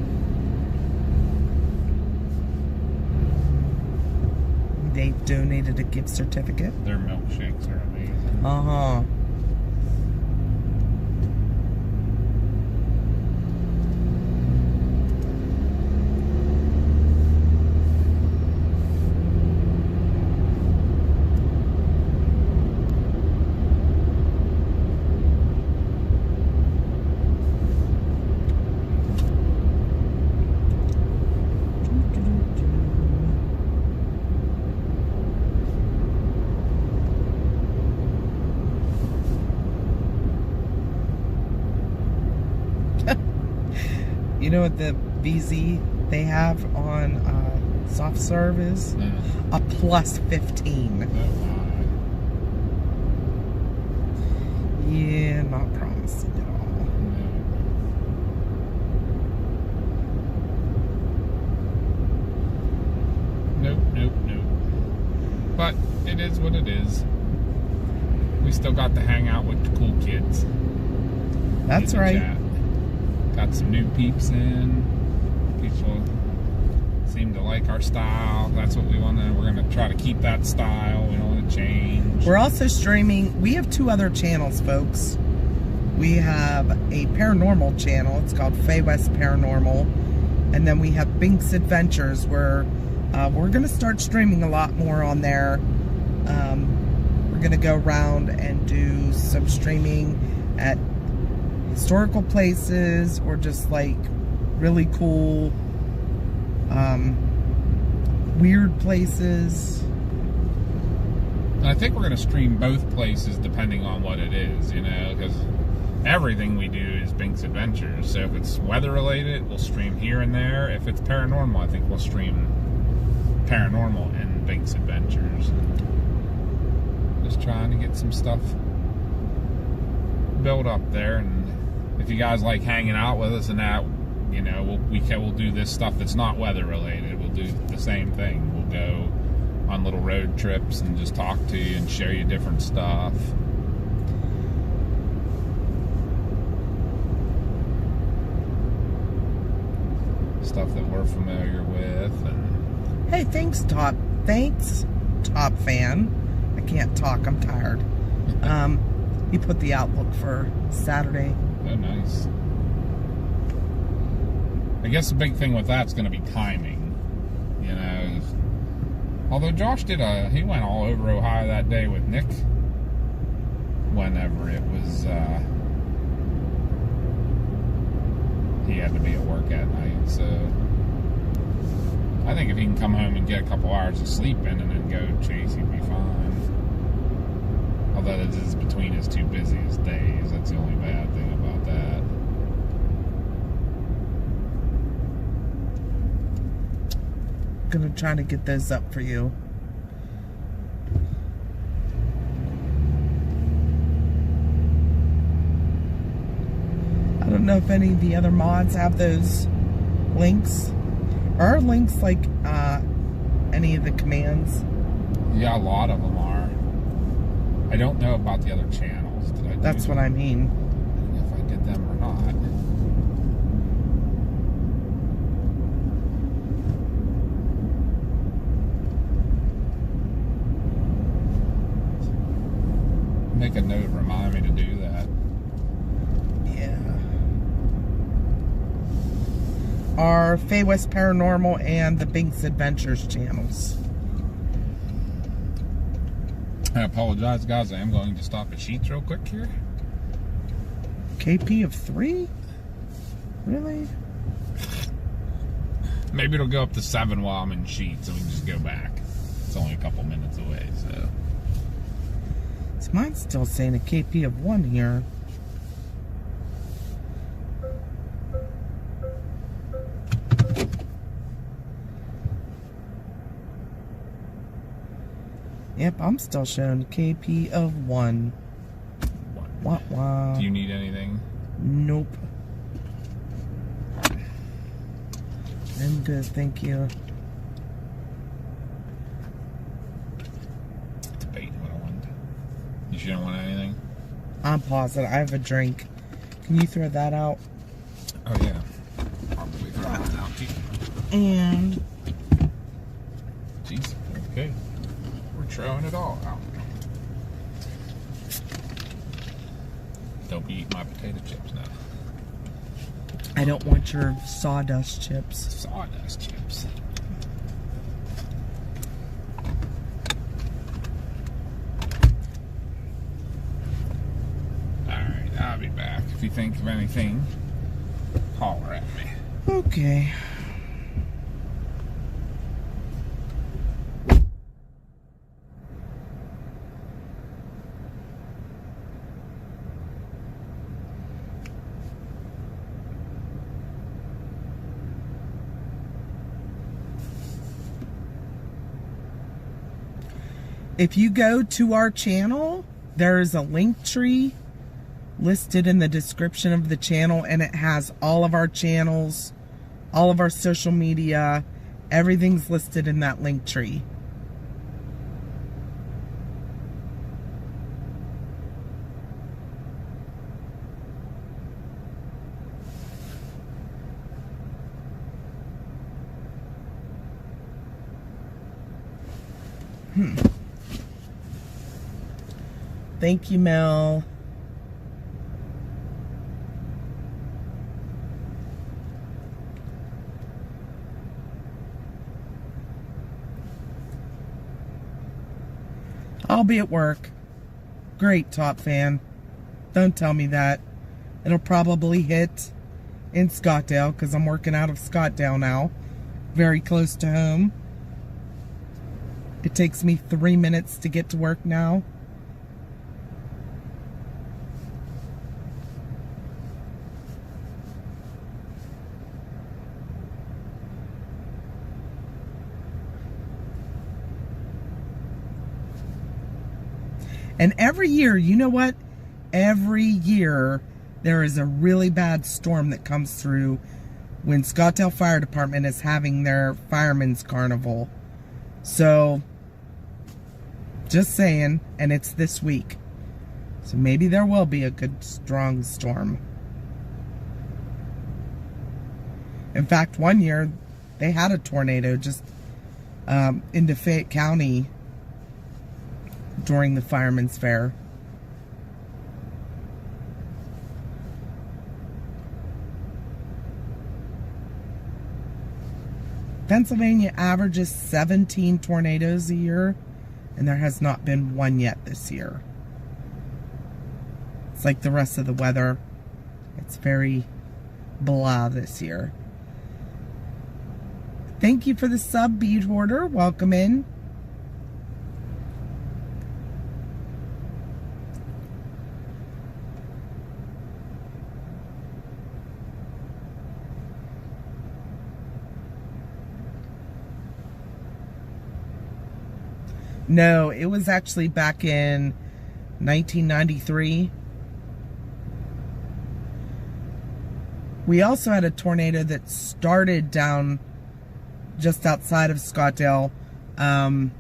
S1: They donated a gift certificate.
S2: Their milkshakes are amazing.
S1: Uh-huh. You know what the VZ they have on soft serve is?
S2: Yeah.
S1: A plus 15.
S2: Oh, my.
S1: Yeah, not promising at all.
S2: Nope, nope, nope. But it is what it is. We still got to hang out with the cool kids.
S1: That's
S2: In the
S1: right.
S2: chat. Got some new peeps in. People seem to like our style. That's what we want to. We're going to try to keep that style. We don't want to change.
S1: We're also streaming. We have 2 other channels, folks. We have a paranormal channel. It's called Faye West Paranormal. And then we have Binks Adventures, where we're going to start streaming a lot more on there. We're going to go around and do some streaming at historical places or just like really cool, weird places.
S2: And I think we're going to stream both places depending on what it is, you know, because everything we do is Binks Adventures. So if it's weather related, we'll stream here and there. If it's paranormal, I think we'll stream paranormal and Binks Adventures. Just trying to get some stuff built up there, and if you guys like hanging out with us and that, you know, we'll do this stuff that's not weather related. We'll do the same thing. We'll go on little road trips and just talk to you and show you different stuff. Stuff that we're familiar with. And
S1: hey, thanks top fan. I can't talk, I'm tired. He put the outlook for Saturday.
S2: Oh, nice. I guess the big thing with that's going to be timing. You know, although Josh he went all over Ohio that day with Nick. Whenever it was, he had to be at work at night, so I think if he can come home and get a couple hours of sleep in and then go chase, he'd be fine. Although this is between his two busiest days, that's the only bad thing about that.
S1: Gonna try to get those up for you. I don't know if any of the other mods have those links. Are links like any of the commands?
S2: Yeah, a lot of them are. I don't know about the other channels. Did I?
S1: That's what I mean.
S2: I don't know if I did them or not. Make a note, remind me to do that.
S1: Yeah. Our Faye West Paranormal and the Binks Adventures channels.
S2: I apologize, guys. I am going to stop at Sheets real quick here.
S1: KP of 3? Really?
S2: Maybe it'll go up to 7 while I'm in Sheets and we can just go back. It's only a couple minutes away, so.
S1: Mine's still saying a KP of 1 here. Yep, I'm still showing KP of 1. Wah, wah.
S2: Do you need anything?
S1: Nope. I'm good, thank you.
S2: Debating what I want. You don't want anything?
S1: I'm positive. I have a drink. Can you throw that out?
S2: Oh, yeah. Probably throw that out, too.
S1: And...
S2: Jeez, okay. We're throwing it all out. Don't be eating my potato chips now.
S1: I don't want your sawdust chips.
S2: Sawdust chips. Alright, I'll be back. If you think of anything, holler at me.
S1: Okay. If you go to our channel, there is a link tree listed in the description of the channel, and it has all of our channels, all of our social media, everything's listed in that link tree. Thank you, Mel. I'll be at work. Great, top fan. Don't tell me that. It'll probably hit in Scottsdale because I'm working out of Scottsdale now. Very close to home. It takes me 3 minutes to get to work now. And every year, you know what? Every year there is a really bad storm that comes through when Scottsdale Fire Department is having their Fireman's Carnival. So, just saying, and it's this week. So maybe there will be a good strong storm. In fact, one year they had a tornado just into Fayette County during the Fireman's Fair. Pennsylvania averages 17 tornadoes a year, and there has not been one yet this year. It's like the rest of the weather. It's very blah this year. Thank you for the sub, Bead Hoarder. Welcome in. No, it was actually back in 1993. We also had a tornado that started down just outside of Scottsdale. I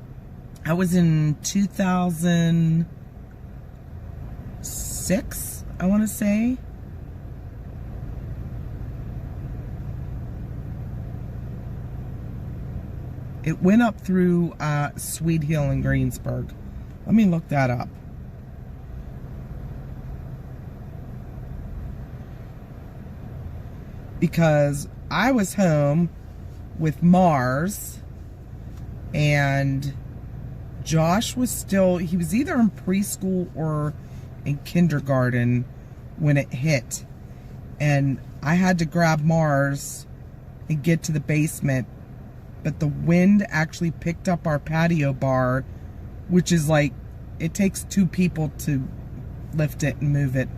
S1: was in 2006, I want to say. It went up through Sweet Hill in Greensburg. Let me look that up. Because I was home with Mars, and Josh was still, he was either in preschool or in kindergarten when it hit. And I had to grab Mars and get to the basement. But the wind actually picked up our patio bar, which is like, it takes 2 people to lift it and move it.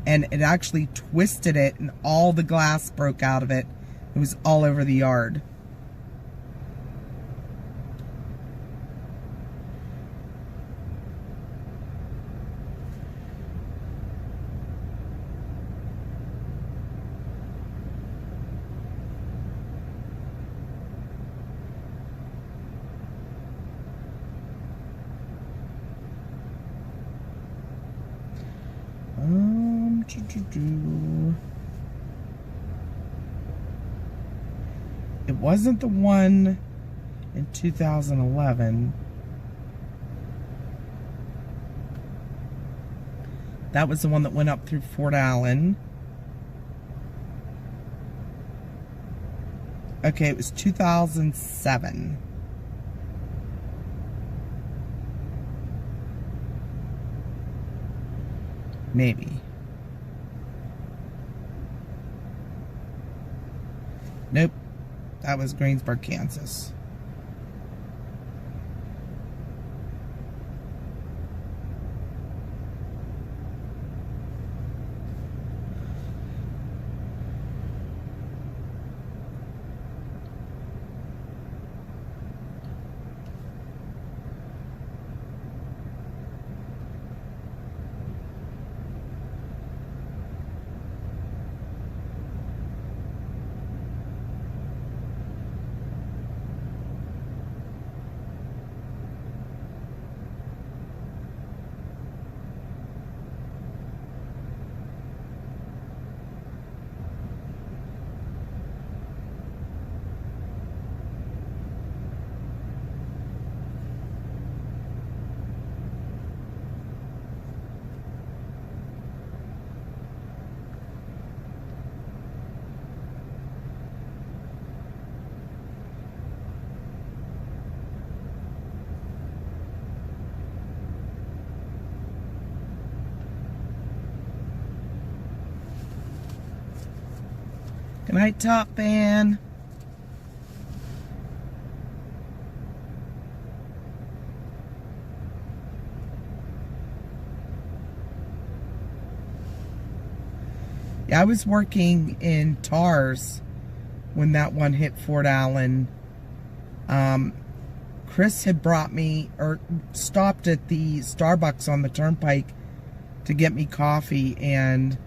S1: And it actually twisted it, and all the glass broke out of it. It was all over the yard. It wasn't the one in 2011. That was the one that went up through Fort Allen. Okay, it was 2007. Maybe. Nope. That was Greensburg, Kansas. Good night, Top Fan. Yeah, I was working in TARS when that one hit Fort Allen. Chris had brought me, or stopped at the Starbucks on the turnpike to get me coffee, and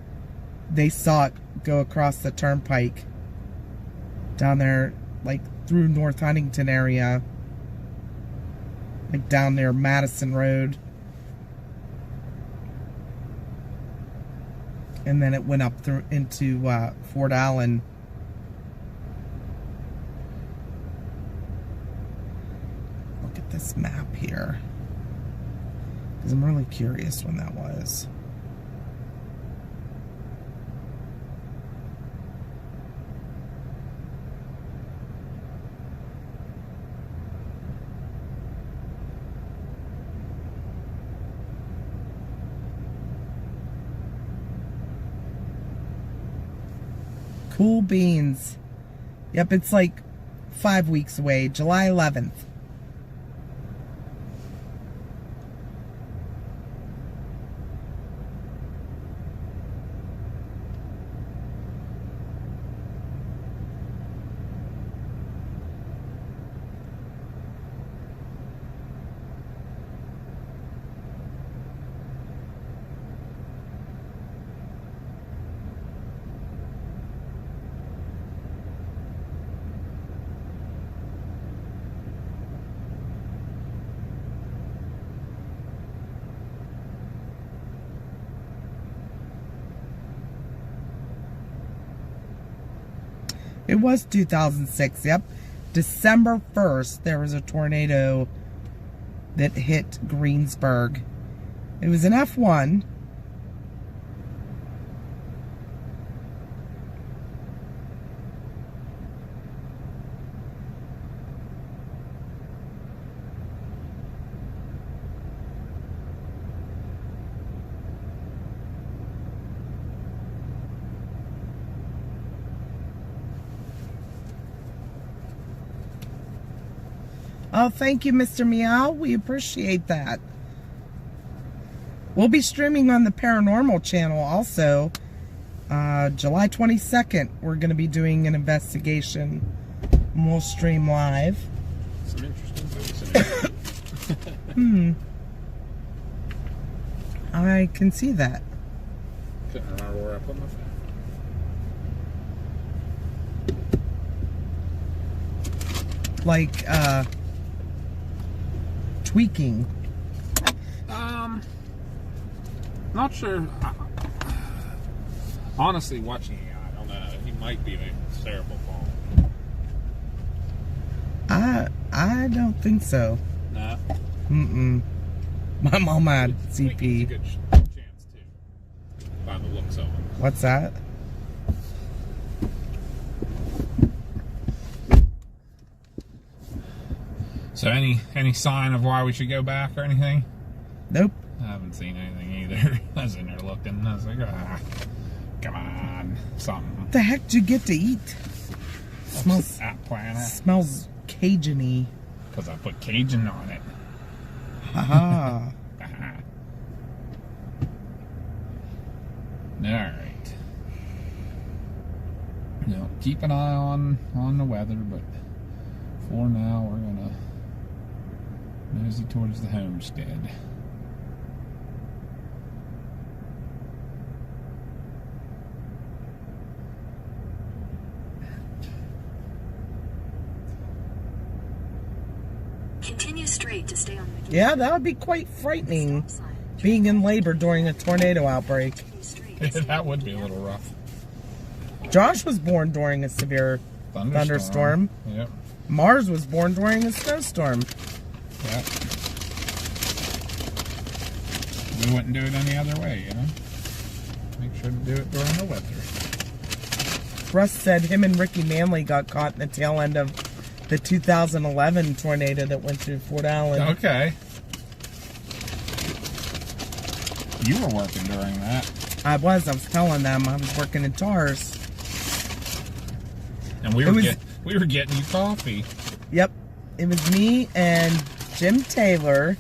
S1: they saw it go across the turnpike down there, like through North Huntington area, like down there Madison Road. And then it went up through into Fort Allen. Look at this map here, because I'm really curious when that was. Cool beans. Yep, it's like 5 weeks away, July 11th. It was 2006, yep. December 1st, there was a tornado that hit Greensburg. It was an F1. Oh, thank you, Mr. Meow. We appreciate that. We'll be streaming on the Paranormal channel also. July 22nd, we're going to be doing an investigation. And we'll stream live.
S2: Some interesting things in it.
S1: I can see that.
S2: Couldn't remember where I put my phone.
S1: Like, tweaking.
S2: Not sure. Honestly, watching it, I don't know. He might be a cerebral palsy.
S1: I don't think so.
S2: Nah.
S1: My mom had
S2: I think it's a
S1: CP.
S2: good chance too, by the looks of him.
S1: What's that?
S2: So any sign of why we should go back or anything?
S1: Nope.
S2: I haven't seen anything either. I was in there looking. I was like, come on, something.
S1: What the heck did you get to eat? Smells
S2: At Planet.
S1: smells Cajun-y.
S2: Because I put Cajun on it.
S1: Haha.
S2: Alright. Now, keep an eye on the weather, but for now, we're going to nosy towards the homestead.
S3: Continue straight to stay on the
S1: Yeah, that would be quite frightening,
S3: stop sign.
S1: being in labor during a tornado outbreak.
S3: Continue straight to stay
S2: That
S3: on
S2: would
S3: the
S2: be a little rough.
S1: Josh was born during a severe thunderstorm.
S2: Yep.
S1: Mars was born during a snowstorm.
S2: Yeah. We wouldn't do it any other way, you know? Make sure to do it during the weather.
S1: Russ said him and Ricky Manley got caught in the tail end of the 2011 tornado that went through Fort Allen.
S2: Okay. You were working during that.
S1: I was telling them I was working in TARS.
S2: And we were getting you coffee.
S1: Yep. It was me and Jim Taylor,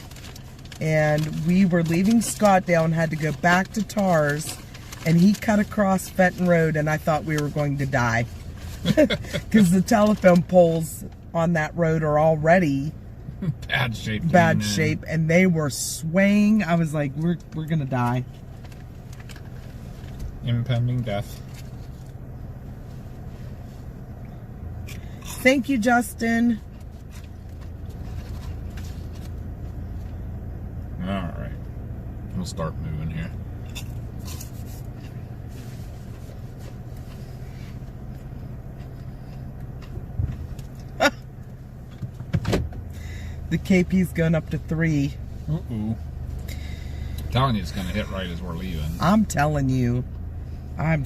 S1: and we were leaving Scottdale and had to go back to Tars, and he cut across Fenton Road, and I thought we were going to die. Because the telephone poles on that road are already
S2: bad shape.
S1: And they were swaying. I was like, we're going to die.
S2: Impending death.
S1: Thank you, Justin.
S2: All right. We'll start moving here.
S1: The KP's going up to 3.
S2: I'm telling you, it's going to hit right as we're leaving.
S1: I'm telling you. I'm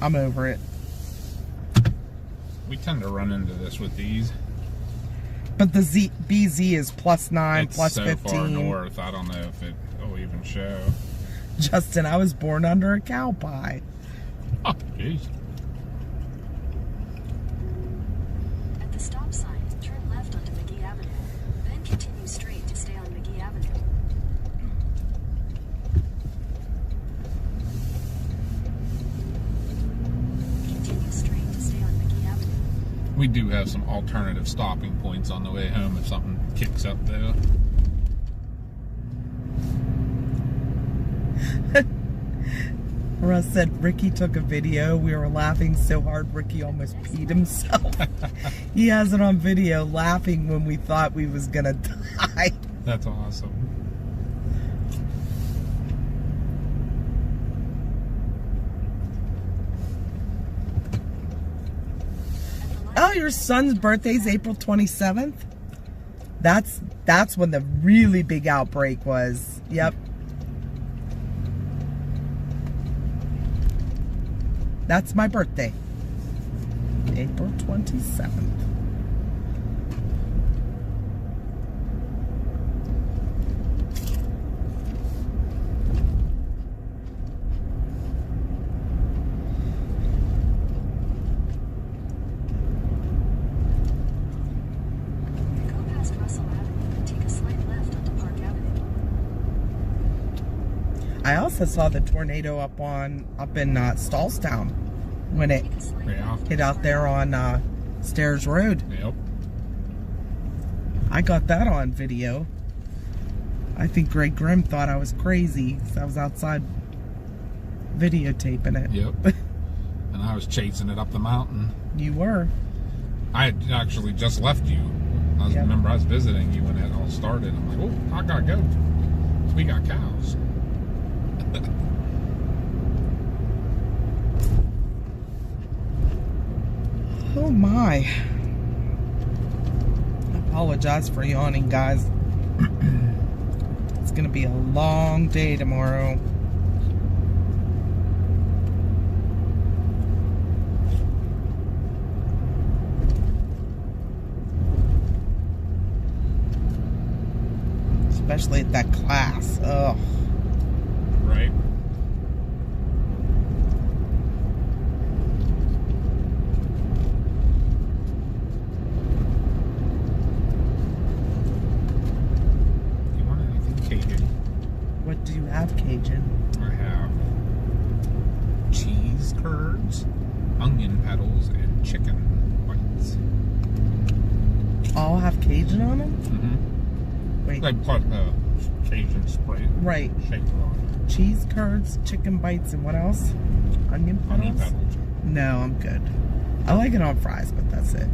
S1: over it.
S2: We tend to run into this with these.
S1: But the BZ is +9,
S2: It's
S1: plus
S2: so
S1: 15.
S2: far north, I don't know if it'll even show.
S1: Justin, I was born under a cow pie.
S2: Oh, jeez.
S3: At the stop sign, turn left onto McGee Avenue. Then continue straight to stay on McGee Avenue. Continue straight to stay on McGee Avenue.
S2: We do have some alternative stopping points on the way home if something kicks up, though.
S1: Russ said Ricky took a video. We were laughing so hard Ricky almost peed himself. He has it on video, laughing when we thought we was gonna die.
S2: That's awesome.
S1: Oh, your son's birthday's April 27th? That's when the really big outbreak was. Yep. That's my birthday. April 27th.
S3: Go past Russell Avenue and take a slight left onto Park Avenue.
S1: I also saw the tornado up in Stallstown when it
S3: Take a slight
S2: Yeah.
S3: left
S1: hit out there on Stairs Road.
S2: Yep.
S1: I got that on video. I think Greg Grimm thought I was crazy because I was outside videotaping it.
S2: Yep. And I was chasing it up the mountain.
S1: You were.
S2: I had actually just left you.
S1: Yep.
S2: Remember, I was visiting you when it all started. I'm like, oh, I gotta go. We got cows.
S1: Oh my. I apologize for yawning, guys. It's gonna be a long day tomorrow. Especially at that class. Ugh.
S2: Right? You want anything Cajun?
S1: What do you have, Cajun?
S2: I have cheese curds, onion petals, and chicken bites.
S1: All have Cajun on them?
S2: Mm-hmm.
S1: Wait,
S2: They put Cajun spray
S1: right.
S2: shaker on
S1: Cheese curds, chicken bites, and what else? Onion
S2: it.
S1: petals?
S2: Onion petals.
S1: No, I'm good. I like it on fries, but that's it.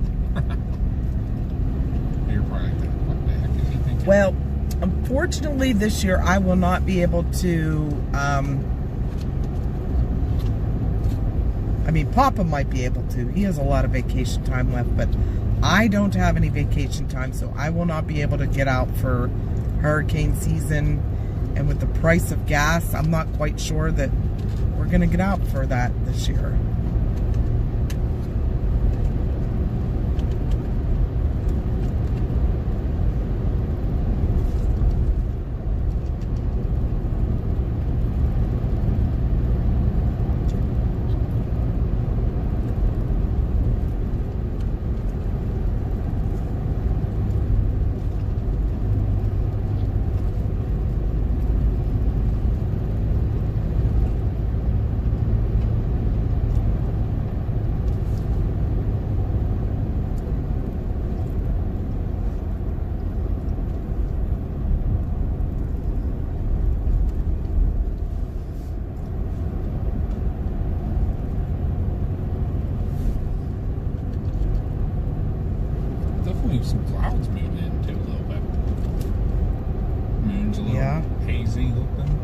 S2: You're probably like, what the heck is he thinking?
S1: Well, unfortunately, this year I will not be able to. I mean, Papa might be able to. He has a lot of vacation time left, but I don't have any vacation time, so I will not be able to get out for hurricane season. And with the price of gas, I'm not quite sure that we're going to get out for that this year.
S2: some clouds moving in too a little bit. Moon's a little hazy looking.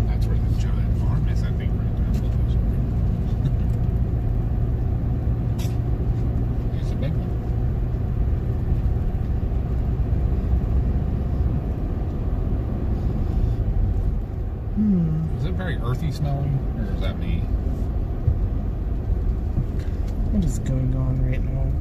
S2: That's where the giant farm is, I think, right there. There's a big one. Is it very earthy smelling, or is that me?
S1: What is going on right now?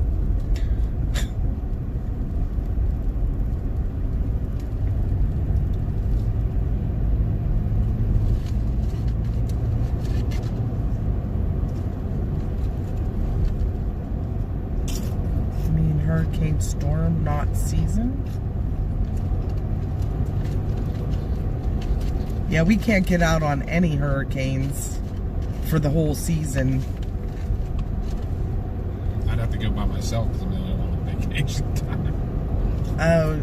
S1: You mean hurricane storm, not season? Yeah, we can't get out on any hurricanes for the whole season.
S2: I'd have to go by myself because I'm the only one on vacation time.
S1: Oh,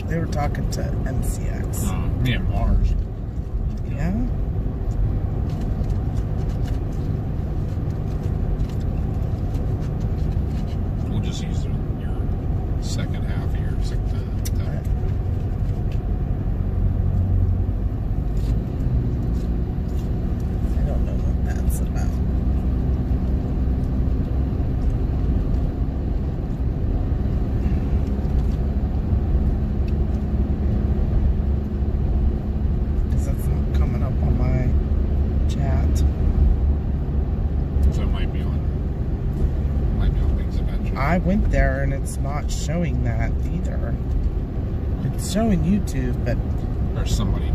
S1: they were talking to MCX.
S2: Me and Mars.
S1: Yeah?
S2: We'll just use your second half of your sick time.
S1: I don't know what that's about. Because that's not coming up on my chat.
S2: So it might be on Wings eventually.
S1: I went there and it's not showing that either. It's showing YouTube, but
S2: Or somebody.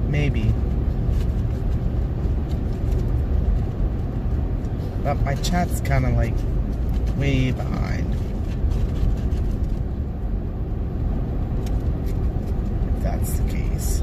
S1: maybe. But my chat's kind of like way behind. If that's the case.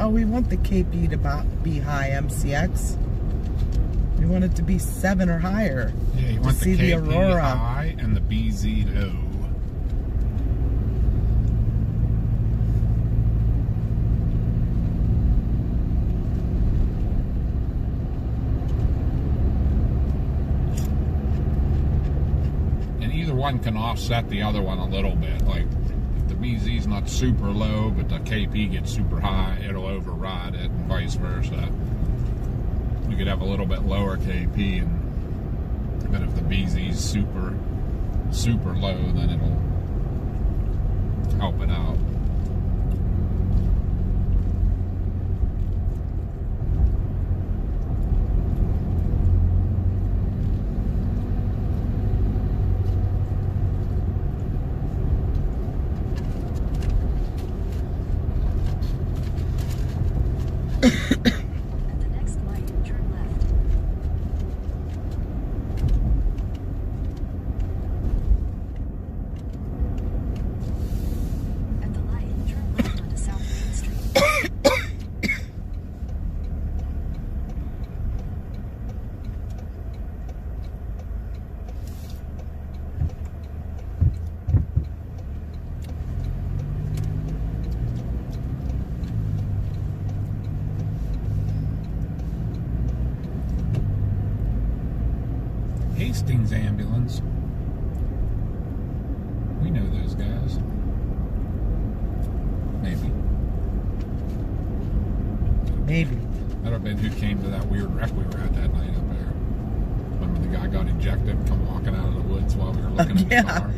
S1: Oh, we want the KP to be high, MCX. We want it to be 7 or higher.
S2: Yeah, you
S1: to
S2: want
S1: see
S2: the
S1: the
S2: KP
S1: Aurora.
S2: high and the BZ low. And either one can offset the other one a little bit. Like, if the BZ's not super low, but the KP gets super high, it'll override it, and vice versa. You could have a little bit lower KP, and but if the BZ's super low, then it'll help it out.
S3: At the next light, turn left. At the light, turn left onto South Main Street.
S2: Hastings ambulance. We know those guys. Maybe.
S1: Maybe.
S2: That'd have been who came to that weird wreck we were at that night up there. Remember the guy got ejected and come walking out of the woods while we were looking at
S1: yeah.
S2: the car?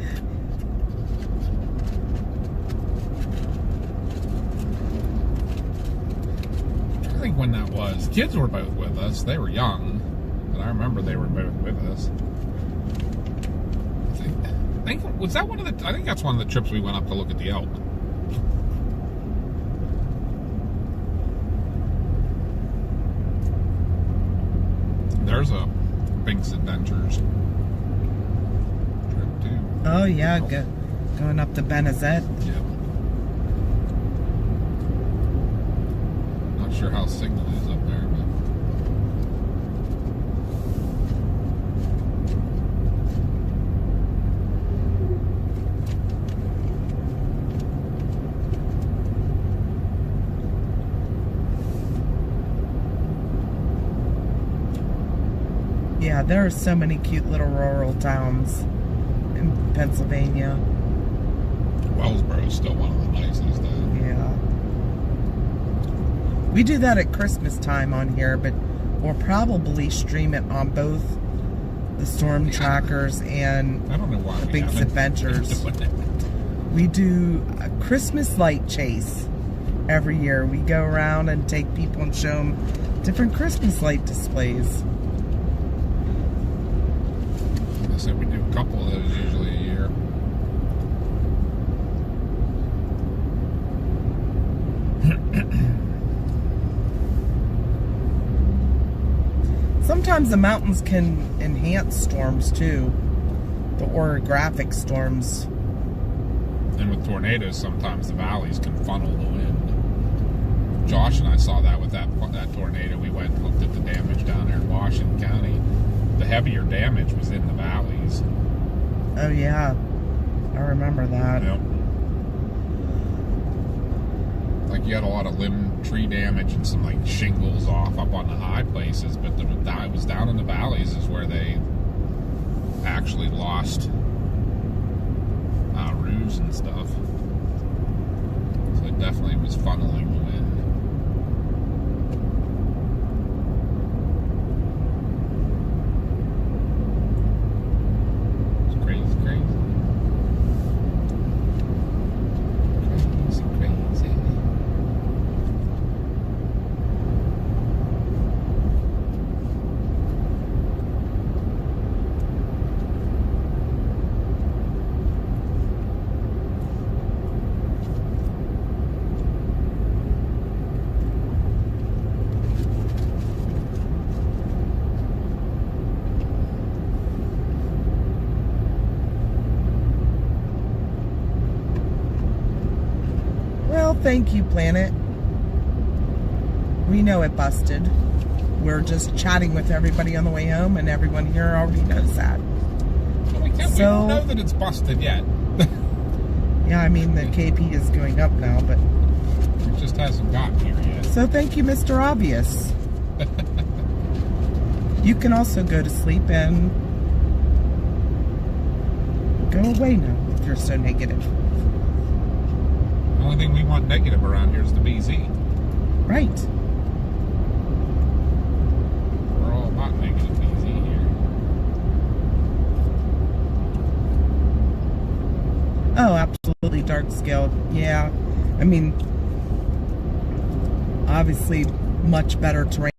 S2: I think when that was, kids were both with us. They were young, but I remember they were both with us. I think was that one of the? I think that's one of the trips we went up to look at the elk. There's a Binks Adventures trip too.
S1: Oh yeah, going up to Benazet.
S2: Yeah. Not sure how signal is up there, but
S1: Yeah, there are so many cute little rural towns in Pennsylvania.
S2: Wellsboro is still one of the nicest.
S1: Yeah. We do that at Christmas time on here, but we'll probably stream it on both the Storm Trackers and
S2: I don't know why
S1: the
S2: we
S1: Binks
S2: haven't
S1: Adventures.
S2: been doing it.
S1: We do a Christmas light chase every year. We go around and take people and show them different Christmas light displays.
S2: I said we do a couple of those usually a year.
S1: Sometimes the mountains can enhance storms too. The orographic storms.
S2: And with tornadoes, sometimes the valleys can funnel the wind. Josh and I saw that with that tornado. We went and looked at the damage down there in Washington County. The heavier damage was in the valleys.
S1: Oh yeah, I remember that.
S2: Yep. Like you had a lot of tree damage and some like shingles off up on the high places, but it was down in the valleys is where they actually lost roofs and stuff. So it definitely was funneling the wind.
S1: Thank you, Planet. We know it busted. We're just chatting with everybody on the way home, and everyone here already knows that.
S2: Well, we don't know that it's busted yet.
S1: Yeah, I mean, the KP is going up now, but
S2: it just hasn't gotten here yet.
S1: So thank you, Mr. Obvious. You can also go to sleep and go away now if you're so negative.
S2: The only thing we want negative around here is the BZ.
S1: Right.
S2: We're all about negative BZ here.
S1: Oh, absolutely, dark scale. Yeah. I mean, obviously, much better terrain.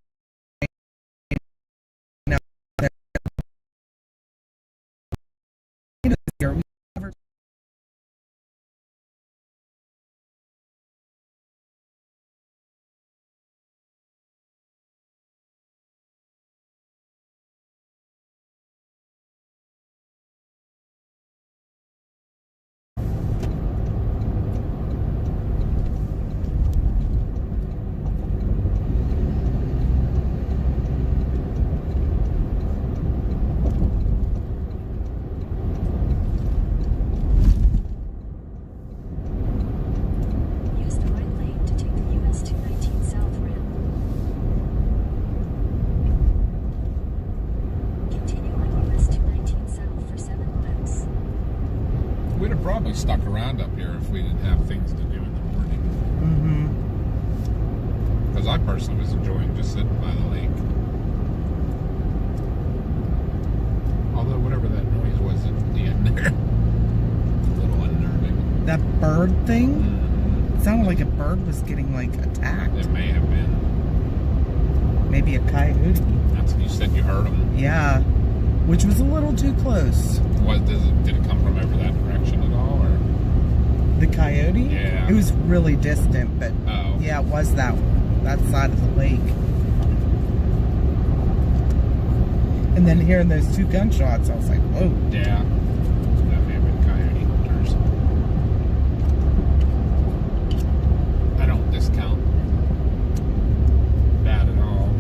S2: Probably stuck around up here if we didn't have things to do in the morning. Because I personally was enjoying just sitting by the lake. Although whatever that noise was at the end there, a little unnerving.
S1: That bird thing? It sounded like a bird was getting like attacked.
S2: It may have been.
S1: Maybe a coyote.
S2: That's what you said you heard them.
S1: Yeah, which was a little too close.
S2: Did it come from over that direction at all, or
S1: the coyote?
S2: Yeah,
S1: it was really distant, but yeah, it was that side of the lake. And then hearing those 2 gunshots, I was like, whoa.
S2: Yeah. That may have been coyote hunters. I don't discount that at all.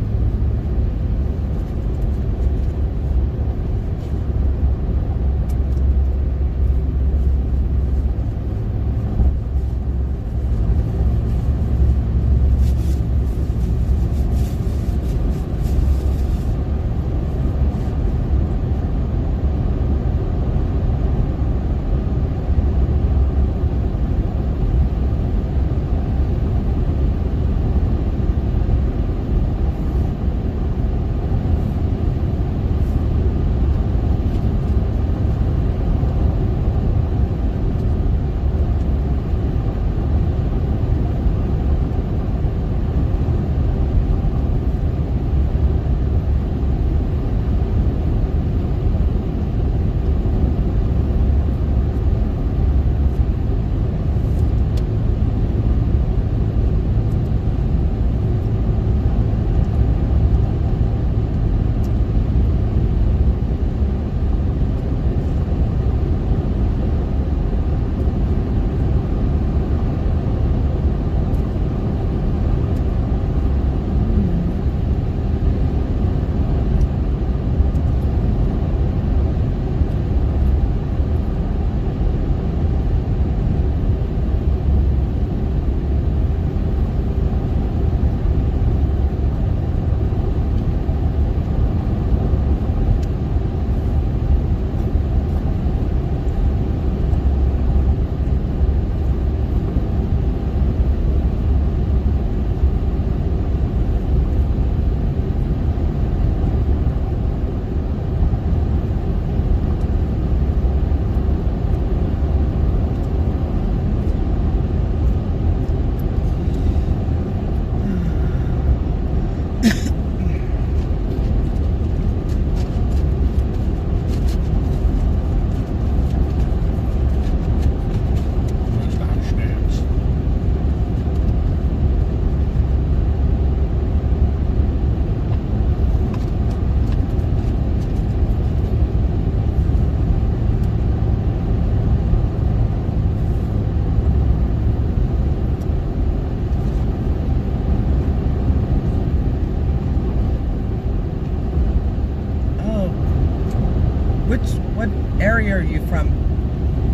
S1: What area are you from?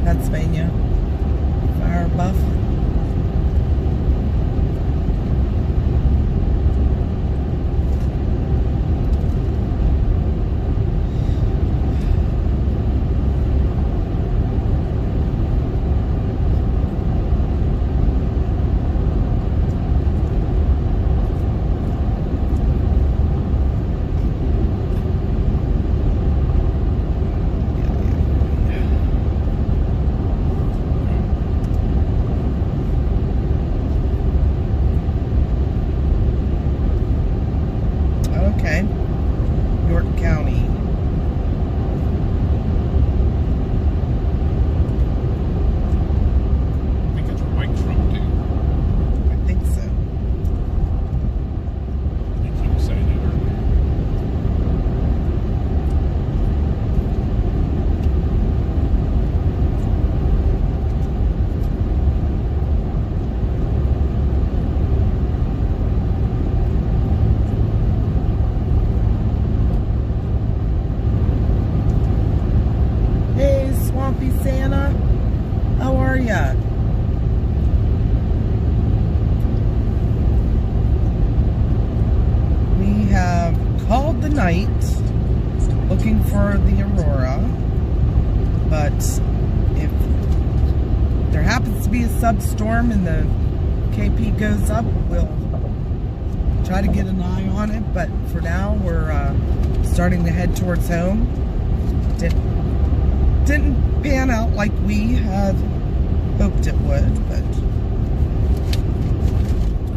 S1: Pennsylvania? Fire buff? Okay. York County.
S2: I think that's where Mike's from, too.
S1: I think so.
S2: I think he was saying that earlier.
S1: Hey, Swampy Santa. How are ya? We have called the night looking for the Aurora, but if there happens to be a substorm and the KP goes up, we'll try to get an eye on it, but for now we're starting to head towards home. Didn't pan out like we had hoped it would, but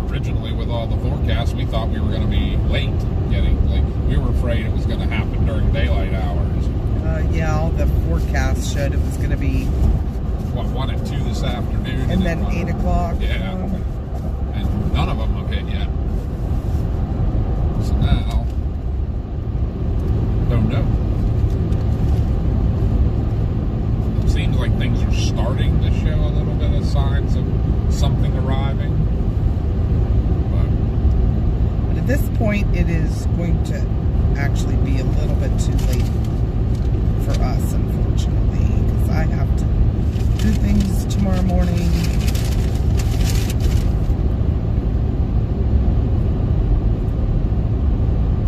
S2: Originally, with all the forecasts, we thought we were going to be late getting, like, we were afraid it was going to happen during daylight hours.
S1: yeah, all the forecasts showed it was going to be,
S2: What, 1 at 2 this afternoon?
S1: and then 8 o'clock.
S2: Yeah. And none of them have hit yet. So now, don't know. It seems like things are starting to show a little bit of signs of something arriving.
S1: But at this point, it is going to actually be a little bit too late for us, unfortunately, because I have to do things tomorrow morning.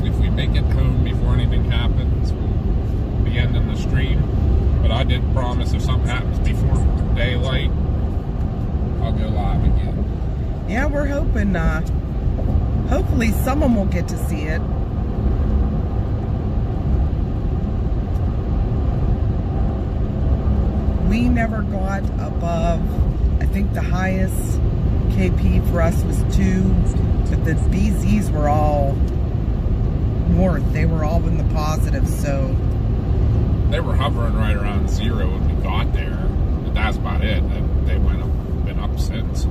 S2: If we make it home before anything happens, we'll be ending the stream. But I did promise if something happens before daylight, I'll go live again.
S1: Yeah, we're hoping, hopefully someone will get to see it. We never got above, I think the highest KP for us was 2, but the BZs were all north. They were all in the positive, so.
S2: They were hovering right around 0 when we got there, but that's about it. They went up, been up since.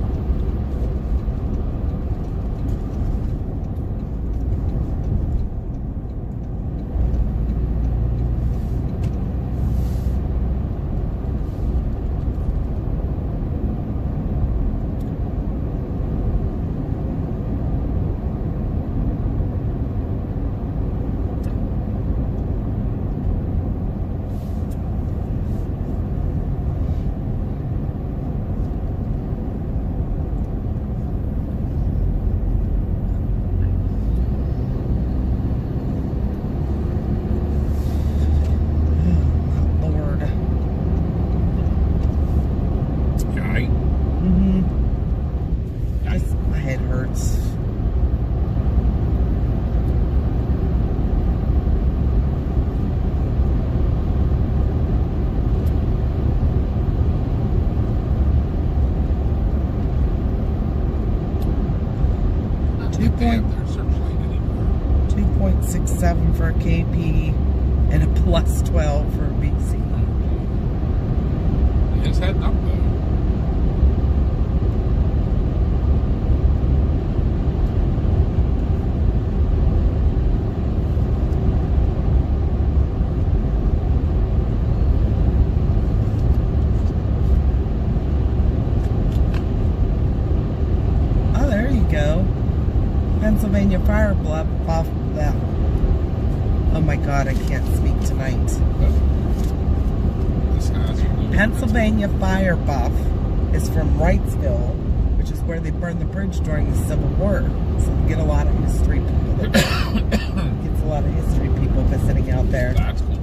S2: They're searchlight anymore.
S1: 2.67 for a KP and a plus 12 for a BC.
S2: It's heading up though.
S1: Oh, there you go. Pennsylvania Fire Buff. Oh my God, I can't speak tonight. Pennsylvania Fire Buff is from Wrightsville, which is where they burned the bridge during the Civil War. So we get a lot of history people. Gets a lot of history people visiting out there.
S2: That's cool.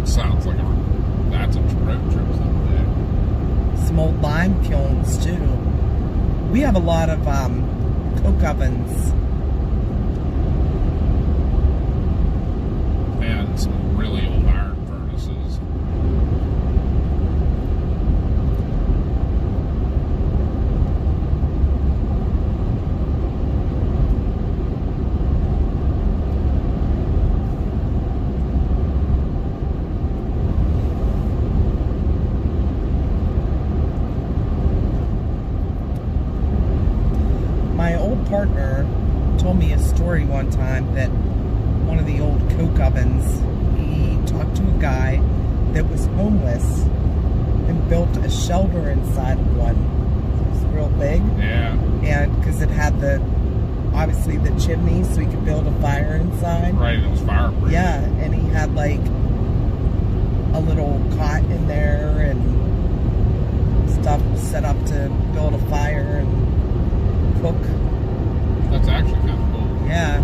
S2: Sounds like that's a road trip someday.
S1: Some old lime kilns too. We have a lot of coke ovens.
S2: And some really old iron furnaces.
S1: My old partner told me a story one time that one of the old coke ovens, he talked to a guy that was homeless and built a shelter inside of one. It was real big.
S2: Yeah.
S1: And because it had obviously the chimney, so he could build a fire inside.
S2: Right, it was fireproof.
S1: Yeah, and he had like a little cot in there and stuff set up to build a fire and cook.
S2: That's actually kind of cool.
S1: Yeah.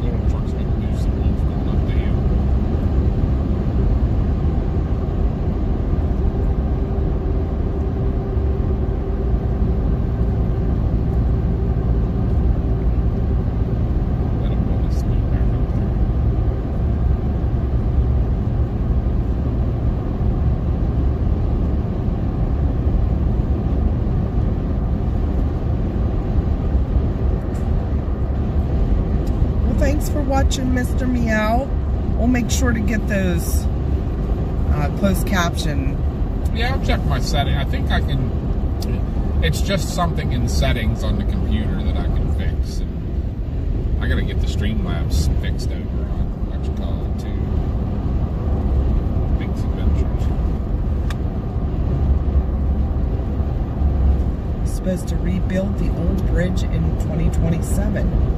S2: Little trucks make do some off going up the hill. That'll put the speed back up there.
S1: watching, Mr. Meow. We'll make sure to get those closed caption.
S2: Yeah, I'll check my setting. I think I can. It's just something in settings on the computer that I can fix. And I gotta get the Streamlabs fixed over on what you call it too. Big's Adventures.
S1: Supposed to rebuild the old bridge in 2027.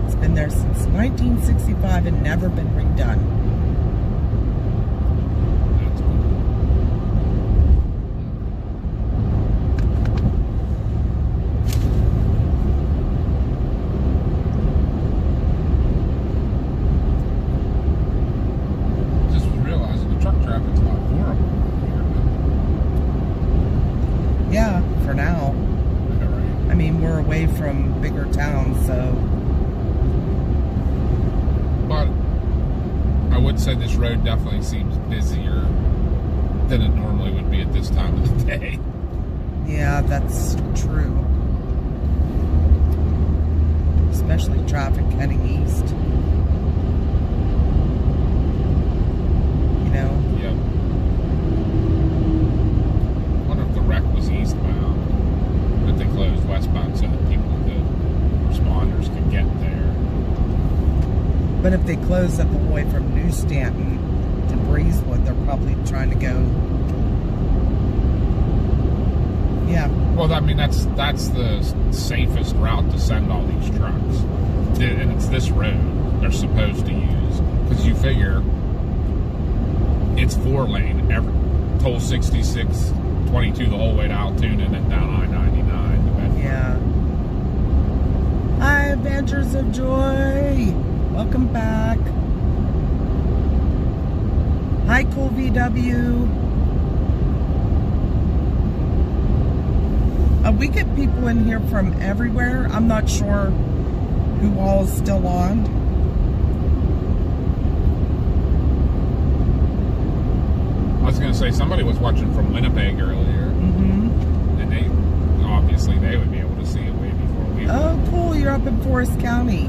S1: It's been there since 1965 and never been redone.
S2: That's cool. Just was realizing the truck traffic's not horrible here.
S1: Yeah, for now.
S2: Right.
S1: I mean, we're away from bigger towns, so...
S2: But I would say this road definitely seems busier than it normally would be at this time of the day.
S1: Yeah, that's true. Especially traffic heading east. You know?
S2: Yep. I wonder if the wreck was eastbound, but they closed westbound so that people could, responders could get there.
S1: But if they close up the way from New Stanton to Breezewood, they're probably trying to go... Yeah.
S2: Well, I mean, that's the safest route to send all these trucks. And it's this road they're supposed to use. Because you figure it's 4-lane, toll 66, 22 the whole way to Altoona, and then down I-99 to Bedford.
S1: Yeah. Hi, Adventures of Joy. Welcome back. Hi, Cool VW. We get people in here from everywhere. I'm not sure who all is still on.
S2: I was going to say, somebody was watching from Winnipeg earlier.
S1: Mm-hmm.
S2: And they, obviously, they would be able to see it way before we would.
S1: Oh, cool. You're up in Forest County,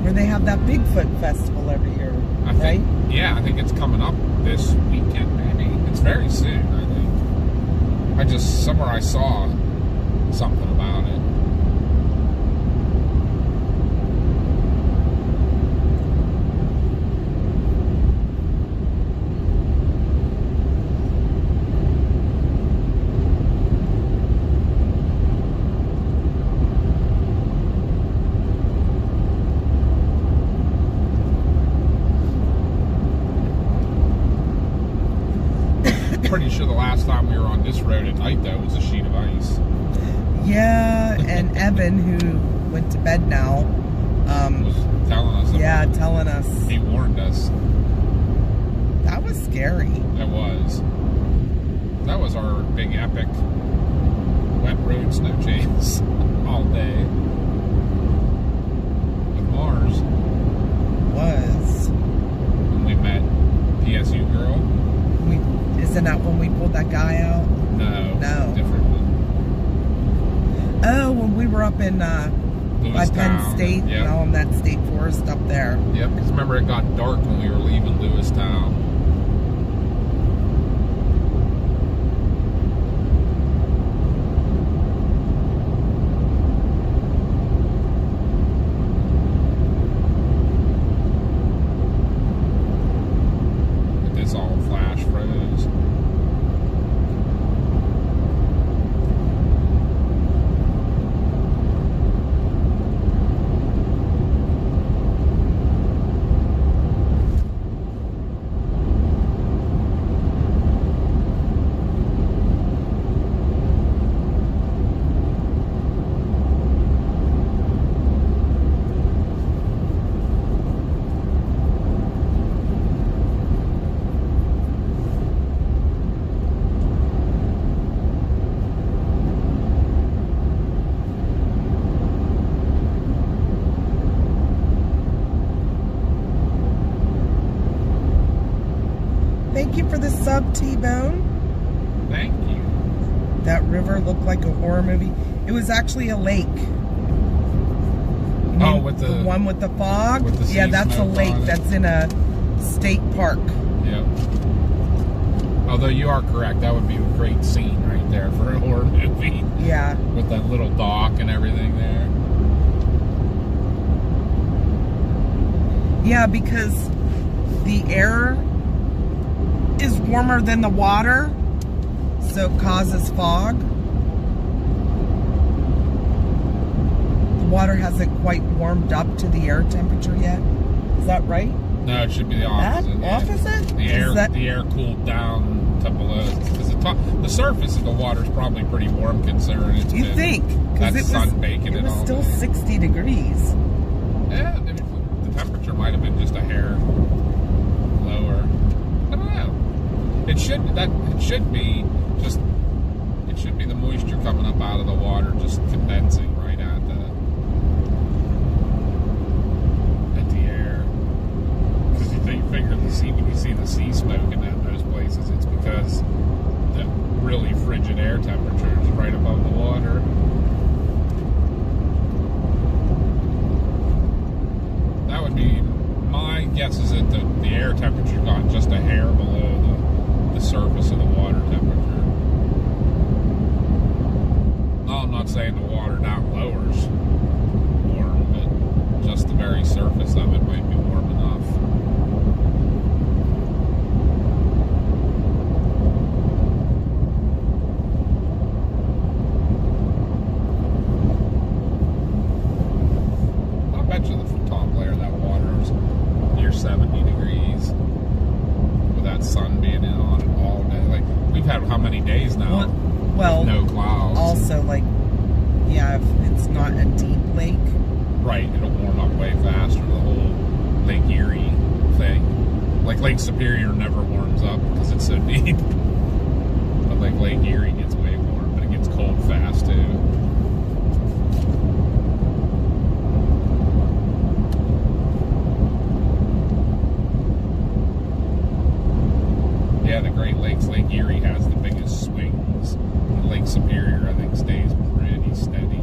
S1: where they have that Bigfoot festival every year,
S2: I think, yeah, I think it's coming up this weekend, maybe. It's very soon, I think. Somewhere I saw something about it. Pretty sure the last time we were on this road at night, though, was a sheet of ice.
S1: Yeah, and Evan, who went to bed now,
S2: Was telling us.
S1: yeah,
S2: about it.
S1: telling us.
S2: He warned us.
S1: That was scary.
S2: That was our big epic wet road snow chase all day with Mars.
S1: Was.
S2: When we met PSU girl.
S1: Isn't that when we pulled that guy out?
S2: No.
S1: No.
S2: Different one.
S1: Oh, when we were up in by Penn
S2: Lewistown,
S1: State,
S2: yep.
S1: all in that state forest up there.
S2: Yep, because remember it got dark when we were leaving Lewistown. But this all flash froze.
S1: Thank you for the sub, T-Bone.
S2: Thank you.
S1: That river looked like a horror movie. It was actually a lake.
S2: Oh, with the
S1: one with the fog?
S2: with the sea
S1: Yeah, that's a
S2: smoke
S1: lake.
S2: on it.
S1: That's in a state park.
S2: Yep. Although you are correct, that would be a great scene right there for a horror movie.
S1: Yeah.
S2: With that little dock and everything there.
S1: Yeah, because the air is warmer than the water, so it causes fog. The water hasn't quite warmed up to the air temperature yet. Is that right?
S2: No, it should be the opposite.
S1: That opposite?
S2: The air cooled down to below, because the surface of the water is probably pretty warm considering it's
S1: You
S2: been
S1: think?
S2: that
S1: Because
S2: sun baking
S1: it was
S2: all
S1: still
S2: day.
S1: 60 degrees.
S2: Yeah, I mean, the temperature might have been just a hair lower. I don't know. It should be the moisture coming up out of the water just condensing right at the air. Because you figure when you see the sea smoke in those places, it's because the really frigid air temperature is right above the water. That would be my guess, is that the air temperature got just a hair below the surface of the water temperature. No, I'm not saying the water down lower's warm, but just the very surface of it might be warm enough. I bet you the top layer of that water is near 70 degrees with that sun being in on it all day. Like, we've had how many days now?
S1: Well,
S2: no clouds.
S1: Also, like, yeah, if it's not a deep lake.
S2: Right, it'll warm up way faster, the whole Lake Erie thing. Like, Lake Superior never warms up because it's so deep. But like Lake Erie gets way warm, but it gets cold fast too. Yeah, the Great Lakes, Lake Erie has the biggest swings. And Lake Superior, I think, stays pretty steady.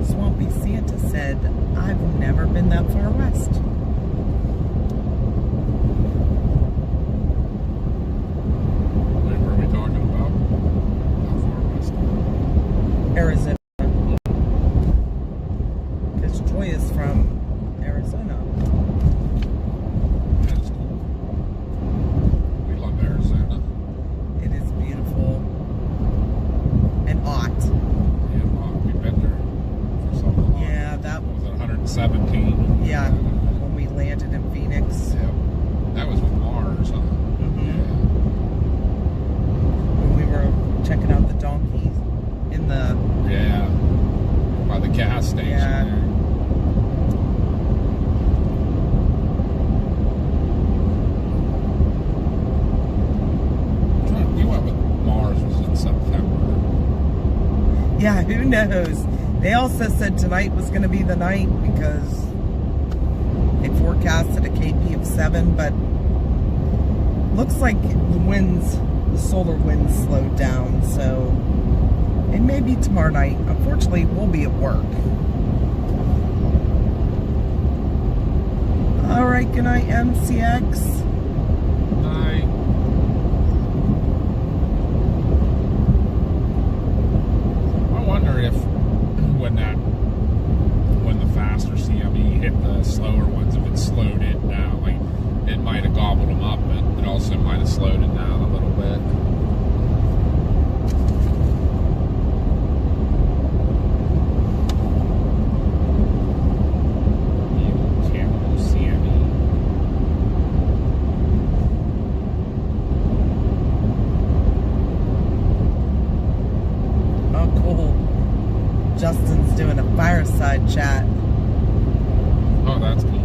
S1: Swampy Santa said, I've never been that far west.
S2: Where were we talking about? How far west?
S1: Arizona. Because Joy is from Arizona.
S2: That's cool. We love Arizona.
S1: It is beautiful and hot.
S2: Yeah, well, we've been there for so long.
S1: Yeah, that
S2: What was it, 117?
S1: Yeah, when we landed in Phoenix.
S2: Yeah. That was with Mars, huh?
S1: When we were checking out the donkeys in the...
S2: Yeah. By the gas station
S1: Yeah.
S2: there. We went with Mars, was in September.
S1: Yeah, who knows? They also said tonight was going to be the night because they forecasted a KP of 7, but looks like the solar winds slowed down, so it may be tomorrow night. Unfortunately, we'll be at work. All right, good night, MCX.
S2: Night. I wonder if when the faster CME hit the slower ones, if it slowed it down, like it might have gobbled them up, but it also might have slowed it down a little bit. Camel CME.
S1: Oh, cool. Justin's doing a fireside chat.
S2: Oh, that's cool.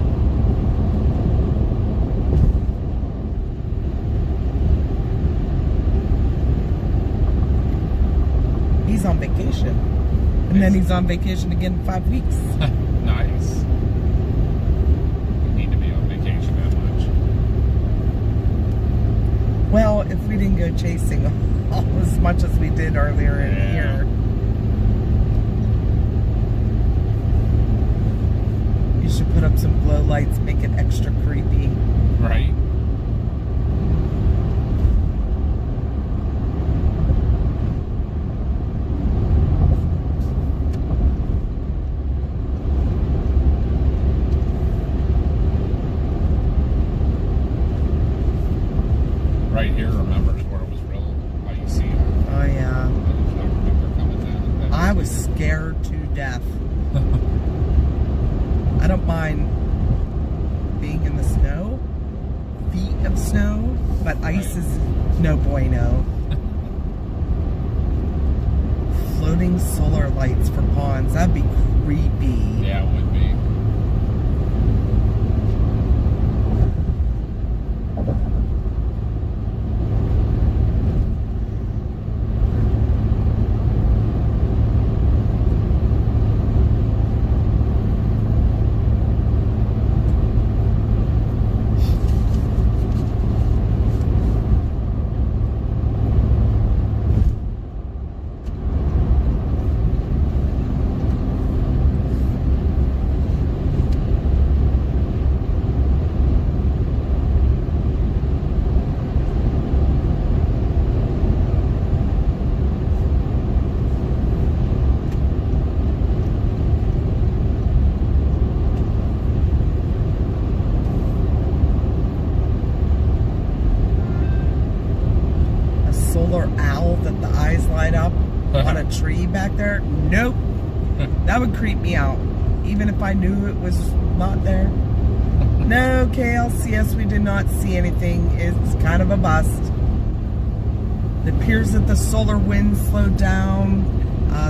S1: He's on vacation. And then he's on vacation again in 5 weeks.
S2: Nice. You need to be on vacation that much.
S1: Well, if we didn't go chasing as much as we did earlier in the
S2: Yeah.
S1: year. put up some glow lights, make it extra creepy.
S2: Right. Right here remembers where it was real icy.
S1: Oh yeah.
S2: I remember coming down.
S1: I was scared to death. I don't mind being in the snow, feet of snow, but ice is no bueno. Floating solar lights for ponds, that'd be creepy.
S2: Yeah, it would be.
S1: Solar owl that the eyes light up on a tree back there. Nope. That would creep me out. Even if I knew it was not there. No, KLCS, we did not see anything. It's kind of a bust. It appears that the solar wind slowed down.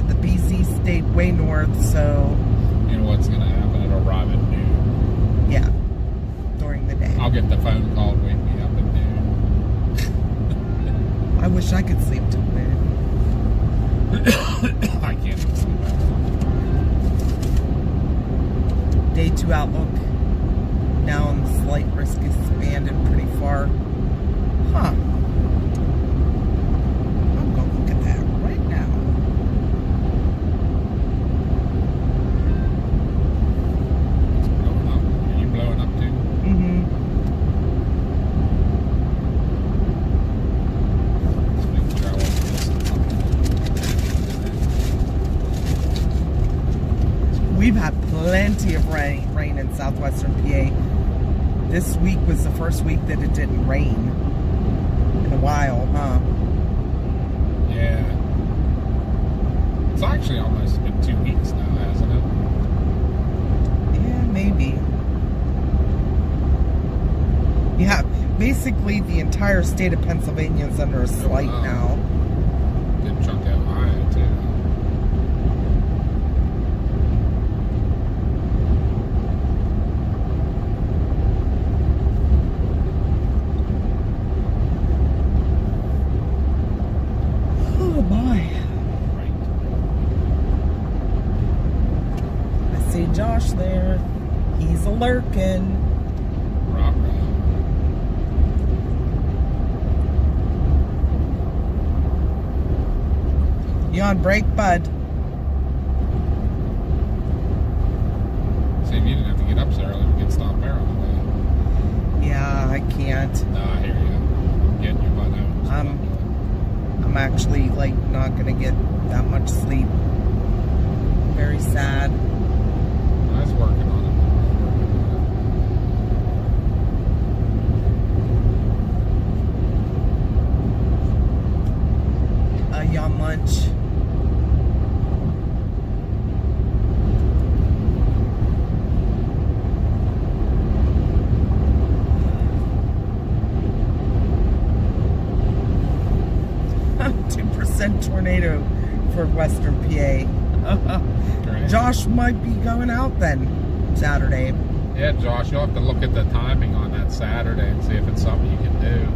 S1: The BZ stayed way north, so...
S2: You know what's going to happen? It'll arrive at noon.
S1: Yeah. During the day.
S2: I'll get the phone call and wake me up at noon.
S1: I wish I could sleep till noon.
S2: I can't even sleep at all.
S1: Day 2 outlook. Now on the slight risk expanded pretty far. Huh. I'm gonna look at that right now.
S2: It's blowing up. Are you blowing up too?
S1: Mm-hmm.
S2: Let's make sure I wasn't missing something.
S1: We've had plenty of rain in southwestern PA. This week was the first week that it didn't rain in a while, huh?
S2: Yeah. It's actually almost been 2 weeks now, hasn't it?
S1: Yeah, maybe. Yeah, basically the entire state of Pennsylvania is under a slight
S2: wow.
S1: now.
S2: Good chunk of Ohio, too.
S1: Oh my.
S2: Right.
S1: I see Josh there. He's a-lurking.
S2: Rock.
S1: You on break, bud?
S2: See, if you didn't have to get up so early, we could stop there on the way.
S1: Yeah, I can't.
S2: Nah, I hear you. I'm getting your butt home. That's what I'm doing.
S1: I'm actually, like, not gonna get that much sleep. Very sad.
S2: I was working on it.
S1: You on lunch? Tornado for Western PA.
S2: Great.
S1: Josh might be going out then Saturday.
S2: Yeah, Josh, you'll have to look at the timing on that Saturday and see if it's something you can do.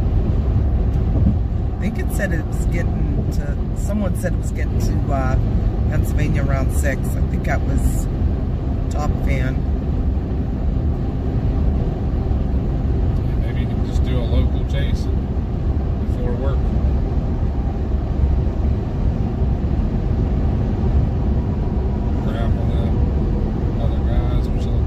S1: I think it said it was getting to, someone said it was getting to Pennsylvania around 6. I think that was Top Fan.
S2: Yeah, maybe you can just do a local chase before work. Grab one of the other guys or something.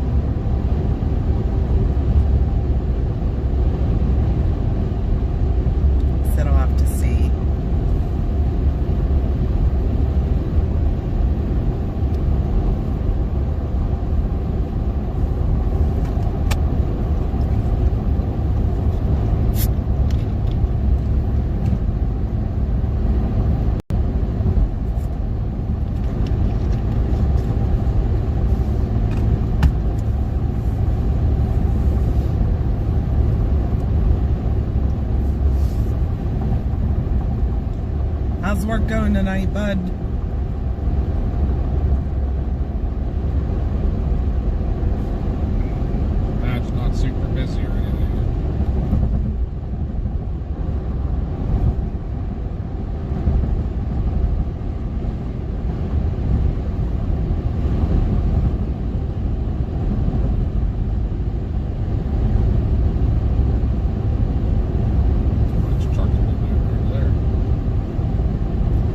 S1: work going tonight, bud?
S2: That's not super busy or anything.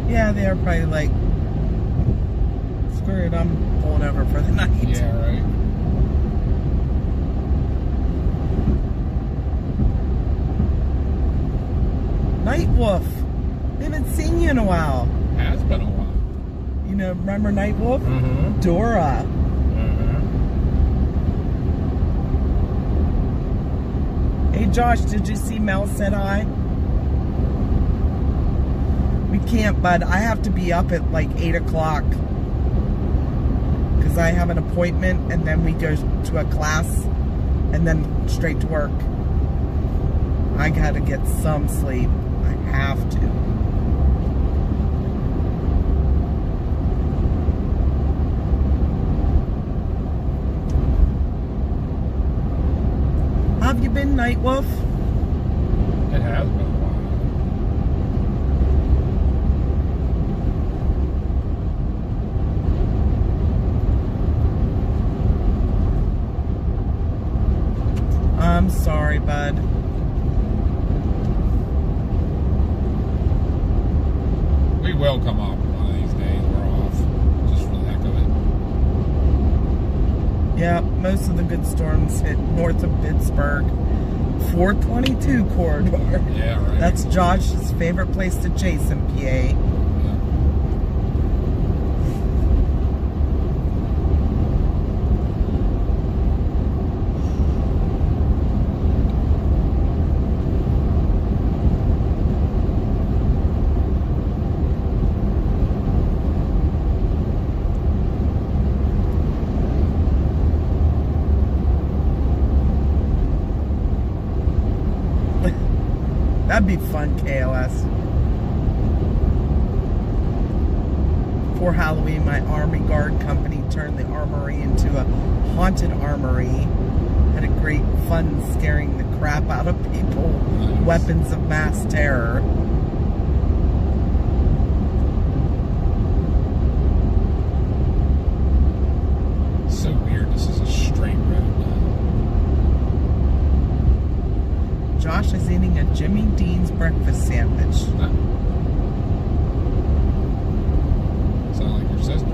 S1: Yeah, they're probably like, screw it, I'm pulling over for the night.
S2: Yeah, right.
S1: Night Wolf. We haven't seen you in a while.
S2: Has been a while.
S1: You know, remember Night Wolf?
S2: Mm-hmm.
S1: Dora.
S2: Mm-hmm.
S1: Hey Josh, did you see Mel said hi? We can't, bud. I have to be up at like 8 o'clock. Because I have an appointment and then we go to a class and then straight to work. I gotta get some sleep. I have to. How have you been, Night Wolf?
S2: It has been a while.
S1: I'm sorry, bud.
S2: We will come up one of these days. We're off. Just for the heck of it.
S1: Yeah, most of the good storms hit north of Pittsburgh. 422 corridor.
S2: Yeah, right.
S1: That's Josh's favorite place to chase in PA.
S2: Yeah.
S1: That'd be fun, KOS. For Halloween, my Army Guard company turned the armory into a haunted armory. Had a great fun scaring the crap out of people.
S2: Nice.
S1: Weapons of mass terror.
S2: So weird. This is a straight road now.
S1: Josh is eating a Jimmy Dean's breakfast sandwich.
S2: Sound like your sister.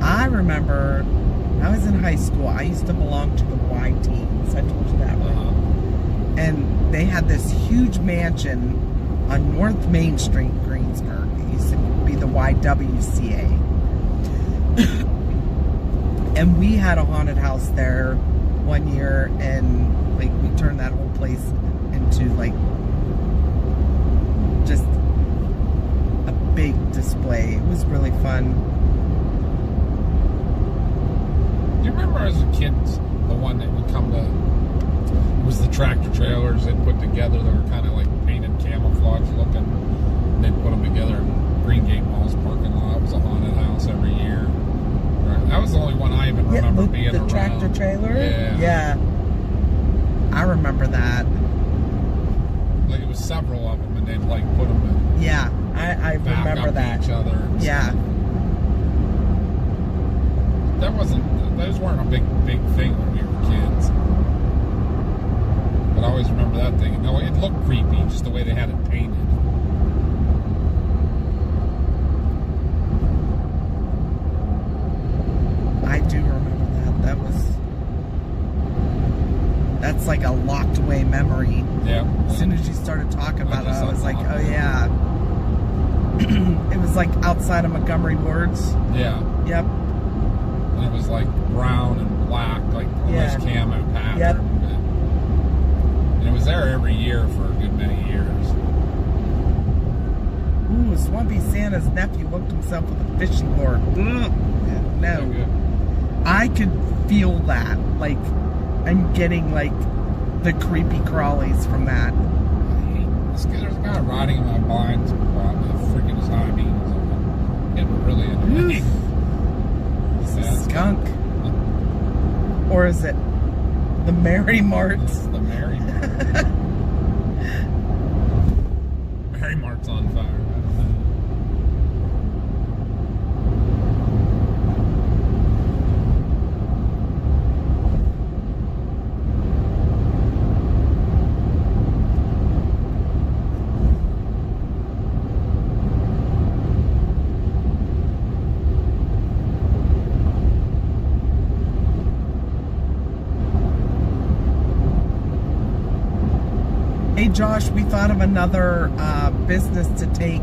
S1: I remember when I was in high school, I used to belong to the Y Teens. I told you that, right? And they had this huge mansion on North Main Street, Greensburg. It used to be the YWCA. And we had a haunted house there one year, and like we turned that whole place into like just a big display. It was really fun.
S2: Do you remember as a kid, the one that would come to, it was the tractor trailers they'd put together that were kind of like painted camouflage looking, and they'd put them together in Greengate Mall's parking lot. It was a haunted house every year. That was the only one I even remember being
S1: the
S2: around.
S1: tractor trailer?
S2: Yeah.
S1: Yeah. I remember that.
S2: Like it was several of them, and they'd like put them in
S1: Yeah, I
S2: back
S1: remember
S2: up
S1: that.
S2: each other. And
S1: Yeah.
S2: stuff. Those weren't a big thing when we were kids. But I always remember that thing. No, it looked creepy, just the way they had it painted.
S1: I do remember that. That's like a locked away memory.
S2: Yeah.
S1: As soon as you started talking about it,
S2: just
S1: I was like,
S2: unlocked
S1: oh
S2: it.
S1: yeah. It was like outside of Montgomery Wards.
S2: Yeah.
S1: Yep.
S2: And it was like brown and black, like almost
S1: Yeah.
S2: camo pattern.
S1: Yep.
S2: And it was there every year for a good many years.
S1: Ooh, Swampy Santa's nephew hooked himself with a fishing lure. Ugh.
S2: So
S1: No.
S2: good.
S1: I could feel that. Like, I'm getting like the creepy crawlies from that.
S2: There's a guy riding in my blind spot with a freaking his high beams on. It were really annoying.
S1: It's a skunk. Or is it the Mary Marts?
S2: The Mary Mart. Mary Mart's on fire. I don't know.
S1: Hey Josh, we thought of another business to take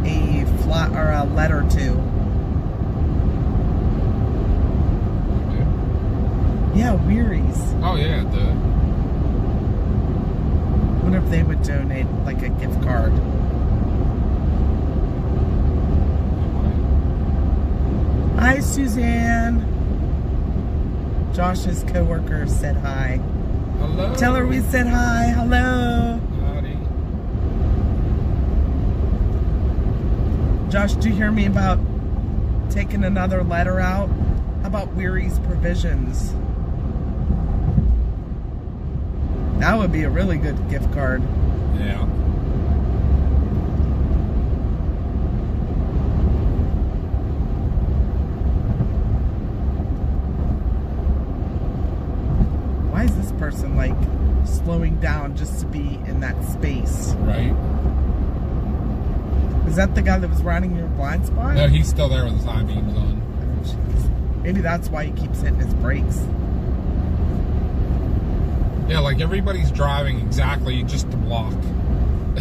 S1: a flat or a letter to. Yeah, Weary's.
S2: Oh yeah,
S1: I wonder if they would donate like a gift card. Hi, Suzanne. Josh's coworker said hi.
S2: hello.
S1: Tell her we said hi. Hello.
S2: Howdy.
S1: Josh, do you hear me about taking another letter out? How about Weary's Provisions? That would be a really good gift card.
S2: Yeah.
S1: Why is this person like slowing down just to be in that space?
S2: Right.
S1: Is that the guy that was riding your blind spot?
S2: No, he's still there with his high beams on.
S1: Oh, jeez. Maybe that's why he keeps hitting his brakes.
S2: Yeah, like everybody's driving exactly just to block.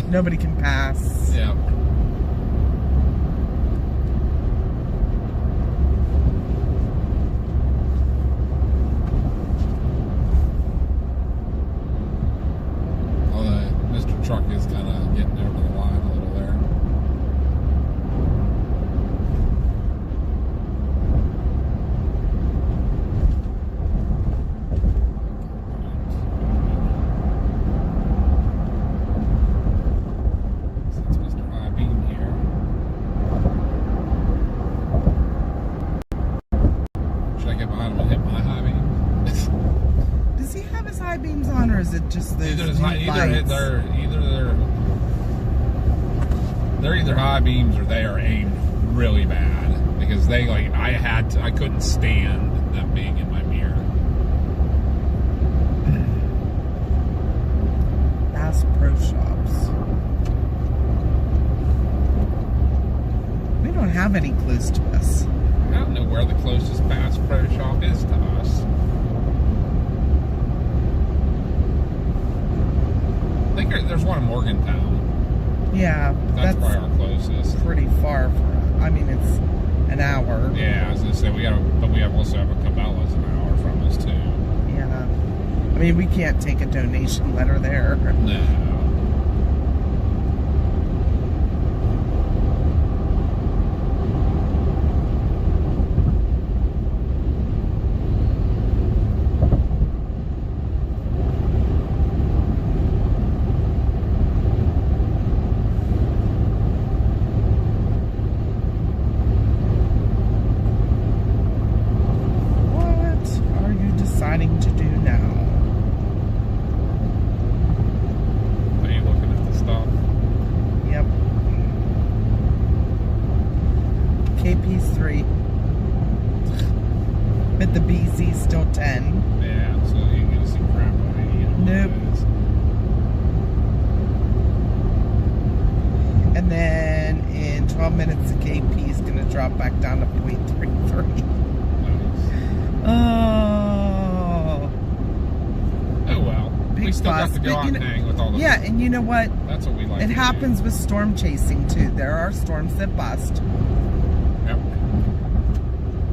S1: Nobody can pass.
S2: Yeah. Although Mr. Truck is kind of getting over the line a little there. Since Mr. High Beam here. Should I get behind him and hit my high beam?
S1: Does he have his high beams on, or is it just the
S2: They're either high beams or they are aimed really bad because they I couldn't stand them being in my mirror.
S1: Bass Pro Shops? We don't have any close to us.
S2: I don't know where the closest Bass Pro Shop is to us. I think there's one in Morgantown.
S1: Yeah,
S2: That's probably our closest.
S1: pretty far for us. I mean, it's an hour.
S2: Yeah, I was gonna say we also have a Cabela's an hour from us too.
S1: Yeah. I mean, we can't take a donation letter there.
S2: No.
S1: What are you deciding to do now?
S2: Are you looking at the stuff?
S1: Yep. KP's 3. But the BZ's still 10.
S2: Yeah, so you can see crap on it.
S1: Nope. And then in 12 minutes, the KP is going to drop back down to 0.33. Oh.
S2: Oh well. We
S1: Big
S2: still got
S1: fuss.
S2: to go
S1: But
S2: out
S1: you
S2: and
S1: know-
S2: hang with all the.
S1: Yeah, and you know what?
S2: That's what we like.
S1: It
S2: to
S1: happens
S2: do.
S1: with storm chasing too. There are storms that bust.
S2: Yep.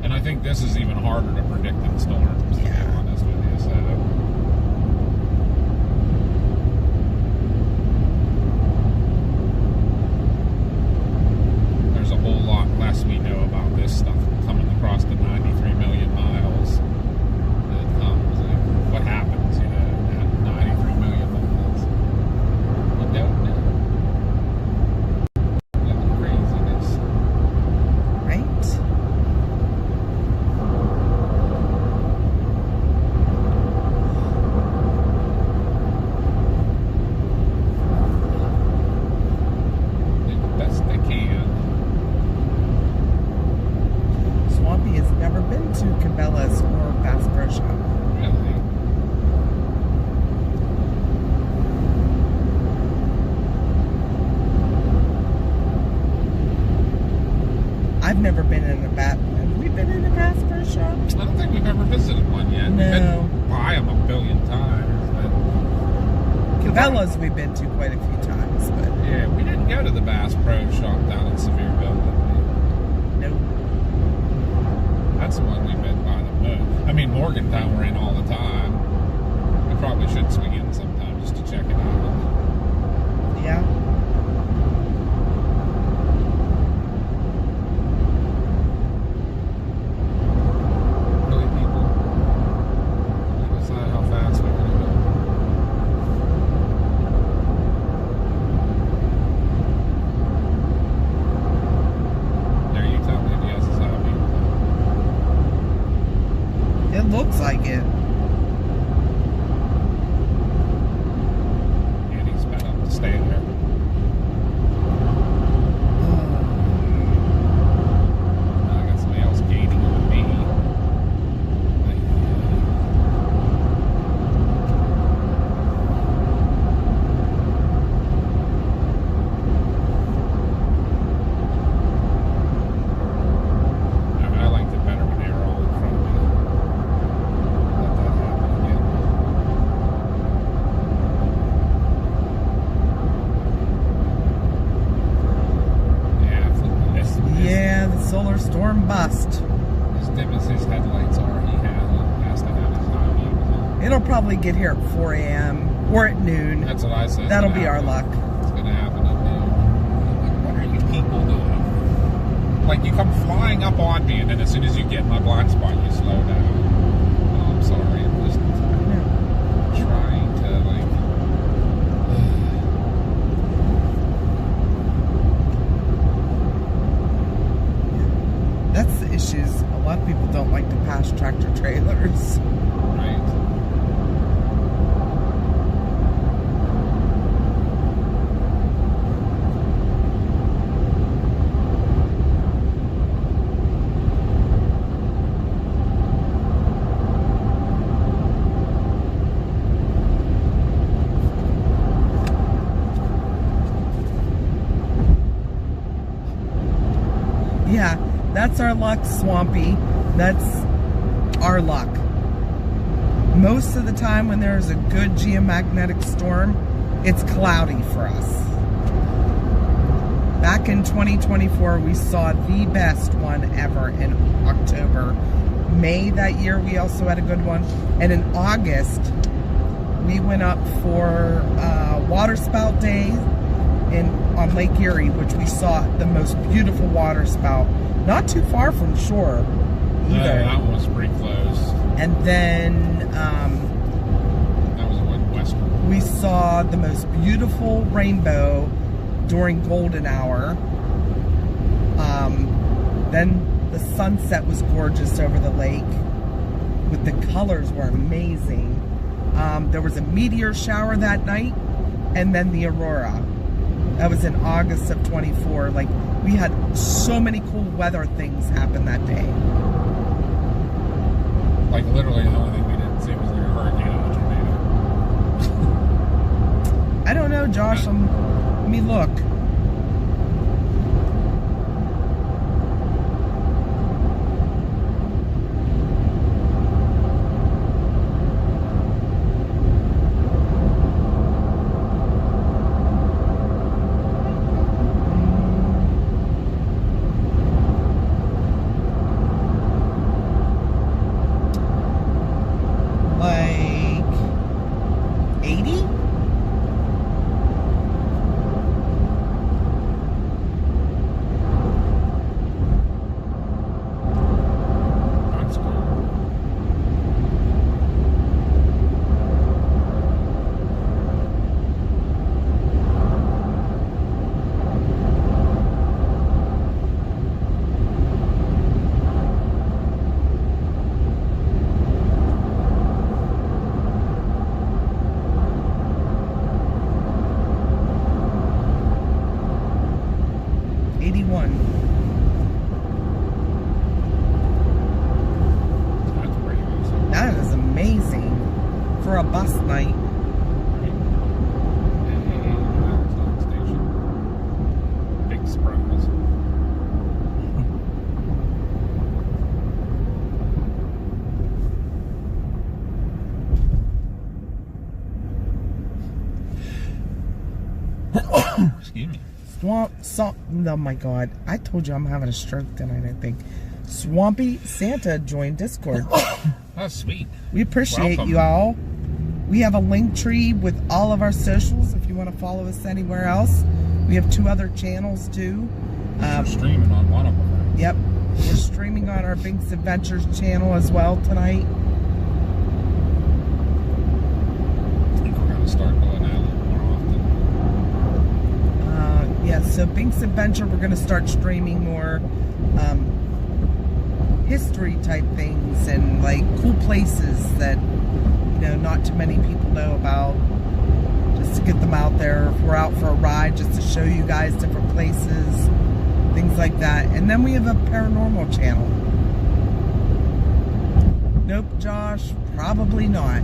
S2: And I think this is even harder to predict than storms. To be
S1: Yeah.
S2: honest with you, so. There's a whole lot less we know about this stuff coming across the 93 million miles that comes. And what happens, at 93 million miles? We don't know.
S1: Cabela's or Bass Pro Shop.
S2: Really?
S1: I've never been in a Bass. Have we been in a Bass Pro Shop?
S2: I don't think we've ever visited one yet.
S1: No.
S2: We've been by them a billion times. But
S1: Cabela's we've been to quite a few times, but
S2: yeah, we didn't go to the Bass Pro Shop down in Sevierville, did we?
S1: nope.
S2: That's the one we've been by the most. I mean, Morgantown we're in all the time. We probably should swing in sometime just to check it out.
S1: Yeah.
S2: Really, people? We decide how fast we're going to go. There, you tell me if yes is happy.
S1: It looks like it.
S2: And he's sped up to stay there. Now I got somebody else gaining on me. I liked it better when they were all in front of me. Let that happen again. Yeah, flipping this.
S1: Yeah, the solar storm bust.
S2: As dim as his headlights are, he has to have his high views on.
S1: It'll probably get here at 4 a.m. or at noon.
S2: That's what I said.
S1: That'll be our luck.
S2: It's gonna happen at noon. Like, what are you people doing? Like, you come flying up on me, and then as soon as you get in my blind spot, you slow down. Oh, I'm sorry. I'm just trying to, like...
S1: That's the issues. A lot of people don't like to pass tractor trailers.
S2: Right.
S1: Yeah, that's our luck, Swampy. That's our luck. Most of the time when there's a good geomagnetic storm, it's cloudy for us. Back in 2024, we saw the best one ever in October. May that year, we also had a good one. And in August, we went up for water spout day on Lake Erie, which we saw the most beautiful water spout. Not too far from shore either.
S2: Yeah, that one was pretty close.
S1: And then
S2: That was a western.
S1: we saw the most beautiful rainbow during golden hour. Then the sunset was gorgeous over the lake. With the colors were amazing. There was a meteor shower that night, and then the Aurora. That was in August of 24. Like, we had so many cool weather things happen that day.
S2: Like, literally, the only thing we didn't see was like a hurricane and a tornado.
S1: I don't know, Josh. Let me look. Like 80? for a bus night.
S2: Big surprise. Excuse me.
S1: Oh my God. I told you I'm having a stroke tonight, I think. Swampy Santa joined Discord.
S2: That's sweet.
S1: We appreciate
S2: Welcome.
S1: you all. We have a link tree with all of our socials if you want to follow us anywhere else. We have 2 other channels too.
S2: We're streaming on one of them. Right?
S1: Yep. We're streaming on our Binks Adventures channel as well tonight.
S2: I think we're going to start doing that a little more often.
S1: Yeah, so Binks Adventure, we're going to start streaming more history type things and like cool places that, you know, not too many people know about. Just to get them out there. If we're out for a ride, just to show you guys different places, things like that. And then we have a paranormal channel. Nope, Josh, probably not.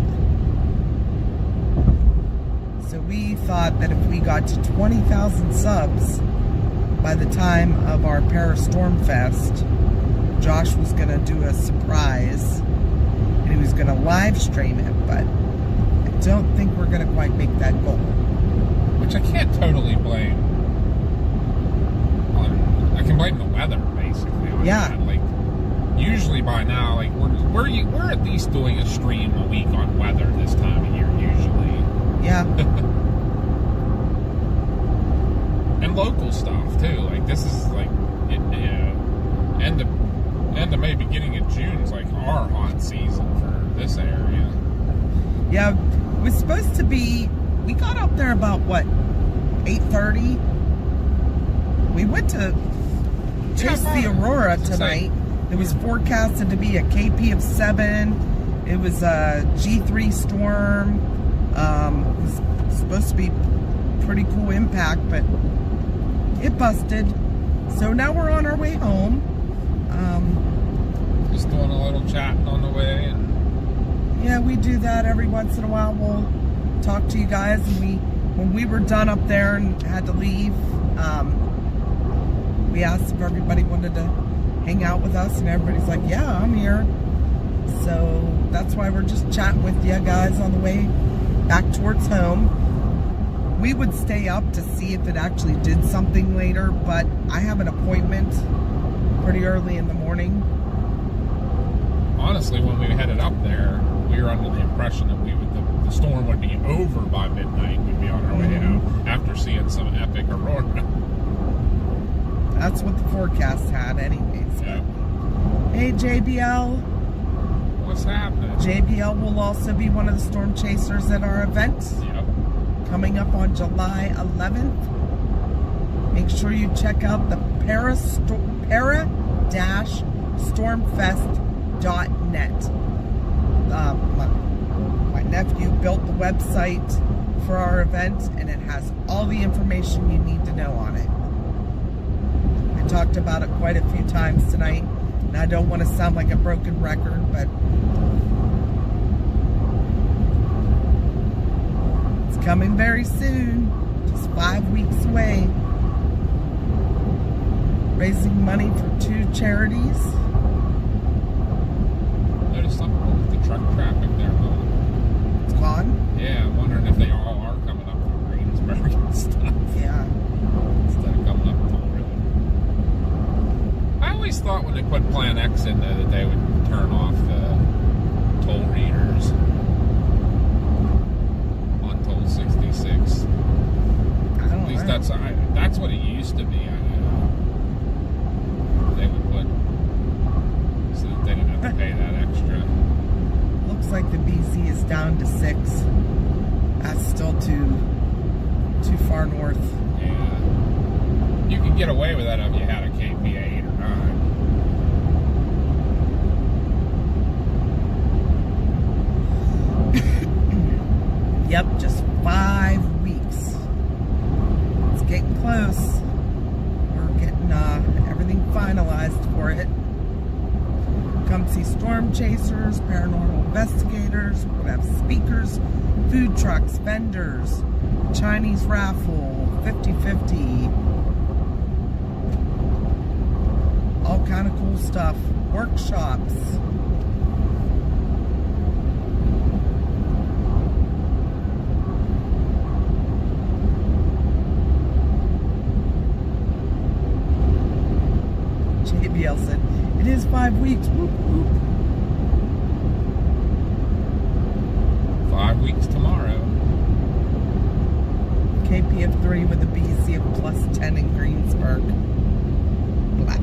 S1: So we thought that if we got to 20,000 subs by the time of our Storm Fest, Josh was going to do a surprise and he was going to live stream it, but I don't think we're going to quite make that goal.
S2: Which I can't totally blame. I can blame the weather, basically.
S1: Yeah.
S2: That. Like, usually by now, like we're at least doing a stream a week on weather this time of year, usually.
S1: Yeah.
S2: And local stuff too. Like this is like end of May, beginning of June is like our hot season for this area.
S1: Yeah, it was supposed to be, we got up there about what, 8:30? We went to chase the Aurora tonight. It was forecasted to be a KP of 7. It was a G3 storm. It was supposed to be pretty cool impact, but it busted. So now we're on our way home.
S2: Just doing a little chatting on the way, and
S1: yeah, we do that every once in a while. We'll talk to you guys, and when we were done up there and had to leave, we asked if everybody wanted to hang out with us, and everybody's like, yeah, I'm here. So that's why we're just chatting with you guys on the way back towards home. We would stay up to see if it actually did something later, but I have an appointment pretty early in the morning.
S2: honestly, when we headed up there, we were under the impression that the storm would be over by midnight. We'd be on our way out after seeing some epic Aurora.
S1: That's what the forecast had anyways.
S2: Yeah.
S1: Hey, JBL.
S2: What's happening?
S1: JBL will also be one of the storm chasers at our event.
S2: Yep.
S1: Coming up on July 11th. Make sure you check out the para-stormfest.net. My nephew built the website for our event, and it has all the information you need to know on it. I talked about it quite a few times tonight, and I don't want to sound like a broken record, but it's coming very soon, just 5 weeks away. Raising money for 2 charities.
S2: Noticed something with the truck traffic there, though.
S1: It's gone.
S2: Yeah, I'm wondering if they all are coming up from Greensburg and stuff.
S1: Yeah.
S2: Instead of coming up Toll River. I always thought when they put Plan X in there that they would turn off the toll readers on Toll 66.
S1: I don't
S2: At least
S1: know.
S2: that's what it used to be. They would put so that they didn't have to pay that extra.
S1: Looks like the BZ is down to 6. That's still too far north.
S2: Yeah. You could get away with that if you had a KPA 8 or 9.
S1: Yep, just 5 weeks. It's getting close. We're getting everything finalized for it. come see storm chasers, paranormal investigators. We're gonna have speakers, food trucks, vendors, Chinese raffle, 50-50, all kind of cool stuff, workshops. JBL said, it is 5 weeks. Whoop, whoop.
S2: 5 weeks tomorrow.
S1: KPF3 with a BC of +10 in Greensburg. Blah.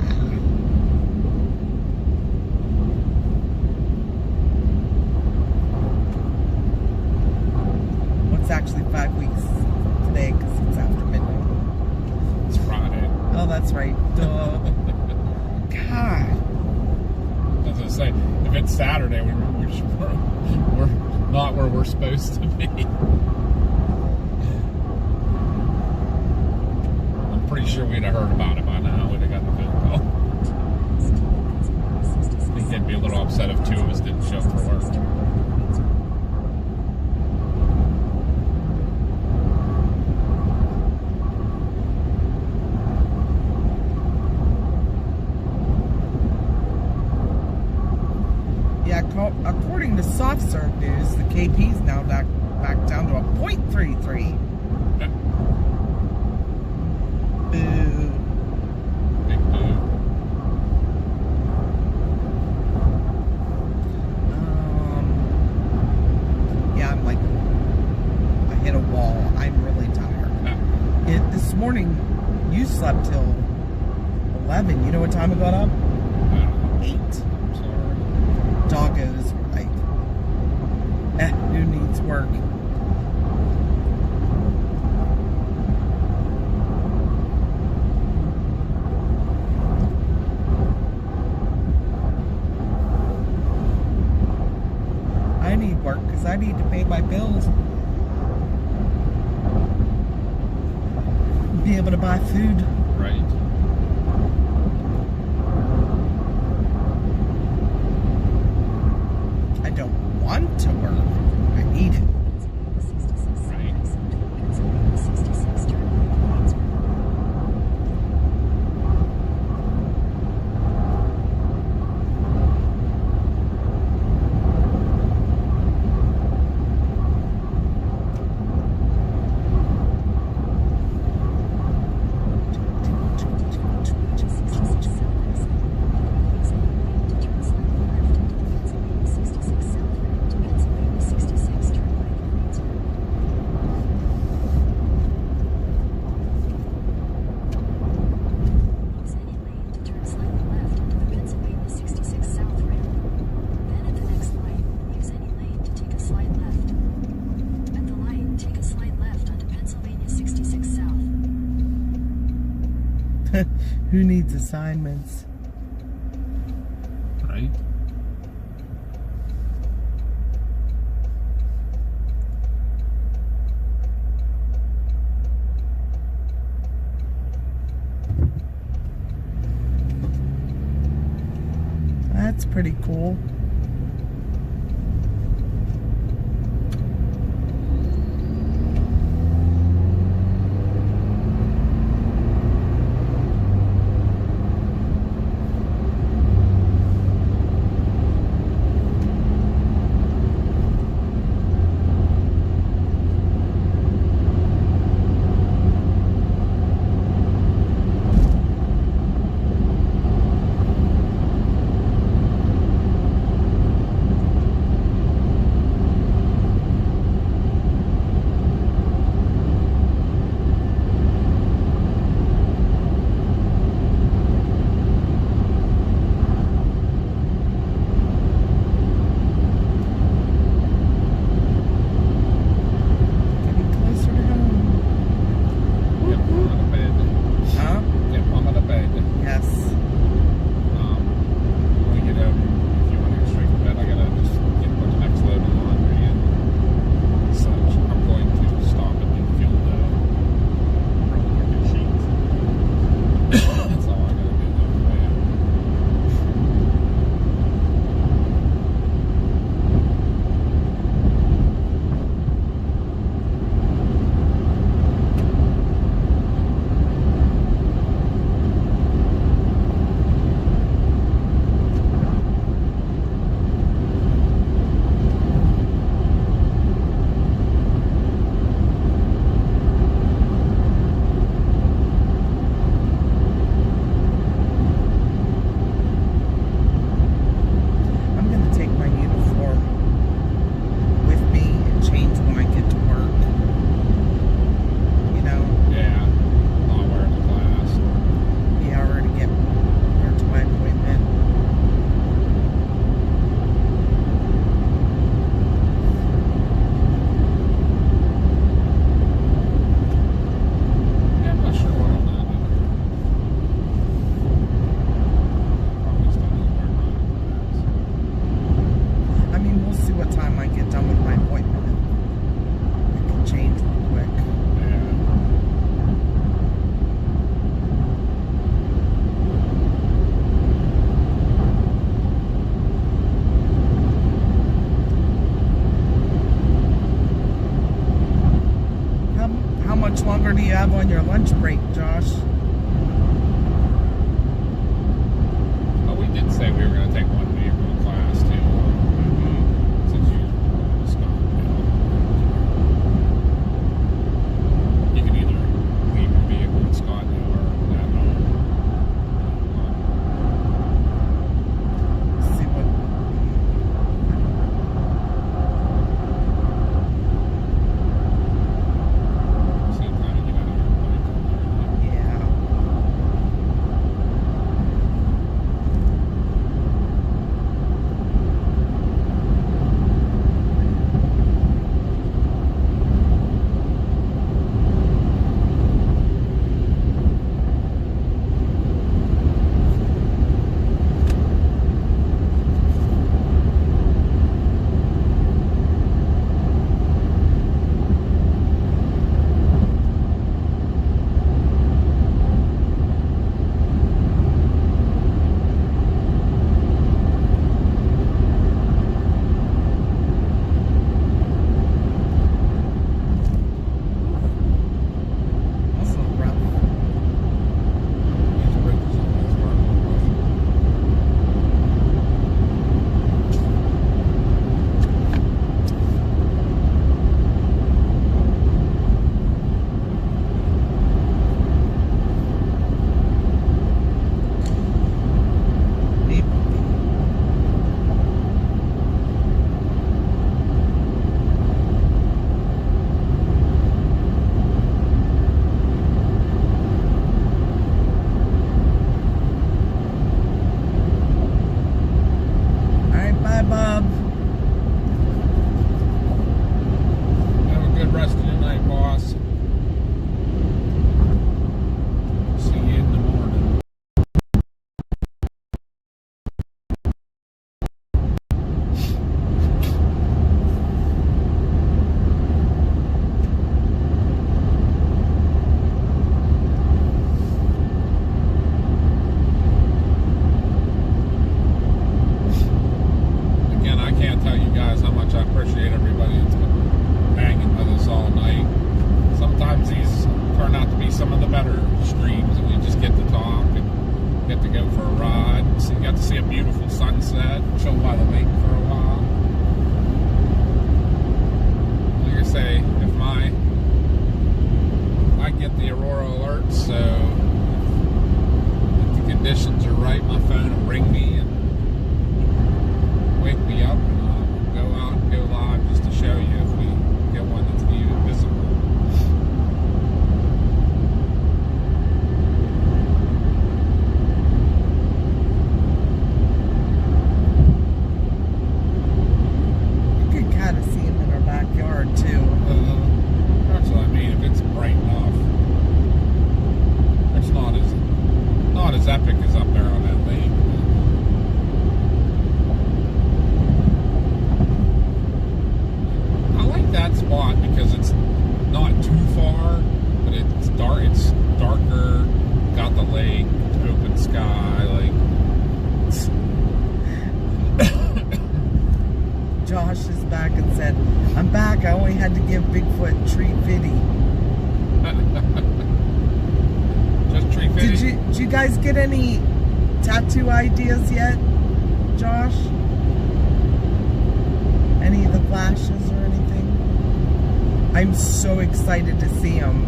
S1: What's actually 5 weeks today because it's after midnight.
S2: It's Friday.
S1: Oh, that's right. Duh. God.
S2: As I say, if it's Saturday, we're not where we're supposed to be. I'm pretty sure we'd have heard about it by now. We'd have got the phone call. I think they'd be a little upset if 2 of us didn't show up for work.
S1: According to SoftServe News, the KP's now back down to a .33. Boo.
S2: Big boo.
S1: Yeah, I'm like, I hit a wall. I'm really tired. This morning, you slept till 11. You know what time I got up? 8. Doggos were like, who needs work? I need work because I need to pay my bills. Be able to buy food.
S2: Right.
S1: I don't want to work. I need it.
S2: Right.
S1: Who needs assignments?
S2: Right.
S1: That's pretty cool. on your lunch break, Josh.
S2: Oh, we did say we were going to take one vehicle class too. Since you Scott, you can either leave your vehicle in Scottsdale or at home.
S1: See what.
S2: Same time you get out of your bike.
S1: Yeah. That's a little rough.
S2: These bridges always work.
S1: Maybe. Alright, bye, Bob.
S2: Have a good rest of your night, boss. See you in the morning. Again, I can't tell you guys how much I appreciate everybody that's been hanging with us all night. Sometimes these turn out to be some of the better streams, and we just get to talk and get to go for a ride. So you got to see a beautiful sunset, chill by the lake for a while. Like I say, if I get the Aurora alert, so if the conditions are right, my phone will ring me and wake me up, and I'll go out and go live just to show you if we get one that's visible.
S1: You could kind of see him in our backyard, too.
S2: That's what I mean. If it's bright enough, it's not as epic as up there on that lake. I like that spot because it's not too far, but it's dark. It's darker. Got the lake, open sky. Like
S1: Josh is back and said, I'm back. I only had to give Bigfoot tree fitty.
S2: just tree fitting.
S1: Did you guys get any tattoo ideas yet, Josh? Any of the flashes or anything? I'm so excited to see them,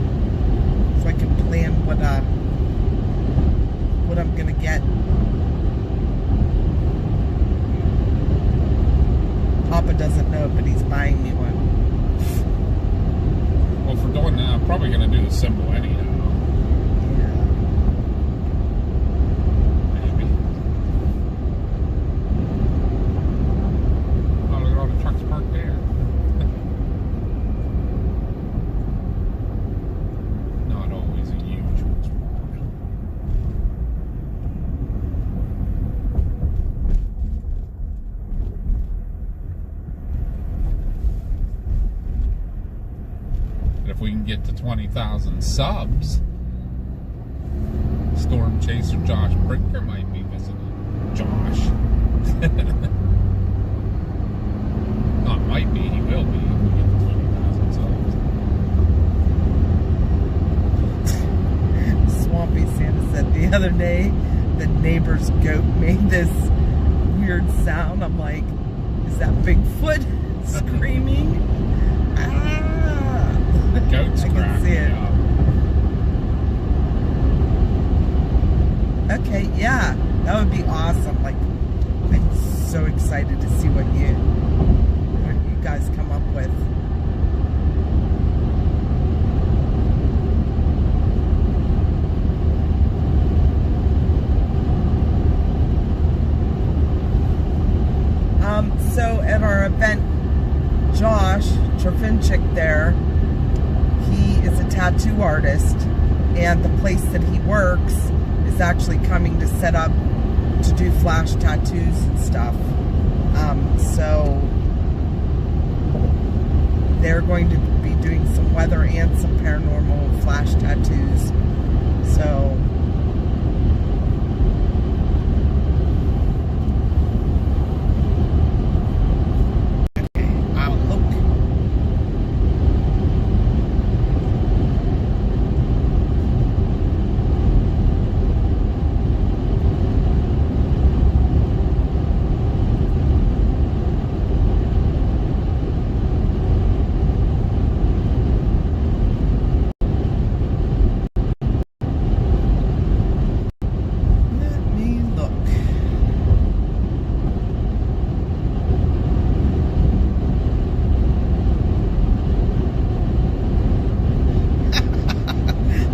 S1: so I can plan what I'm gonna get. Papa doesn't know, but he's buying me one.
S2: Well, for doing that, I'm probably going to do the symbol anyhow.
S1: Yeah.
S2: Maybe. Oh, look at all the trucks parked there. Not always a huge spot. But if we can get to 20,000 subs, Storm Chaser Josh Brinker might be visiting. Josh. Not might be, he will be if we get to 20,000 subs.
S1: The other day, the neighbor's goat made this weird sound. I'm like, is that Bigfoot screaming? Ah!
S2: Goats
S1: I can
S2: crack
S1: see
S2: me
S1: it.
S2: up.
S1: Okay, yeah, that would be awesome. Like, I'm so excited to see what you guys come up with. So at our event, Josh Trafinchik there, he is a tattoo artist, and the place that he works is actually coming to set up to do flash tattoos and stuff. So they're going to be doing some weather and some paranormal flash tattoos. So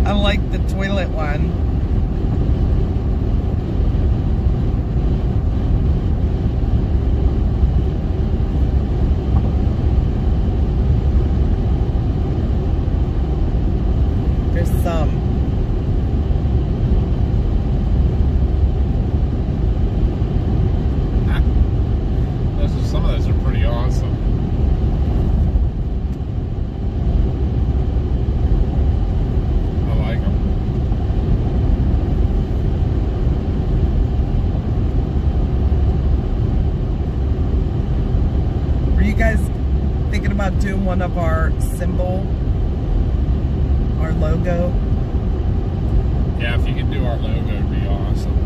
S1: I like the toilet one. There's some.
S2: Some of those are pretty awesome.
S1: Guys thinking about doing one of our symbol, our logo?
S2: Yeah, if you could do our logo, it'd be awesome.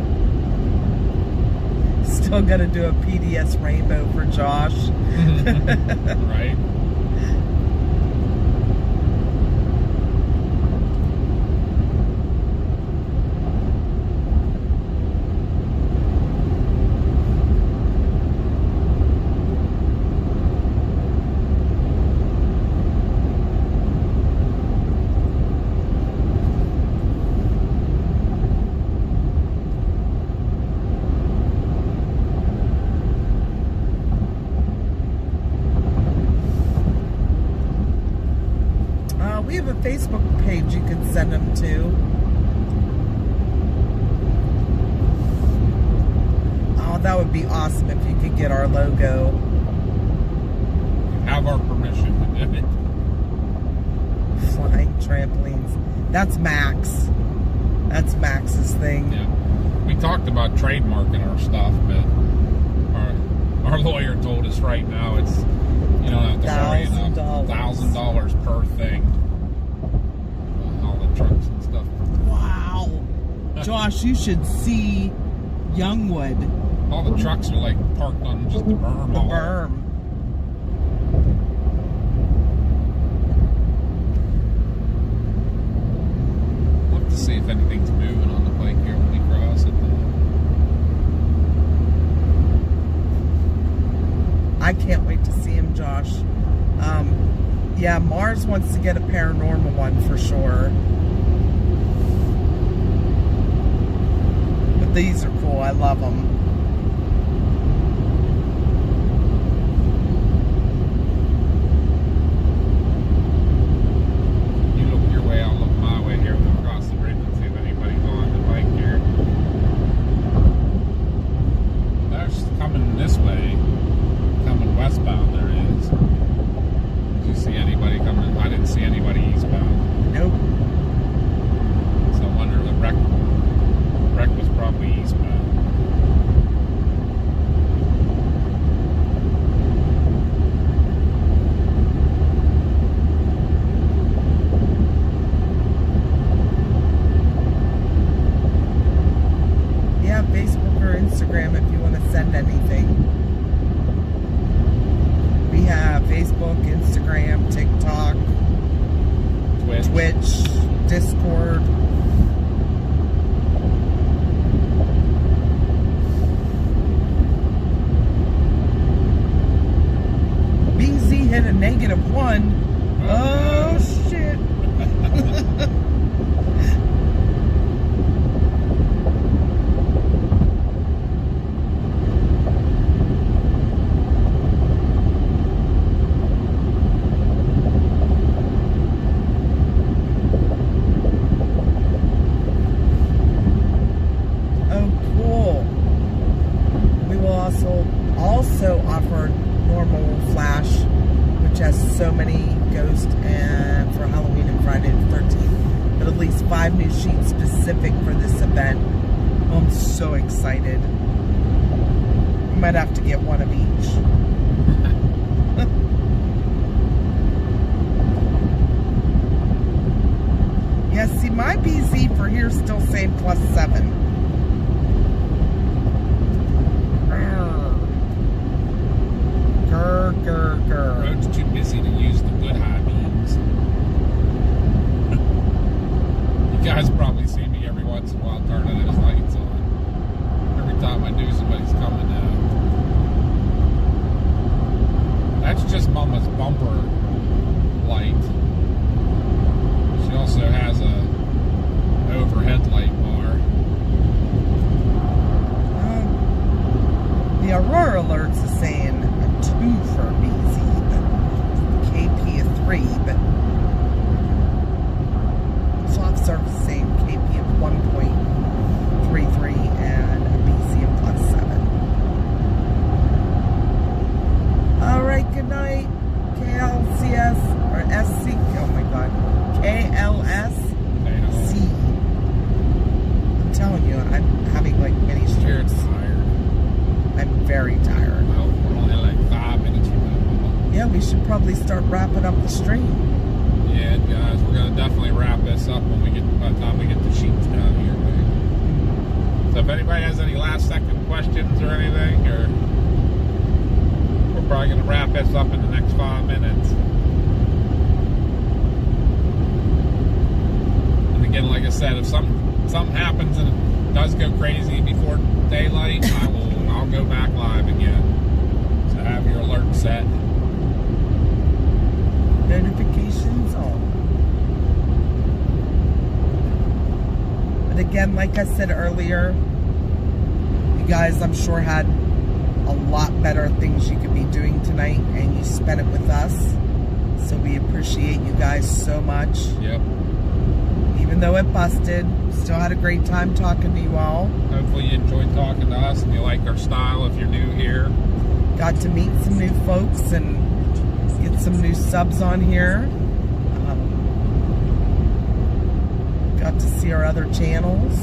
S1: Still gotta do a PDS rainbow for Josh.
S2: Right?
S1: We have a Facebook page you can send them to. Oh, that would be awesome if you could get our logo.
S2: You have our permission to do it.
S1: Flying trampolines. That's Max. That's Max's thing.
S2: Yeah. We talked about trademarking our stuff, but our lawyer told us right now it's, you don't have to worry enough. $1,000 per thing. All the trucks and stuff.
S1: Wow. Josh, you should see Youngwood.
S2: All the trucks are like parked on just the berm.
S1: The berm.
S2: We'll have to see if anything's moving on the pike here when we cross it.
S1: I can't wait to see him, Josh. Yeah, Mars wants to get a paranormal one for sure. But these are cool. I love them.
S2: You look your way, I'll look my way here. We'll cross the bridge and see if anybody's on the bike here. There's coming this way. Coming westbound there is. Did you see anybody coming? I didn't see anybody eastbound.
S1: Nope.
S2: So I wonder the wreck was probably eastbound.
S1: Facebook, Instagram, TikTok, Twitch, Discord. BZ hit a -1. Oh shit. Also offer normal flash, which has so many ghosts and for Halloween and Friday the 13th, but at least 5 new sheets specific for this event. I'm so excited. I might have to get one of each. Yeah, see, my BZ for here still saying +7. Grr.
S2: Road's too busy to use the good high beams. You guys probably see me every once in a while turning his lights on. Every time I do, somebody's coming out. That's just Mama's bumper light. She also has a overhead light bar.
S1: The Aurora alerts is saying 2 for BZ, but KP a 3, but soft surface saying KP of 1.33 and a BZ of +7. Alright, good night. KLCS or SC, oh my god, KLSC. I'm telling you, I'm having like many
S2: You're
S1: strokes.
S2: tired.
S1: I'm very tired.
S2: Well, we're only like 5 minutes from that.
S1: Yeah, we should probably start wrapping up the stream.
S2: Yeah, guys, we're gonna definitely wrap this up when we get by the time we get the sheets down here. Right? So if anybody has any last second questions or anything, or we're probably gonna wrap this up in the next 5 minutes. And again, like I said, if something happens and it does go crazy before daylight, I'll go back live again. So have your alert set.
S1: Notifications on. But again, like I said earlier, you guys, I'm sure, had a lot better things you could be doing tonight, and you spent it with us. So we appreciate you guys so much.
S2: Yep.
S1: Even though it busted, still had a great time talking to you all.
S2: Hopefully you enjoyed talking to us and you like our style if you're new here.
S1: Got to meet some new folks and get some new subs on here. Got to see our other channels.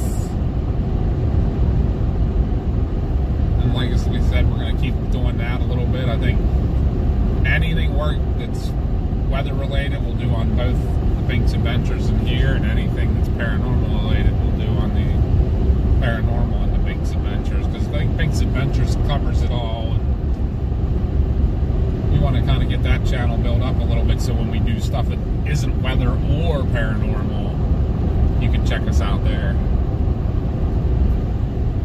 S2: And like we said, we're going to keep doing that a little bit. I think anything that's weather related we'll do on both the Pink's Adventures and here, and anything that's paranormal related we'll do on the paranormal and the Pink's Adventures, because I think Pink's Adventures covers it all. And we want to kind of get that channel built up a little bit, so when we do stuff that isn't weather or paranormal, you can check us out there.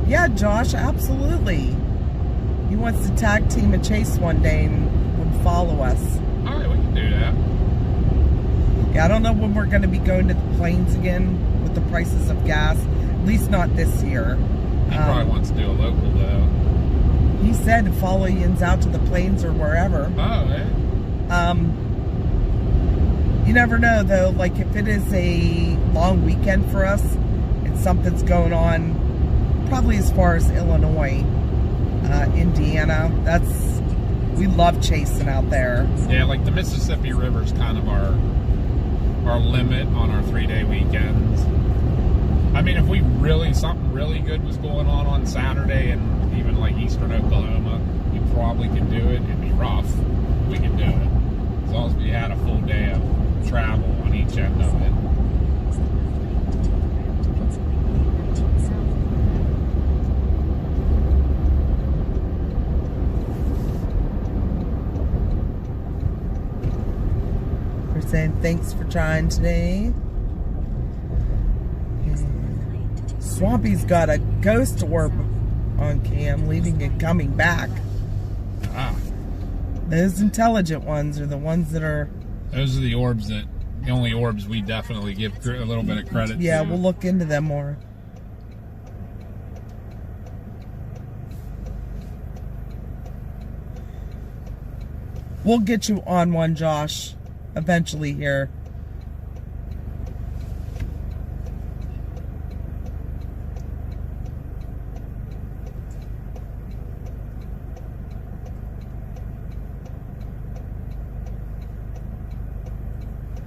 S1: Yeah, Josh, absolutely. He wants to tag team a chase one day and would follow us.
S2: All right, we can do that.
S1: Yeah, I don't know when we're going to be going to the plains again with the prices of gas. At least not this year.
S2: He probably wants to do a local, though.
S1: He said to follow Yins out to the plains or wherever.
S2: Oh, yeah.
S1: You never know, though. Like, if it is a long weekend for us and something's going on, probably as far as Illinois, Indiana, we love chasing out there.
S2: Yeah, like the Mississippi River's kind of our limit on our 3-day weekends. I mean, if something really good was going on Saturday and even like eastern Oklahoma, we probably could do it. It'd be rough. We could do it. As long as we had a full day of travel on each end of it.
S1: Saying thanks for trying today.
S3: Use the left lane to take
S1: Swampy's got a ghost orb on cam, leaving and coming back.
S2: Ah,
S1: Those intelligent ones are the ones that are...
S2: those are the orbs the only orbs we definitely give a little bit of credit to.
S1: Yeah, we'll look into them more. We'll get you on one, Josh, eventually here.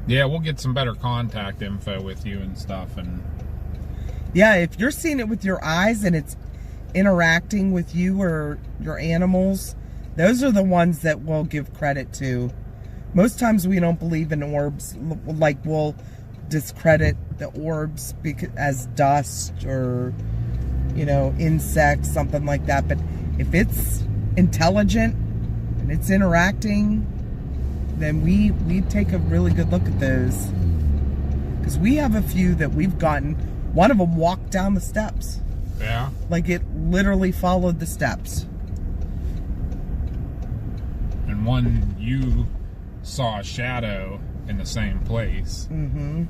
S2: Yeah, we'll get some better contact info with you and stuff. And
S1: Yeah, if you're seeing it with your eyes and it's interacting with you or your animals, those are the ones that we'll give credit to. Most times we don't believe in orbs, like we'll discredit the orbs as dust or, you know, insects, something like that. But if it's intelligent and it's interacting, then we take a really good look at those. Because we have a few that we've gotten. One of them walked down the steps.
S2: yeah,
S1: Like it literally followed the steps.
S2: and one you saw a shadow in the same place.
S1: Mm-hmm.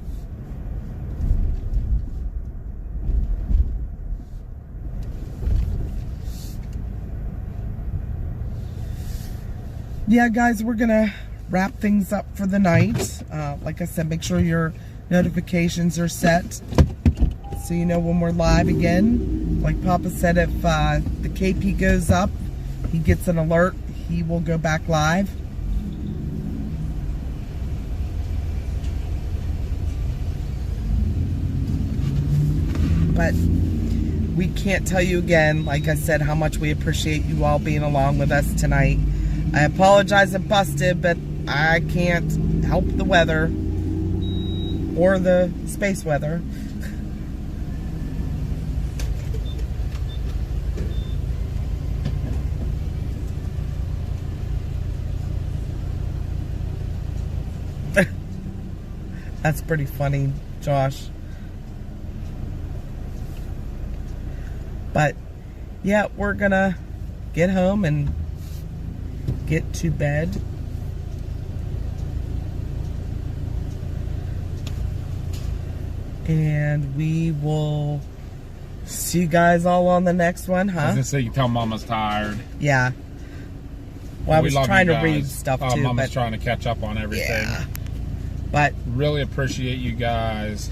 S1: Yeah, guys, we're gonna wrap things up for the night. Like I said, make sure your notifications are set so you know when we're live again. Like Papa said, if the KP goes up, he gets an alert, he will go back live. But we can't tell you again, like I said, how much we appreciate you all being along with us tonight. I apologize it busted, but I can't help the weather or the space weather. That's pretty funny, Josh. But yeah, we're gonna get home and get to bed. And we will see you guys all on the next one,
S2: I
S1: huh?
S2: was gonna say, you tell Mama's tired.
S1: Yeah. Well, I
S2: We
S1: was
S2: love
S1: trying
S2: you
S1: to read
S2: guys.
S1: stuff
S2: Oh,
S1: too,
S2: Mama's
S1: but
S2: trying to catch up on everything.
S1: yeah. But
S2: Really appreciate you guys.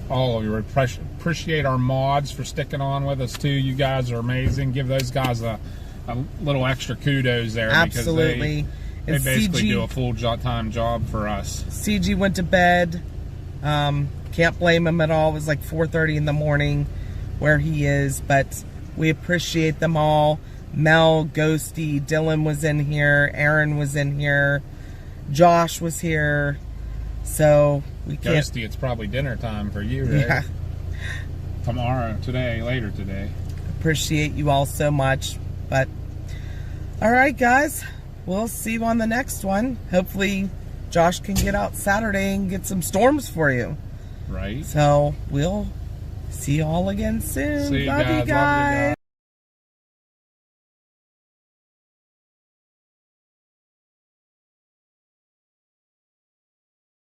S2: All of you. Appreciate our mods for sticking on with us too. You guys are amazing. Give those guys a little extra kudos there.
S1: absolutely.
S2: Because they basically
S1: CG
S2: do a full-time job for us.
S1: CG went to bed. Can't blame him at all. It was like 4:30 in the morning where he is, but we appreciate them all. Mel, Ghosty, Dylan was in here, Aaron was in here, Josh was here. So we can't.
S2: Ghosty, it's probably dinner time for you, right?
S1: Yeah.
S2: Later today.
S1: Appreciate you all so much. But all right, guys, we'll see you on the next one. Hopefully Josh can get out Saturday and get some storms for you.
S2: Right?
S1: So we'll see you all again soon.
S2: See you
S1: Love
S2: guys.
S1: you guys.